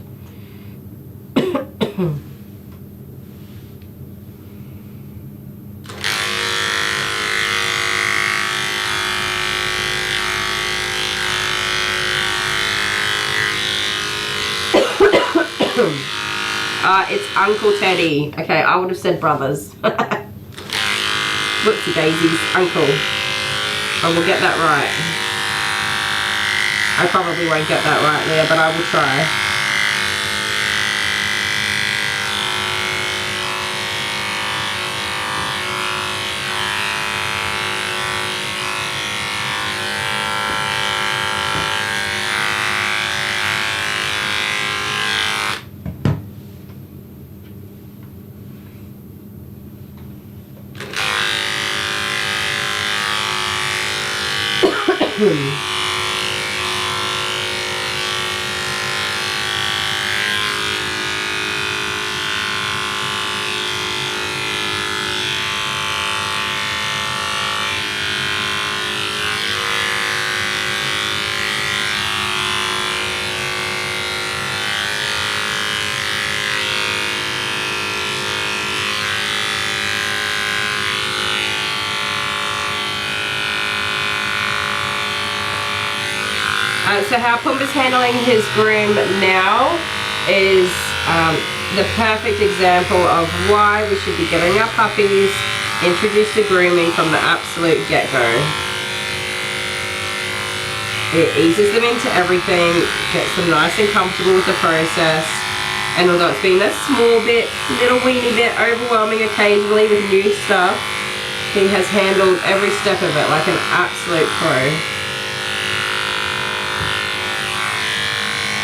It's Uncle Teddy. Okay, I would have said brothers. Whoopsie daisies, Uncle. I will get that right. I probably won't get that right, Leah, but I will try. So how Pumbaa's handling his groom now is the perfect example of why we should be getting our puppies introduced to grooming from the absolute get-go. It eases them into everything, gets them nice and comfortable with the process, and although it's been a small bit, little weeny bit overwhelming occasionally with new stuff, he has handled every step of it like an absolute pro.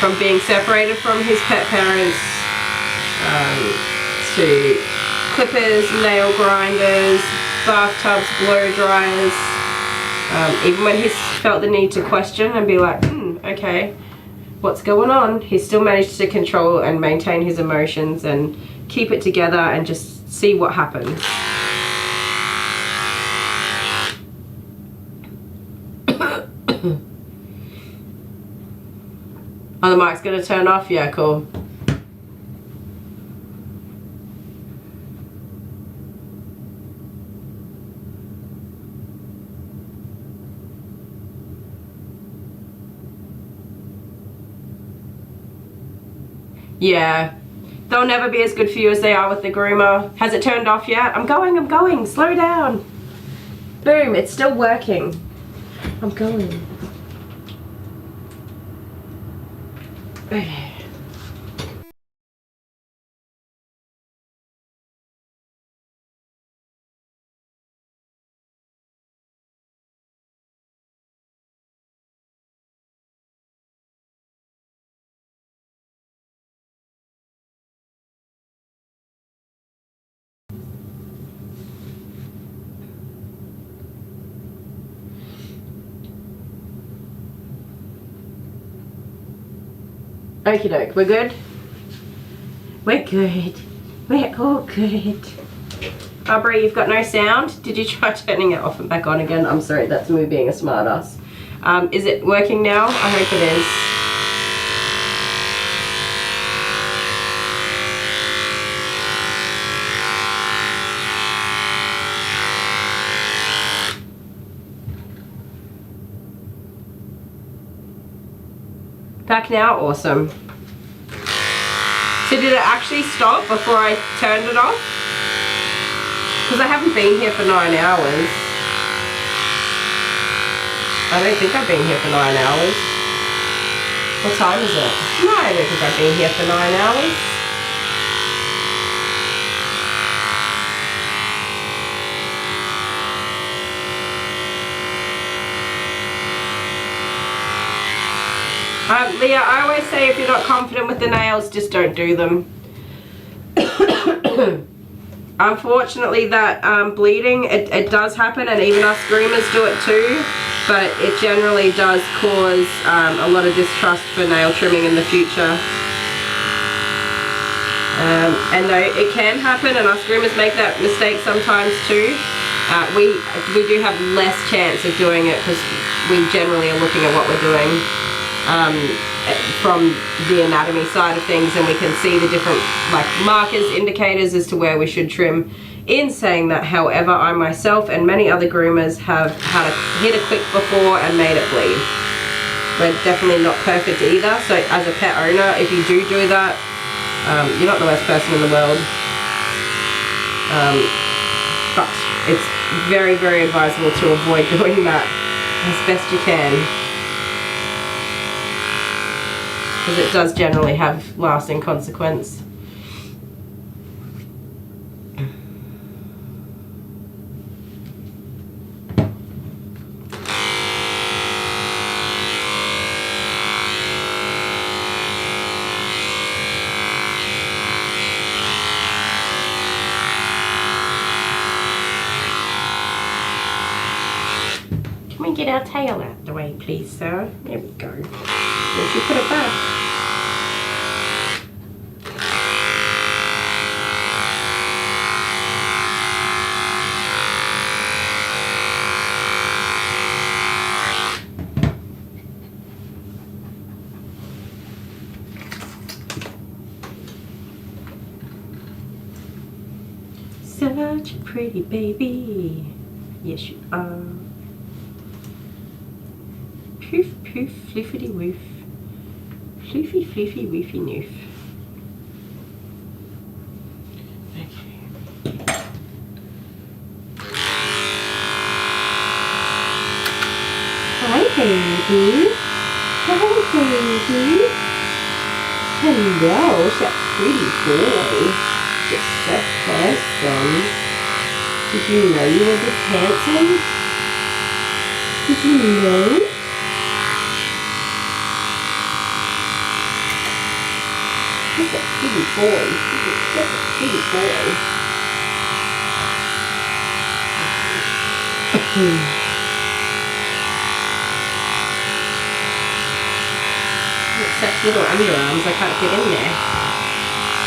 From being separated from his pet parents to clippers, nail grinders, bathtubs, blow dryers. Even when he's felt the need to question and be like, okay, what's going on? He's still managed to control and maintain his emotions and keep it together and just see what happens. Oh, the mic's gonna turn off? Yeah, cool. Yeah, they'll never be as good for you as they are with the groomer. Has it turned off yet? I'm going, slow down. Boom, it's still working. I'm going. Okay. Okie doke, we're good? We're good. We're all good. Aubrey, you've got no sound? Did you try turning it off and back on again? I'm sorry, that's me being a smartass. Is it working now? I hope it is. Back now? Awesome. So did it actually stop before I turned it off? Because I haven't been here for 9 hours. I don't think I've been here for 9 hours. What time is it? No, I don't think I've been here for 9 hours. Leah, I always say if you're not confident with the nails, just don't do them. Unfortunately, that bleeding, it does happen, and even us groomers do it too, but it generally does cause a lot of distrust for nail trimming in the future. And though it can happen, and us groomers make that mistake sometimes too, we do have less chance of doing it because we generally are looking at what we're doing from the anatomy side of things, and we can see the different like markers, indicators as to where we should trim. In saying that, however, I myself and many other groomers have had hit a quick before and made it bleed. We're definitely not perfect either, so as a pet owner, if you do that, you're not the worst person in the world. But it's very, very advisable to avoid doing that as best you can, because it does generally have lasting consequence. Can we get our tail out the way, please, sir? There we go. Where should we put it back? Such a pretty baby. Yes, you are. Poof, poof, fliffity woof. Floofy, floofy, woofy noof. Okay. Hi, baby. Hi, baby. Hello, that pretty boy. You're so handsome. Did you know you were this handsome? Did you know? Look at pretty boy. Look at pretty boy. Look, such little underarms, I can't get in there.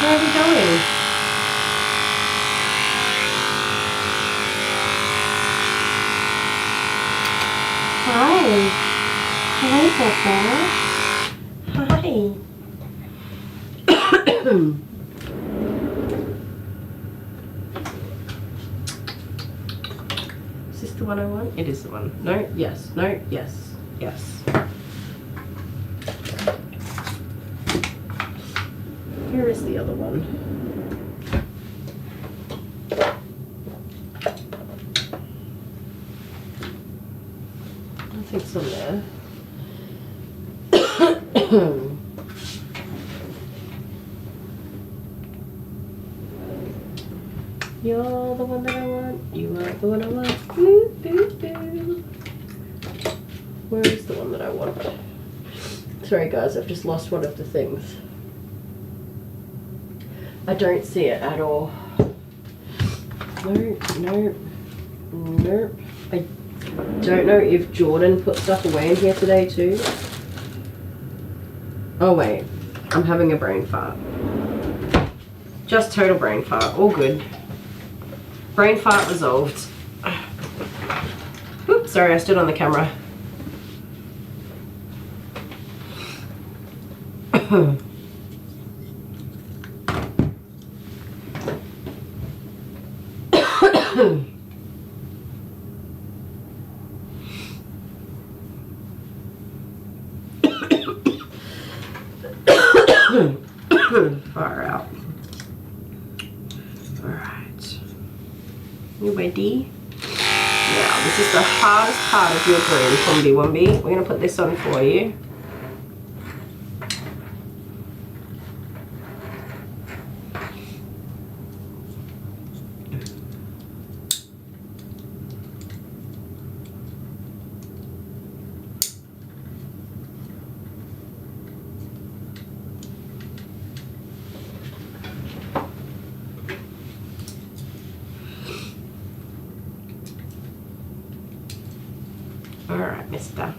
Where are we going? Hi. Hi, Papa. Hi. boy. Is this the one I want? It is the one. No, yes, no, yes, yes. Where is the other one? I think it's on there. You're the one that I want. You are the one I want. Boo, boo, boo. Where is the one that I want? Sorry guys, I've just lost one of the things. I don't see it at all. Nope, nope, nope. I don't know if Jordan put stuff away in here today too. Oh wait, I'm having a brain fart. Just total brain fart, all good. Brain fart resolved. Oops, sorry, I stood on the camera. Far out. Alright. You ready? Now, this is the hardest part of your green, Wumby. We're going to put this on for you. Alright, mister.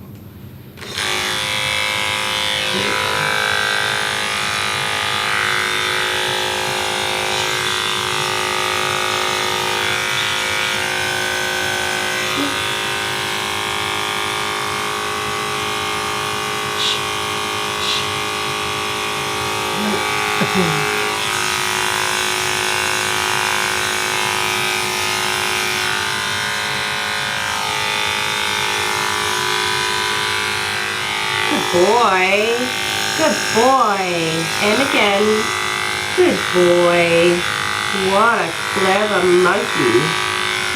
Boy, good boy, and again, good boy. What a clever monkey.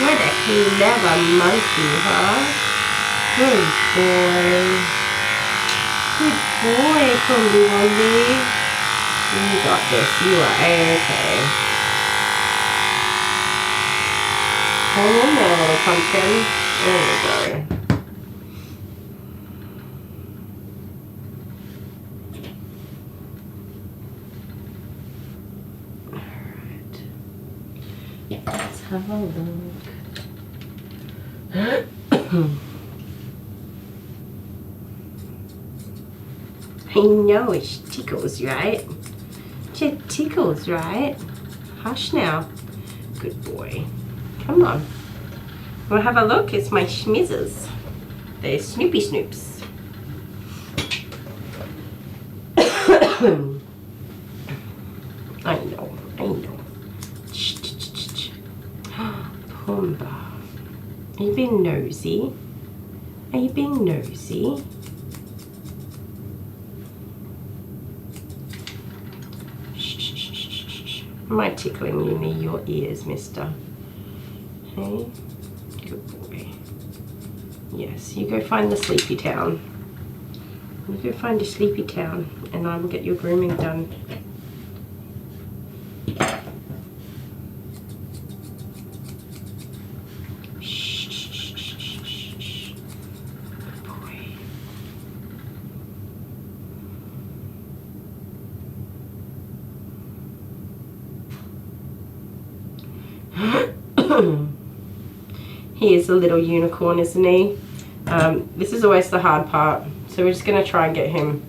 What a clever monkey, huh? Good boy. Good boy, Wumby. You got this, you are A-okay. Hang in there, little pumpkin. There we go. Let's have a look. I know it tickles, right? It tickles, right? Hush now. Good boy. Come on. Wanna have a look? It's my schmizzers. They're Snoopy Snoops. I know, I know. Pumbaa. Are you being nosy? Are you being nosy? Am I tickling you near your ears, mister? Hey? Good boy. Yes, you go find the sleepy town. You go find a sleepy town and I will get your grooming done. He is a little unicorn, isn't he? This is always the hard part. So we're just going to try and get him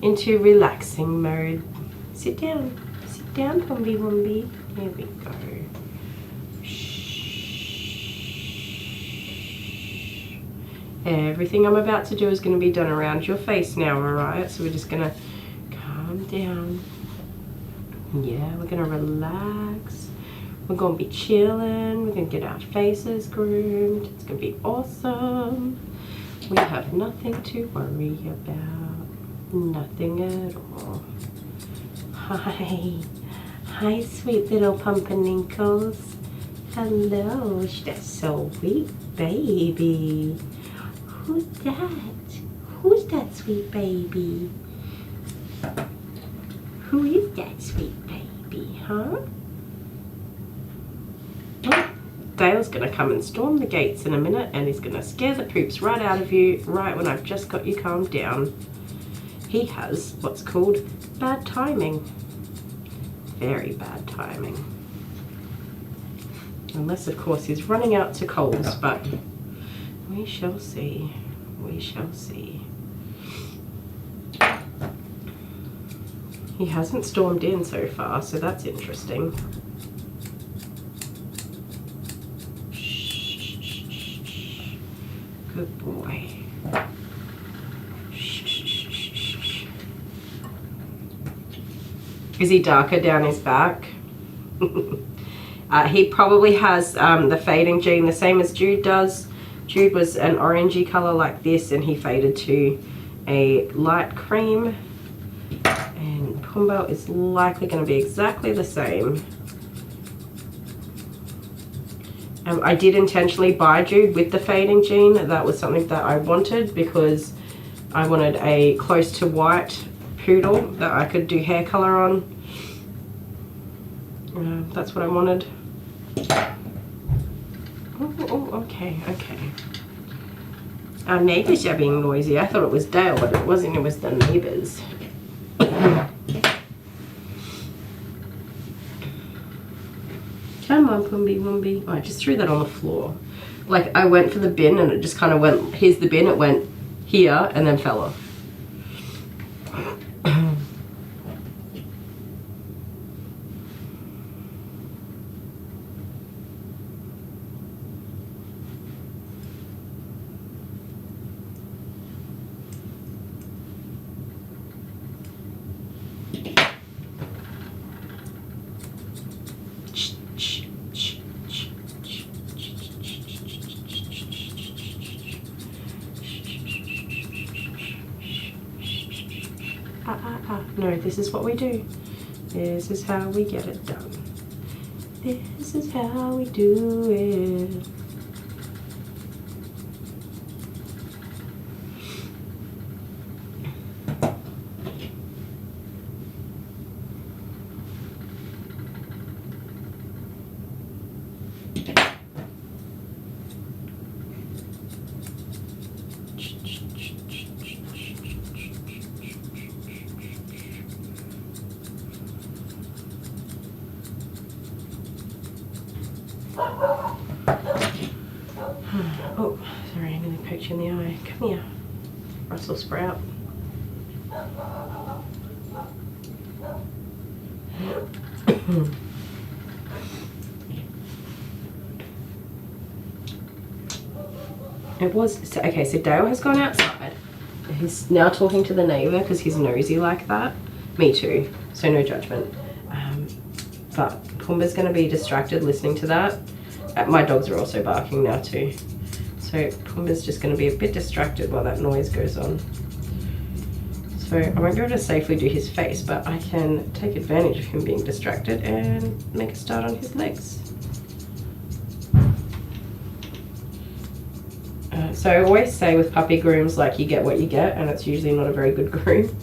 into relaxing mode. Sit down, Wumby. Here we go. Shh. Everything I'm about to do is going to be done around your face now, alright? So we're just going to calm down. Yeah, we're gonna relax. We're gonna be chilling. We're gonna get our faces groomed. It's gonna be awesome. We have nothing to worry about. Nothing at all. Hi. Hi, sweet little pumpernickels. Hello. That's so sweet, baby. Who's that? Who's that sweet baby? Who is that sweet baby, huh? Oh, Dale's gonna come and storm the gates in a minute, and he's gonna scare the poops right out of you right when I've just got you calmed down. He has what's called bad timing. Very bad timing. Unless, of course, he's running out to Coles, but we shall see. We shall see. He hasn't stormed in so far, so that's interesting. Shh. Good boy. Shh. Is he darker down his back? He probably has the fading gene, the same as Jude does. Jude was an orangey color like this, and he faded to a light cream. And Pumbo is likely going to be exactly the same. I did intentionally buy Jude with the fading gene. That was something that I wanted because I wanted a close to white poodle that I could do hair color on. That's what I wanted. Oh, okay. Our neighbours are being noisy. I thought it was Dale, but it wasn't. It was the neighbours. Come on, Pumby Wumby. Oh, I just threw that on the floor. Like, I went for the bin and it just kind of went, here's the bin, it went here and then fell off. No, this is what we do. This is how we get it done. This is how we do it. Oh, sorry, I'm going to poke you in the eye. Come here, Russell Sprout. It was, okay, so Dale has gone outside. He's now talking to the neighbour because he's nosy like that. Me too, so no judgment. But Pumbaa's going to be distracted listening to that. My dogs are also barking now too. So Pumbaa's just going to be a bit distracted while that noise goes on. So I won't be able to safely do his face, but I can take advantage of him being distracted and make a start on his legs. So I always say with puppy grooms, like, you get what you get, and it's usually not a very good groom.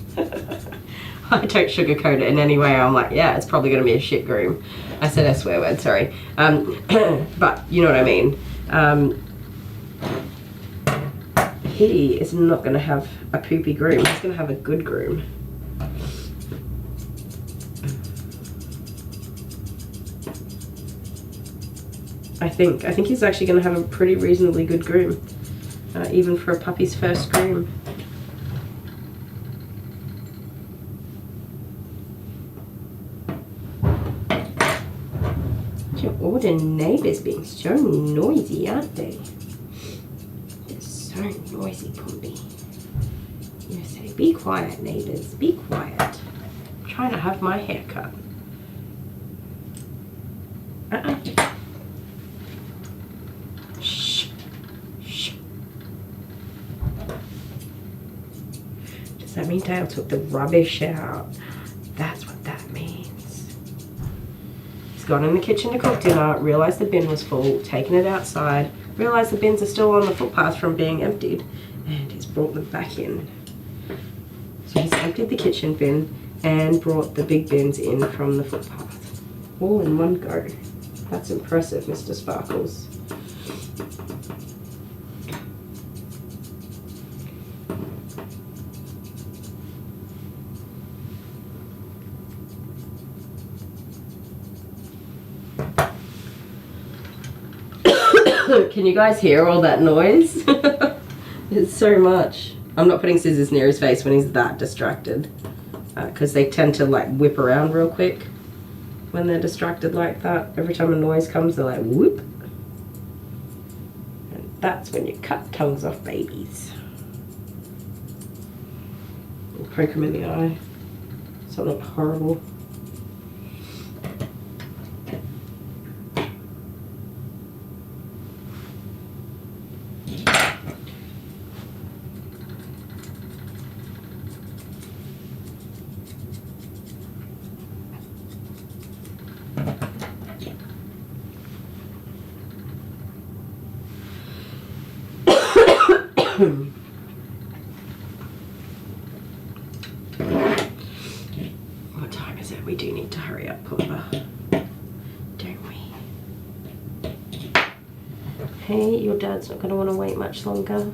I don't sugarcoat it in any way. I'm like, yeah, it's probably going to be a shit groom. I said a swear word, sorry. But you know what I mean. He is not going to have a poopy groom. He's going to have a good groom. I think he's actually going to have a pretty reasonably good groom, even for a puppy's first groom. All the neighbours being so noisy, aren't they? They're so noisy, Pumbaa. You say, be quiet, neighbours, be quiet. trying to have my hair cut. Shh. Shh. Does that mean Dale took the rubbish out? That's what that means. He's gone in the kitchen to cook dinner, realised the bin was full, taken it outside, realised the bins are still on the footpath from being emptied, and he's brought them back in. So he's emptied the kitchen bin and brought the big bins in from the footpath. All in one go. That's impressive, Mr. Sparkles. Can you guys hear all that noise? It's so much. I'm not putting scissors near his face when he's that distracted, because they tend to like whip around real quick when they're distracted like that. Every time a noise comes, they're like whoop. And that's when you cut tongues off babies. Or poke them in the eye. Something horrible. What time is it? We do need to hurry up, Papa. Don't we? Hey, your dad's not going to want to wait much longer.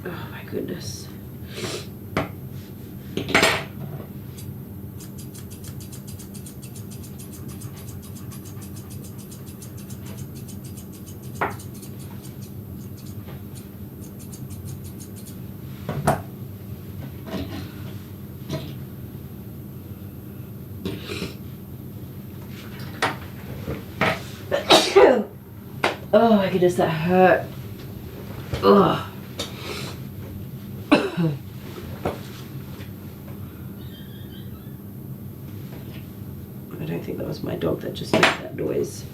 Oh my goodness. Oh my goodness, that hurt. Ugh. I don't think that was my dog that just made that noise.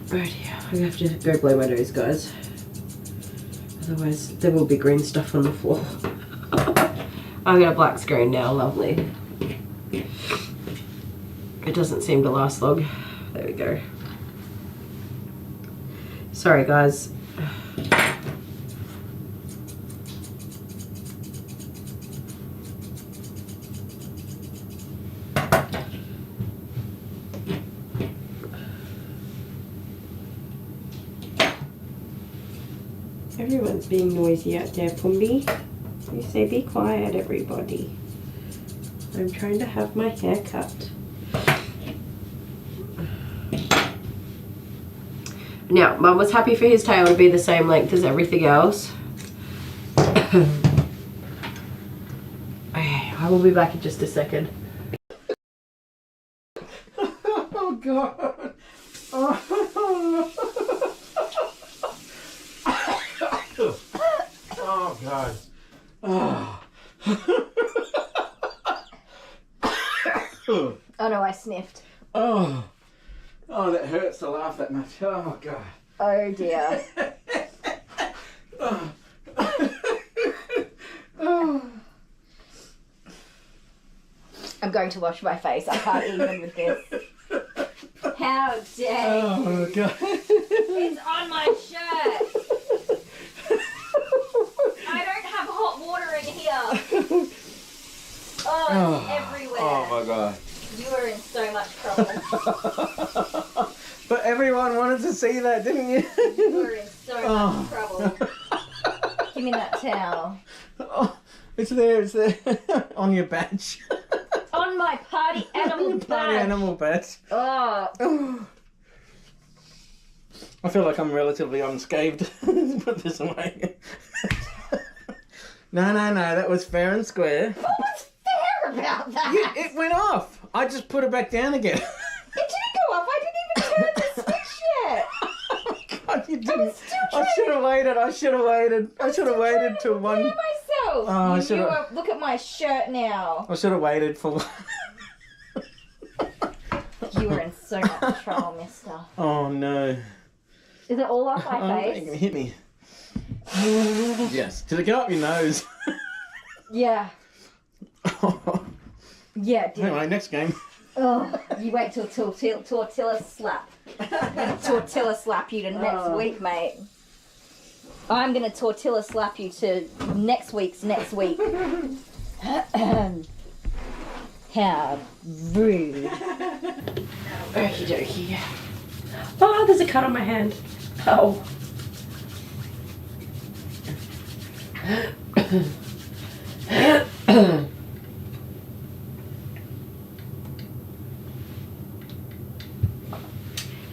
Right here, I'm gonna have to go blow my nose, guys. Otherwise, there will be green stuff on the floor. I got a black screen now, lovely. It doesn't seem to last long. There we go. Sorry, guys. Everyone's being noisy out there, Pumby. You say be quiet, everybody. I'm trying to have my hair cut. Now, Mum was happy for his tail to be the same length as everything else. Okay, I will be back in just a second. Oh God. Oh God. Oh. Oh no, I sniffed. Oh. Oh, that hurts to laugh that much. Oh my god. Oh dear. I'm going to wash my face. I can't even with this. How dare you? Oh god. It's on my shirt. I don't have hot water in here. Oh, it's everywhere. Oh my god. You are in so much trouble. But everyone wanted to see that, didn't you? You were in so much trouble. Give me that towel. Oh, it's there, on your badge. On my party animal badge. Party animal badge. Oh. I feel like I'm relatively unscathed. Put this away. No, that was fair and square. What was fair about that? It went off. I just put it back down again. It didn't go off. I didn't even turn the switch yet. Oh god, you didn't. I should have waited. I should have waited till one. Myself. Oh, I should have. Look at my shirt now. I should have waited for one. You were in so much trouble, mister. Oh no. Is it all off my face? You're gonna hit me. Yes. Did it go up your nose? Yeah. Yeah, it did. Anyway, next game. Oh, you wait till tortilla slap. I'm gonna tortilla slap you to next week, mate. I'm gonna tortilla slap you to next week. How rude. Okie dokie. Oh, there's a cut on my hand. Oh.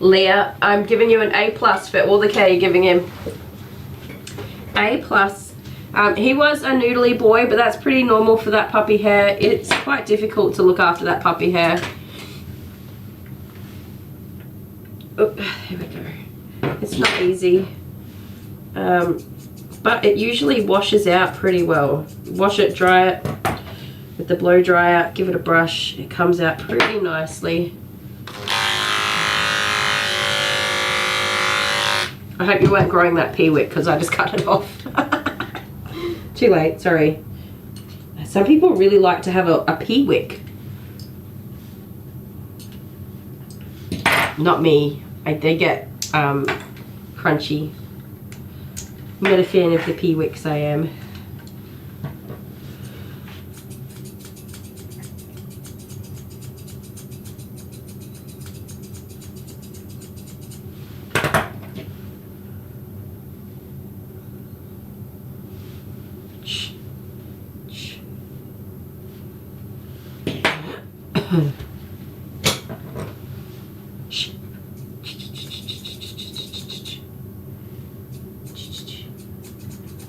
Leah, I'm giving you an A+ for all the care you're giving him. A+. He was a noodly boy, but that's pretty normal for that puppy hair. It's quite difficult to look after that puppy hair. Oh, here we go. It's not easy. But it usually washes out pretty well. Wash it, dry it with the blow dryer, give it a brush. It comes out pretty nicely. I hope you weren't growing that pee-wick because I just cut it off. Too late, sorry. Some people really like to have a pee-wick. Not me. They get crunchy. I'm not a fan of the pee-wicks, I am.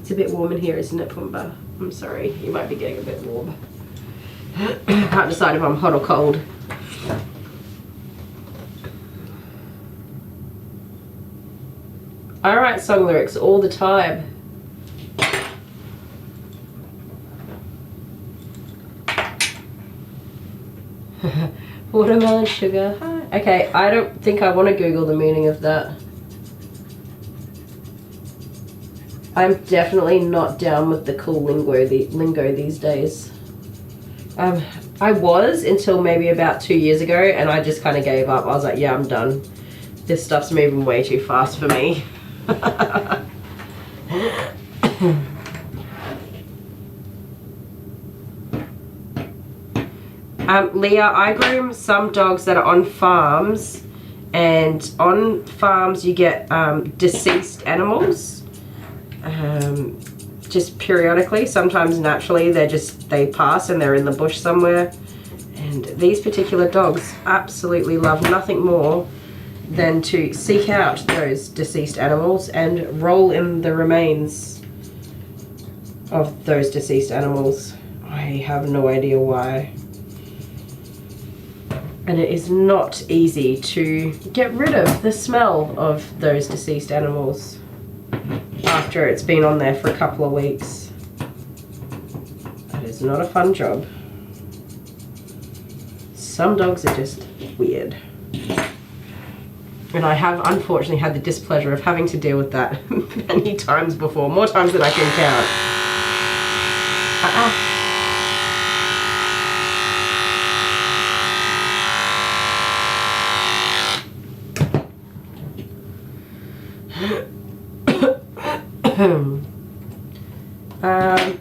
It's a bit warm in here, isn't it, Pumbaa? I'm sorry, you might be getting a bit warm. Can't decide if I'm hot or cold. I write song lyrics all the time. Watermelon sugar. Hi. Okay, I don't think I want to Google the meaning of that. I'm definitely not down with the cool lingo these days. I was until maybe about 2 years ago, and I just kind of gave up. I was like, yeah, I'm done. This stuff's moving way too fast for me. Leah, I groom some dogs that are on farms, and on farms you get deceased animals. Just periodically, sometimes naturally, they pass and they're in the bush somewhere. And these particular dogs absolutely love nothing more than to seek out those deceased animals and roll in the remains of those deceased animals. I have no idea why. And it is not easy to get rid of the smell of those deceased animals after it's been on there for a couple of weeks. That is not a fun job. Some dogs are just weird. And I have unfortunately had the displeasure of having to deal with that many times before, more times than I can count.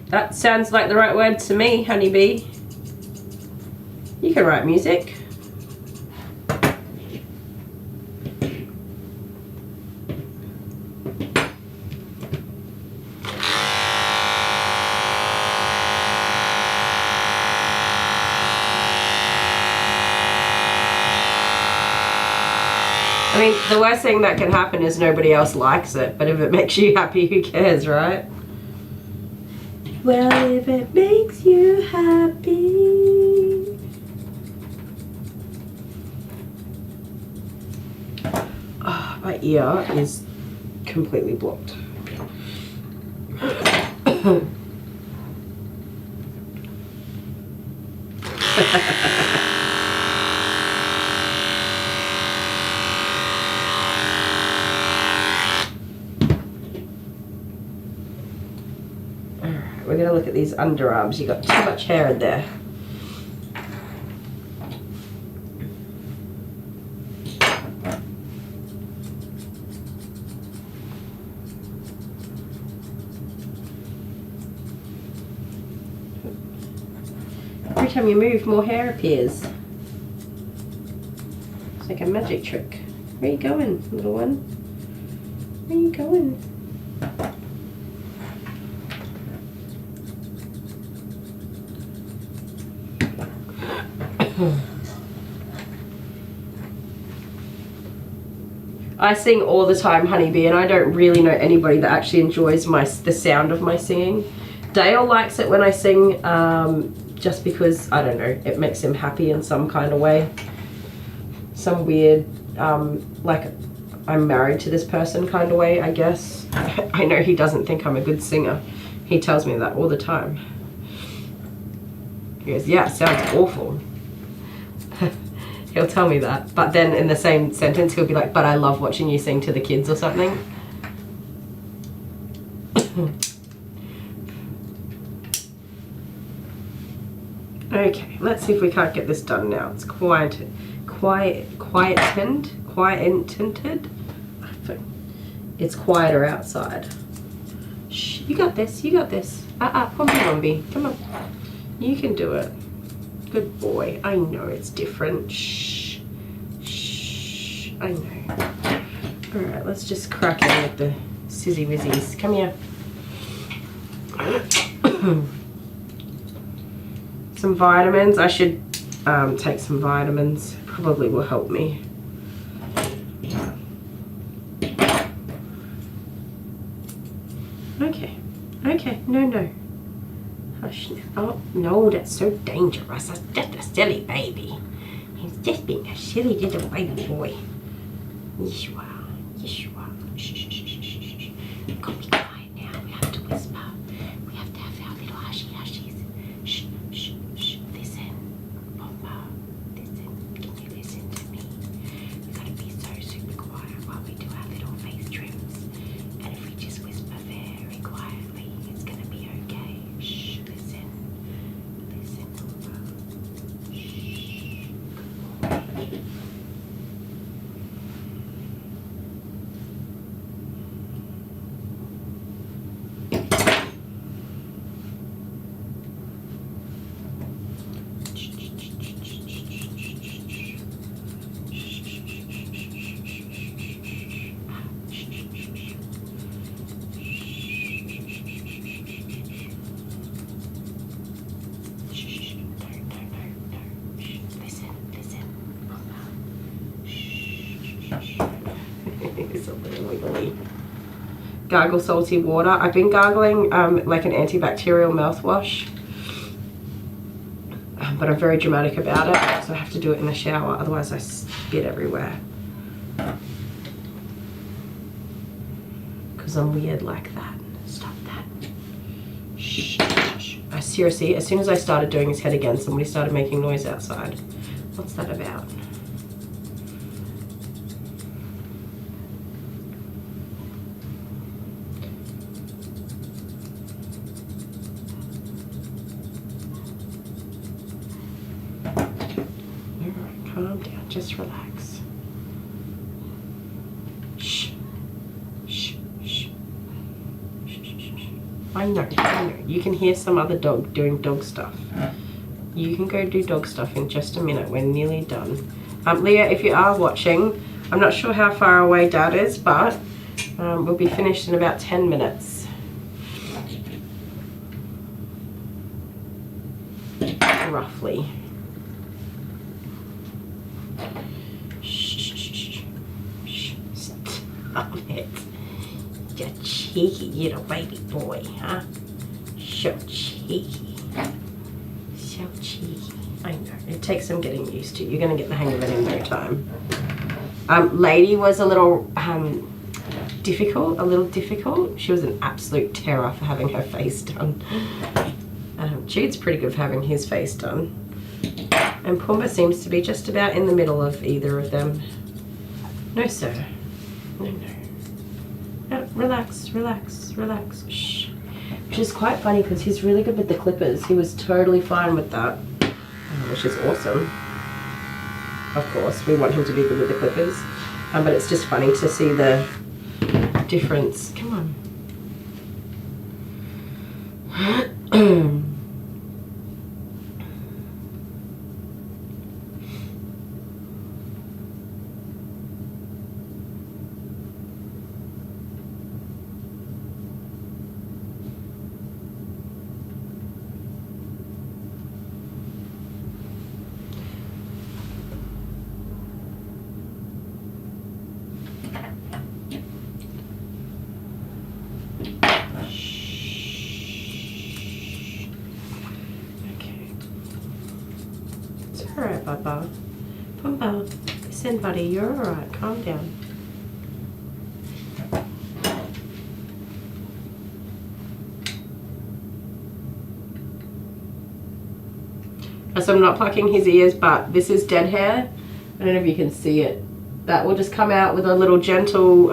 That sounds like the right word to me, honeybee. You can write music. I mean, the worst thing that can happen is nobody else likes it, but if it makes you happy, who cares, right? Well, if it makes you happy. Oh, my ear is completely blocked. We're going to look at these underarms. You got too much hair in there. Every time you move, more hair appears. It's like a magic trick. Where are you going, little one? Where are you going? I sing all the time, honeybee, and I don't really know anybody that actually enjoys the sound of my singing. Dale likes it when I sing, just because, I don't know, it makes him happy in some kind of way. Some weird, like, I'm married to this person kind of way, I guess. I know he doesn't think I'm a good singer. He tells me that all the time. He goes, yeah, it sounds awful. He'll tell me that, but then in the same sentence he'll be like, but I love watching you sing to the kids or something. Okay, let's see if we can't get this done now. It's quietened. It's quieter outside. Shh, you got this, you got this. Pombi, come on. You can do it. Good boy. I know it's different. Shh. Shh. I know. Alright, let's just crack in with the sizzy wizzies. Come here. Some vitamins. I should take some vitamins. Probably will help me. Okay. Okay. No. Hush now. Oh, no, that's so dangerous. That's just a silly baby. He's just being a silly little baby boy. Yes, you are. Yes, you are. Shh, shh, shh, shh, shh. You've got to be quiet now. We have to whisper. We have to have our little hushy-hushies. Shh, shh, shh. Listen. Bomba. Listen. Can you listen to me? We've got to be so super quiet while we do our little face trims. And if we just whisper very quietly, it's going to be okay. Shh. Listen. Listen, Bomba. Shh. Gargle salty water. I've been gargling like an antibacterial mouthwash, but I'm very dramatic about it, so I have to do it in the shower, otherwise I spit everywhere. Because I'm weird like that. Stop that. Shh. I seriously, as soon as I started doing his head again, somebody started making noise outside. What's that about? Just relax. Shh. Shh. Shh. I know. You can hear some other dog doing dog stuff. You can go do dog stuff in just a minute. We're nearly done. Leah, if you are watching, I'm not sure how far away Dad is, but we'll be finished in about 10 minutes. Roughly. Shh. Stop it. You're cheeky little baby boy, huh? So cheeky. So cheeky. I know. It takes some getting used to. You're going to get the hang of it in no time. Lady was a little difficult. She was an absolute terror for having her face done. Jude's pretty good for having his face done. And Pumbaa seems to be just about in the middle of either of them. No, sir. No. No, relax. Shh. Which is quite funny because he's really good with the clippers. He was totally fine with that, which is awesome. Of course, we want him to be good with the clippers. But it's just funny to see the difference. Come on. Alright, Baba. Pumbaa, listen, buddy, you're alright. Calm down. So I'm not plucking his ears, but this is dead hair. I don't know if you can see it. That will just come out with a little gentle,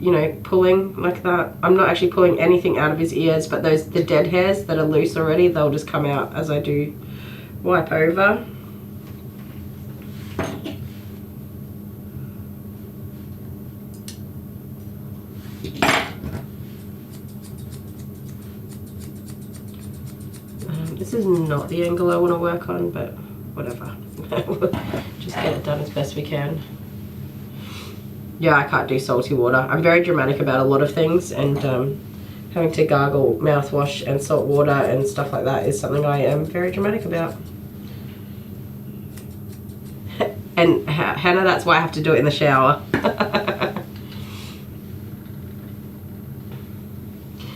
you know, pulling like that. I'm not actually pulling anything out of his ears, but the dead hairs that are loose already, they'll just come out as I do wipe over. This is not the angle I want to work on, but whatever. Just get it done as best we can. Yeah, I can't do salty water. I'm very dramatic about a lot of things, and having to gargle mouthwash and salt water and stuff like that is something I am very dramatic about. And Hannah, that's why I have to do it in the shower.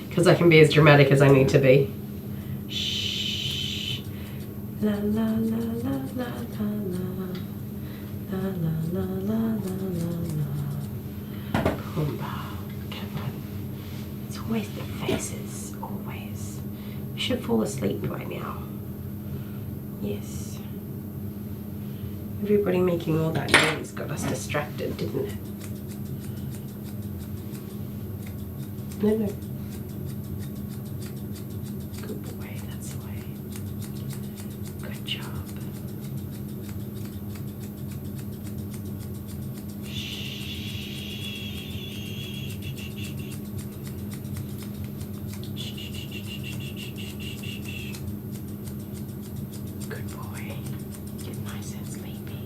Because I can be as dramatic as I need to be. Shh. La la la la la la la. La la la la la la. Pumbaa, come on. It's always the faces, always. You should fall asleep by now. Yes. Everybody making all that noise got us distracted, didn't it? No. Good boy, that's the way. Good job. Good boy. Get nice and sleepy.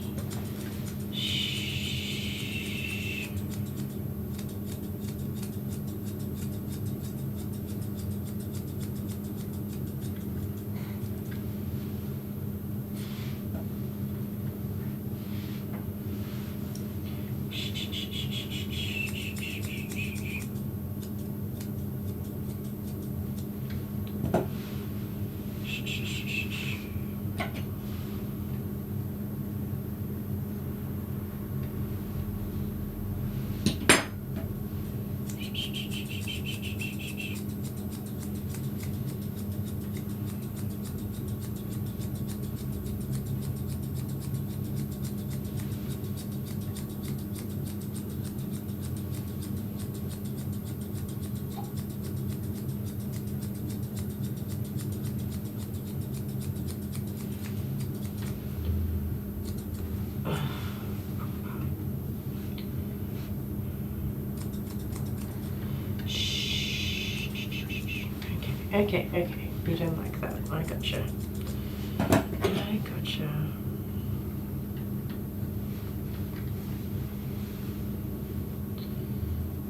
Okay. You don't like that. I gotcha.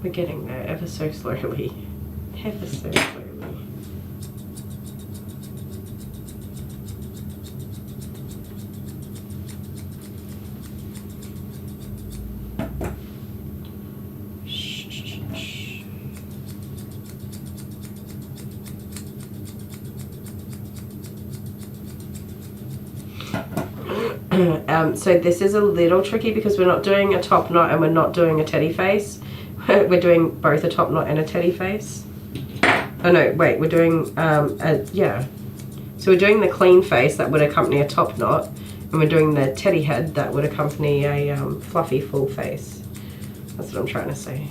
We're getting there ever so slowly. Ever so slowly. So this is a little tricky because we're not doing a top knot and we're not doing a teddy face. We're doing both a top knot and a teddy face. Oh no, wait, we're doing, yeah. So we're doing the clean face that would accompany a top knot, and we're doing the teddy head that would accompany a fluffy full face. That's what I'm trying to say.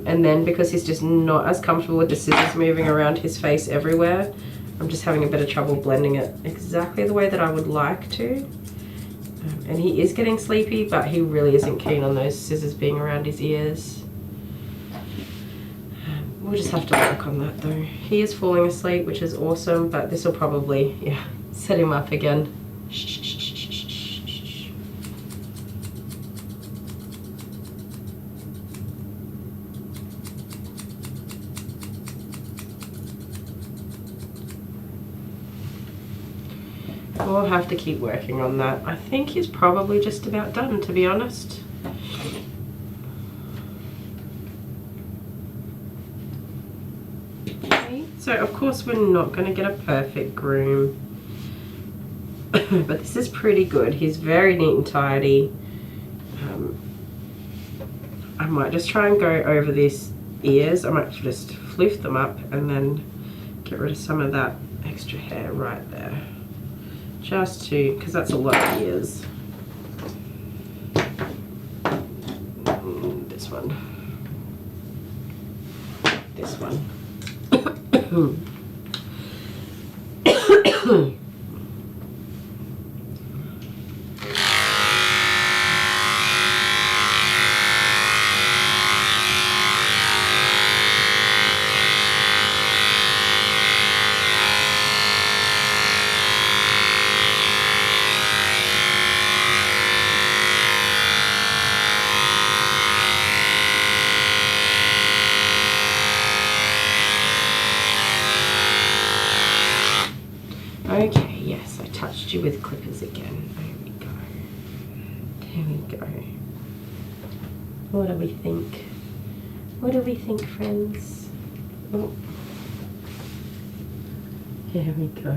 And then because he's just not as comfortable with the scissors moving around his face everywhere, I'm just having a bit of trouble blending it exactly the way that I would like to. And he is getting sleepy, but he really isn't keen on those scissors being around his ears. We'll just have to work on that though. He is falling asleep, which is awesome, but this will probably, yeah, set him up again. We'll have to keep working on that. I think he's probably just about done, to be honest. Okay, so of course we're not going to get a perfect groom. But this is pretty good. He's very neat and tidy. I might just try and go over these ears. I might just floof them up and then get rid of some of that extra hair right there. Just to, because that's a lot of ears. This one. This one. Okay, yes, I touched you with clippers again. There we go. There we go. What do we think? What do we think, friends? Oh. There we go.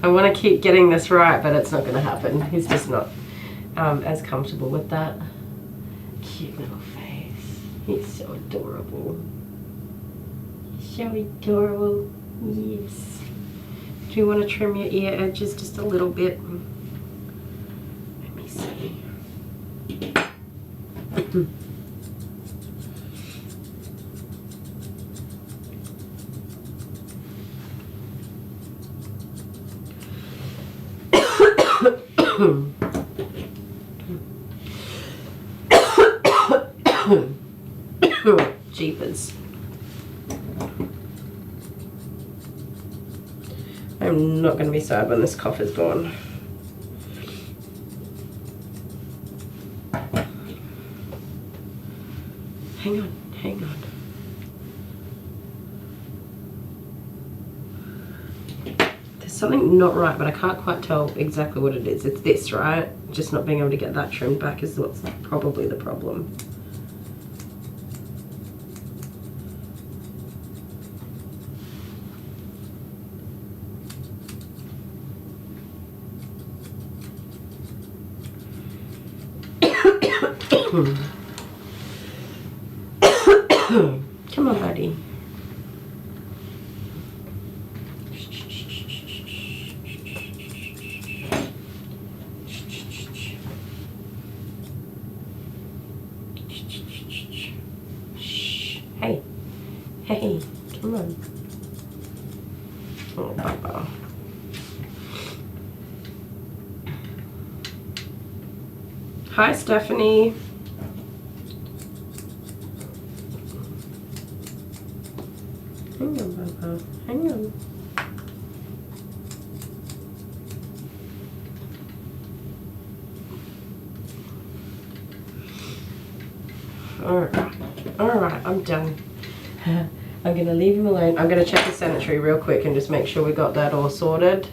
I want to keep getting this right, but it's not going to happen. He's just not as comfortable with that. Cute little face. He's so adorable. So adorable. Yes. Do you want to trim your ear edges just a little bit? Let me see. Jeepers. I'm not going to be sad when this cough is gone. Hang on, hang on. There's something not right, but I can't quite tell exactly what it is. It's this, right? Just not being able to get that trimmed back is what's probably the problem. Come on, buddy. Hey, hey, come on. Oh, Baba. Hi, Stephanie. Hang on, Bubba. Hang on. Alright, I'm done. I'm going to leave him alone. I'm going to check the sanitary real quick and just make sure we got that all sorted.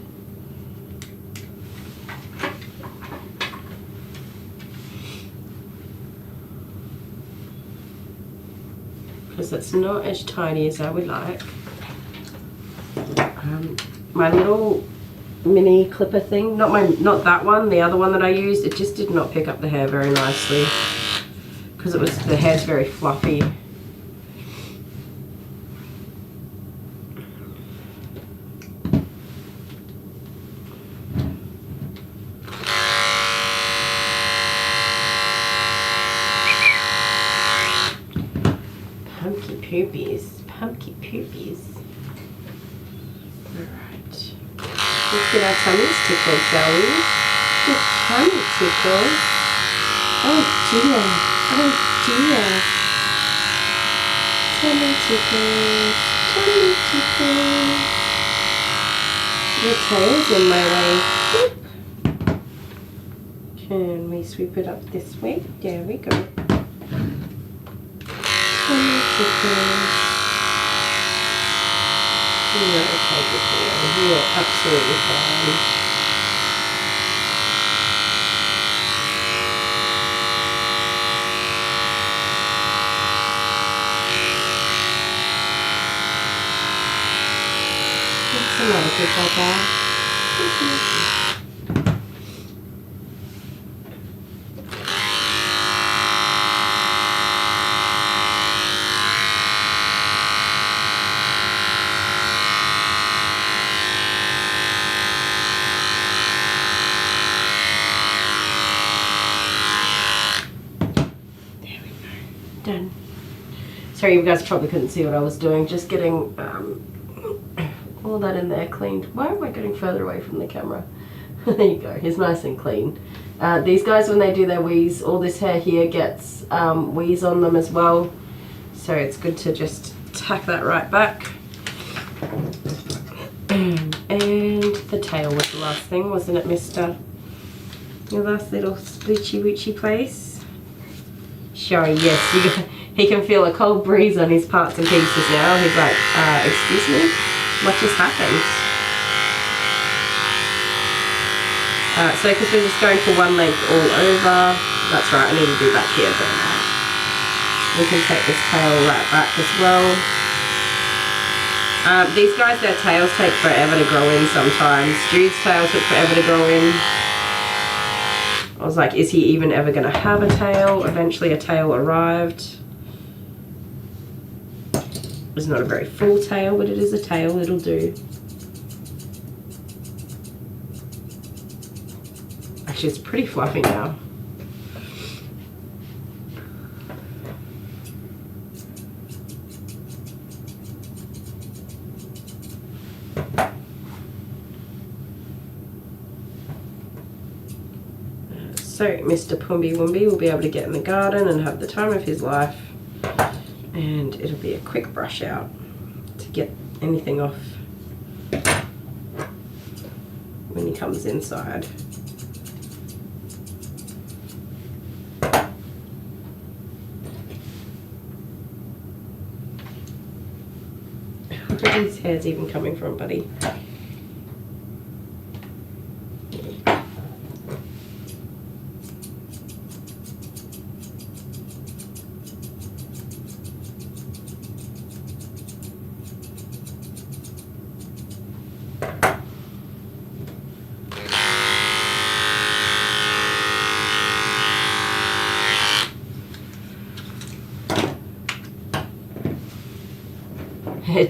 Because it's not as tidy as I would like. My little mini clipper thing, not that one, the other one that I used, it just did not pick up the hair very nicely. Because the hair's very fluffy. Pumpkin poopies, pumpkin poopies. Alright. Let's get our tummies tickled, shall we? Get tummy tickled. Oh dear. Oh dear. Tummy tickles. Tummy tickles. Your tail's in my way. Oop. Can we sweep it up this way? There we go. Tummy tickles. You're okay, good boy. You're absolutely fine. What's the matter, good Bubba? Done. Sorry, you guys probably couldn't see what I was doing. Just getting all that in there cleaned. Why am I getting further away from the camera? There you go. He's nice and clean. These guys, when they do their weaves, all this hair here gets weaves on them as well. So it's good to just tack that right back. And the tail was the last thing, wasn't it, mister? Your last little sploochy woochy place. Sure, yes, he can feel a cold breeze on his parts and pieces now. He's like, excuse me, what just happened? So because we're just going for one length all over, that's right, I need to do back here, don't I? We can take this tail right back as well. These guys, their tails take forever to grow in sometimes. Jude's tail took forever to grow in. I was like, is he even ever going to have a tail? Eventually a tail arrived. It's not a very full tail, but it is a tail, it'll do. Actually, it's pretty fluffy now. So Mr. Pumby Wumby will be able to get in the garden and have the time of his life, and it'll be a quick brush out to get anything off when he comes inside. Where are these hairs even coming from, buddy?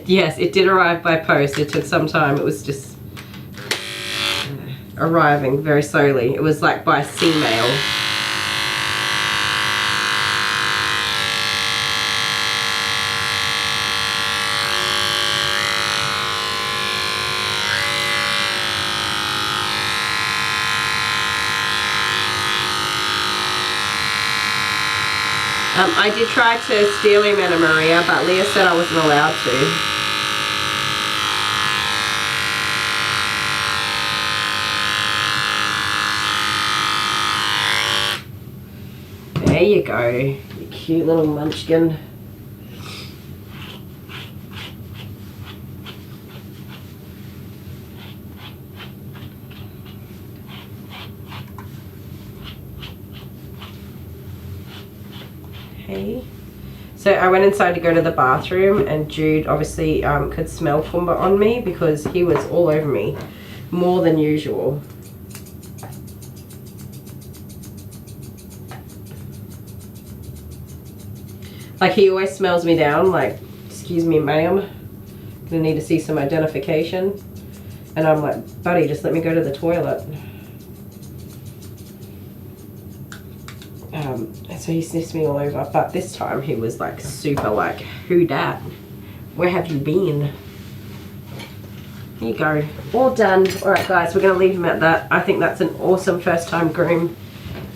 Yes, it did arrive by post. It took some time. It was just arriving very slowly. It was like by sea mail. I did try to steal him, Anna Maria, but Leah said I wasn't allowed to. There you go, you cute little munchkin. So I went inside to go to the bathroom, and Jude obviously could smell Pumbaa on me because he was all over me, more than usual. Like, he always smells me down, like, excuse me ma'am, gonna need to see some identification. And I'm like, buddy, just let me go to the toilet. So he sniffs me all over, but this time he was like super like, who dat? Where have you been? Here you go, all done. All right guys, we're gonna leave him at that. I think that's an awesome first time groom.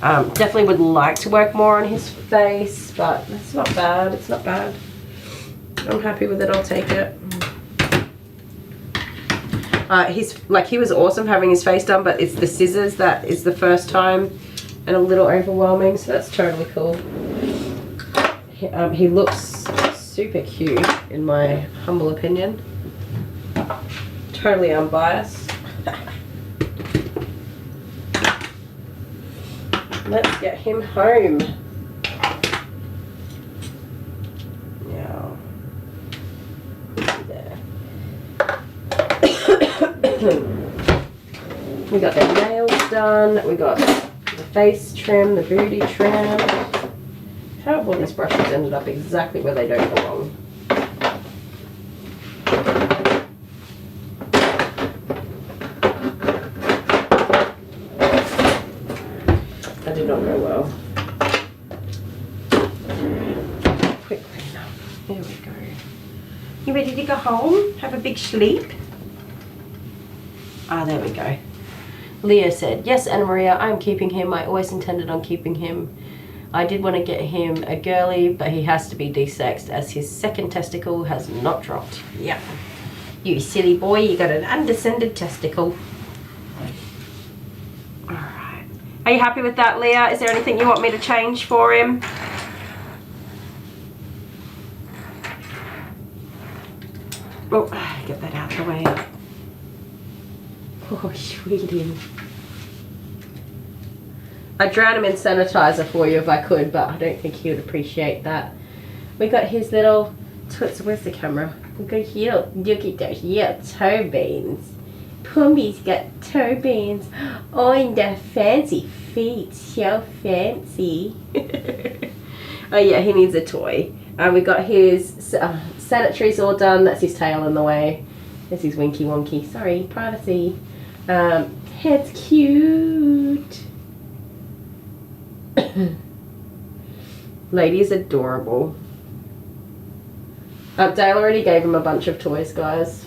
Definitely would like to work more on his face, but it's not bad, it's not bad. I'm happy with it, I'll take it. He was awesome having his face done, but it's the scissors that is the first time and a little overwhelming, so that's totally cool. He looks super cute in my humble opinion. Totally unbiased. Let's get him home. Now, there. We got the nails done. We got the face trim, the booty trim. How have all these brushes ended up exactly where they don't belong? That did not go well. Quick clean up. There we go. You ready to go home? Have a big sleep? Ah, there we go. Leah said, yes, Anna Maria, I'm keeping him. I always intended on keeping him. I did want to get him a girly, but he has to be desexed as his second testicle has not dropped. Yep. You silly boy, you got an undescended testicle. Alright. Are you happy with that, Leah? Is there anything you want me to change for him? Oh, get that out of the way. Oh, sweetie. I'd drown him in sanitizer for you if I could, but I don't think he would appreciate that. We got his little toots. Where's the camera? We got here. Look at those here toe beans. Pumbaa's got toe beans. Oh, and the fancy feet. So fancy. Oh yeah, he needs a toy. We got his sanitaries all done. That's his tail in the way. There's his winky wonky. Sorry, privacy. Head's cute. Lady is adorable. Dale already gave him a bunch of toys, guys.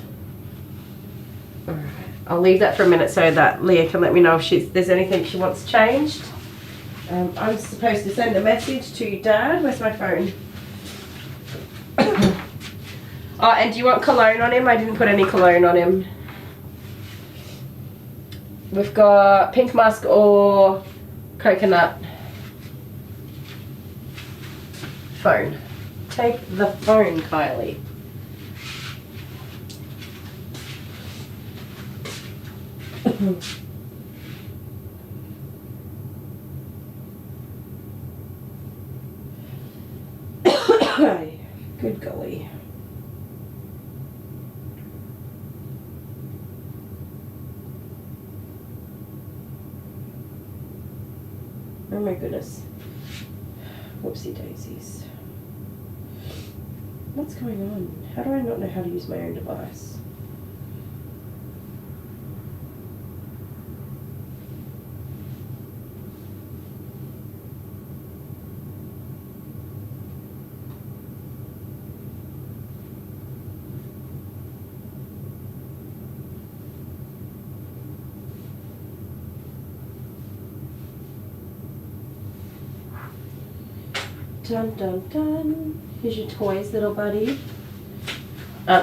Alright, I'll leave that for a minute so that Leah can let me know if there's anything she wants changed. I'm supposed to send a message to Dad. Where's my phone? Oh, and do you want cologne on him? I didn't put any cologne on him. We've got pink musk or coconut. Phone. Take the phone, Kylie. Good golly. Oh my goodness. Whoopsie daisies. What's going on? How do I not know how to use my own device? Dun dun dun. Here's your toys, little buddy.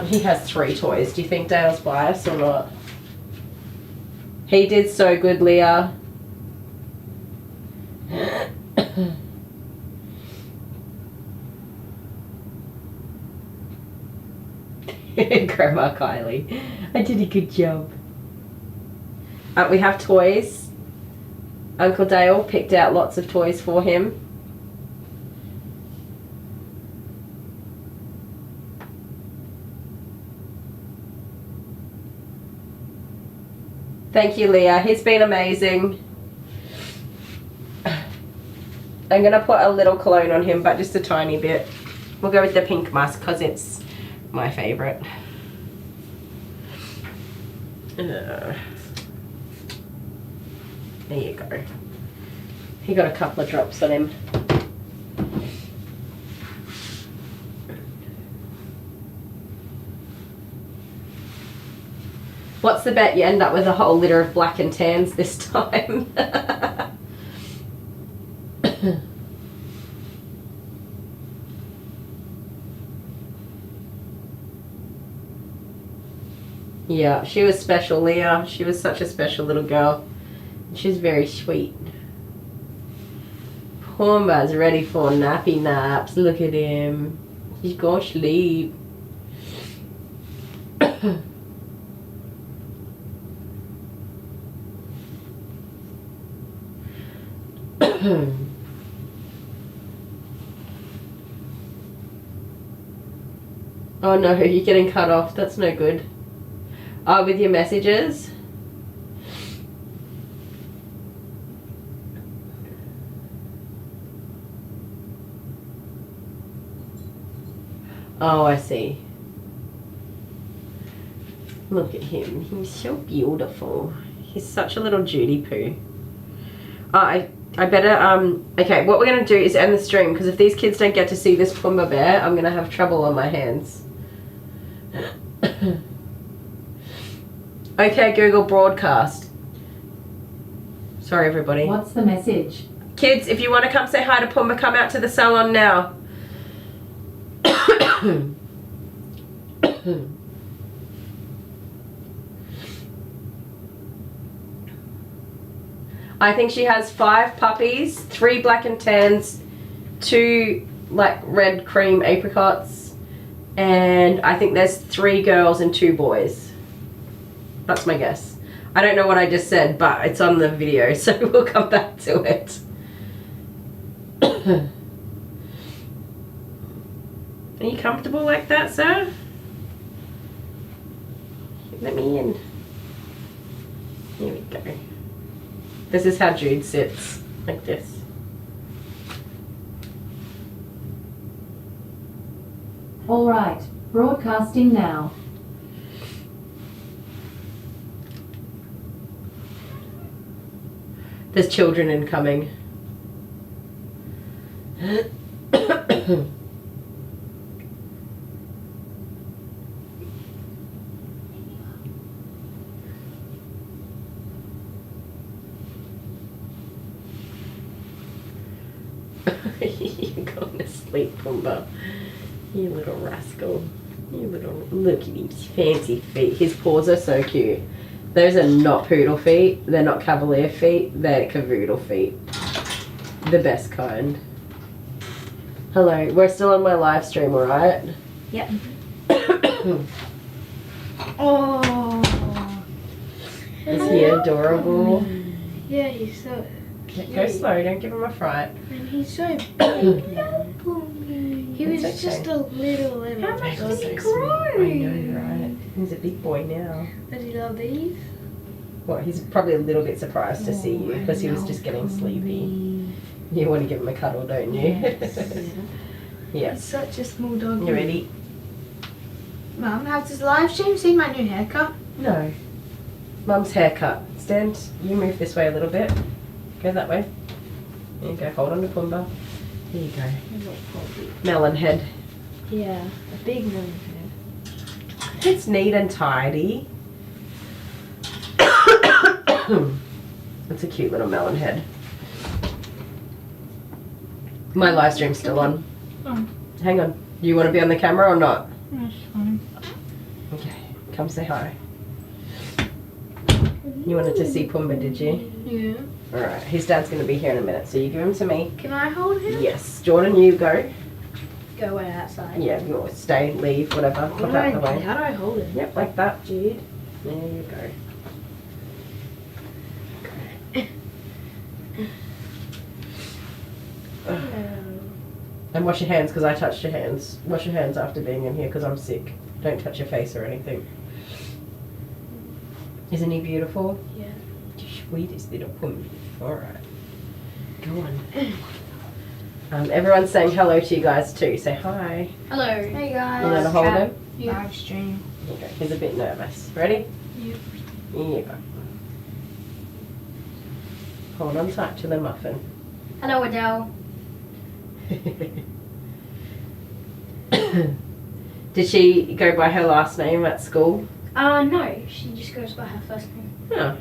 He has 3 toys. Do you think Dale's biased or not? He did so good, Leah. Grandma Kylie. I did a good job. We have toys. Uncle Dale picked out lots of toys for him. Thank you, Leah. He's been amazing. I'm going to put a little cologne on him, but just a tiny bit. We'll go with the pink mask because it's my favourite. There you go. He got a couple of drops on him. What's the bet? You end up with a whole litter of black and tans this time. Yeah, she was special, Leah. She was such a special little girl. She's very sweet. Pumbaa's ready for nappy naps. Look at him. He's gonna sleep. Oh no, you're getting cut off. That's no good. With your messages? Oh, I see. Look at him. He's so beautiful. He's such a little Judy poo. I better, okay, what we're going to do is end the stream, because if these kids don't get to see this Pumbaa bear, I'm going to have trouble on my hands. Okay, Google broadcast. Sorry, everybody. What's the message? Kids, if you want to come say hi to Pumbaa, come out to the salon now. I think she has 5 puppies, 3 black and tans, 2 like red cream apricots, and I think there's 3 girls and 2 boys. That's my guess. I don't know what I just said, but it's on the video, so we'll come back to it. Are you comfortable like that, sir? Let me in. Here we go. This is how Jude sits, like this. All right, broadcasting now. There's children incoming. You're going to sleep, Pumbaa. You little rascal. You little... Look at his fancy feet. His paws are so cute. Those are not poodle feet. They're not cavalier feet. They're cavoodle feet. The best kind. Hello. We're still on my live stream, alright? Yep. Oh. Is he adorable? Yeah, he's so... Go slow. Don't give him a fright. And he's so big now. He was It's okay. just a little. How much does he grow? I know, right? He's a big boy now. Does he love these? Well, he's probably a little bit surprised to see you because he was just getting sleepy. You want to give him a cuddle, don't you? Yes. Yeah. He's such a small dog. You ready? Mum, have this live stream seen my new haircut? No. Mum's haircut. Stand. You move this way a little bit. Go that way. There you go. Hold on to Pumbaa. Here you go. Melon head. Yeah, a big melon head. It's neat and tidy. It's a cute little melon head. My live stream's still on. Oh. Hang on. Do you want to be on the camera or not? That's fine. Okay. Come say hi. You wanted to see Pumbaa, did you? Yeah. Alright. His dad's going to be here in a minute, so you give him to me. Can I hold him? Yes. Jordan, you go. Go way outside. Yeah, you stay, leave, whatever. Pop out the way. How do I hold him? Yep, like that, Jude. There you go. And wash your hands because I touched your hands. Wash your hands after being in here because I'm sick. Don't touch your face or anything. Isn't he beautiful? Yeah. Sweetest little pumpkin. Alright. Go on. Everyone's saying hello to you guys too. Say hi. Hello. Hey guys. You want to hold him? Live stream. Okay. He's a bit nervous. Ready? Yep. Here you go. Hold on tight to the muffin. Hello, Adele. Did she go by her last name at school? No, she just goes by her first name. Oh,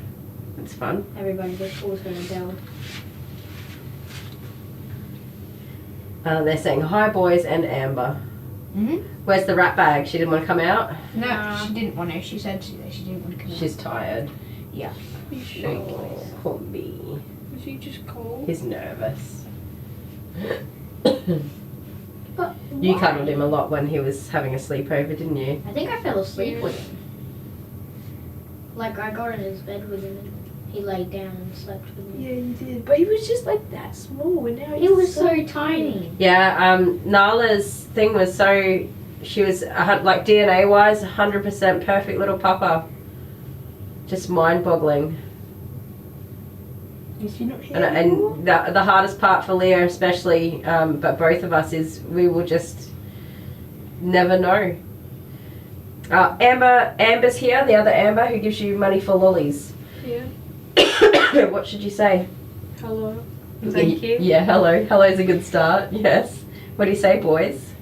that's fun. Everybody just calls her Adele. They're saying hi boys and Amber. Where's the rat bag? She didn't want to come out? No, she didn't want to. She said she didn't want to come out. She's tired. Yeah. Oh, Pumbaa. Is he just cold? He's nervous. But You why? cuddled him a lot when he was having a sleepover, didn't you? I think I fell asleep Yeah. with him. Like, I got in his bed with him and he laid down and slept with me. Yeah, you did. But he was just like that small, and now He was so tiny. Yeah, Nala's thing was so, she was like DNA wise, 100% perfect little pupper. Just mind boggling. Is he not here? And the hardest part for Leah especially, but both of us, is we will just never know. Amber's here, the other Amber who gives you money for lollies. Yeah. What should you say? Hello. Thank you. Yeah, hello. Hello's a good start, yes. What do you say, boys?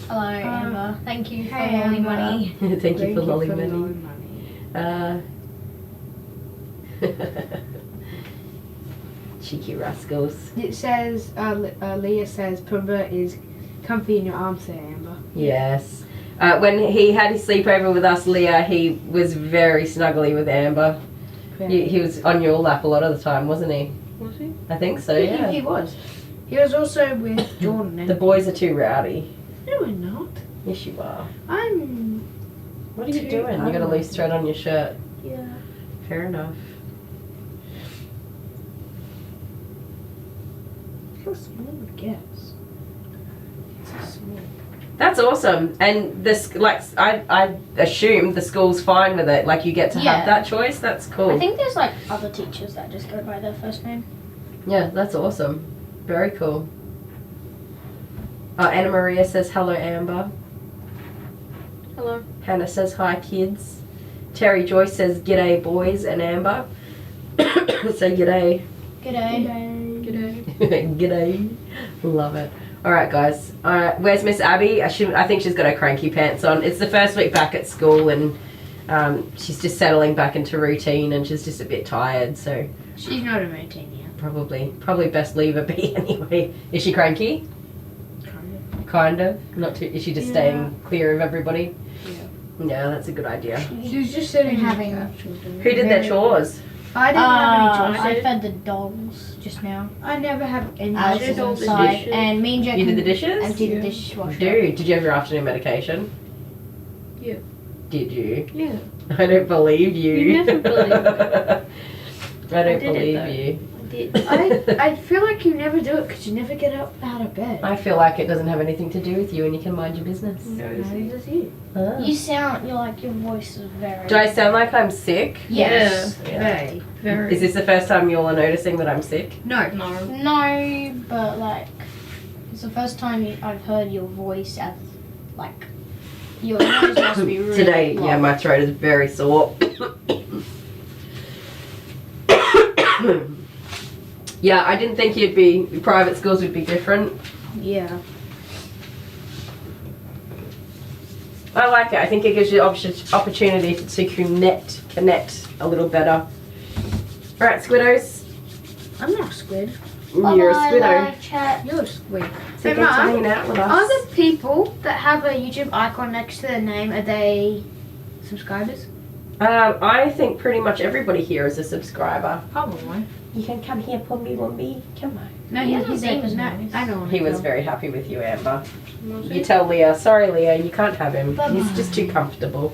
Hello, Amber. Thank you for hey, lolly Amber. money. Thank you for lolly money. Cheeky rascals. It says, Leah says, Pumbaa is comfy in your arms there, Amber. Yes. When he had his sleepover with us, Leah, he was very snuggly with Amber. He was on your lap a lot of the time, wasn't he? Was he? I think so, yeah. He was. He was also with Jordan. The boys are too rowdy. No, we're not. Yes, you are. What are you doing? You got a loose thread on your shirt. Yeah. Fair enough. How small it gets. It's so small. That's awesome. And this, like, I assume the school's fine with it. Like, you get to have that choice. That's cool. I think there's like other teachers that just go by their first name. Yeah, that's awesome. Very cool. Anna Maria says hello, Amber. Hello. Hannah says hi, kids. Terry Joyce says g'day, boys and Amber. Say g'day. G'day. G'day. G'day. Love it. Alright guys, where's Miss Abby? I think she's got her cranky pants on. It's the first week back at school and she's just settling back into routine and she's just a bit tired, so... She's not a routine yet. Probably best leave her be anyway. Is she cranky? Kind of? Not too, is she just staying clear of everybody? Yeah. Yeah, that's a good idea. She was just sitting having... Who did their chores? I didn't have any I chores. fed the dogs just now. I never have any Alice is inside, and me and Jack You did the dishes? emptied the dishwasher. Dude, did you have your afternoon medication? Yeah. Did you? Yeah. I don't believe you. You never believe me. I don't did it, believe though. you. I feel like you never do it because you never get up out of bed. I feel like it doesn't have anything to do with you and you can mind your business. No, it does you. Ah. Your voice is very... Do I sound like I'm sick? Yes. Yeah. Very. Is this the first time you all are noticing that I'm sick? No. No, but like, it's the first time I've heard your voice as, like, your nose must be really Today, long. yeah, my throat is very sore. Yeah, I didn't think private schools would be different. Yeah. I like it. I think it gives you opportunity to connect a little better. Alright, Squiddos. I'm not a squid. You're a squiddo. Chat. You're sweet. So Hey, thanks for Mum, hanging out with us. are the people that have a YouTube icon next to their name, are they subscribers? I think pretty much everybody here is a subscriber. Probably. You can come here, Pumby Wumby. Come on. No, his name is nice. I don't He was very happy with you, Amber. You tell Leah, sorry Leah, you can't have him. He's just too comfortable.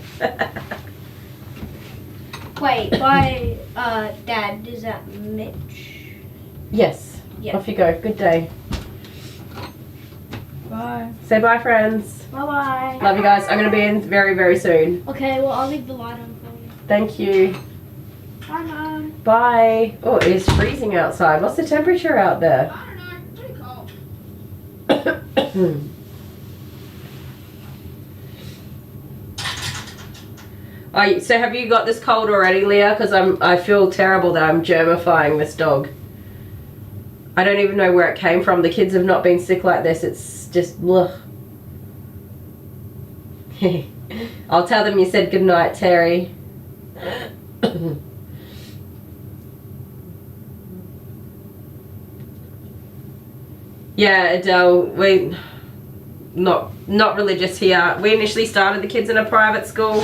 Wait, by Dad, is that Mitch? Yes. Yeah. Off you go. Good day. Bye. Say bye, friends. Bye-bye. Love you guys. I'm going to be in very, very soon. Okay, well, I'll leave the light on for you. Thank you. Bye, Mum. Bye. Oh, it is freezing outside. What's the temperature out there? I don't know, pretty cold. So have you got this cold already, Leah? Because I feel terrible that I'm germifying this dog. I don't even know where it came from. The kids have not been sick like this. It's just, ugh. I'll tell them you said goodnight, Terry. Yeah, Adele, we not religious here. We initially started the kids in a private school,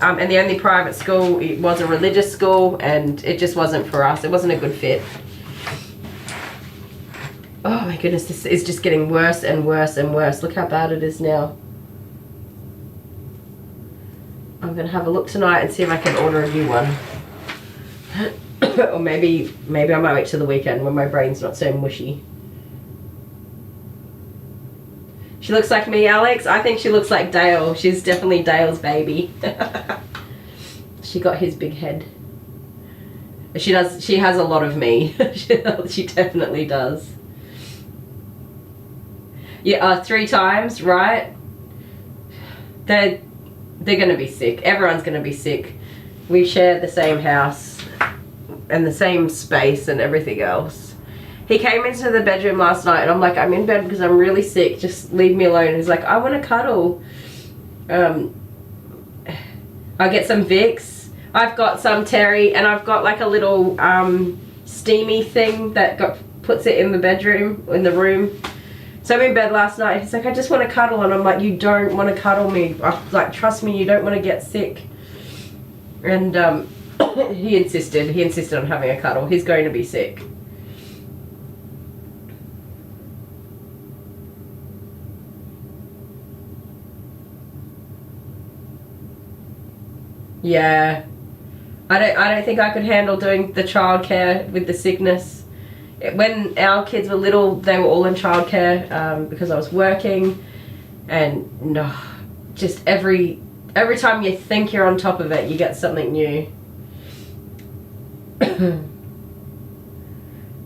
and the only private school, it was a religious school, and it just wasn't for us. It wasn't a good fit. Oh my goodness, this is just getting worse and worse and worse. Look how bad it is now. I'm gonna have a look tonight and see if I can order a new one. Or maybe I might wait till the weekend when my brain's not so mushy. She looks like me, Alex. I think she looks like Dale. She's definitely Dale's baby. She got his big head. She has a lot of me. She definitely does. Yeah, 3 times, right? They're gonna be sick. Everyone's gonna be sick. We share the same house and the same space and everything else. He came into the bedroom last night and I'm like, I'm in bed because I'm really sick. Just leave me alone. He's like, I want to cuddle. I get some Vicks. I've got some Terry, and I've got like a little steamy thing that puts it in the bedroom, in the room. So I'm in bed last night. He's like, I just want to cuddle, and I'm like, you don't want to cuddle me. Like, trust me, you don't want to get sick. And he insisted on having a cuddle. He's going to be sick. Yeah, I don't think I could handle doing the childcare with the sickness. When our kids were little, they were all in childcare because I was working, and no, just every time you think you're on top of it, you get something new.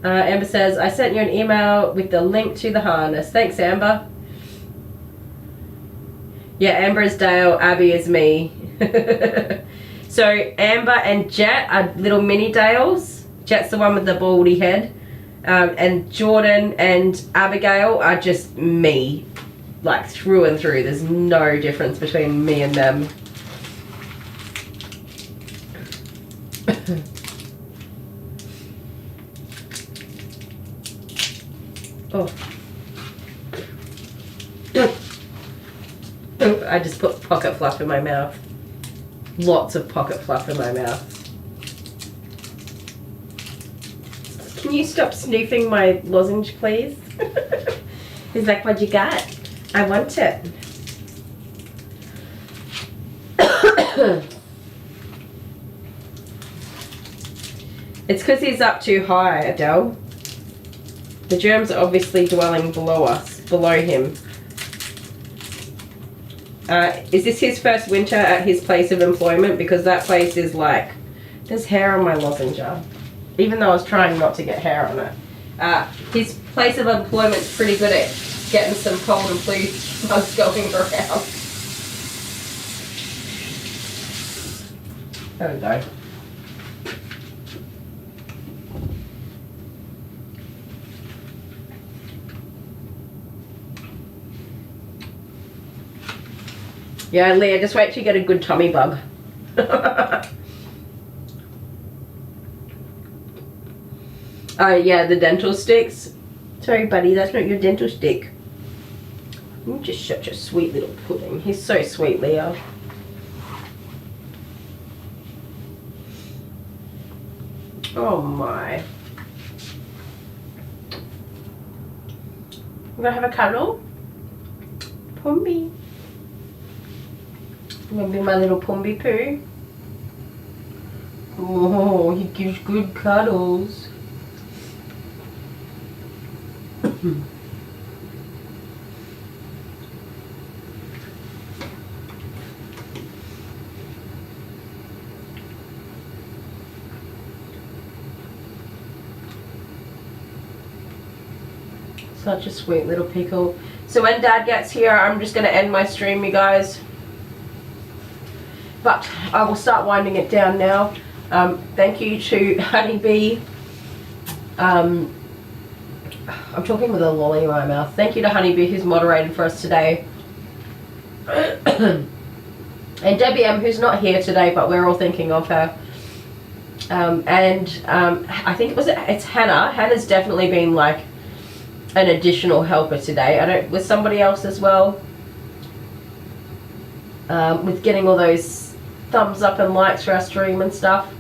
Amber says, I sent you an email with the link to the harness. Thanks, Amber. Yeah, Amber is Dale, Abby is me. So Amber and Jet are little mini Dales. Jet's the one with the baldy head. And Jordan and Abigail are just me. Like through and through. There's no difference between me and them. Oh. I just put pocket fluff in my mouth. Lots of pocket fluff in my mouth. Can you stop snooping my lozenge, please? He's like, what you got? I want it. It's because he's up too high, Adele. The germs are obviously dwelling below us, below him. Is this his first winter at his place of employment? Because that place is like, there's hair on my lozenge, even though I was trying not to get hair on it. His place of employment's pretty good at getting some cold and flu bugs going around. There we go. Yeah, Leah, just wait till you get a good tummy bug. Oh yeah, the dental sticks. Sorry buddy, that's not your dental stick. You're just such a sweet little pudding. He's so sweet, Leo. Oh my. You gonna have a cuddle? Pumby. You gonna be my little Pumby poo? Oh, he gives good cuddles. Such a sweet little pickle. So when Dad gets here, I'm just going to end my stream, you guys. But I will start winding it down now. Thank you to Honeybee. I'm talking with a lolly in my mouth. Thank you to Honeybee who's moderated for us today. And Debbie M who's not here today, but we're all thinking of her. I think it's Hannah. Hannah's definitely been like an additional helper today. With somebody else as well. With getting all those thumbs up and likes for our stream and stuff.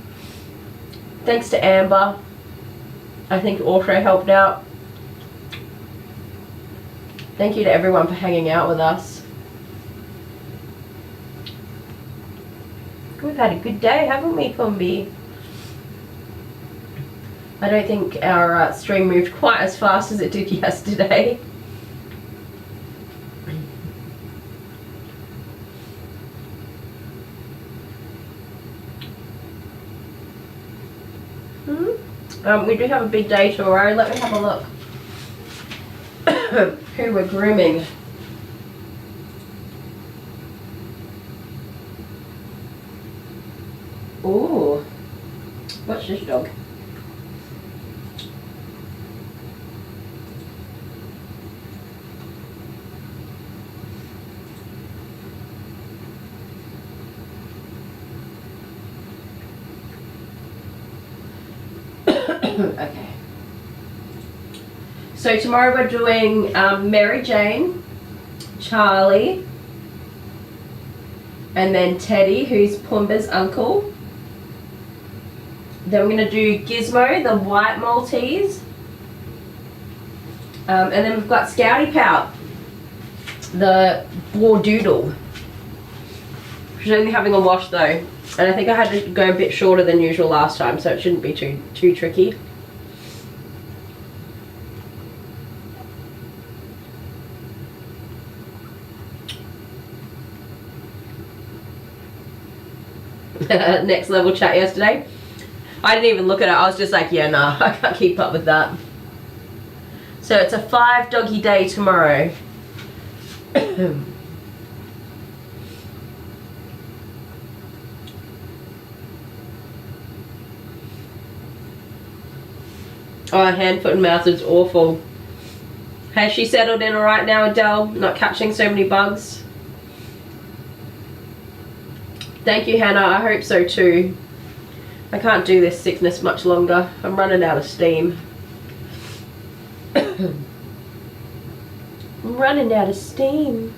Thanks to Amber. I think also helped out. Thank you to everyone for hanging out with us. We've had a good day, haven't we, Pumby? I don't think our stream moved quite as fast as it did yesterday. We do have a big day tomorrow. Let me have a look. Who we're grooming. Ooh. What's this dog? Okay. So tomorrow we're doing Mary Jane, Charlie, and then Teddy, who's Pumbaa's uncle. Then we're going to do Gizmo, the white Maltese. And then we've got Scouty Pout, the Wardoodle. She's only having a wash though. And I think I had to go a bit shorter than usual last time, so it shouldn't be too tricky. Next level chat yesterday. I didn't even look at it. I was just like, yeah, nah, I can't keep up with that. So it's a 5 doggy day tomorrow. Oh, hand, foot and mouth is awful. Has she settled in alright now, Adele? Not catching so many bugs? Thank you, Hannah. I hope so too. I can't do this sickness much longer. I'm running out of steam. I'm running out of steam.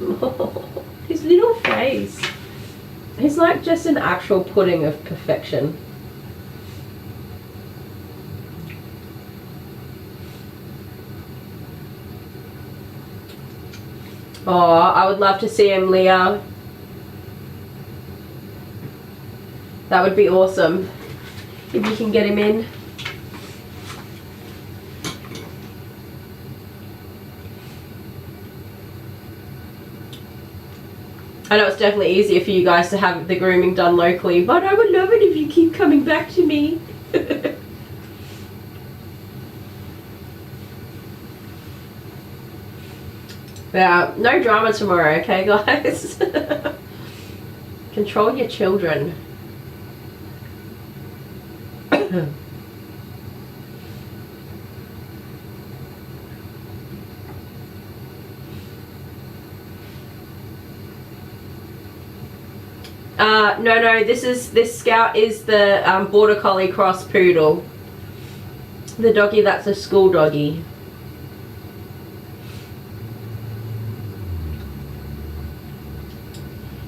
Oh, his little face. He's like just an actual pudding of perfection. Oh, I would love to see him, Leah. That would be awesome if you can get him in. I know it's definitely easier for you guys to have the grooming done locally, but I would love it if you keep coming back to me. Yeah, no drama tomorrow, okay guys? Control your children. No, this Scout is the Border Collie Cross Poodle. The doggy that's a school doggy.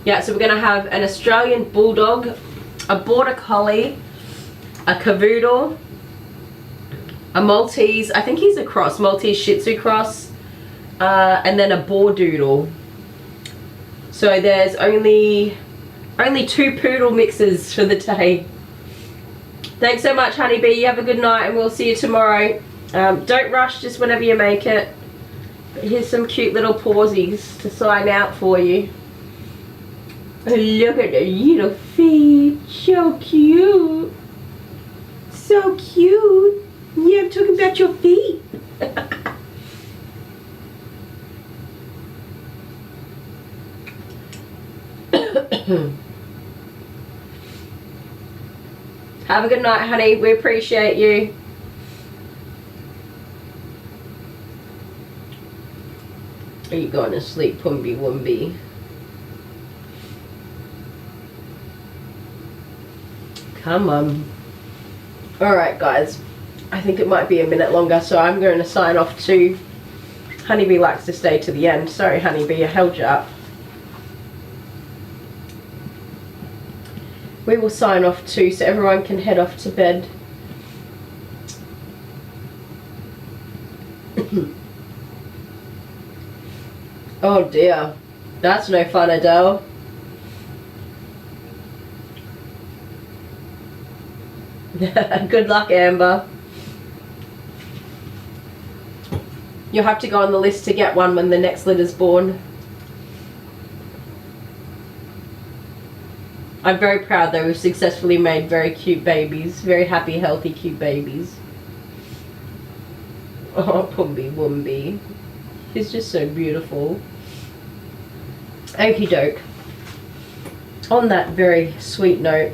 Yeah, so we're going to have an Australian Bulldog, a Border Collie, a Cavoodle, a Maltese, I think he's a cross, Maltese Shih Tzu cross, and then a Bordoodle. So there's only 2 poodle mixes for the day. Thanks so much, Honeybee. You have a good night and we'll see you tomorrow. Don't rush, just whenever you make it. But here's some cute little pawsies to sign out for you. Look at the little feet. So cute. So cute. Yeah, I'm talking about your feet. Have a good night, honey. We appreciate you. Are you going to sleep, Pumby Wumby? Come on. Alright, guys. I think it might be a minute longer, so I'm going to sign off too. Honeybee likes to stay to the end. Sorry, Honeybee, I held you up. We will sign off too, so everyone can head off to bed. Oh dear. That's no fun, Adele. Good luck, Amber. You'll have to go on the list to get one when the next litter's born. I'm very proud though, we've successfully made very cute babies. Very happy, healthy, cute babies. Oh, Pumby Wumby. He's just so beautiful. Okie doke. On that very sweet note,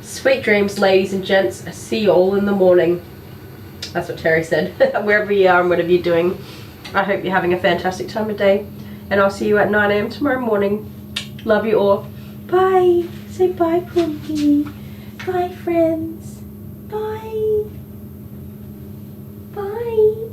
sweet dreams, ladies and gents. See you all in the morning. That's what Terry said. Wherever you are and whatever you're doing, I hope you're having a fantastic time of day. And I'll see you at 9 AM tomorrow morning. Love you all. Bye. Say bye, Pumpy. Bye, friends. Bye. Bye.